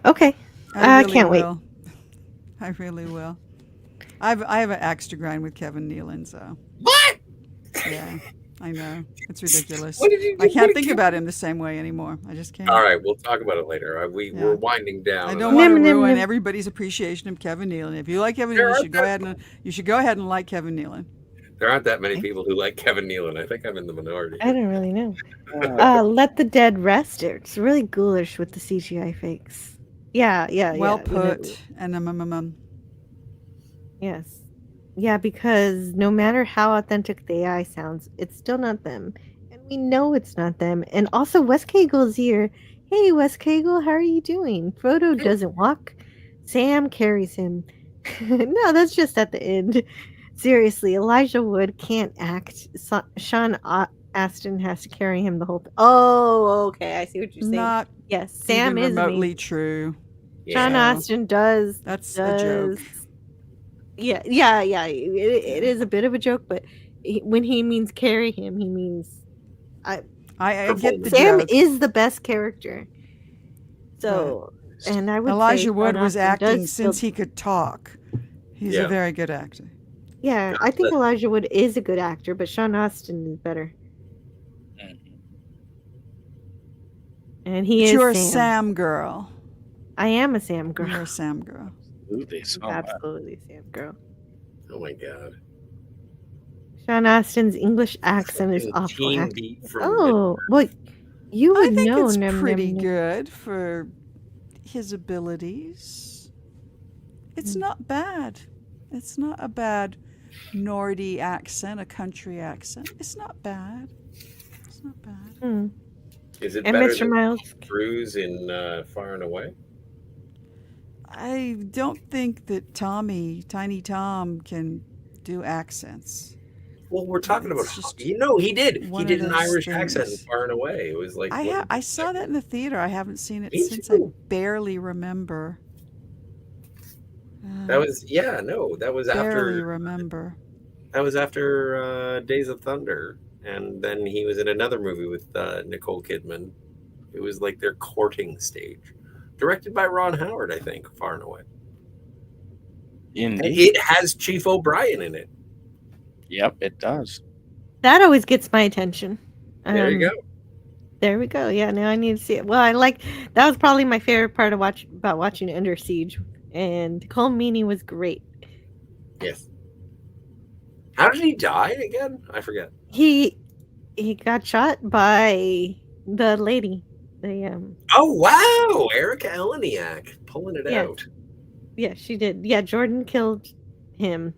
Okay. I can't wait. I really will. I have an axe to grind with Kevin Nealon, so. What? Yeah, I know. It's ridiculous. What did you do? I can't think about him the same way anymore. I just can't. All right, we'll talk about it later. We're winding down. I don't want to ruin everybody's appreciation of Kevin Nealon. If you like Kevin Nealon, you should go ahead and like Kevin Nealon. There aren't that many people who like Kevin Nealon. I think I'm in the minority. I don't really know. Let the Dead Rest. It's really ghoulish with the CGI fakes. Yeah. Well put. And Yes. Yeah, because no matter how authentic the AI sounds, it's still not them. And we know it's not them. And also, Wes Cagle's here. Hey, Wes Cagle, how are you doing? Frodo doesn't walk. Sam carries him. No, that's just at the end. Seriously, Elijah Wood can't act. Sean Astin has to carry him the whole time. Oh, okay. I see what you're saying. Yes, Sam is remotely true. Sean Astin does. That's a joke. Yeah. It is a bit of a joke, but when he means carry him, he means I get the Sam joke. is the best character. So, and I would Elijah say Wood was acting since he could talk. He's a very good actor. Yeah, I think Elijah Wood is a good actor, but Sean Astin is better. And You're a Sam girl. I am a Sam girl. You're a Sam girl. Absolutely Sam girl. Oh my god. Sean Astin's English accent is awful. Oh, well, you would know. I think it's pretty good for his abilities. It's not bad. It's not a bad Nordy accent, a country accent. It's not bad. It's not bad. Is it better than Cruise in Far and Away? I don't think that Tiny Tom can do accents. Well, we're talking about he did. He did an Irish accent in Far and Away. It was like I saw that in the theater. I haven't seen it Me since. too. I barely remember. That was that was barely after remember. That was after Days of Thunder, and then he was in another movie with Nicole Kidman. It was like their courting stage, directed by Ron Howard, I think. Far and Away. Indeed. It has Chief O'Brien in it. Yep, it does. That always gets my attention. There you go. There we go. Yeah, now I need to see it. Well, that was probably my favorite part about watching Under Siege, and Cole Meany was great. Yes. How did he die again? I forget. He got shot by the lady. Oh wow, Erica Eleniak pulling it out. Yeah, she did. Yeah, Jordan killed him.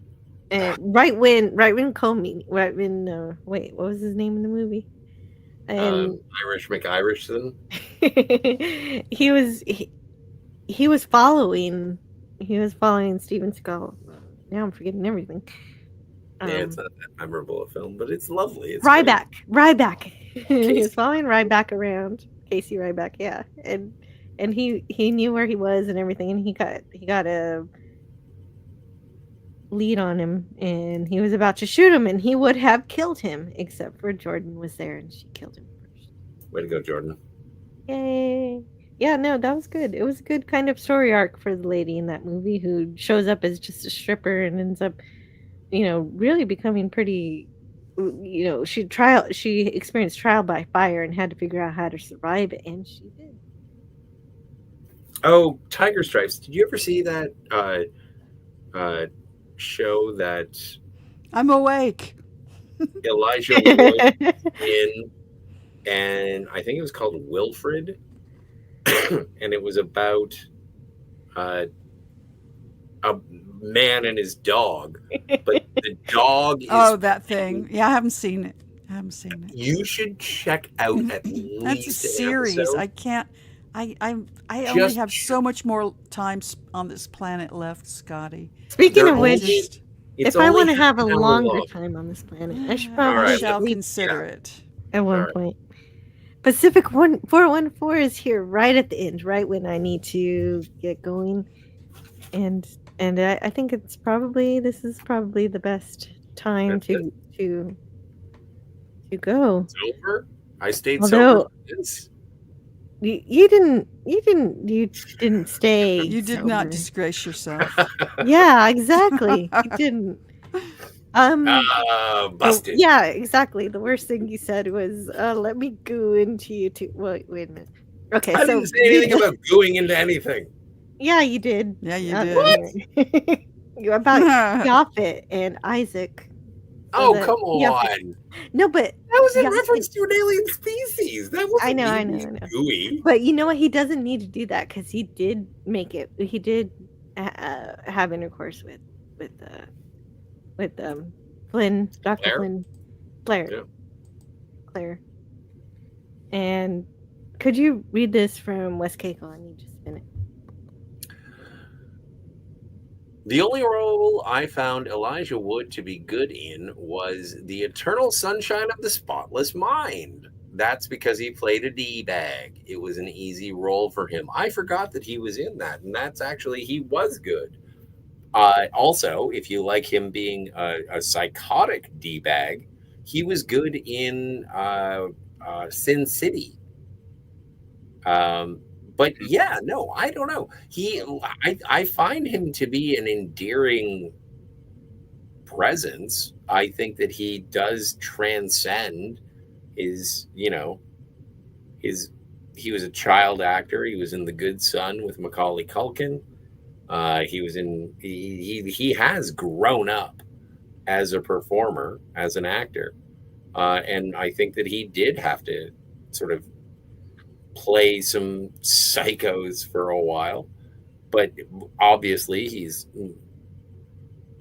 And right when Comey, wait, what was his name in the movie? And Irish McIrishson. he was following Steven Seagal. Now I'm forgetting everything. Yeah, it's not that memorable a film, but it's lovely. It's Ryback. He was following Ryback around. Casey Ryback, yeah. And he knew where he was and everything, and he got a lead on him, and he was about to shoot him, and he would have killed him, except for Jordan was there, and she killed him first. Way to go, Jordan. Yay. Yeah, no, that was good. It was a good kind of story arc for the lady in that movie who shows up as just a stripper and ends up, really becoming pretty, she experienced trial by fire and had to figure out how to survive it, and she did. Oh, Tiger Stripes. Did you ever see that show that I'm awake. Elijah Wood in, and I think it was called Wilfred, and it was about a man and his dog, but the dog is that thing. Yeah, I haven't seen it. You should check out at least That's a series. Episode. I can't. I only have so much more time on this planet left, Scotty. Speaking of which, if I want to have a longer time on this planet, I should probably consider it at one point. Pacific 414 is here right at the end, right when I need to get going, and I think this is probably the best time to go. Sober? I stayed sober. You didn't stay. You did not disgrace yourself. Yeah, exactly. You didn't. Busted. Yeah, exactly. The worst thing you said was, "Let me go into you too." Wait a minute. Okay, I didn't say anything about going into anything. Yeah, you did. Yeah, you did. What? About Yaphet and Isaac. Oh, come on. No, but that was in reference to an alien species. That wasn't I know. gooey. But you know what? He doesn't need to do that because he did make it. He did have intercourse with Flynn, Dr. Flynn, Claire. And could you read this from West Cagle? I need just a minute. The only role I found Elijah Wood to be good in was The Eternal Sunshine of the Spotless Mind. That's because he played a D-bag. It was an easy role for him. I forgot that he was in that, and he was good. Also, if you like him being a psychotic D-bag, he was good in Sin City. But yeah, no, I don't know. I find him to be an endearing presence. I think that he does transcend his, he was a child actor. He was in The Good Son with Macaulay Culkin. He has grown up as a performer, as an actor. And I think that he did have to sort of play some psychos for a while, but obviously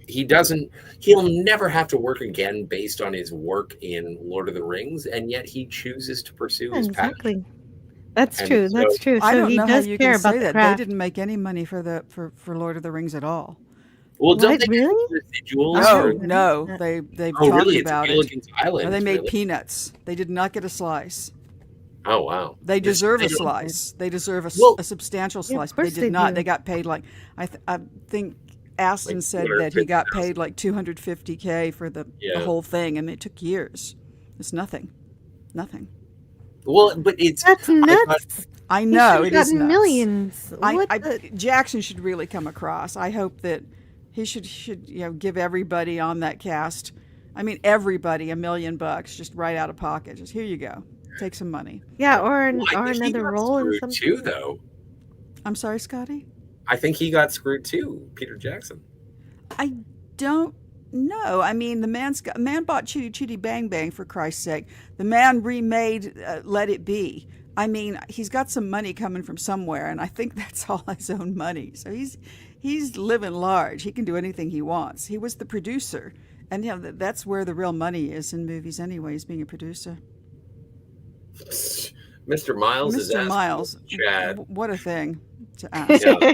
he'll never have to work again based on his work in Lord of the Rings, and yet he chooses to pursue his passion. That's true. That's true. So I don't he know does how you care can about say the that. craft. They didn't make any money for Lord of the Rings at all. Well, don't they really? get residuals? No, they've talked really? about it's it. Gilligan's Island. No, they made really? peanuts. They did not get a slice. Oh wow! They deserve They a don't- slice. They deserve a substantial slice. of But they course did they not. do. They got paid like I think Aston Like said that he got 250,000. paid like $250K for the whole thing, and it took years. It's nothing. Well, but it's That's nuts. I He know should've it is gotten nuts. millions. What Jackson should really come across. I hope that he should give everybody on that cast. I mean, everybody $1 million just right out of pocket. Just here you go. Take some money. Yeah, or Well, I think he another got role in screwed something. too, though. I'm sorry, Scotty? I think he got screwed too, Peter Jackson. I don't know. I mean, the man bought Chitty Chitty Bang Bang, for Christ's sake. The man remade Let It Be. I mean, he's got some money coming from somewhere, and I think that's all his own money. So he's living large. He can do anything he wants. He was the producer, and that's where the real money is in movies, anyways, being a producer. Mr. Miles is Mr. asking Miles, Chad. what a thing to ask. Yeah.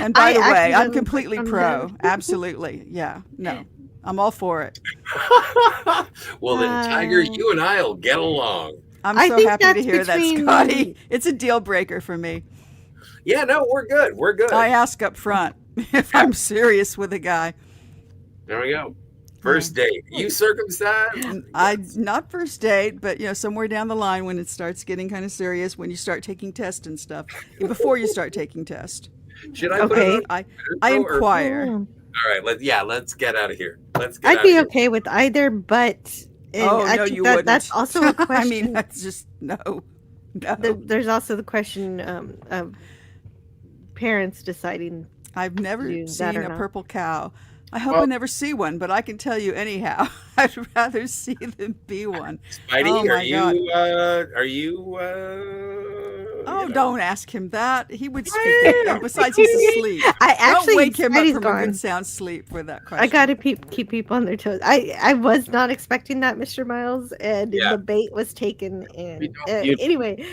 And by the way, actually I'm haven't completely clicked on pro. that. Absolutely. Yeah. No, I'm all for it. Well, then, Tiger, you and I'll get along. I'm I so think happy to that's hear that, between- Scotty. It's a deal breaker for me. Yeah, no, we're good. We're good. I ask up front if I'm serious with a guy. There we go. First date. You circumcised? Not first date, but somewhere down the line when it starts getting kind of serious, when you start taking tests and stuff. Before you start taking tests. Should I put it on I Twitter or- inquire. All right, let's get out of here. I'd be okay with either, but I no, think you that wouldn't. that's also a question. I mean, that's just no. There's also the question of parents deciding. I've never do that seen or a not. purple cow. I hope I never see one, but I can tell you anyhow. I'd rather see than be one. Spidey, Oh my God. are you Oh, don't ask him that. He would speak. And besides, he's asleep. Actually, don't wake him up Spidey's from a gone. good sound sleep for that question. I gotta keep people on their toes. I was not expecting that, Mr. Miles, and the bait was taken. And anyway,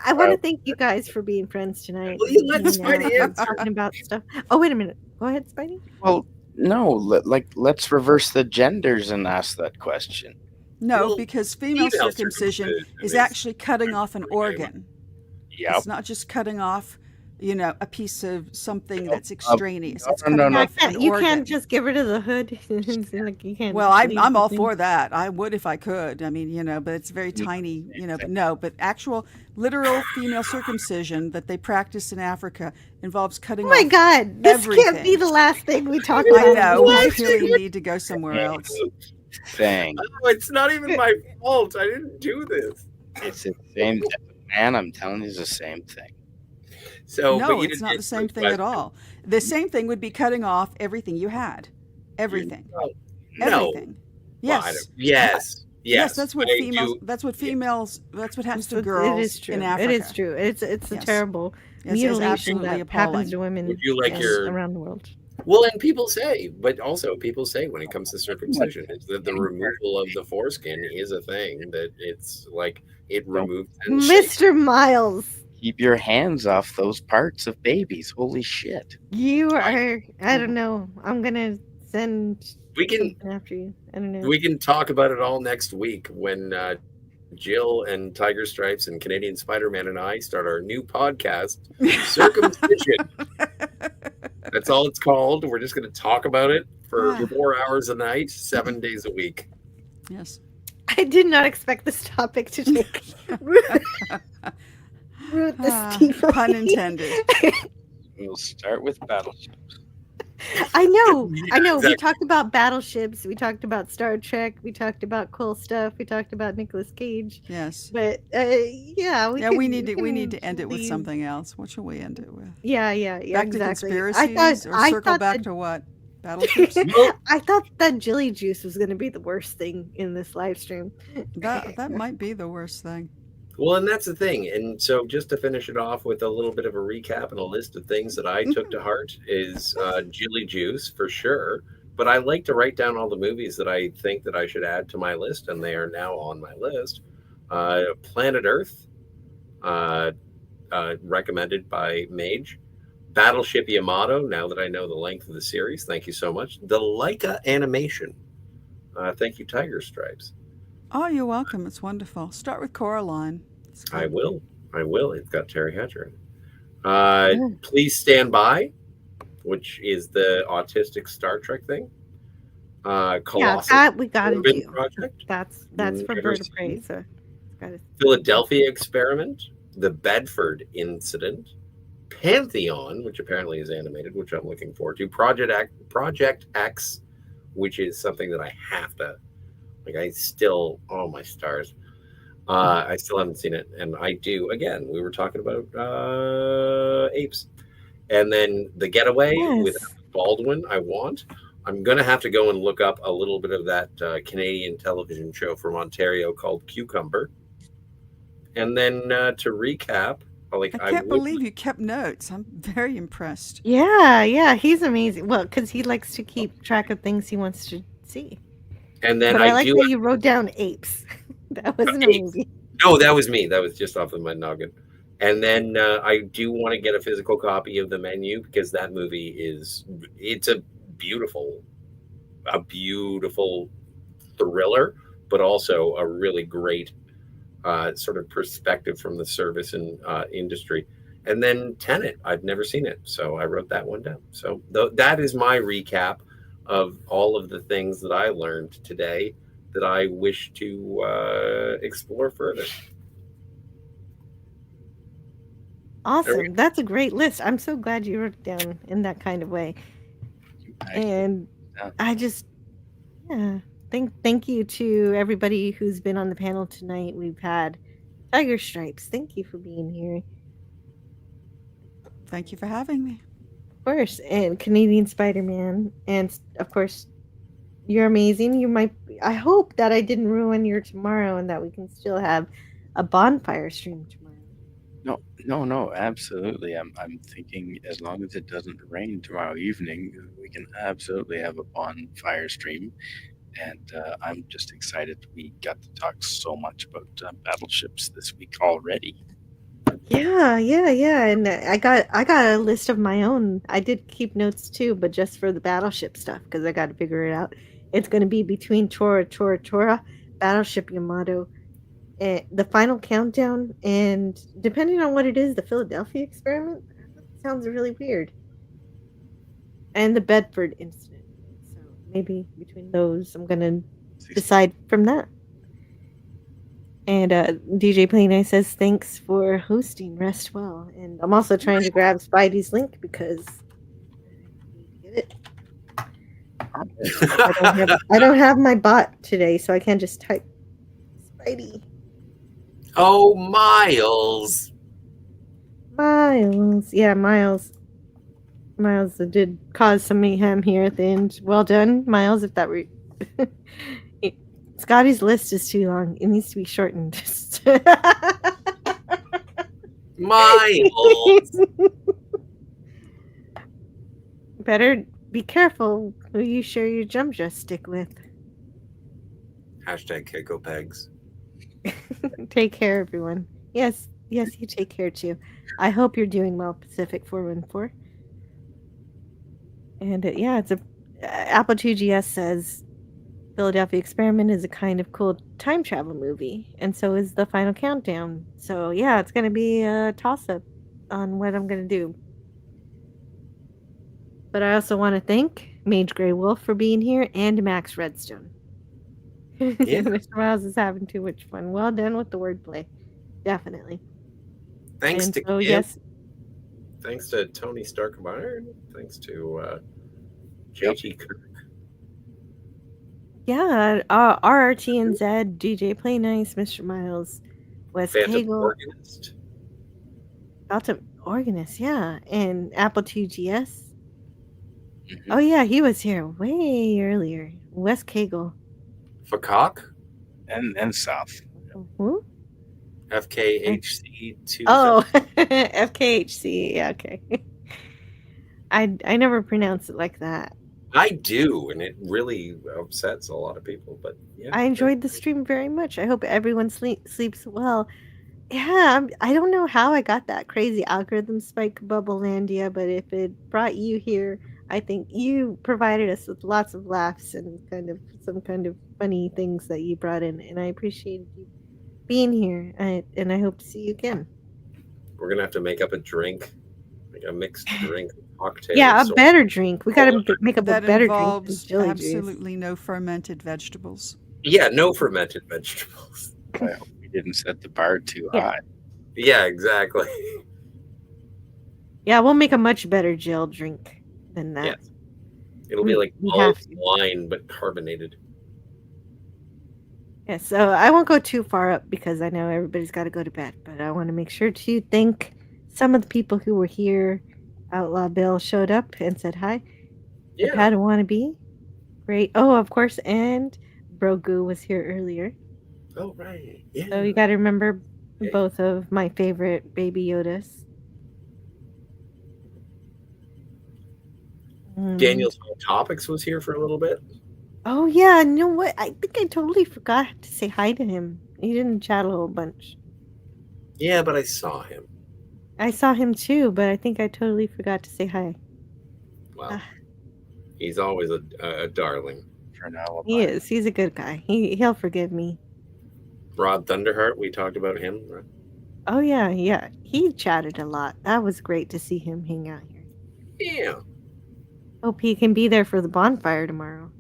I want to thank you guys for being friends tonight. Well, you let and, Spidey answer. talking about stuff. Oh, wait a minute. Go ahead, Spidey. Well, no, let's reverse the genders and ask that question. No, because female female circumcision circumcision is is actually cutting off an organ. Yep. It's not just cutting off, a piece of something that's extraneous. It's no, cutting no. off an You organ. can't just get rid of the hood. Like, you can't. Well, leave I'm the all thing. for that. I would if I could. I mean, but it's very tiny, but no. But actual, literal female circumcision that they practice in Africa involves cutting Oh my off God! This can't everything. be the last thing we talk about. I know. We What? really need to go somewhere else. Thing. Oh, it's not even my fault. I didn't do this. It's the same man. I'm telling you, it's the same thing. So, but No, you it's didn't not the answer same the thing at question. all. The same thing would be cutting off everything you had. Everything. No. Everything. Well, I Yes. don't- yes. Yes, that's what I females. do. That's what females. That's what happens to It girls is true. in Africa. It is true. It's a Yes. terrible Yes, it's mutilation absolutely that appalling. happens to women Would you like your- around the world. Well, and people say when it comes to circumcision, is that the removal of the foreskin is a thing, that it's like it removes and shapes. Mr. Miles, Keep your hands off those parts of babies. Holy shit. you are. I don't know. I'm gonna send We can something after you. I don't know. we can talk about it all next week when Jill and Tiger Stripes and Canadian Spider-Man and I start our new podcast, Circumcision. That's all it's called. We're just going to talk about it for 4 hours a night, 7 days a week. Yes. I did not expect this topic to take root this deep. Pun intended. We'll start with Battleships. I know. Exactly. We talked about Battleships. We talked about Star Trek. We talked about cool stuff. We talked about Nicolas Cage. Yes. But yeah, we need to end it with leave- something else. What shall we end it with? Yeah, Back to exactly. conspiracies, or circle thought back that- to what? Battleships. I thought that jelly juice was going to be the worst thing in this live stream. That might be the worst thing. Well, and that's the thing. And so just to finish it off with a little bit of a recap and a list of things that I took to heart is Jilly Juice for sure. But I like to write down all the movies that I think that I should add to my list, and they are now on my list. Planet Earth, recommended by Mage. Battleship Yamato, now that I know the length of the series, thank you so much. The Leica animation. Thank you, Tiger Stripes. Oh, you're welcome. It's wonderful. Start with Coraline. I will. It's got Terry Hatcher in it. Please Stand By, which is the autistic Star Trek thing. Colossus. Yeah, that we gotta Urban do. Project. That's for Never Bird of seen. Prey. So gotta... Philadelphia Experiment, The Bedford Incident, Pantheon, which apparently is animated, which I'm looking forward to. Project X, which is something that I have to, like, I still, oh my stars. I still haven't seen it. And I do, again, we were talking about apes. And then The Getaway with Baldwin, I'm going to have to go and look up a little bit of that Canadian television show from Ontario called Cucumber. And then to recap, like, I can't believe you kept notes. I'm very impressed. Yeah, he's amazing. Well, because he likes to keep track of things he wants to see. And then but I like that you wrote down apes. That wasn't a movie. No, that was me. That was just off of my noggin. And then I do want to get a physical copy of The Menu, because that movie it's a beautiful thriller, but also a really great sort of perspective from the service and industry. And then Tenet, I've never seen it, so I wrote that one down. So that is my recap of all of the things that I learned today that I wish to explore further. Awesome. That's a great list. I'm so glad you wrote it down in that kind of way. And I just, thank you to everybody who's been on the panel tonight. We've had Tiger Stripes. Thank you for being here. Thank you for having me. Of course. And Canadian Spider-Man. And of course, you're amazing. I hope that I didn't ruin your tomorrow and that we can still have a bonfire stream tomorrow. No, absolutely. I'm thinking as long as it doesn't rain tomorrow evening, we can absolutely have a bonfire stream. And I'm just excited we got to talk so much about battleships this week already. Yeah. And I got a list of my own. I did keep notes too, but just for the battleship stuff, because I got to figure it out. It's going to be between Tora, Battleship Yamato, the Final Countdown, and depending on what it is, the Philadelphia Experiment. Sounds really weird. And the Bedford Incident. So maybe between those, I'm going to decide from that. And DJ Play Nice says, thanks for hosting. Rest well. And I'm also trying to grab Spidey's link because I need to get it. I don't have my bot today, so I can't just type Spidey. Oh, Miles. Yeah, Miles did cause some mayhem here at the end. Well done, Miles, if that were... Scotty's list is too long. It needs to be shortened. Miles! Better be careful who you share your jump stick with. Hashtag Keiko Pegs. Take care, everyone. Yes, you take care too. I hope you're doing well, Pacific 414. And it's a Apple 2GS says Philadelphia Experiment is a kind of cool time travel movie, and so is the Final Countdown. So it's going to be a toss-up on what I'm going to do. But I also want to thank Mage Grey Wolf for being here and Max Redstone. Yeah. Mr. Miles is having too much fun. Well done with the wordplay. Definitely. Thanks and to Kim. Yes. Thanks to Tony Stark Iron. Thanks to JT Kirk. Yeah, RRT and Zed, DJ Play Nice, Mr. Miles, Wes Cagle, Organist. Phantom Organist, and Apple 2GS. Mm-hmm. Oh yeah, he was here way earlier. Wes Cagle. Fakak. And South. Who? FKHC2. Oh, FKHC. Yeah, okay. I never pronounce it like that. I do, and it really upsets a lot of people. But I enjoyed the stream very much. I hope everyone sleeps well. Yeah, I don't know how I got that crazy algorithm spike Bubblelandia, but if it brought you here, I think you provided us with lots of laughs and kind of some kind of funny things that you brought in, and I appreciated you being here. And I hope to see you again. We're gonna have to make up a drink, like a mixed drink cocktail. Yeah, a So better drink. We got to make up a That better drink than involves chili juice. absolutely no fermented vegetables. yeah, no fermented vegetables. I hope we didn't set the bar too Yeah. high. Yeah, exactly. Yeah, we'll make a much better Jill drink than that. Yes. It'll be like we olive have to. wine, but carbonated. Yeah, so I won't go too far up because I know everybody's got to go to bed, but I want to make sure to thank some of the people who were here. Outlaw Bill showed up and said hi. Yeah. Padawan be great. Oh, of course, and Brogu was here earlier. Oh, right. Yeah. So you got to remember both of my favorite Baby Yodas. Daniel's Hot Topics was here for a little bit. Oh, yeah. You know what? I think I totally forgot to say hi to him. He didn't chat a whole bunch. Yeah, but I saw him. I saw him too, but I think I totally forgot to say hi. Well, he's always a darling. For an alibi. He is. He's a good guy. He'll forgive me. Rod Thunderheart, we talked about him. Right? Oh, yeah, yeah. He chatted a lot. That was great to see him hang out here. Yeah. Hope he can be there for the bonfire tomorrow.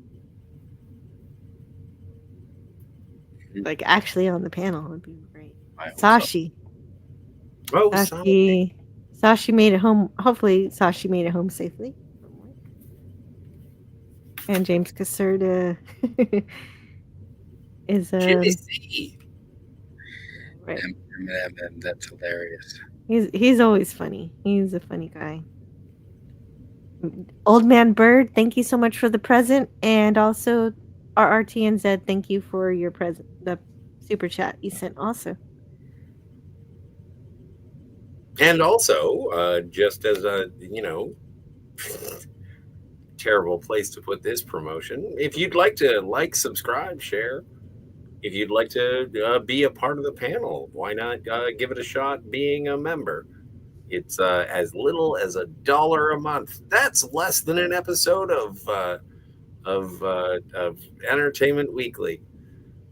Like, actually on the panel would be great. Sashi. Oh, Sashi made it home. Hopefully, Sashi made it home safely. And James Caserta is Jimmy C. Right. And that's hilarious. He's always funny. He's a funny guy. Old Man Bird, thank you so much for the present, and also RRTNZ, thank you for your present, the super chat you sent also. And also, just as a terrible place to put this promotion, if you'd like to like, subscribe, share, if you'd like to be a part of the panel, why not give it a shot being a member? It's as little as $1 a month. That's less than an episode of Entertainment Weekly.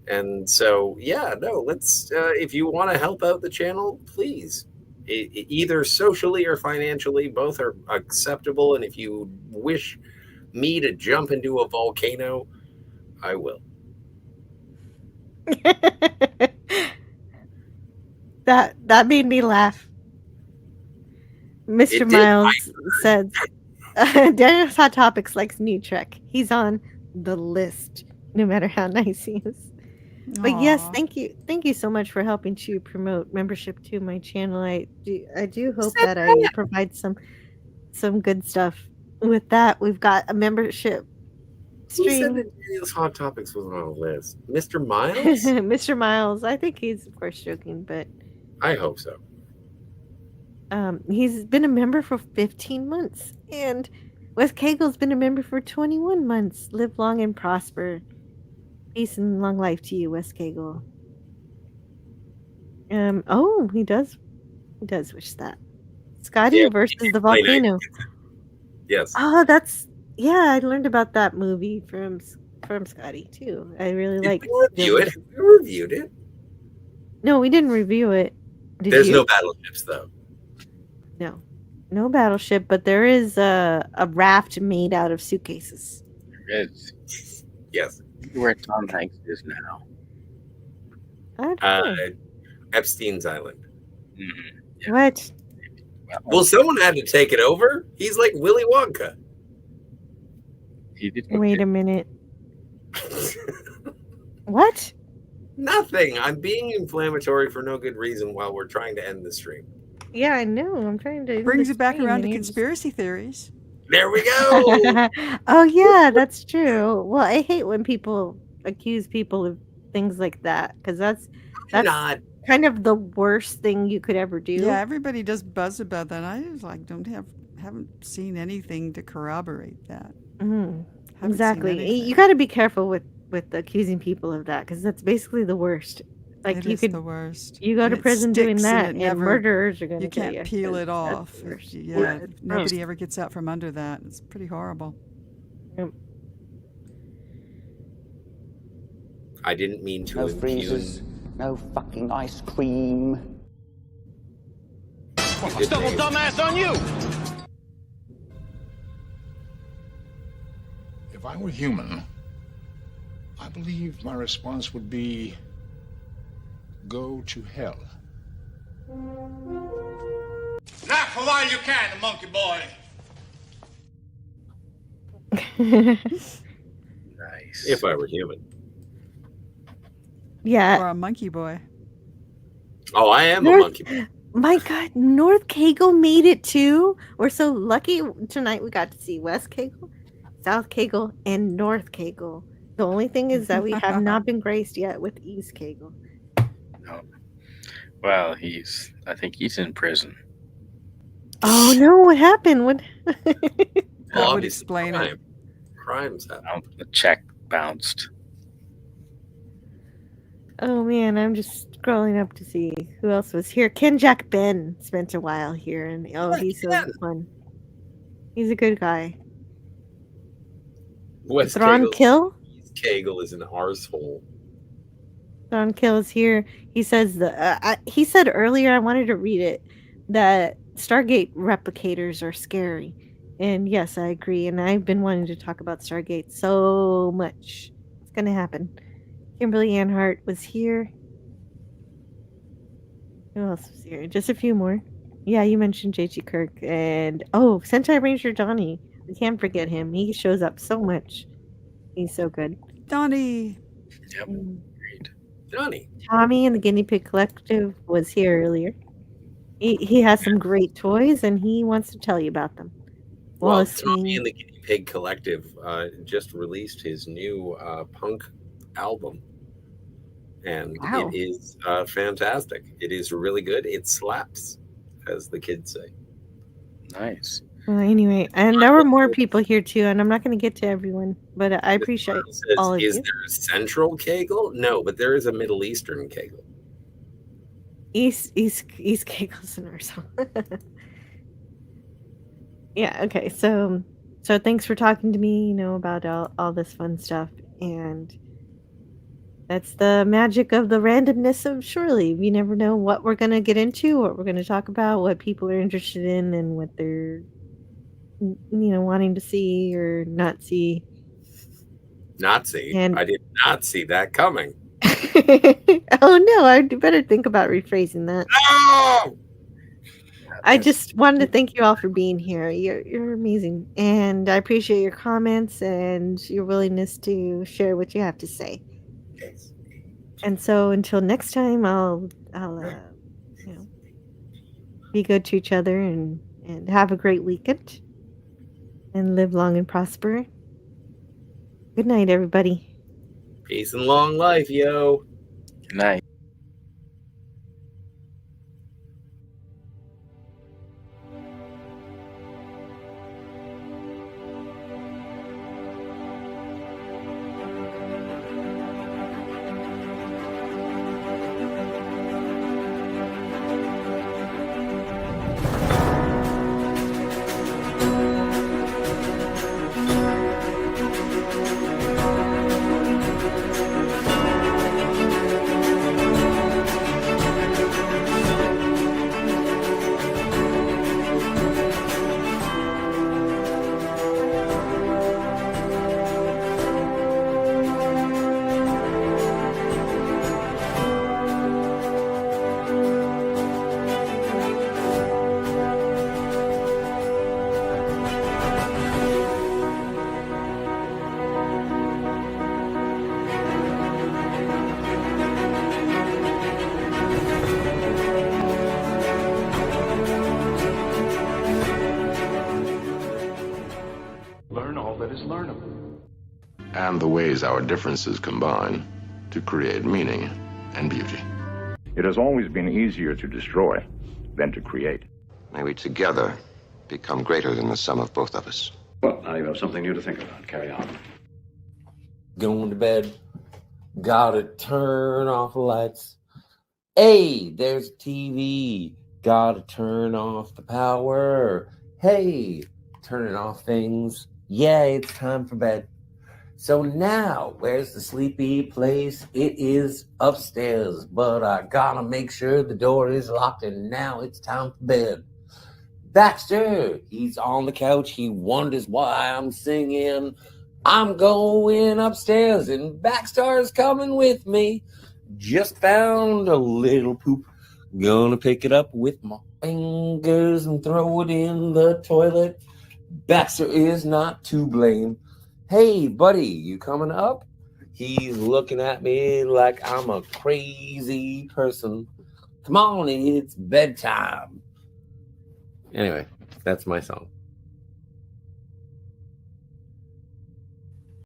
And so, yeah, no, let's. If you want to help out the channel, please, either socially or financially, both are acceptable. And if you wish me to jump into a volcano, I will. That made me laugh. Mr. Miles said, Daniel's Hot Topics likes new Trek. He's on the list, no matter how nice he is. But yes, thank you so much for helping to promote membership to my channel. I do hope that I provide some good stuff. With that, we've got a membership stream. Who said that Daniel's Hot Topics was on a list? Mr. Miles? Mr. Miles. I think he's, of course, joking, but I hope so. He's been a member for 15 months, and Wes Cagel's been a member for 21 months. Live long and prosper. Peace and long life to you, Wes Cagel. Oh, he does wish that. Scotty versus the volcano. Yes. Oh, I learned about that movie from Scotty too. I really like. We reviewed it. No, we didn't review it. There's no Battleships though. No battleship, but there is a raft made out of suitcases. There is. Yes. Where Tom Hanks is now. Epstein's Island. Mm-hmm. Yeah. What? Well, someone had to take it over. He's like Willy Wonka. Wait a minute. What? Nothing. I'm being inflammatory for no good reason while we're trying to end the stream. Yeah, I know. I'm trying to brings it back around to conspiracy theories. There we go. Oh yeah, that's true. Well, I hate when people accuse people of things like that because that's not kind of the worst thing you could ever do. Yeah, everybody does buzz about that. I just haven't seen anything to corroborate that. Exactly. You got to be careful with accusing people of that because that's basically the worst. Like It you is could the worst. you go And to it prison doing sticks that, it and never, murderers are going you to kill can't you. peel 'cause it that's off. the worst. Yeah, nobody ever gets out from under that. It's pretty horrible. Yep. I didn't mean to No impugn. freezers, no fucking ice cream. Double dumbass on you! If I were human, I believe my response would be go to hell. Not for while you can, monkey boy. Nice. If I were human. Yeah. Or a monkey boy. Oh, I am a monkey boy. My God, North Kegel made it too. We're so lucky tonight. We got to see West Kegel, South Kegel, and North Kegel. The only thing is that we have not been graced yet with East Kegel. No. Well, I think he's in prison. Oh no! What happened? What? That would explain it. Crimes happen. The check bounced. Oh man, I'm just scrolling up to see who else was here. Ken Jack Ben spent a while here, and he's so fun. He's a good guy. West Thrawn Kegel. Kill? East Kegel is an arsehole. Thrawn Kill is here. He says he said earlier, I wanted to read it, that Stargate replicators are scary. And yes, I agree. And I've been wanting to talk about Stargate so much. It's gonna happen. Kimberly Anhart was here. Who else was here? Just a few more. Yeah, you mentioned J.G. Kirk. And, Sentai Ranger Johnny. We can't forget him. He shows up so much. He's so good. Donnie. Yep. Johnny. Tommy and the Guinea Pig Collective was here earlier. He has some great toys, and he wants to tell you about them. Well, Tommy and the Guinea Pig Collective just released his new punk album. And Wow. it is fantastic. It is really good. It slaps, as the kids say. Nice. Well, anyway, and there were more people here too, and I'm not going to get to everyone, but I appreciate all of Is you. there a central Kegel? No, but there is a Middle Eastern Kegel. East Kegels and Ursula. Yeah, okay. So thanks for talking to me, about all this fun stuff, and that's the magic of the randomness of Surely. We never know what we're going to get into, what we're going to talk about, what people are interested in, and what they're wanting to see or not see. Not see. And- I did not see that coming. Oh no, I better think about rephrasing that. No! I just wanted to thank you all for being here. You're amazing, and I appreciate your comments and your willingness to share what you have to say. And so until next time, I'll be good to each other and have a great weekend and live long and prosper. Good night, everybody. Peace and long life, yo. Good night. Learn all that is learnable. And the ways our differences combine to create meaning and beauty. It has always been easier to destroy than to create. May we together become greater than the sum of both of us. Well, now you have something new to think about. Carry on. Going to bed. Gotta turn off the lights. Hey, there's TV. Gotta turn off the power. Hey, turning off things. Yeah, it's time for bed. So now, where's the sleepy place? It is upstairs, but I gotta make sure the door is locked, and now it's time for bed. Baxter, he's on the couch. He wonders why I'm singing. I'm going upstairs, and Baxter's coming with me. Just found a little poop. Gonna pick it up with my fingers and throw it in the toilet. Baxter is not to blame. Hey, buddy, you coming up? He's looking at me like I'm a crazy person. Come on, it's bedtime. Anyway, that's my song.